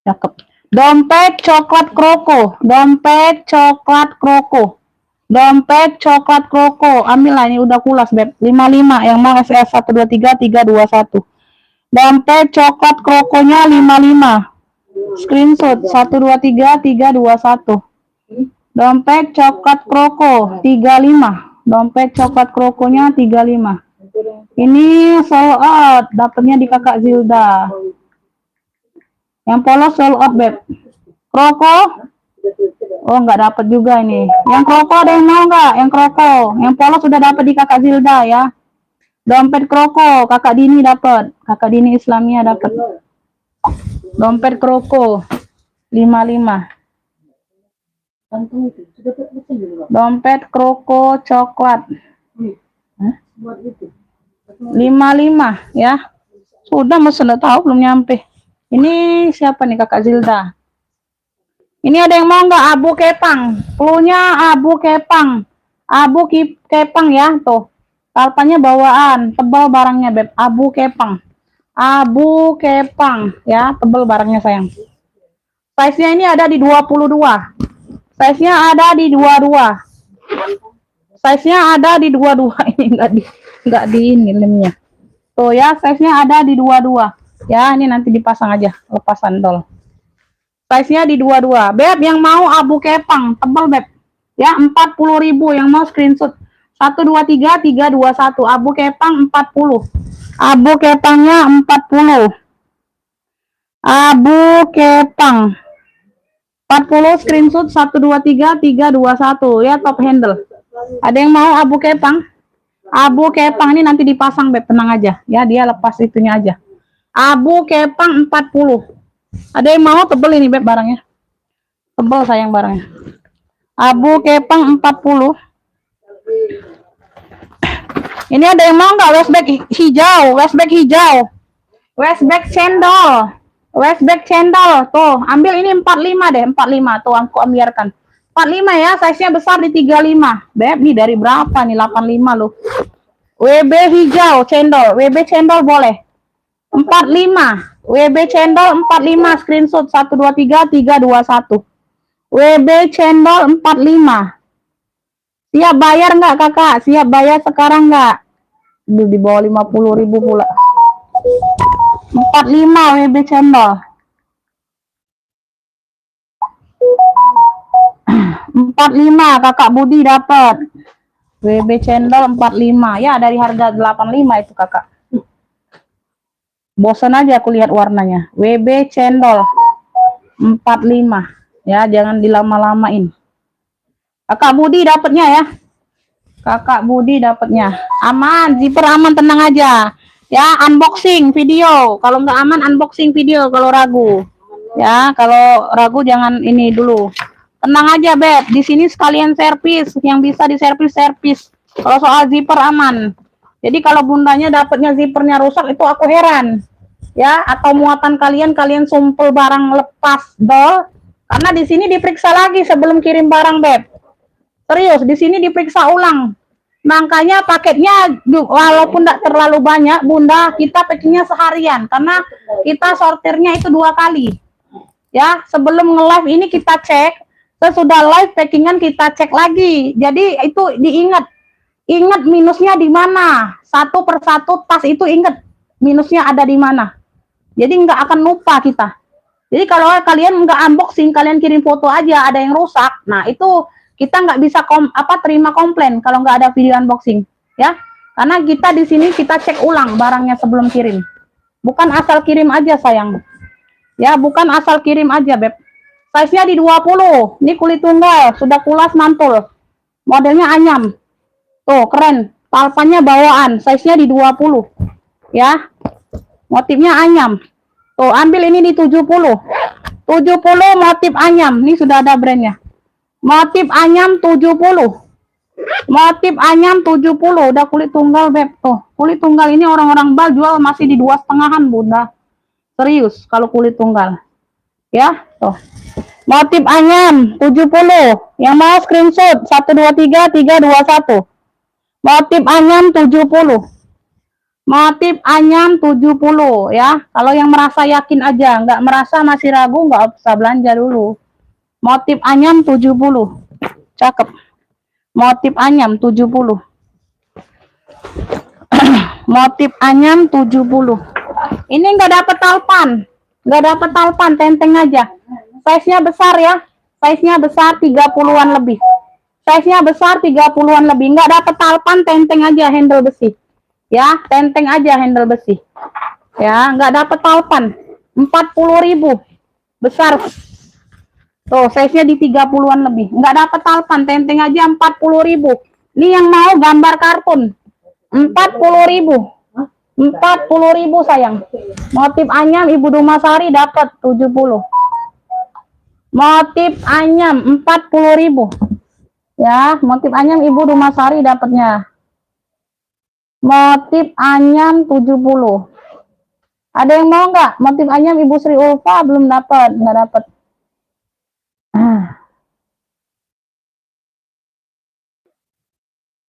Cakep. Dompet coklat kroko. Dompet coklat kroko. Dompet coklat kroko. Ambil lah, ini udah kulas, Beb. 55 yang mau SS 123 321. Dompet coklat krokonya 55. Screenshot 123 321. Dompet coklat kroko 35. Dompet coklat krokonya 35. Ini sold out, dapatnya di Kakak Zilda. Yang polos sold out, Beb. Kroko? Oh, nggak dapat juga ini. Yang kroko ada yang mau nggak? Yang kroko. Yang polos sudah dapat di Kakak Zilda ya. Dompet kroko, Kakak Dini dapat. Kakak Dini Islamia dapat. Dompet kroko 55. Dompet kroko coklat 55 ya. Sudah Mas, sudah tahu belum nyampe. Ini siapa nih, Kakak Zilda? Ini ada yang mau nggak abu kepang? Cluenya abu kepang. Abu kepang ya, tuh. Talpannya bawaan, tebal barangnya, Beb. Abu kepang. Abu kepang ya, tebal barangnya sayang. Size-nya ini ada di 22. Size-nya ada di 22. Size-nya ada di 22. Ini enggak di ini lemnya. Tuh ya, size-nya ada di 22. Ya, ini nanti dipasang aja lepasan dol. Size-nya di 22. Beb, yang mau abu kepang, tebal, Beb. Ya, 40.000 yang mau screenshot. 123 321 abu kepang 40. Abu kepangnya 40. Abu kepang 40 screenshot 123 321 ya, top handle. Ada yang mau abu kepang? Abu kepang ini nanti dipasang beb, tenang aja ya, dia lepas itunya aja. Abu kepang 40. Ada yang mau? Tebel ini beb barangnya. Tebel sayang barangnya. Abu kepang 40. Ini ada yang mau nggak westback hijau? Westback hijau. Westback cendol. Westback cendol. Tuh, ambil ini 45 deh, 45. Tuh, aku ambiarkan. 45 ya, size-nya besar di 35. Beb, nih dari berapa nih? 85 loh. WB hijau cendol. WB cendol boleh. 45. WB cendol 45, screenshot 123 321. WB cendol 45. Siap bayar nggak kakak? Siap bayar sekarang nggak? Di bawah 50.000 pula. 45 WB cendol. 45 kakak Budi dapat. WB cendol 45 ya, dari harga 85 itu kakak. Bosan aja aku lihat warnanya. WB cendol 45 ya, jangan dilama-lamain. Kakak Budi dapatnya ya. Kakak Budi dapatnya. Aman, zipper aman, tenang aja. Ya, unboxing video. Kalau nggak aman, unboxing video kalau ragu. Ya, kalau ragu jangan ini dulu. Tenang aja, Beb. Di sini sekalian servis, yang bisa diservis-servis. Kalau soal zipper aman. Jadi kalau bundanya dapatnya zippernya rusak, itu aku heran. Ya, atau muatan kalian sumpel barang lepas dol. Karena di sini diperiksa lagi sebelum kirim barang, Beb. Serius, di sini diperiksa ulang. Makanya paketnya walaupun tidak terlalu banyak, Bunda, kita packingnya seharian karena kita sortirnya itu 2 kali. Ya, sebelum nge-live ini kita cek, sesudah live packingan kita cek lagi. Jadi itu diingat. Ingat minusnya di mana. Satu persatu tas itu ingat minusnya ada di mana. Jadi nggak akan lupa kita. Jadi kalau kalian nggak unboxing, kalian kirim foto aja ada yang rusak. Nah, itu kita nggak bisa terima komplain kalau nggak ada video unboxing, ya. Karena kita di sini kita cek ulang barangnya sebelum kirim. Bukan asal kirim aja sayang. Ya, bukan asal kirim aja, Beb. Size-nya di 20. Ini kulit tunggal, sudah kulas mantul. Modelnya anyam. Tuh, keren. Talpannya bawaan, size-nya di 20. Ya. Motifnya anyam. Tuh, ambil ini di 70. 70 motif anyam. Ini sudah ada brandnya. Motif anyam 70. Motif anyam 70. Udah kulit tunggal, Beb. Tuh, kulit tunggal ini orang-orang bal jual masih di 2,5-an, Bunda. Serius kalau kulit tunggal. Ya, tuh. Motif anyam 70. Yang mau screenshot 123 321. Motif anyam 70. Motif anyam 70 ya. Kalau yang merasa yakin aja, nggak merasa masih ragu, nggak usah belanja dulu. Motif anyam 70. Cakep. Motif anyam 70. Motif anyam 70. Ini nggak dapat talpan. Nggak dapat talpan, tenteng aja. Size-nya besar ya. Size-nya besar 30-an lebih. Size-nya besar 30-an lebih. Nggak dapat talpan, tenteng aja handle besi. Ya, tenteng aja handle besi. Ya, nggak dapat talpan. 40.000. Besar. Tuh, size-nya di 30-an lebih. Nggak dapat talpan, tenteng aja 40.000. Ini yang mau gambar kartun. 40.000. 40.000 sayang. Motif anyam Ibu Dumasari dapat 70. Motif anyam 40.000. Ya, motif anyam Ibu Dumasari dapatnya. Motif anyam 70. Ada yang mau nggak? Motif anyam Ibu Sri Ulfa belum dapat, nggak dapat.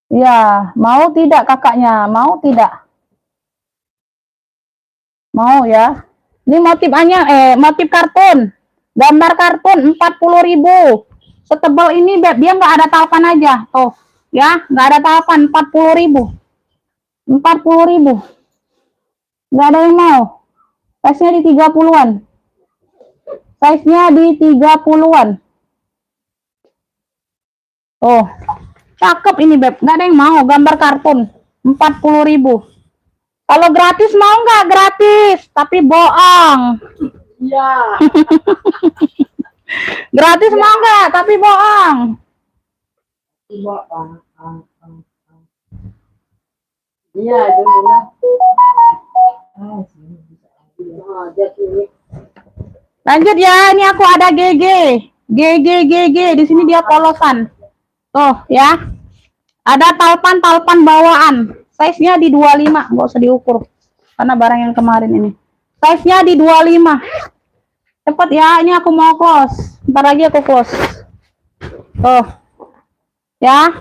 Ya, mau tidak kakaknya? Mau tidak? Mau ya. Ini motif anyam, motif kartun. Gambar kartun 40.000. Setebal ini, Beb, dia nggak ada talpan aja. Tuh, ya, nggak ada talpan 40.000. 40.000. Nggak ada yang mau. Size-nya di 30-an. Size-nya di 30-an. Oh, cakep ini, Beb. Nggak ada yang mau. Gambar kartun 40.000. Kalau gratis mau nggak? Gratis, tapi bohong. Iya. Gratis mau nggak? Tapi bohong. Coba, iya, dulu. Ada sini. Lanjut ya, ini aku ada GG. GG. Di sini dia polosan. Tuh ya. Ada talpan bawaan. Size-nya di 25, nggak usah diukur. Karena barang yang kemarin ini. Size-nya di 25. Cepet ya, ini aku mau close. Ntar lagi aku close. Tuh. Ya.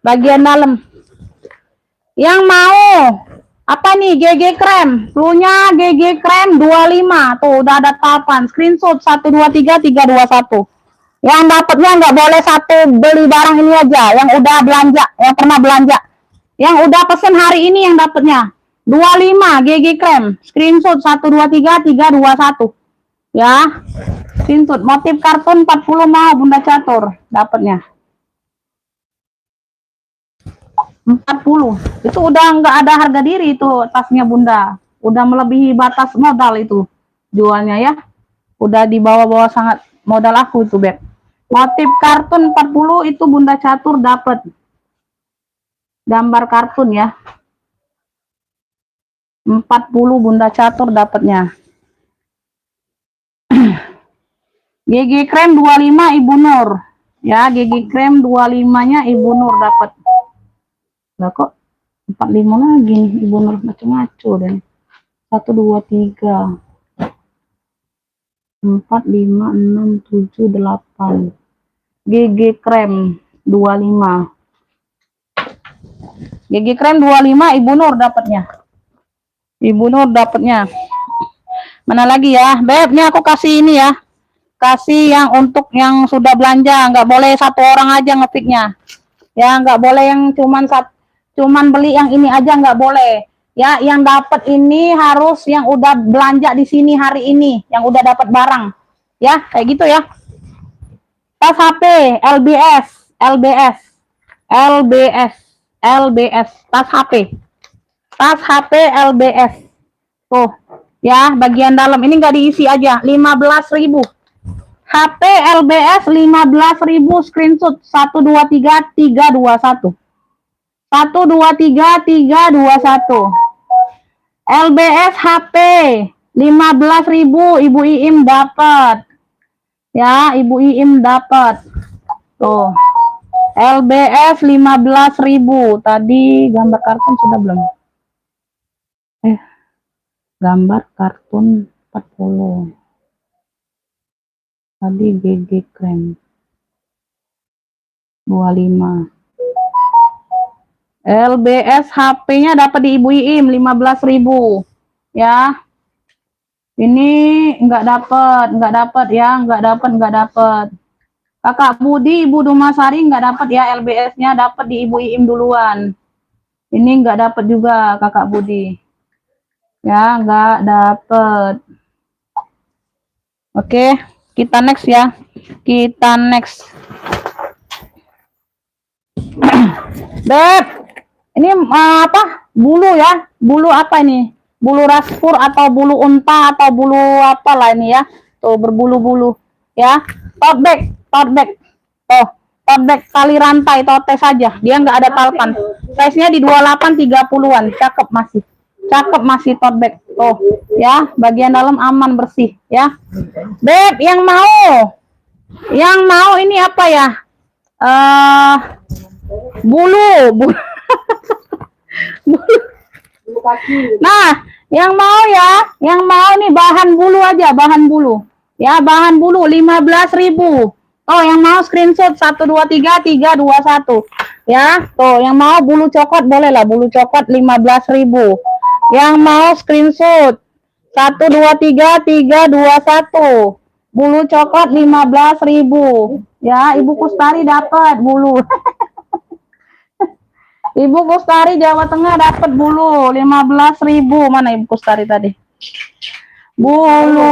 Bagian dalam. Yang mau apa nih? GG krem. Flu-nya GG krem 25. Tuh udah ada talpan. Screenshot 123321. Yang dapatnya nggak boleh satu beli barang ini aja, yang udah belanja, yang pernah belanja. Yang udah pesen hari ini yang dapatnya 25 GG krem. Screenshot 123321. Ya. Screenshot motif kartun 40 mau Bunda Catur dapatnya. 40. Itu udah nggak ada harga diri itu tasnya Bunda. Udah melebihi batas modal itu jualnya ya. Udah di bawah-bawah sangat modal aku itu, Beb. Motif kartun 40 itu Bunda Catur dapat. Gambar kartun ya. 40 Bunda Catur dapatnya. GG krem 25 Ibu Nur. Ya, GG krem 25-nya Ibu Nur dapat. Lah kok 45 lagi nih Ibu Nur, macam-macam deh. 1 2 3 4 5 6 7 8. GG krem 25. GG krem 25 Ibu Nur dapatnya. Ibu Nur dapatnya. Mana lagi ya? Beb, ini aku kasih ini ya. Kasih yang untuk yang sudah belanja, nggak boleh satu orang aja ngepicknya. Ya, nggak boleh yang cuman beli yang ini aja, nggak boleh. Ya, yang dapat ini harus yang udah belanja di sini hari ini, yang udah dapat barang. Ya, kayak gitu ya. Tas HP LBS, tas HP. Tas HP LBS. Tuh, ya, bagian dalam ini nggak diisi aja, 15.000. HP LBS 15.000, screenshot 123321. 123321. LBS HP 15.000, Ibu Iim dapat. Ya, Ibu Iim dapat. Tuh. LBS 15.000. Tadi gambar kartun sudah belum? Gambar kartun 40. Tadi GG krem 25. LBS HP-nya dapat di Ibu Iim 15.000. Ya. Ini enggak dapat ya, enggak dapat. Kakak Budi, Ibu Dumasari enggak dapat ya, LBS-nya dapat di Ibu Iim duluan. Ini enggak dapat juga Kakak Budi. Ya, enggak dapat. Oke, kita next ya. Kita next. Beb, ini apa? Bulu ya. Bulu apa ini? Bulu raspur atau bulu unta atau bulu apalah ini ya. Tuh berbulu-bulu ya. Tote bag. Tuh, tote bag tali rantai tote saja. Dia nggak ada talpan. Size-nya di 28 30-an. Cakep masih tote bag. Tuh, ya, bagian dalam aman bersih ya. Beb, yang mau ini apa ya? Bulu. Nah, yang mau nih bahan bulu aja, bahan bulu. Ya, bahan bulu 15.000. Oh, yang mau screenshot 123321. Ya, tuh yang mau bulu coklat boleh lah, bulu coklat 15.000. Yang mau screenshot 123321. Bulu coklat 15.000. Ya, Ibu Kustari dapat bulu. Ibu Kustari Jawa Tengah dapat bulu 15.000. Mana Ibu Kustari tadi? Bulu.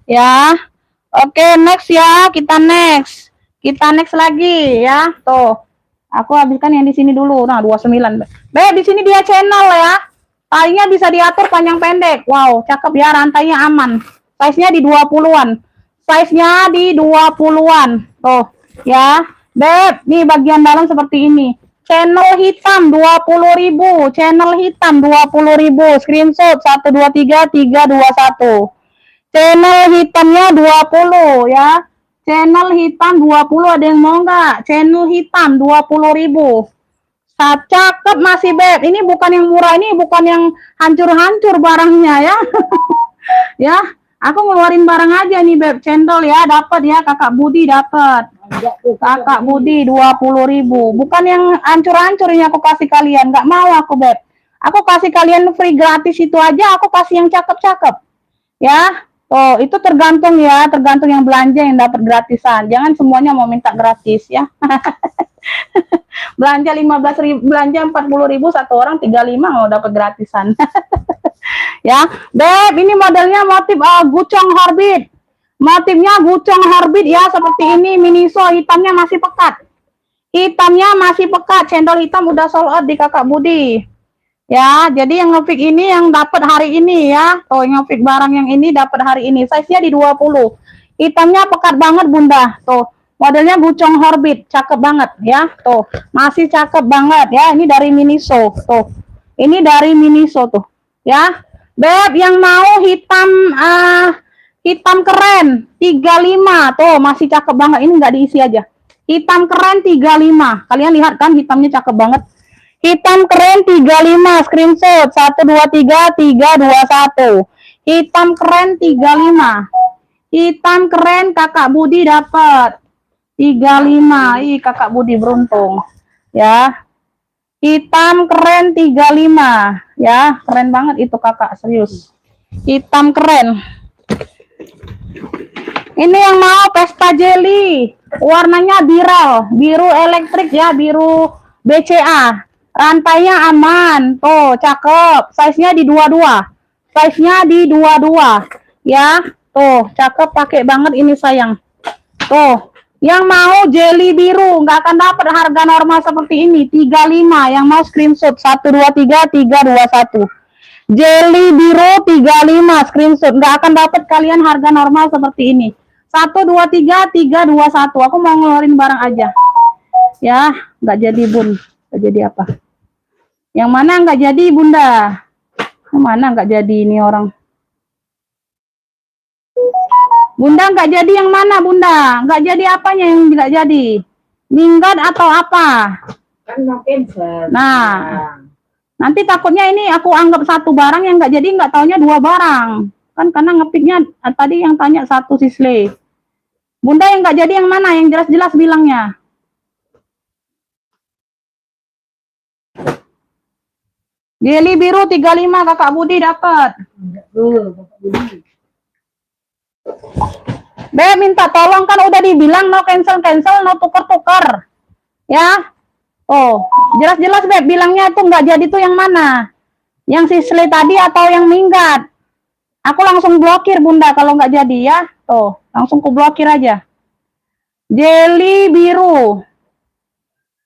Ya. Oke, next ya. Kita next lagi ya. Tuh. Aku habiskan yang di sini dulu. Nah, 29. Beb, di sini dia channel ya. Talinya bisa diatur panjang pendek. Wow, cakep ya, rantainya aman. Size-nya di 20-an. Size-nya di 20-an. Tuh, ya. Beb, nih bagian dalam seperti ini. Channel hitam 20.000. Channel hitam 20.000. Screenshot 123 321. Channel hitamnya 20 ya. Channel hitam 20, ada yang mau nggak? Channel hitam 20.000. Cakep masih Beb. Ini bukan yang murah, ini bukan yang hancur-hancur barangnya ya. Ya, aku ngeluarin barang aja nih Beb. Cendol ya, dapat ya. Kakak Budi dapat. Kakak Budi 20.000. Bukan yang hancur-hancur ini aku kasih kalian. Nggak mau aku Beb. Aku kasih kalian free gratis itu aja. Aku kasih yang cakep-cakep. Ya. Oh, itu tergantung ya, tergantung yang belanja yang dapat gratisan. Jangan semuanya mau minta gratis ya. Belanja 15.000, belanja 40.000 satu orang 35 mau dapat gratisan. Ya, Beb, ini modelnya motif gucong horbit. Motifnya gucong horbit ya, seperti ini miniso, hitamnya masih pekat. Hitamnya masih pekat, cendol hitam udah sold out di Kakak Budi. Ya, jadi yang ngepick ini yang dapat hari ini ya. Tuh, yang ngepick barang yang ini dapat hari ini. Size-nya di 20. Hitamnya pekat banget, Bunda. Tuh, modelnya gucong horbit, cakep banget ya. Tuh, masih cakep banget ya. Ini dari Miniso. Tuh. Ini dari Miniso tuh. Ya. Beb, yang mau hitam hitam keren 35. Tuh, masih cakep banget. Ini nggak diisi aja. Hitam keren 35. Kalian lihat kan hitamnya cakep banget. Hitam keren 35, screenshot 123 321. Hitam keren 35. Hitam keren Kakak Budi dapat 35. Ih, Kakak Budi beruntung. Ya. Hitam keren 35. Ya, keren banget itu Kakak, serius. Hitam keren. Ini yang mau pesta jelly. Warnanya biru elektrik ya, biru BCA. Rantainya aman, tuh cakep. Size-nya di 22. Size-nya di 22. Ya, tuh cakep, pakai banget ini sayang. Tuh, yang mau jelly biru nggak akan dapat harga normal seperti ini. 35. Yang mau screenshot 123 321. Jelly biru 35 screenshot, nggak akan dapat kalian harga normal seperti ini. 123 321. Aku mau ngeluarin barang aja. Ya, nggak jadi Bun. Nggak jadi apa? Yang mana nggak jadi Bunda? Yang mana nggak jadi ini orang? Bunda nggak jadi yang mana Bunda? Nggak jadi apanya yang nggak jadi? Minggat atau apa? Kan cancel. Nah, nanti takutnya ini aku anggap satu barang yang nggak jadi, nggak taunya dua barang. Kan karena ngepicknya tadi yang tanya satu sisle. Bunda yang nggak jadi yang mana? Yang jelas-jelas bilangnya. Jelly biru 35 Kakak Budi dapat. Beb minta tolong, kan udah dibilang no cancel, no tuker. Ya. Oh, jelas-jelas Beb bilangnya tuh nggak jadi tuh yang mana? Yang sisle tadi atau yang minggat? Aku langsung blokir Bunda kalau nggak jadi ya. Tuh, langsung ku blokir aja. Jelly biru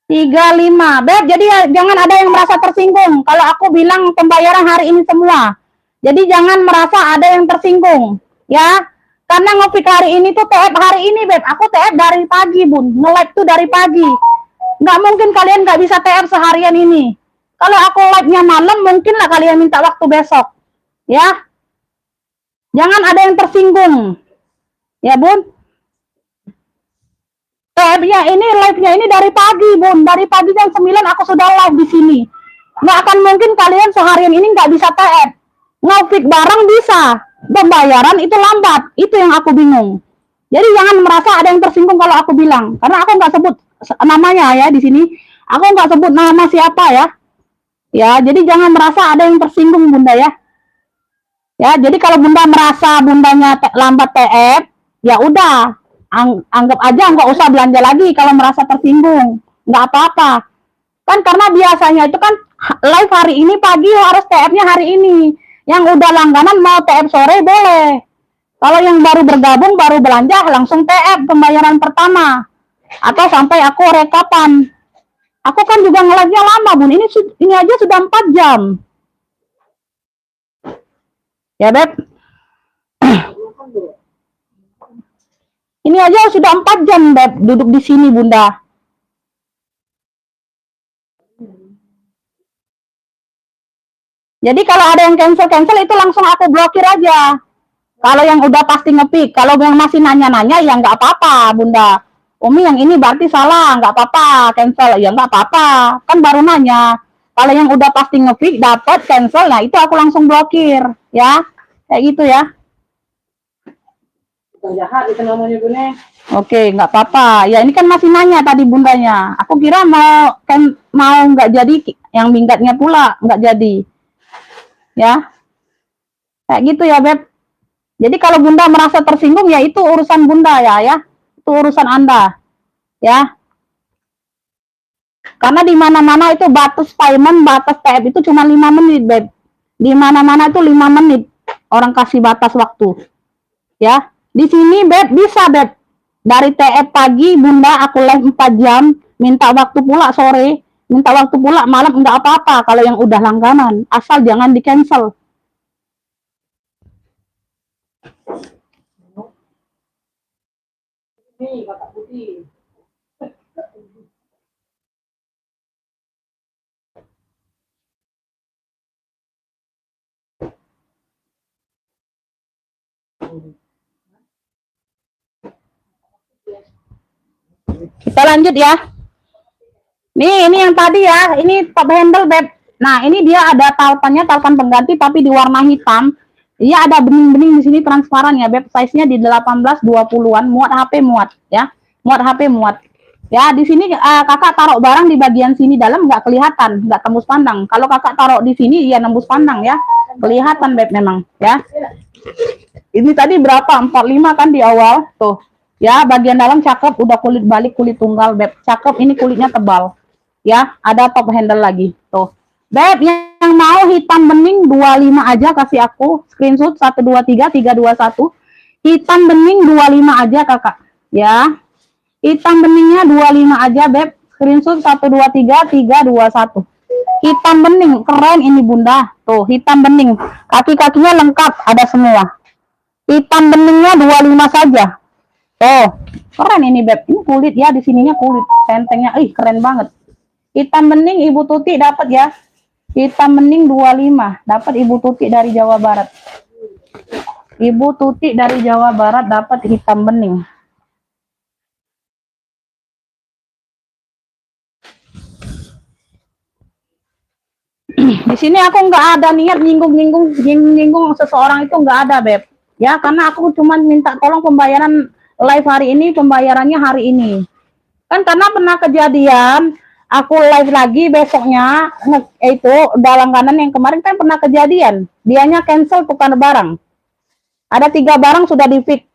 35. Beb, jadi ya, jangan ada yang merasa tersinggung kalau aku bilang pembayaran hari ini semua. Jadi jangan merasa ada yang tersinggung, ya. Karena ngopi hari ini tuh TF hari ini, Beb. Aku TF dari pagi, Bun. Nge-live tuh dari pagi. Nggak mungkin kalian nggak bisa TF seharian ini. Kalau aku live-nya malam, mungkin lah kalian minta waktu besok. Ya. Jangan ada yang tersinggung. Ya, Bun. TF-nya ini, live-nya ini dari pagi, Bun. Dari pagi jam 9 aku sudah live di sini. Nggak akan mungkin kalian seharian ini nggak bisa TF. Ngefik barang bisa. Pembayaran itu lambat. Itu yang aku bingung. Jadi jangan merasa ada yang tersinggung kalau aku bilang. Karena aku nggak sebut namanya ya di sini. Aku nggak sebut nama siapa ya. Ya, jadi jangan merasa ada yang tersinggung, Bunda ya. Ya, jadi kalau Bunda merasa bundanya lambat TF, ya udah. Anggap aja nggak usah belanja lagi kalau merasa tersinggung, nggak apa-apa kan, karena biasanya itu kan live hari ini pagi harus TF-nya hari ini, yang udah langganan mau TF sore boleh, kalau yang baru bergabung baru belanja langsung TF pembayaran pertama atau sampai aku rekapan. Aku kan juga nge-live-nya lama, Bun. Ini aja sudah 4 jam. Ya, Beb. Ini aja sudah 4 jam, Beb, duduk di sini, Bunda. Jadi kalau ada yang cancel itu langsung aku blokir aja. Kalau yang udah pasti ngepick, kalau yang masih nanya-nanya ya nggak apa-apa, Bunda. Umi yang ini berarti salah, nggak apa-apa, cancel ya nggak apa-apa, kan baru nanya. Kalau yang udah pasti ngepick dapat cancel, nah itu aku langsung blokir, ya, kayak gitu ya. Jahat itu namanya Bune. Oke, nggak apa-apa. Ya ini kan masih nanya tadi bundanya. Aku kira mau nggak jadi, yang minggatnya pula nggak jadi. Ya, kayak gitu ya, Beb. Jadi kalau bunda merasa tersinggung ya itu urusan bunda ya. Itu urusan Anda. Ya. Karena di mana-mana itu batas payment, batas TF itu cuma 5 menit, Beb. Di mana-mana itu 5 menit orang kasih batas waktu. Ya. Di sini, Beb, bisa, Beb. Dari TF pagi, bunda aku live 4 jam, minta waktu pula sore, minta waktu pula malam, enggak apa-apa kalau yang udah langganan. Asal jangan di-cancel. Nih, kata putih. Kita lanjut ya. Nih, ini yang tadi ya, ini top handle, Beb. Nah, ini dia ada talpannya, talpan pengganti tapi di warna hitam. Dia ada bening-bening di sini transparan ya, Beb. Size-nya di 18 20-an, muat HP muat ya. Muat HP muat. Ya, di sini Kakak taruh barang di bagian sini dalam nggak kelihatan, nggak tembus pandang. Kalau Kakak taruh di sini ya nembus pandang ya. Kelihatan, Beb, memang ya. Ini tadi berapa? 45 kan di awal. Tuh. Ya, bagian dalam cakep, udah kulit balik, kulit tunggal, Beb. Cakep, ini kulitnya tebal. Ya, ada top handle lagi. Tuh. Beb, yang mau hitam bening 25 aja kasih aku. Screenshot 123 321. Hitam bening 25 aja, Kakak. Ya. Hitam beningnya 25 aja, Beb. Screenshot 123 321. Hitam bening, keren ini Bunda. Tuh, hitam bening. Kaki-kakinya lengkap, ada semua. Hitam beningnya 25 saja. Oh, keren ini, Beb. Ini kulit ya, di sininya kulit. Tentengnya, keren banget. Hitam bening Ibu Tuti dapat ya. Hitam bening 25. Dapat Ibu Tuti dari Jawa Barat. Ibu Tuti dari Jawa Barat dapat hitam bening. Di sini aku nggak ada niat nyinggung seseorang, itu nggak ada, Beb. Ya, karena aku cuma minta tolong pembayaran live hari ini, pembayarannya hari ini. Kan karena pernah kejadian, aku live lagi besoknya, itu langganan yang kemarin kan pernah kejadian. Dianya cancel tukar barang. Ada 3 barang sudah di fix.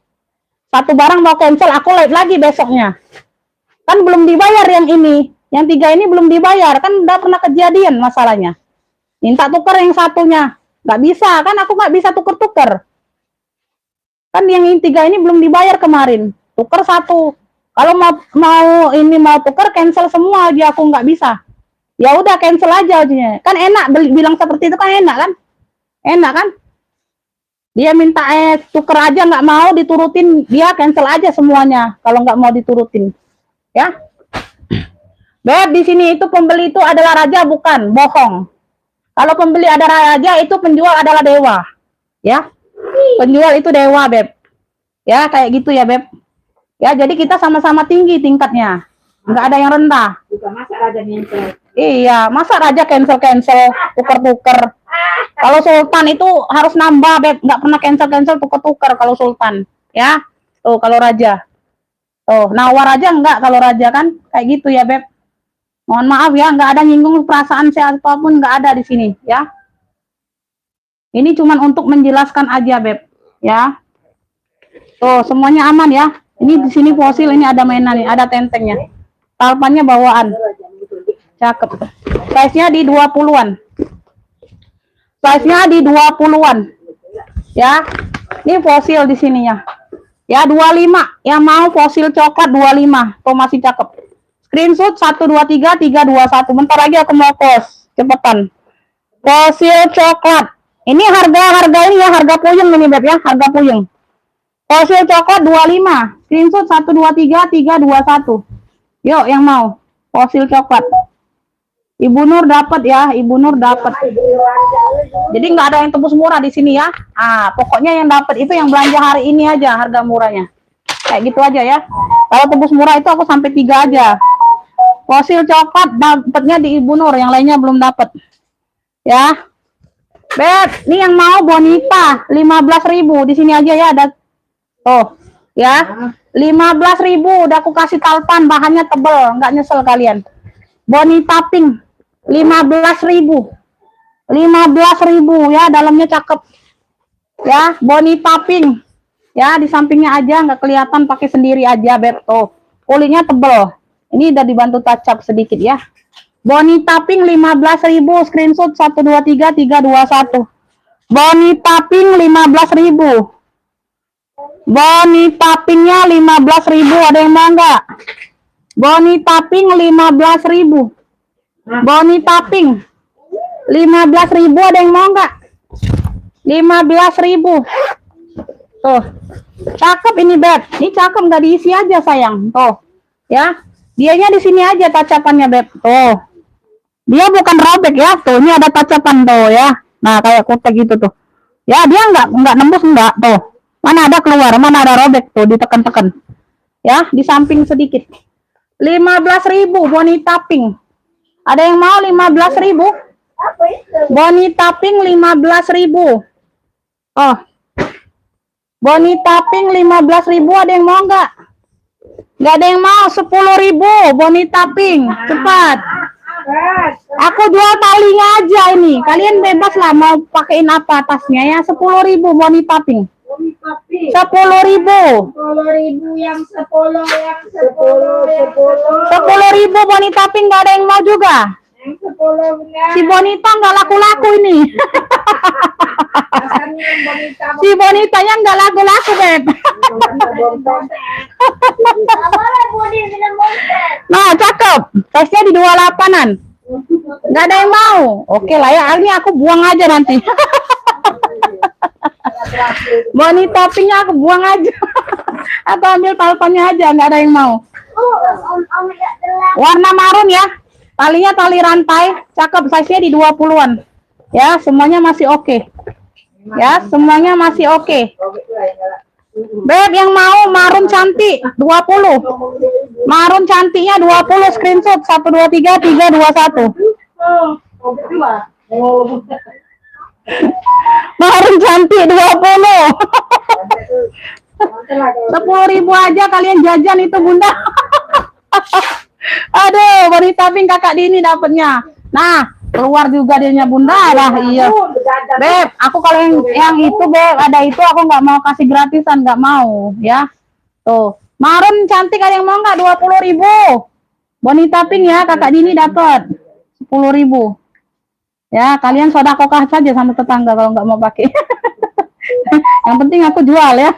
1 barang mau cancel, aku live lagi besoknya. Kan belum dibayar yang ini. Yang 3 ini belum dibayar, kan udah pernah kejadian masalahnya. Minta tuker yang satunya. Nggak bisa, kan aku nggak bisa tuker-tuker. Kan yang 3 ini belum dibayar kemarin. Tuker 1. Kalau mau tuker, cancel semua aja, aku nggak bisa. Ya udah cancel aja aja. Kan enak bilang seperti itu, kan enak kan? Enak kan? Dia minta tuker aja, nggak mau diturutin, dia cancel aja semuanya kalau nggak mau diturutin. Ya. Beb, di sini itu pembeli itu adalah raja, bukan bohong. Kalau pembeli ada raja, itu penjual adalah dewa. Ya. Penjual itu dewa, Beb. Ya, kayak gitu ya, Beb. Ya, jadi kita sama-sama tinggi tingkatnya. Nggak ada yang rendah. Bukan masa raja cancel. Iya, masa raja cancel, tuker-tuker. Kalau sultan itu harus nambah, Beb. Nggak pernah cancel, tuker-tuker kalau sultan. Ya. Tuh, kalau raja. Tuh, nawar aja enggak kalau raja kan. Kayak gitu ya, Beb. Mohon maaf ya, nggak ada nyinggung perasaan siapapun, nggak ada di sini, ya. Ini cuman untuk menjelaskan aja, Beb, ya. Tuh, semuanya aman ya. Ini di sini fosil, ini ada mainan nih, ada tentengnya. Talpannya bawaan. Cakep. Size-nya di 20-an. Size-nya di 20-an. Ya. Ini fosil di sininya. Ya, 25. Yang mau fosil coklat 25. Tuh masih cakep. Screenshot 123 321. Bentar lagi aku mau post. Cepetan. Fosil coklat. Ini harga ini ya, harga puyeng ini Beb ya, harga puyeng. Fosil coklat 25. Screenshot 123 321. Yuk yang mau. Fosil coklat. Ibu Nur dapat ya, Ibu Nur dapat. Jadi nggak ada yang tebus murah di sini ya. Pokoknya yang dapat itu yang belanja hari ini aja harga murahnya. Kayak gitu aja ya. Kalau tebus murah itu aku sampai 3 aja. Fosil coklat dapatnya di Ibu Nur, yang lainnya belum dapat. Ya. Beb, ini yang mau bonita 15.000 di sini aja ya, ada. Oh, ya. 15.000 udah aku kasih talpan, bahannya tebel, nggak nyesel kalian. Bonita pink 15.000. 15.000 ya, dalamnya cakep. Ya, bonita pink. Ya, di sampingnya aja nggak kelihatan, pakai sendiri aja, Beb. Tuh, kulitnya tebel. Ini udah dibantu touch up sedikit ya. Bonita pink 15.000, screenshot 123 321. Bonita pink 15.000. Bonita pinknya 15.000, ada yang mau nggak? Bonita pink 15.000. Bonita pink 15.000, ada yang mau nggak? 15.000. Tuh, cakep ini Beb. Ini cakep, nggak diisi aja sayang. Tuh, ya. Dianya di sini aja tacapannya Beb. Tuh, dia bukan robek ya. Tuh, ini ada tacapan tuh ya. Nah, kayak kotak gitu tuh. Ya, dia nggak nembus enggak tuh. Mana ada keluar, mana ada robek tuh, ditekan-tekan. Ya, di samping sedikit. 15.000 bonita pink. Ada yang mau 15.000? Bonita pink 15.000. Oh. Bonita pink 15.000, ada yang mau nggak? Nggak ada yang mau. 10.000 bonita pink. Cepat. Aku jual talinya aja ini. Kalian bebas lah mau pakein apa atasnya ya. 10.000 bonita pink. 10.000. 10.000 yang 10 bonita pink, nggak ada yang mau juga. yang 10 Si bonita nggak laku-laku ini. Si bonitanya nggak laku-laku Beb. Nah, cakep. Tesnya di 28-an. Nggak ada yang mau. Oke lah ya, ini aku buang aja nanti. Bonita pinknya aku buang aja. Atau ambil talpannya aja, nggak ada yang mau. Warna marun ya. Talinya tali rantai, cakep, size-nya di 20-an. Ya, semuanya masih oke. Ya, semuanya masih oke. Beb, yang mau marun cantik 20. Marun cantiknya 20, screenshot 123 321. Marun cantik 20. 10.000 aja kalian jajan itu Bunda. Aduh, wanita pink kakak Dini dapatnya. Nah, keluar juga dianya Bunda lah. Iya. Beb, aku kalau yang itu Beb, ada itu aku nggak mau kasih gratisan, nggak mau ya. Tuh, marun cantik, ada yang mau nggak? 20.000. Bonita pink ya, kakak Dini dapat 10.000. Ya, kalian sodakokah saja sama tetangga kalau nggak mau pakai. Yang penting aku jual ya.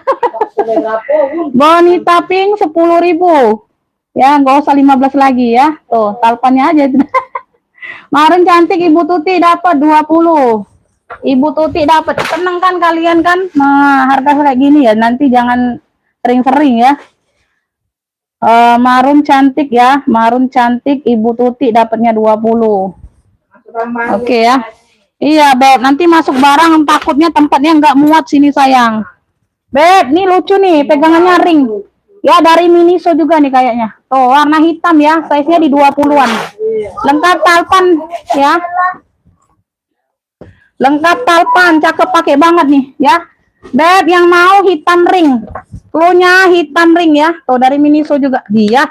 Bonita pink 10.000. Ya, nggak usah 15 lagi ya. Tuh, talpannya aja. Marun cantik Ibu Tuti dapat 20. Ibu Tuti dapat. Seneng kan kalian kan? Nah, harga kayak gini ya. Nanti jangan sering-sering ya. Marun cantik ya. Marun cantik Ibu Tuti dapatnya 20. Oke ya. Iya, Beb. Nanti masuk barang takutnya tempatnya nggak muat sini sayang. Beb, ini lucu nih. Pegangannya ring. Ya, dari Miniso juga nih kayaknya. Tuh, warna hitam ya. Size-nya di 20-an. Lengkap talpan ya. Lengkap talpan. Cakep, pakai banget nih ya. Beb, yang mau hitam ring. Cluenya hitam ring ya. Tuh, dari Miniso juga. Dia.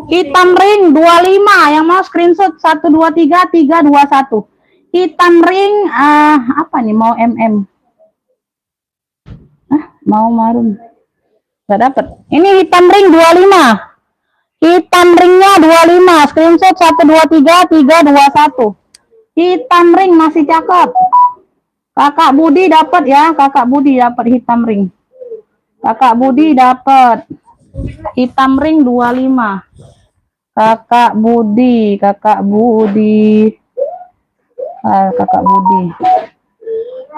Hitam ring 25. Yang mau screenshot 123 321. Hitam ring apa nih? Mau MM. Mau marun. Nggak dapat. Ini hitam ring 25. Hitam ringnya 25. Screenshot 123 321. Hitam ring masih cakep. Kakak Budi dapat ya. Kakak Budi dapat hitam ring. Kakak Budi dapat hitam ring 25. Kakak Budi, Kakak Budi. Kakak Budi.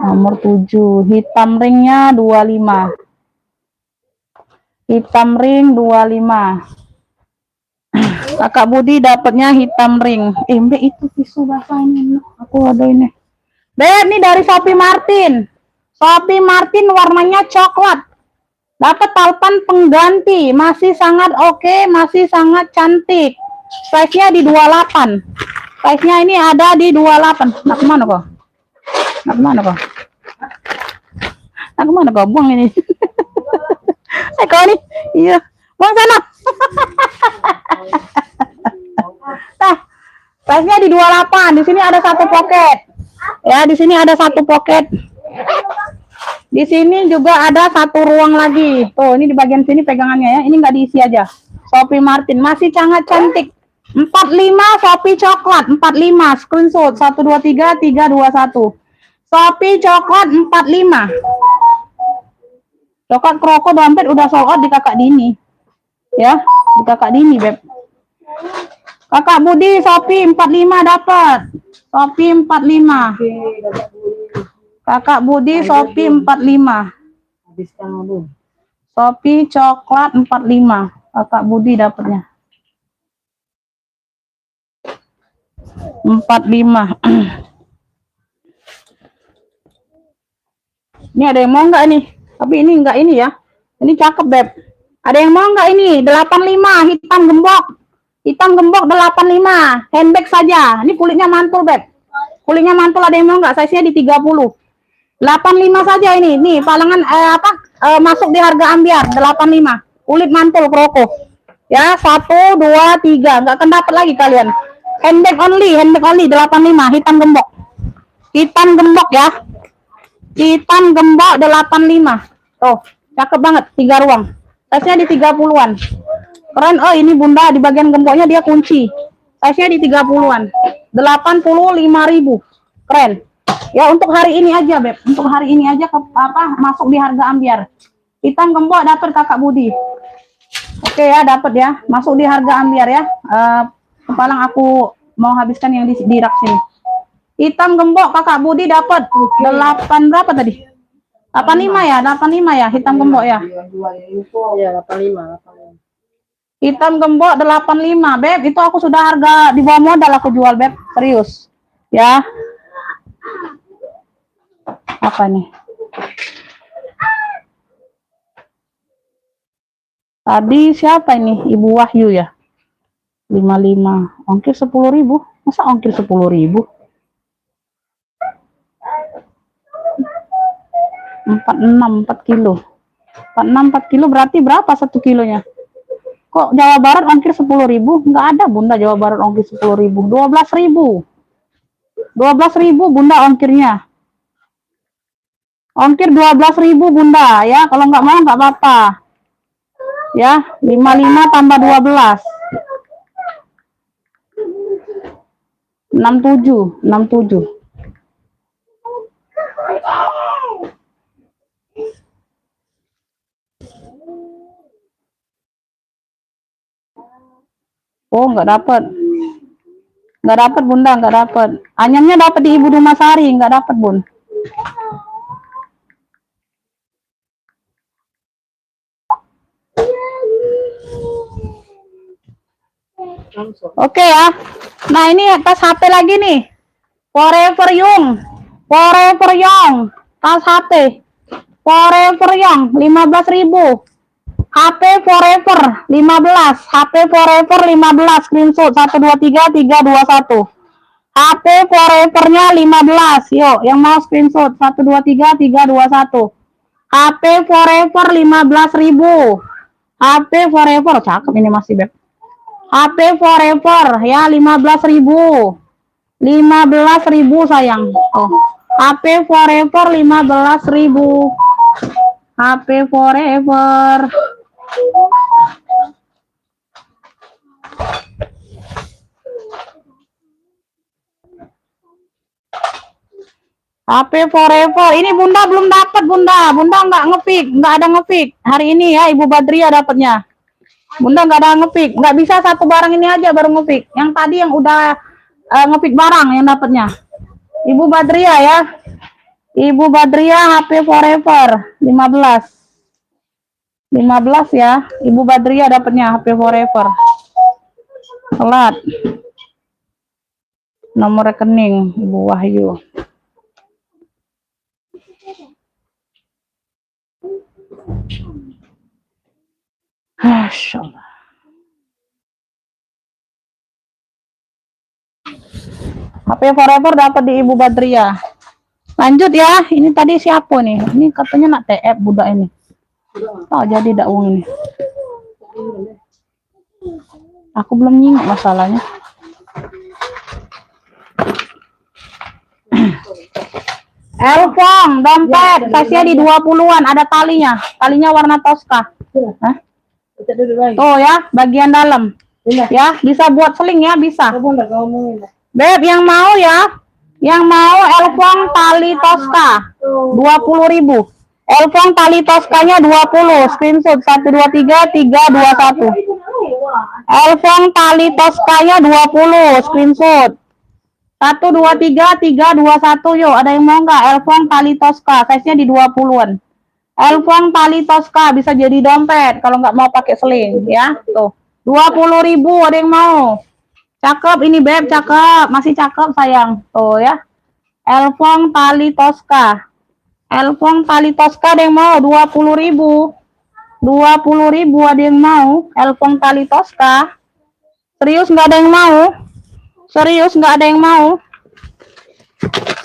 Nomor 7. Hitam ringnya 25. Hitam ring 25. Kakak Budi dapatnya hitam ring. Mbak itu tisu basahnya. Aku ada ini. Beb, ini dari Shopee Martin. Shopee Martin warnanya coklat. Dapat talpan pengganti. Masih sangat oke, masih sangat cantik. Size-nya di 28. Size-nya ini ada di 28. Nah, kemana kok? Nah, kemana kok? Nah, kemana kok? Buang ini. Kau nih. Iya. Buang sana. Nah, size-nya di 28. Di sini ada satu pocket. Ya, di sini ada satu pocket. Di sini juga ada satu ruang lagi. Tuh, ini di bagian sini pegangannya ya. Ini nggak diisi aja. Shopee Martin masih sangat cantik. 45 Shopee coklat 45 screenshot 123 321. Shopee coklat 45. Coklat kroko dompet udah sold out di Kakak Dini. Ya, di Kakak Dini, Beb. Kakak Budi Shopee 45 dapat. Shopee 45. Kakak Budi Shopee 45. Habiskan dulu. Shopee coklat 45. Kakak Budi dapatnya. 45. Ini ada yang mau nggak nih? Tapi ini enggak ini ya. Ini cakep, Beb. Ada yang mau nggak ini? 85 hitam gembok. Hitam gembok 85. Handbag saja. Ini kulitnya mantul, Beb. Kulitnya mantul, ada yang mau nggak? Size-nya di 30. 85 saja ini. Nih, palangan masuk di harga ambiar 85. Kulit mantul kroko. Ya, 1 2 3. Enggak akan dapat lagi kalian. Handbag only 85 hitam gembok. Hitam gembok ya. Hitam gembok 85. Tuh, cakep banget 3 ruang. Size-nya di 30-an. Keren. Oh, ini Bunda di bagian gemboknya dia kunci. Size-nya di 30-an. 85.000. Keren. Ya, untuk hari ini aja, Beb. Untuk hari ini aja masuk di harga ambiar. Hitam gembok dapat Kakak Budi. Oke ya, dapat ya. Masuk di harga ambiar ya. Kepalang aku mau habiskan yang di rak sini. Hitam gembok Kakak Budi dapat 8 berapa tadi? 85 ya, 85 ya, hitam gembok ya. Ya, 85. Hitam gembok 85, Beb. Itu aku sudah harga di bawah modal aku jual, Beb. Serius. Ya. Apa nih? Tadi siapa ini? Ibu Wahyu ya? 55. Ongkir 10.000. Masa ongkir 10.000? 46 4 kilo. 46 4 kilo berarti berapa 1 kilonya? Kok Jawa Barat ongkir 10.000? Enggak ada, Bunda, Jawa Barat ongkir 10.000. 12.000. 12.000 Bunda ongkirnya. Ongkir 12.000 Bunda ya. Kalau nggak mau nggak apa-apa. Ya, 55 tambah 12. 67. Oh, nggak dapat. Nggak dapat, Bunda, nggak dapat. Anyamnya dapat di Ibu Rumah Sari, nggak dapat, Bun. Oke ya. Nah, ini tas HP lagi nih. Forever Young. Forever Young. Tas HP. Forever Young 15.000. HP Forever 15. HP Forever 15. Screenshot 123 321. HP Forever-nya 15. Yuk, yang mau screenshot 123 321. HP Forever 15.000. HP Forever cakep ini masih, Beb. HP Forever ya 15.000. 15.000 sayang. Oh, HP Forever 15.000. HP Forever. HP Forever. Ini Bunda belum dapat, Bunda. Bunda nggak ngepick, nggak ada ngepick. Hari ini ya Ibu Badria dapatnya. Bunda nggak ada ngepick, nggak bisa satu barang ini aja baru ngepick. Yang tadi yang udah ngepick barang yang dapatnya. Ibu Badria ya. Ibu Badria HP Forever 15. 15 ya. Ibu Badria dapatnya HP Forever. Telat. Nomor rekening Ibu Wahyu. Masya Allah. HP Forever dapat di Ibu Badria. Lanjut ya. Ini tadi siapa nih? Ini katanya nak TF budak ini. Oh, jadi dak uang ini. Aku belum nyingok masalahnya. Elfong, dompet, kasih di 20-an, ada talinya. Talinya warna Tosca. Hah? Tuh ya, bagian dalam. Ya, bisa buat seling ya, bisa. Beb, yang mau ya. Yang mau Elfong tali Tosca 20.000. Elfong tali Toscanya 20, screenshot 123 321. Elfong tali Toscanya 20, screenshot 123 321. Yuk, ada yang mau nggak Elfong tali Tosca, size-nya di 20-an. Elfong tali Tosca bisa jadi dompet kalau nggak mau pakai seling ya. Tuh, 20.000 ada yang mau. Cakep ini Beb, cakep, masih cakep sayang. Tuh ya. Elfong tali Tosca. Elfong tali Tosca ada yang mau 20.000. 20.000 ada yang mau Elfong tali Tosca. Serius nggak ada yang mau? Serius nggak ada yang mau?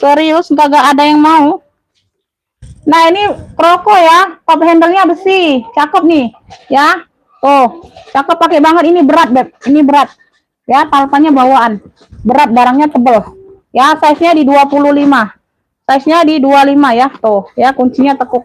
Serius nggak ada yang mau? Nah ini kroko ya, top handle-nya besi, cakep nih ya. Tuh, cakep pakai banget. Ini berat Beb, ini berat ya, talpannya bawaan, berat, barangnya tebel ya. Size-nya di 25, size-nya di 25 ya. Tuh ya, kuncinya tekuk,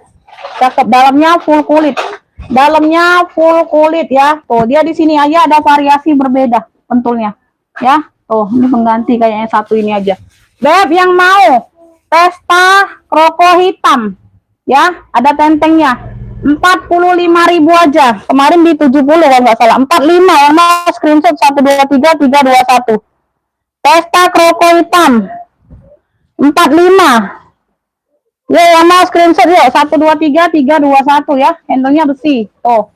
cakep. Dalamnya full kulit, dalamnya full kulit ya. Tuh, dia di sini aja ada variasi berbeda pentulnya ya. Tuh, ini pengganti kayaknya satu ini aja. Beb, yang mau Testa kroko hitam ya, ada tentengnya 45.000 aja. Kemarin di 70 kalau nggak salah. 45 yang mau screenshot 123 321. Testa kroko hitam 45. Ya, yang mau screenshot yuk 123 321 ya. Handle-nya besi. Tuh.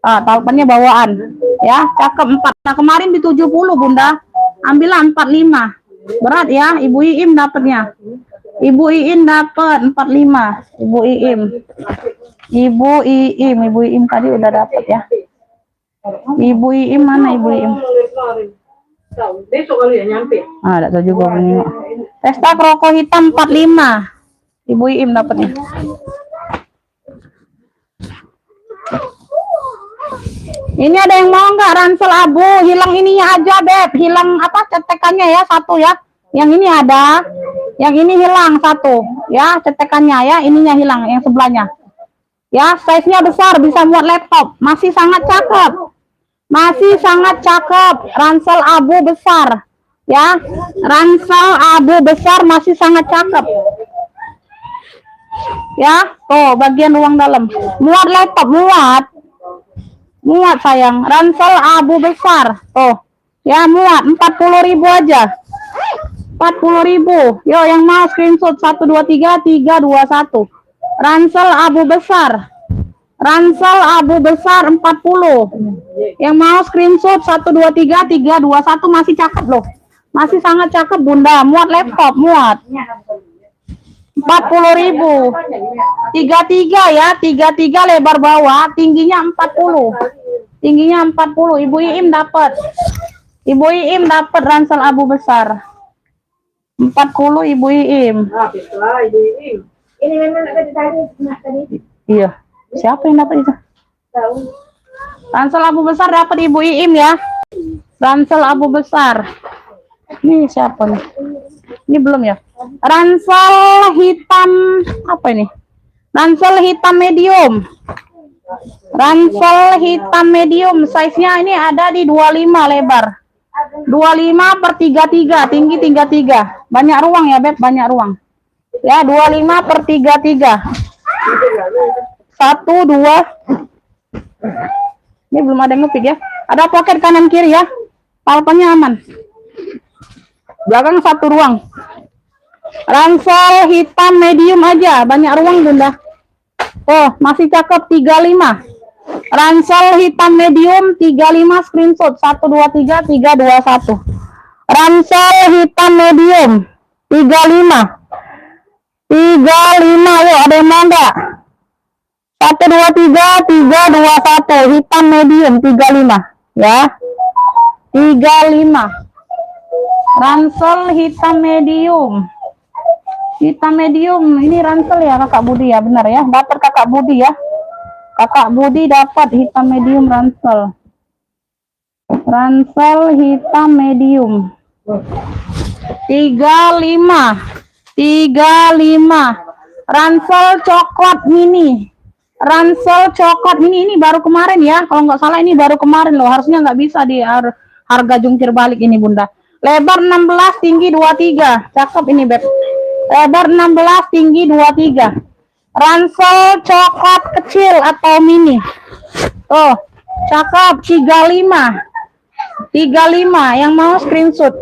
Ah, talpannya bawaan. Ya, cakep 4. Nah, kemarin di 70 Bunda. Ambillah 45. Berat ya, Ibu Iim dapatnya. Ibu Iin dapat 45. Ibu Iim. Ibu Iim tadi udah dapat ya. Ibu Iim mana Ibu Iim? Besok kali ya nyampe. Ah, enggak tahu juga bunyi. Testa kroko hitam 45. Ibu Iim dapatnya. Ini ada yang mau nggak ransel abu? Hilang ininya aja, Beb. Hilang apa cetekannya ya, satu ya. Yang ini ada. Yang ini hilang satu. Ya, cetekannya ya. Ininya hilang, yang sebelahnya. Ya, size-nya besar, bisa buat laptop. Masih sangat cakep. Masih sangat cakep. Ransel abu besar. Ya, ransel abu besar masih sangat cakep. Ya, tuh bagian ruang dalam. Muat laptop, muat. Muat sayang, ransel abu besar. Tuh. Ya, muat 40.000 aja. 40.000. Yo, yang mau screenshot 123 321. Ransel abu besar. Ransel abu besar 40. Yang mau screenshot 123 321 masih cakep loh. Masih sangat cakep Bunda. Muat laptop, muat. 40.000. 33 ya, 33 lebar bawah, tingginya 40. Tingginya 40. Ibu Iim dapat. Ibu Iim dapat ransel abu besar. 40 Ibu Iim. Nah, betul Ibu Iim. Ini memang tadi. Iya. Siapa yang dapat itu? Tahu. Ransel abu besar dapat Ibu Iim ya. Ransel abu besar. Ini siapa nih? Ini belum ya? Ransel hitam apa ini? Ransel hitam medium. Ransel hitam medium. Size-nya ini ada di 25 lebar. 25 per 33, tinggi 33. Banyak ruang ya, Beb, banyak ruang. Ya, 25 per 33. 1, 2, Ini belum ada yang ngepick ya. Ada pocket kanan kiri ya. Palpanya aman. Belakang satu ruang. Ransel hitam medium aja, banyak ruang bunda. Oh, masih cakep 35. Ransel hitam medium 35 screenshot 123 321. Ransel hitam medium 35. 35, yuk ada yang mau enggak? 123 321 hitam medium 35 ya. 35. Ransel hitam medium. Hitam medium ini ransel ya Kakak Budi ya, benar ya. Dapat Kakak Budi ya. Kakak Budi dapat hitam medium ransel. Ransel hitam medium. 35. 35. Ransel coklat mini. Ransel coklat mini ini baru kemarin ya. Kalau nggak salah ini baru kemarin loh. Harusnya nggak bisa di harga jungkir balik ini bunda. Lebar 16, tinggi 23. Cakep ini beb. Lebar 16, tinggi 23. Ransel coklat kecil atau mini. Oh, cakep 35. 35 yang mau screenshot.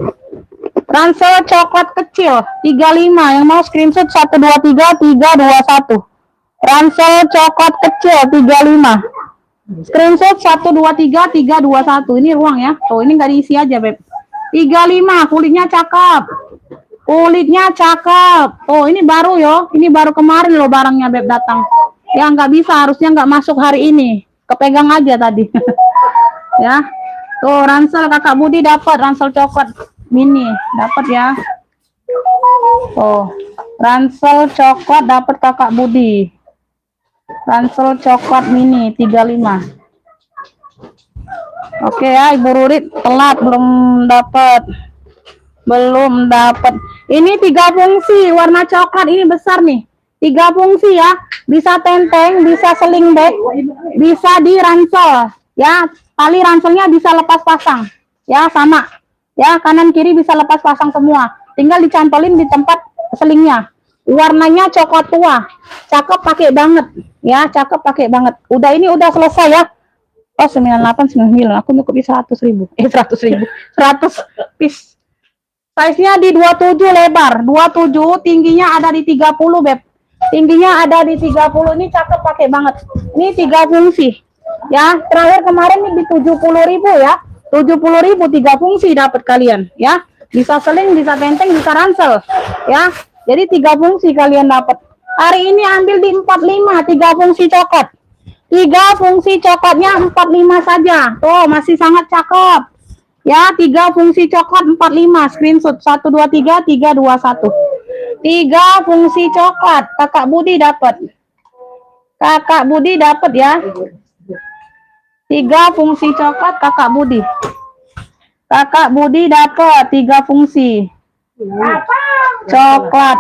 Ransel coklat kecil 35 yang mau screenshot 123 321. Ransel coklat kecil 35. Screenshot 123 321. Ini ruang ya. Tuh, ini nggak diisi aja, beb. 35, kulitnya cakep. Kulitnya cakep. Oh, ini baru yo. Ini baru kemarin loh barangnya beb datang. Ya nggak bisa, harusnya nggak masuk hari ini. Kepegang aja tadi. Ya. Tuh, ransel Kakak Budi dapat ransel coklat mini, dapat ya. Oh, ransel coklat dapat Kakak Budi. Ransel coklat mini 35. Oke ya, Ibu Rurit telat belum dapat. Belum dapat. Ini 3 fungsi warna coklat ini besar nih. 3 fungsi ya. Bisa tenteng, bisa sling bag, bisa di ransel. Ya, tali ranselnya bisa lepas pasang. Ya, sama. Ya, kanan kiri bisa lepas pasang semua. Tinggal dicantolin di tempat selingnya. Warnanya coklat tua. Cakep pakai banget. Ya, cakep pakai banget. Udah ini udah selesai ya. Oh, 98 99. Aku cukup 100.000. 100.000. 100 piece. Size-nya di 27 lebar. 27 tingginya ada di 30, beb. Tingginya ada di 30. Ini cakep pakai banget. Ini 3 fungsi. Ya, terakhir kemarin ini di 70.000 ya. 70.000 3 fungsi dapat kalian ya. Bisa seling, bisa tenteng, bisa ransel ya. Jadi 3 fungsi kalian dapat. Hari ini ambil di 45 3 fungsi coklat. 3 fungsi coklatnya 45 saja. Tuh, masih sangat cakep. Ya, 3 fungsi coklat 45 screenshot 123 321. 3 fungsi coklat Kakak Budi dapat. Kakak Budi dapat ya. 3 fungsi coklat Kakak Budi. Kakak Budi dapat 3 fungsi. Coklat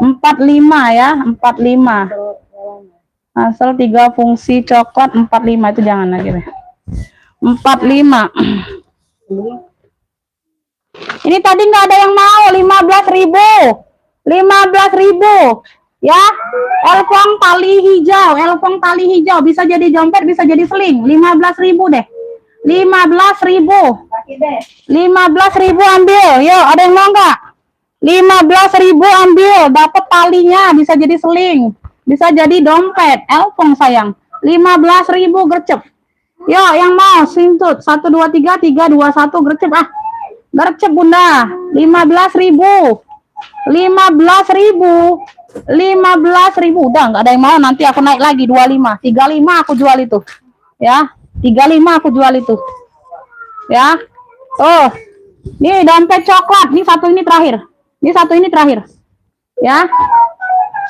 45 ya, 45. Asal 3 fungsi coklat 45 itu jangan lagi deh. 45. Ini tadi nggak ada yang mau 15.000. 15.000 ya. Elfong tali hijau, elfong tali hijau bisa jadi dompet, bisa jadi seling. 15.000 deh. 15.000. 15.000 ambil. Yuk, ada yang mau nggak? 15.000 ambil, dapat talinya, bisa jadi seling, bisa jadi dompet. Elfong sayang. 15.000 gercep. Yuk, yang mau screenshot 123 321 gercep ah. Gercep bunda. 15.000. 15.000. 15.000 udah nggak ada yang mau, nanti aku naik lagi 25 35 aku jual itu ya. 35 aku jual itu ya. Oh, ini dompet coklat. Ini satu ini terakhir. Ini satu ini terakhir ya.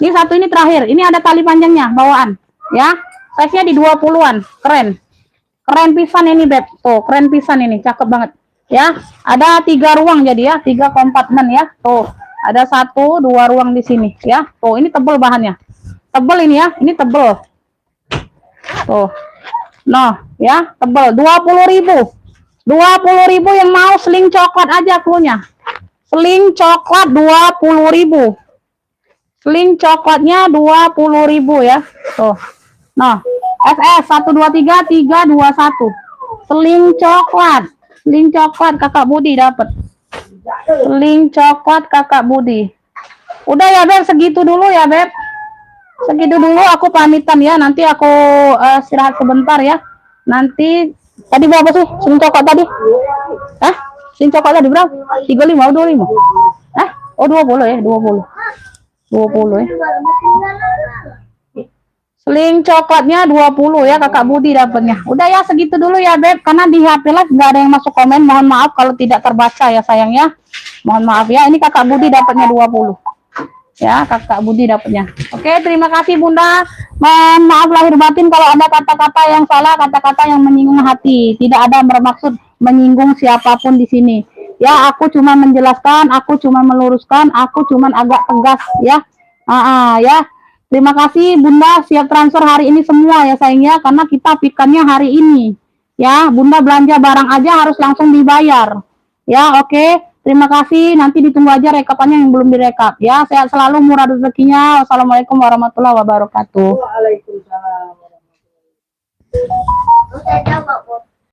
Ini satu ini terakhir. Ini ada tali panjangnya bawaan ya. Size nya di 20-an. Keren. Keren pisan ini beb. Tuh, keren pisan ini, cakep banget ya. Ada 3 ruang jadi ya, 3 kompartemen ya. Tuh, ada 1 2 ruang di sini ya. Tuh, ini tebel bahannya. Tebel ini ya, ini tebel. Tuh. Nah, ya, tebel 20.000. 20.000 yang mau seling coklat aja cluenya. Seling coklat 20.000. Seling coklatnya 20.000 ya. Tuh. Nah, SS 123 321. Seling coklat Kakak Budi dapat. Seling coklat Kakak Budi. Udah ya Beb, segitu dulu ya Beb. Segitu dulu aku pamitan ya. Nanti aku istirahat sebentar ya. Nanti tadi berapa sih seling coklat tadi? Hah? Seling coklat tadi berapa? 35 atau 25? Hah? Oh 20 ya, 20 ya. Seling coklatnya 20 ya Kakak Budi dapatnya. Udah ya segitu dulu ya Beb, karena di HP Live nggak ada yang masuk komen. Mohon maaf kalau tidak terbaca ya sayangnya. Mohon maaf ya. Ini Kakak Budi dapatnya 20. Ya, Kakak Budi dapatnya. Oke, terima kasih Bunda. Mohon maaf lahir batin kalau ada kata-kata yang salah, kata-kata yang menyinggung hati. Tidak ada bermaksud menyinggung siapapun di sini. Ya, aku cuma menjelaskan, aku cuma meluruskan, aku cuma agak tegas ya. Ya. Terima kasih Bunda, siap transfer hari ini semua ya sayangnya, karena kita pikannya hari ini. Ya, Bunda belanja barang aja harus langsung dibayar. Ya, oke. Terima kasih. Nanti ditunggu aja rekapannya yang belum direkap. Ya, sehat selalu, murah rezekinya. Wassalamualaikum warahmatullahi wabarakatuh. Waalaikumsalam warahmatullahi wabarakatuh.